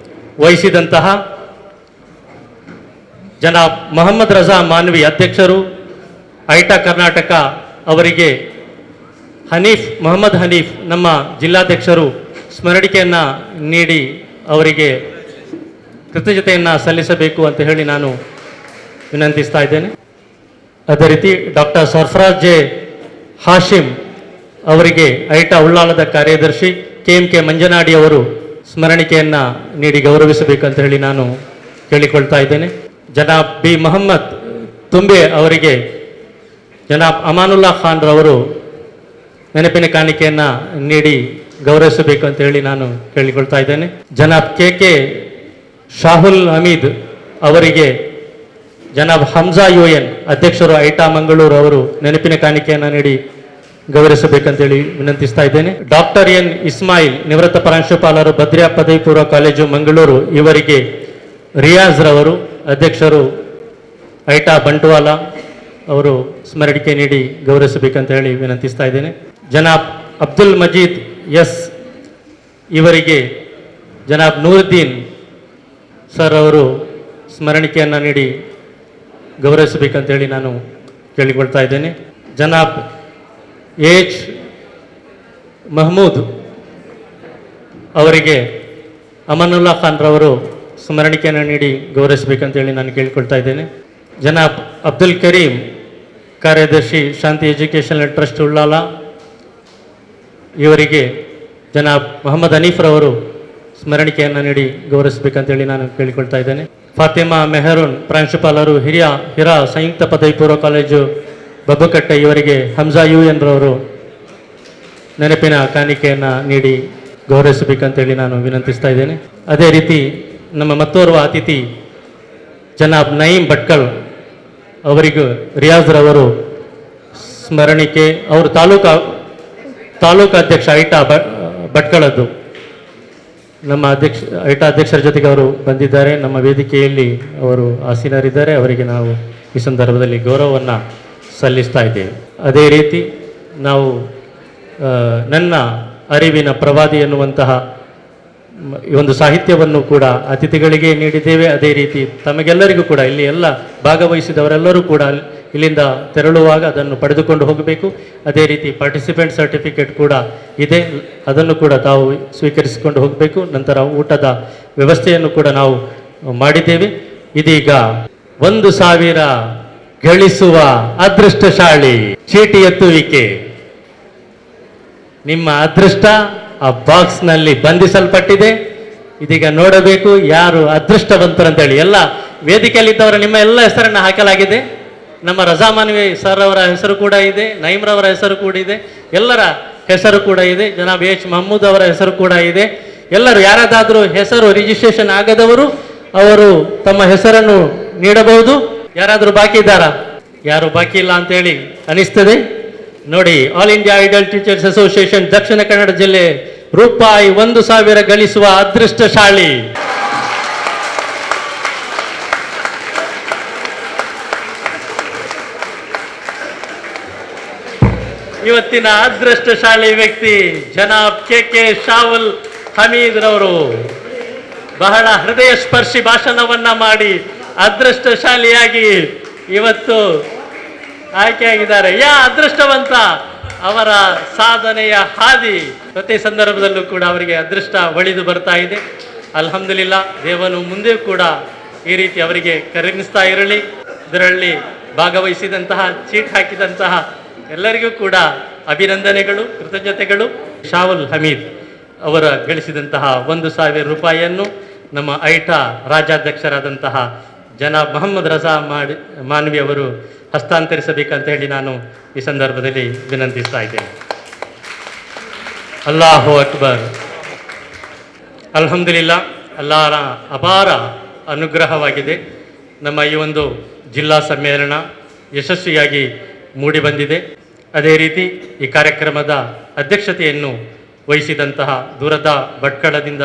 S1: ವಹಿಸಿದಂತಹ ಜನಾಬ್ ಮೊಹಮ್ಮದ್ ರಜಾ ಮಾನ್ವಿ ಅಧ್ಯಕ್ಷರು ಐಟಾ ಕರ್ನಾಟಕ ಅವರಿಗೆ ಮೊಹಮ್ಮದ್ ಹನೀಫ್ ನಮ್ಮ ಜಿಲ್ಲಾಧ್ಯಕ್ಷರು ಸ್ಮರಣಿಕೆಯನ್ನು ನೀಡಿ ಅವರಿಗೆ ಕೃತಜ್ಞತೆಯನ್ನು ಸಲ್ಲಿಸಬೇಕು ಅಂತ ಹೇಳಿ ನಾನು ವಿನಂತಿಸ್ತಾ ಇದ್ದೇನೆ. ಅದೇ ರೀತಿ ಡಾಕ್ಟರ್ ಸರ್ಫರಾಜ್ ಜೆ ಹಾಶಿಮ್ ಅವರಿಗೆ ಐಟಾ ಉಳ್ಳಾಲದ ಕಾರ್ಯದರ್ಶಿ KMK ಮಂಜನಾಡಿ ಅವರು ಸ್ಮರಣಿಕೆಯನ್ನು ನೀಡಿ ಗೌರವಿಸಬೇಕು ಅಂತ ಹೇಳಿ ನಾನು ಕೇಳಿಕೊಳ್ತಾ ಇದ್ದೇನೆ. ಜನಾಬ್ ಬಿ ಮೊಹಮ್ಮದ್ ತುಂಬೆ ಅವರಿಗೆ ಜನಾಬ್ ಅಮಾನುಲ್ಲಾ ಖಾನ್ ರವರು ನೆನಪಿನ ಕಾಣಿಕೆಯನ್ನು ನೀಡಿ ಗೌರವಿಸಬೇಕು ಅಂತ ಹೇಳಿ ನಾನು ಕೇಳಿಕೊಳ್ತಾ ಇದ್ದೇನೆ. ಜನಾಬ್ KK ಶಾಹುಲ್ ಹಮೀದ್ ಅವರಿಗೆ ಜನಾಬ್ ಹಮ್ಜಾ UN ಅಧ್ಯಕ್ಷರು ಐಟಾ ಮಂಗಳೂರು ಅವರು ನೆನಪಿನ ಕಾಣಿಕೆಯನ್ನು ನೀಡಿ ಗೌರವಿಸಬೇಕಂತೇಳಿ ವಿನಂತಿಸ್ತಾ ಇದ್ದೇನೆ. ಡಾಕ್ಟರ್ N ಇಸ್ಮಾಯಿಲ್ ನಿವೃತ್ತ ಪ್ರಾಂಶುಪಾಲರು ಭದ್ರ್ಯಾ ಪದವಿ ಪೂರ್ವ ಕಾಲೇಜು ಮಂಗಳೂರು ಇವರಿಗೆ ರಿಯಾಜ್ ರವರು ಅಧ್ಯಕ್ಷರು ಐಟಾ ಬಂಟ್ವಾಳ ಅವರು ಸ್ಮರಣಿಕೆ ನೀಡಿ ಗೌರವಿಸಬೇಕಂತ ಹೇಳಿ ವಿನಂತಿಸ್ತಾ ಇದ್ದೇನೆ. ಜನಾಬ್ ಅಬ್ದುಲ್ ಮಜೀದ್ ಎಸ್ ಇವರಿಗೆ ಜನಾಬ್ ನೂರುದ್ದೀನ್ ಸರ್ ಅವರು ಸ್ಮರಣಿಕೆಯನ್ನು ನೀಡಿ ಗೌರವಿಸಬೇಕಂತ ಹೇಳಿ ನಾನು ಕೇಳಿಕೊಳ್ತಾ ಇದ್ದೇನೆ. ಜನಾಬ್ H ಮಹಮೂದ್ ಅವರಿಗೆ ಅಮಾನುಲ್ಲಾ ಖಾನ್ ರವರು ಸ್ಮರಣಿಕೆಯನ್ನು ನೀಡಿ ಗೌರವಿಸಬೇಕಂತೇಳಿ ನಾನು ಕೇಳಿಕೊಳ್ತಾ ಇದ್ದೇನೆ. ಜನಾಬ್ ಅಬ್ದುಲ್ ಕರೀಂ ಕಾರ್ಯದರ್ಶಿ ಶಾಂತಿ ಎಜುಕೇಷನಲ್ ಟ್ರಸ್ಟ್ ಉಳ್ಳಾಲ ಇವರಿಗೆ ಜನಾಬ್ ಮೊಹಮ್ಮದ್ ಹನೀಫ್ ರವರು ಸ್ಮರಣಿಕೆಯನ್ನು ನೀಡಿ ಗೌರವಿಸಬೇಕಂತೇಳಿ ನಾನು ಕೇಳಿಕೊಳ್ತಾ ಇದ್ದೇನೆ. ಫಾತಿಮಾ ಮೆಹರೂನ್ ಪ್ರಾಂಶುಪಾಲರು ಹಿರಾ ಸಂಯುಕ್ತ ಪದವಿ ಪೂರ್ವ ಕಾಲೇಜು ಬಬ್ಬಕಟ್ಟೆ ಇವರಿಗೆ ಹಮ್ಜಾ UN ರವರು ನೆನಪಿನ ಕಾಣಿಕೆಯನ್ನು ನೀಡಿ ಗೌರವಿಸಬೇಕಂತೇಳಿ ನಾನು ವಿನಂತಿಸ್ತಾ ಇದ್ದೇನೆ. ಅದೇ ರೀತಿ ನಮ್ಮ ಮತ್ತೋರ್ವ ಅತಿಥಿ ಜನಾಬ್ ನಯೀಂ ಭಟ್ಕಳ್ ಅವರಿಗೂ ರಿಯಾಜ್ ರವರು ಸ್ಮರಣಿಕೆ ಅವರು ತಾಲೂಕು ಅಧ್ಯಕ್ಷ ಐಟಾ ಭಟ್ಕಳದ್ದು ನಮ್ಮ ಐಟಾ ಅಧ್ಯಕ್ಷರ ಜೊತೆಗೆ ಅವರು ಬಂದಿದ್ದಾರೆ. ನಮ್ಮ ವೇದಿಕೆಯಲ್ಲಿ ಅವರು ಆಸೀನರಿದ್ದಾರೆ. ಅವರಿಗೆ ನಾವು ಈ ಸಂದರ್ಭದಲ್ಲಿ ಗೌರವವನ್ನು ಸಲ್ಲಿಸ್ತಾ ಇದ್ದೇವೆ. ಅದೇ ರೀತಿ ನಾವು ನನ್ನ ಅರಿವಿನ ಪ್ರವಾದಿ ಎನ್ನುವಂತಹ ಈ ಒಂದು ಸಾಹಿತ್ಯವನ್ನು ಕೂಡ ಅತಿಥಿಗಳಿಗೆ ನೀಡಿದ್ದೇವೆ. ಅದೇ ರೀತಿ ತಮಗೆಲ್ಲರಿಗೂ ಕೂಡ ಇಲ್ಲಿ ಎಲ್ಲ ಭಾಗವಹಿಸಿದವರೆಲ್ಲರೂ ಕೂಡ ಇಲ್ಲಿಂದ ತೆರಳುವಾಗ ಅದನ್ನು ಪಡೆದುಕೊಂಡು ಹೋಗಬೇಕು. ಅದೇ ರೀತಿ ಪಾರ್ಟಿಸಿಪೆಂಟ್ ಸರ್ಟಿಫಿಕೇಟ್ ಕೂಡ ಇದೆ, ಅದನ್ನು ಕೂಡ ತಾವು ಸ್ವೀಕರಿಸಿಕೊಂಡು ಹೋಗಬೇಕು. ನಂತರ ಊಟದ ವ್ಯವಸ್ಥೆಯನ್ನು ಕೂಡ ನಾವು ಮಾಡಿದ್ದೇವೆ. ಇದೀಗ 1,000 ಗಳಿಸುವ ಅದೃಷ್ಟಶಾಲಿ ಚೀಟಿ ಎತ್ತುವಿಕೆ. ನಿಮ್ಮ ಅದೃಷ್ಟ ಆ ಬಾಕ್ಸ್ನಲ್ಲಿ ಬಂಧಿಸಲ್ಪಟ್ಟಿದೆ. ಇದೀಗ ನೋಡಬೇಕು ಯಾರು ಅದೃಷ್ಟವಂತರಂತೇಳಿ. ಎಲ್ಲ ವೇದಿಕೆಯಲ್ಲಿದ್ದವರ ನಿಮ್ಮ ಎಲ್ಲ ಹೆಸರನ್ನು ಹಾಕಲಾಗಿದೆ. ನಮ್ಮ ರಜಾ ಮಾನ್ವಿ ಸರ್ ಅವರ ಹೆಸರು ಕೂಡ ಇದೆ, ನಯೀಮ್ ರವರ ಹೆಸರು ಕೂಡ ಇದೆ, ಎಲ್ಲರ ಹೆಸರು ಕೂಡ ಇದೆ. ಜನಾಬ್ H ಮಹಮೂದ್ ಅವರ ಹೆಸರು ಕೂಡ ಇದೆ. ಎಲ್ಲರೂ ಯಾರಾದರೂ ಹೆಸರು ರಿಜಿಸ್ಟ್ರೇಷನ್ ಆಗದವರು ಅವರು ತಮ್ಮ ಹೆಸರನ್ನು ನೀಡಬಹುದು. ಯಾರಾದರೂ ಬಾಕಿ ಇದ್ದಾರಾ? ಯಾರು ಬಾಕಿ ಇಲ್ಲ ಅಂತೇಳಿ ಅನಿಸ್ತದೆ. ನೋಡಿ, all India ideal teachers association Dakshina Kannada ಜಿಲ್ಲೆ ರೂಪಾಯಿ 1,000 ಗಳಿಸುವ ಅದೃಷ್ಟಶಾಲಿ ಇವತ್ತಿನ ಅದೃಷ್ಟಶಾಲಿ ವ್ಯಕ್ತಿ ಜನಾಬ್ KK ಶಾಹುಲ್ ಹಮೀದ್ ರವರು ಬಹಳ ಹೃದಯ ಸ್ಪರ್ಶಿ ಭಾಷಣವನ್ನ ಮಾಡಿ ಅದೃಷ್ಟಶಾಲಿಯಾಗಿ ಇವತ್ತು ಆಯ್ಕೆಯಾಗಿದ್ದಾರೆ. ಅದೃಷ್ಟವಂತ ಅವರ ಸಾಧನೆಯ ಹಾದಿ ಪ್ರತಿ ಸಂದರ್ಭದಲ್ಲೂ ಕೂಡ ಅವರಿಗೆ ಅದೃಷ್ಟ ಒಳಿದು ಬರ್ತಾ ಇದೆ. ಅಲ್ಹಮ್ದುಲಿಲ್ಲಾ, ದೇವನು ಮುಂದೆ ಕೂಡ ಈ ರೀತಿ ಅವರಿಗೆ ಕರುಣಿಸ್ತಾ ಇರಲಿ. ಇದರಲ್ಲಿ ಭಾಗವಹಿಸಿದಂತಹ ಚೀಟ್ ಹಾಕಿದಂತಹ ಎಲ್ಲರಿಗೂ ಕೂಡ ಅಭಿನಂದನೆಗಳು, ಕೃತಜ್ಞತೆಗಳು. ಶಾಹುಲ್ ಹಮೀದ್ ಅವರ ಗಳಿಸಿದಂತಹ 1,000 ರೂಪಾಯಿಯನ್ನು ನಮ್ಮ ಐಟಾ ರಾಜ್ಯಾಧ್ಯಕ್ಷರಾದಂತಹ ಜನಾಬ್ ಮೊಹಮ್ಮದ್ ರಜಾ ಮಾನ್ವಿ ಅವರು ಹಸ್ತಾಂತರಿಸಬೇಕಂತ ಹೇಳಿ ನಾನು ಈ ಸಂದರ್ಭದಲ್ಲಿ ವಿನಂತಿಸ್ತಾ ಇದ್ದೇನೆ. ಅಲ್ಲಾಹು ಅಕ್ಬರ್. ಅಲ್ಹಮ್ದುಲಿಲ್ಲಾ, ಅಲ್ಲಾಹನ ಅಪಾರ ಅನುಗ್ರಹವಾಗಿದೆ. ನಮ್ಮ ಈ ಒಂದು ಜಿಲ್ಲಾ ಸಮ್ಮೇಳನ ಯಶಸ್ವಿಯಾಗಿ ಮೂಡಿಬಂದಿದೆ. ಅದೇ ರೀತಿ ಈ ಕಾರ್ಯಕ್ರಮದ ಅಧ್ಯಕ್ಷತೆಯನ್ನು ವಹಿಸಿದಂತಹ ದೂರದ ಭಟ್ಕಳದಿಂದ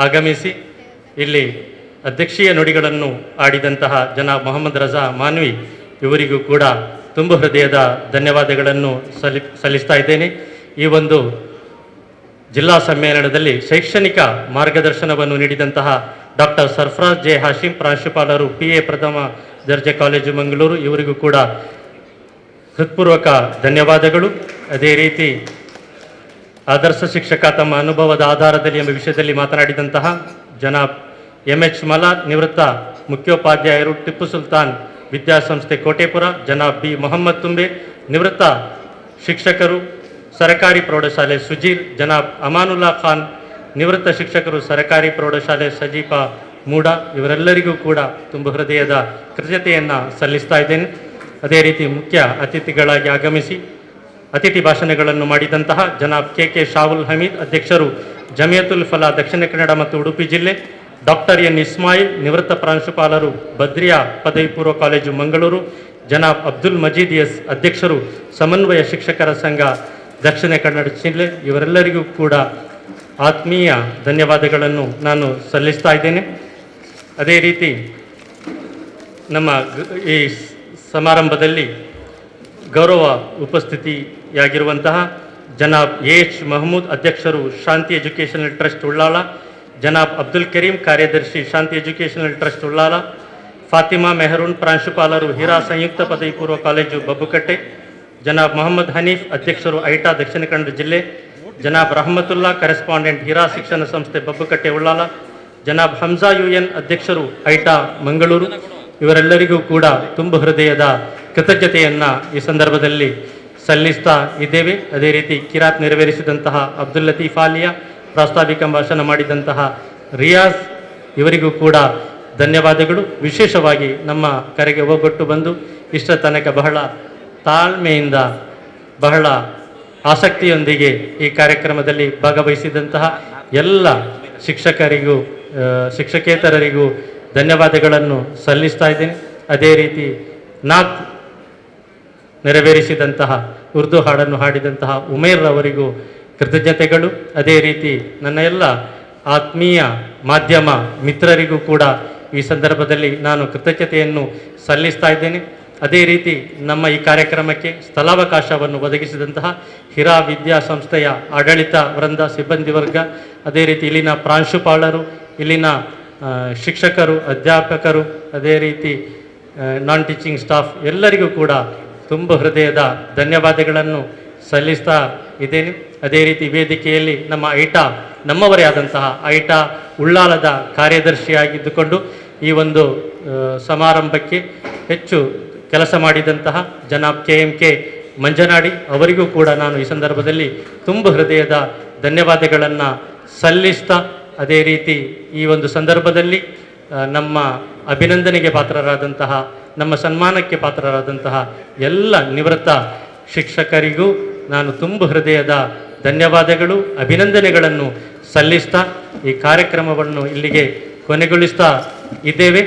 S1: ಆಗಮಿಸಿ ಇಲ್ಲಿ ಅಧ್ಯಕ್ಷೀಯ ನುಡಿಗಳನ್ನು ಆಡಿದಂತಹ ಜನಾಬ್ ಮೊಹಮ್ಮದ್ ರಜಾ ಮಾನ್ವಿ ಇವರಿಗೂ ಕೂಡ ತುಂಬ ಹೃದಯದ ಧನ್ಯವಾದಗಳನ್ನು ಸಲ್ಲಿಸ್ತಾ ಇದ್ದೇನೆ. ಈ ಒಂದು ಜಿಲ್ಲಾ ಸಮ್ಮೇಳನದಲ್ಲಿ ಶೈಕ್ಷಣಿಕ ಮಾರ್ಗದರ್ಶನವನ್ನು ನೀಡಿದಂತಹ ಡಾಕ್ಟರ್ ಸರ್ಫರಾಜ್ ಜೆ ಹಾಶಿಮ್ ಪ್ರಾಂಶುಪಾಲರು PA ಪ್ರಥಮ ದರ್ಜೆ ಕಾಲೇಜು ಮಂಗಳೂರು ಇವರಿಗೂ ಕೂಡ ಹೃತ್ಪೂರ್ವಕ ಧನ್ಯವಾದಗಳು. ಅದೇ ರೀತಿ ಆದರ್ಶ ಶಿಕ್ಷಕ ತಮ್ಮ ಅನುಭವದ ಆಧಾರದಲ್ಲಿ ಎಂಬ ವಿಷಯದಲ್ಲಿ ಮಾತನಾಡಿದಂತಹ ಜನಾಬ್ MH ಮಲಾರ್, ನಿವೃತ್ತ ಮುಖ್ಯೋಪಾಧ್ಯಾಯರು, ಟಿಪ್ಪು ಸುಲ್ತಾನ್ ವಿದ್ಯಾಸಂಸ್ಥೆ ಕೋಟೆಪುರ, ಜನಾಬ್ B ಮೊಹಮ್ಮದ್ ತುಂಬೆ, ನಿವೃತ್ತ ಶಿಕ್ಷಕರು, ಸರಕಾರಿ ಪ್ರೌಢಶಾಲೆ ಸುಜೀರ್, ಜನಾಬ್ ಅಮಾನುಲ್ಲಾ ಖಾನ್, ನಿವೃತ್ತ ಶಿಕ್ಷಕರು, ಸರಕಾರಿ ಪ್ರೌಢಶಾಲೆ ಸಜೀಫಾ ಮೂಡ, ಇವರೆಲ್ಲರಿಗೂ ಕೂಡ ತುಂಬ ಹೃದಯದ ಕೃತಜ್ಞತೆಯನ್ನು ಸಲ್ಲಿಸ್ತಾ ಇದ್ದೇನೆ. ಅದೇ ರೀತಿ ಮುಖ್ಯ ಅತಿಥಿಗಳಾಗಿ ಆಗಮಿಸಿ ಅತಿಥಿ ಭಾಷಣಗಳನ್ನು ಮಾಡಿದಂತಹ ಜನಾಬ್ KK ಶಾವುಲ್ ಹಮೀದ್, ಅಧ್ಯಕ್ಷರು ಜಮಿಯತುಲ್ ಫಲಾ ದಕ್ಷಿಣ ಕನ್ನಡ ಮತ್ತು ಉಡುಪಿ ಜಿಲ್ಲೆ, ಡಾಕ್ಟರ್ N ಇಸ್ಮಾಯಿಲ್, ನಿವೃತ್ತ ಪ್ರಾಂಶುಪಾಲರು, ಬದ್ರಿಯಾ ಪದವಿ ಪೂರ್ವ ಕಾಲೇಜು ಮಂಗಳೂರು, ಜನಾಬ್ ಅಬ್ದುಲ್ ಮಜೀದ್ S, ಅಧ್ಯಕ್ಷರು ಸಮನ್ವಯ ಶಿಕ್ಷಕರ ಸಂಘ ದಕ್ಷಿಣ ಕನ್ನಡ ಜಿಲ್ಲೆ, ಇವರೆಲ್ಲರಿಗೂ ಕೂಡ ಆತ್ಮೀಯ ಧನ್ಯವಾದಗಳನ್ನು ನಾನು ಸಲ್ಲಿಸ್ತಾ ಇದ್ದೇನೆ. ಅದೇ ರೀತಿ ನಮ್ಮ ಈ ಸಮಾರಂಭದಲ್ಲಿ ಗೌರವ ಉಪಸ್ಥಿತಿಯಾಗಿರುವಂತಹ ಜನಾಬ್ AH ಮಹಮೂದ್, ಅಧ್ಯಕ್ಷರು ಶಾಂತಿ ಎಜುಕೇಷನಲ್ ಟ್ರಸ್ಟ್ ಉಳ್ಳಾಲ, ಜನಾಬ್ ಅಬ್ದುಲ್ ಕರೀಂ, ಕಾರ್ಯದರ್ಶಿ ಶಾಂತಿ ಎಜುಕೇಷನಲ್ ಟ್ರಸ್ಟ್ ಉಳ್ಳಾಲ, ಫಾತಿಮಾ ಮೆಹರೂನ್, ಪ್ರಾಂಶುಪಾಲರು ಹಿರಾ ಸಂಯುಕ್ತ ಪದವಿ ಪೂರ್ವ ಕಾಲೇಜು ಬಬ್ಬುಕಟ್ಟೆ, ಜನಾಬ್ ಮೊಹಮ್ಮದ್ ಹನೀಫ್, ಅಧ್ಯಕ್ಷರು ಐಟಾ ದಕ್ಷಿಣ ಕನ್ನಡ ಜಿಲ್ಲೆ, ಜನಾಬ್ ರಹಮತುಲ್ಲಾ, ಕರೆಸ್ಪಾಂಡೆಂಟ್ ಹಿರಾ ಶಿಕ್ಷಣ ಸಂಸ್ಥೆ ಬಬ್ಬುಕಟ್ಟೆ ಉಳ್ಳಾಲ, ಜನಾಬ್ ಹಮ್ಜಾ UN, ಅಧ್ಯಕ್ಷರು ಐಟಾ ಮಂಗಳೂರು, ಇವರೆಲ್ಲರಿಗೂ ಕೂಡ ತುಂಬ ಹೃದಯದ ಕೃತಜ್ಞತೆಯನ್ನು ಈ ಸಂದರ್ಭದಲ್ಲಿ ಸಲ್ಲಿಸ್ತಾ ಇದ್ದೇವೆ. ಅದೇ ರೀತಿ ಕಿರಾತ್ ನೆರವೇರಿಸಿದಂತಹ ಅಬ್ದುಲ್ ಲತೀಫ್ ಆಲಿಯಾ, ಪ್ರಾಸ್ತಾವಿಕ ಭಾಷಣ ಮಾಡಿದಂತಹ ರಿಯಾಜ್, ಇವರಿಗೂ ಕೂಡ ಧನ್ಯವಾದಗಳು. ವಿಶೇಷವಾಗಿ ನಮ್ಮ ಕರೆಗೆ ಒಗ್ಗಟ್ಟು ಬಂದು ಇಷ್ಟ ತನಕ ಬಹಳ ತಾಳ್ಮೆಯಿಂದ ಬಹಳ ಆಸಕ್ತಿಯೊಂದಿಗೆ ಈ ಕಾರ್ಯಕ್ರಮದಲ್ಲಿ ಭಾಗವಹಿಸಿದಂತಹ ಎಲ್ಲ ಶಿಕ್ಷಕರಿಗೂ ಶಿಕ್ಷಕೇತರರಿಗೂ ಧನ್ಯವಾದಗಳನ್ನು ಸಲ್ಲಿಸ್ತಾ ಇದ್ದೇನೆ. ಅದೇ ರೀತಿ ನಾತ್ ನೆರವೇರಿಸಿದಂತಹ ಉರ್ದು ಹಾಡನ್ನು ಹಾಡಿದಂತಹ ಉಮೇರ್ ಅವರಿಗೂ ಕೃತಜ್ಞತೆಗಳು. ಅದೇ ರೀತಿ ನನ್ನ ಎಲ್ಲ ಆತ್ಮೀಯ ಮಾಧ್ಯಮ ಮಿತ್ರರಿಗೂ ಕೂಡ ಈ ಸಂದರ್ಭದಲ್ಲಿ ನಾನು ಕೃತಜ್ಞತೆಯನ್ನು ಸಲ್ಲಿಸ್ತಾ ಇದ್ದೇನೆ. ಅದೇ ರೀತಿ ನಮ್ಮ ಈ ಕಾರ್ಯಕ್ರಮಕ್ಕೆ ಸ್ಥಳಾವಕಾಶವನ್ನು ಒದಗಿಸಿದಂತಹ ಹಿರಾ ವಿದ್ಯಾಸಂಸ್ಥೆಯ ಆಡಳಿತ ವೃಂದ, ಸಿಬ್ಬಂದಿ ವರ್ಗ, ಅದೇ ರೀತಿ ಇಲ್ಲಿನ ಪ್ರಾಂಶುಪಾಲರು, ಇಲ್ಲಿನ ಶಿಕ್ಷಕರು, ಅಧ್ಯಾಪಕರು, ಅದೇ ರೀತಿ ನಾನ್ ಟೀಚಿಂಗ್ ಸ್ಟಾಫ್ ಎಲ್ಲರಿಗೂ ಕೂಡ ತುಂಬ ಹೃದಯದ ಧನ್ಯವಾದಗಳನ್ನು ಸಲ್ಲಿಸ್ತಾ ಇದ್ದೇನೆ. ಅದೇ ರೀತಿ ವೇದಿಕೆಯಲ್ಲಿ ನಮ್ಮ ಐಟಾ ನಮ್ಮವರೇ ಆದಂತಹ ಐಟಾ ಉಳ್ಳಾಲದ ಕಾರ್ಯದರ್ಶಿಯಾಗಿದ್ದುಕೊಂಡು ಈ ಒಂದು ಸಮಾರಂಭಕ್ಕೆ ಹೆಚ್ಚು ಕೆಲಸ ಮಾಡಿದಂತಹ ಜನಾಬ್ KMK ಮಂಜನಾಡಿ ಅವರಿಗೂ ಕೂಡ ನಾನು ಈ ಸಂದರ್ಭದಲ್ಲಿ ತುಂಬ ಹೃದಯದ ಧನ್ಯವಾದಗಳನ್ನು ಸಲ್ಲಿಸ್ತಾ, ಅದೇ ರೀತಿ ಈ ಒಂದು ಸಂದರ್ಭದಲ್ಲಿ ನಮ್ಮ ಅಭಿನಂದನೆಗೆ ಪಾತ್ರರಾದಂತಹ, ನಮ್ಮ ಸನ್ಮಾನಕ್ಕೆ ಪಾತ್ರರಾದಂತಹ ಎಲ್ಲ ನಿವೃತ್ತ ಶಿಕ್ಷಕರಿಗೂ ನಾನು ತುಂಬ ಹೃದಯದ ಧನ್ಯವಾದಗಳು, ಅಭಿನಂದನೆಗಳನ್ನು ಸಲ್ಲಿಸ್ತಾ ಈ ಕಾರ್ಯಕ್ರಮವನ್ನು ಇಲ್ಲಿಗೆ ಕೊನೆಗೊಳಿಸ್ತಾ ಇದ್ದೇವೆ.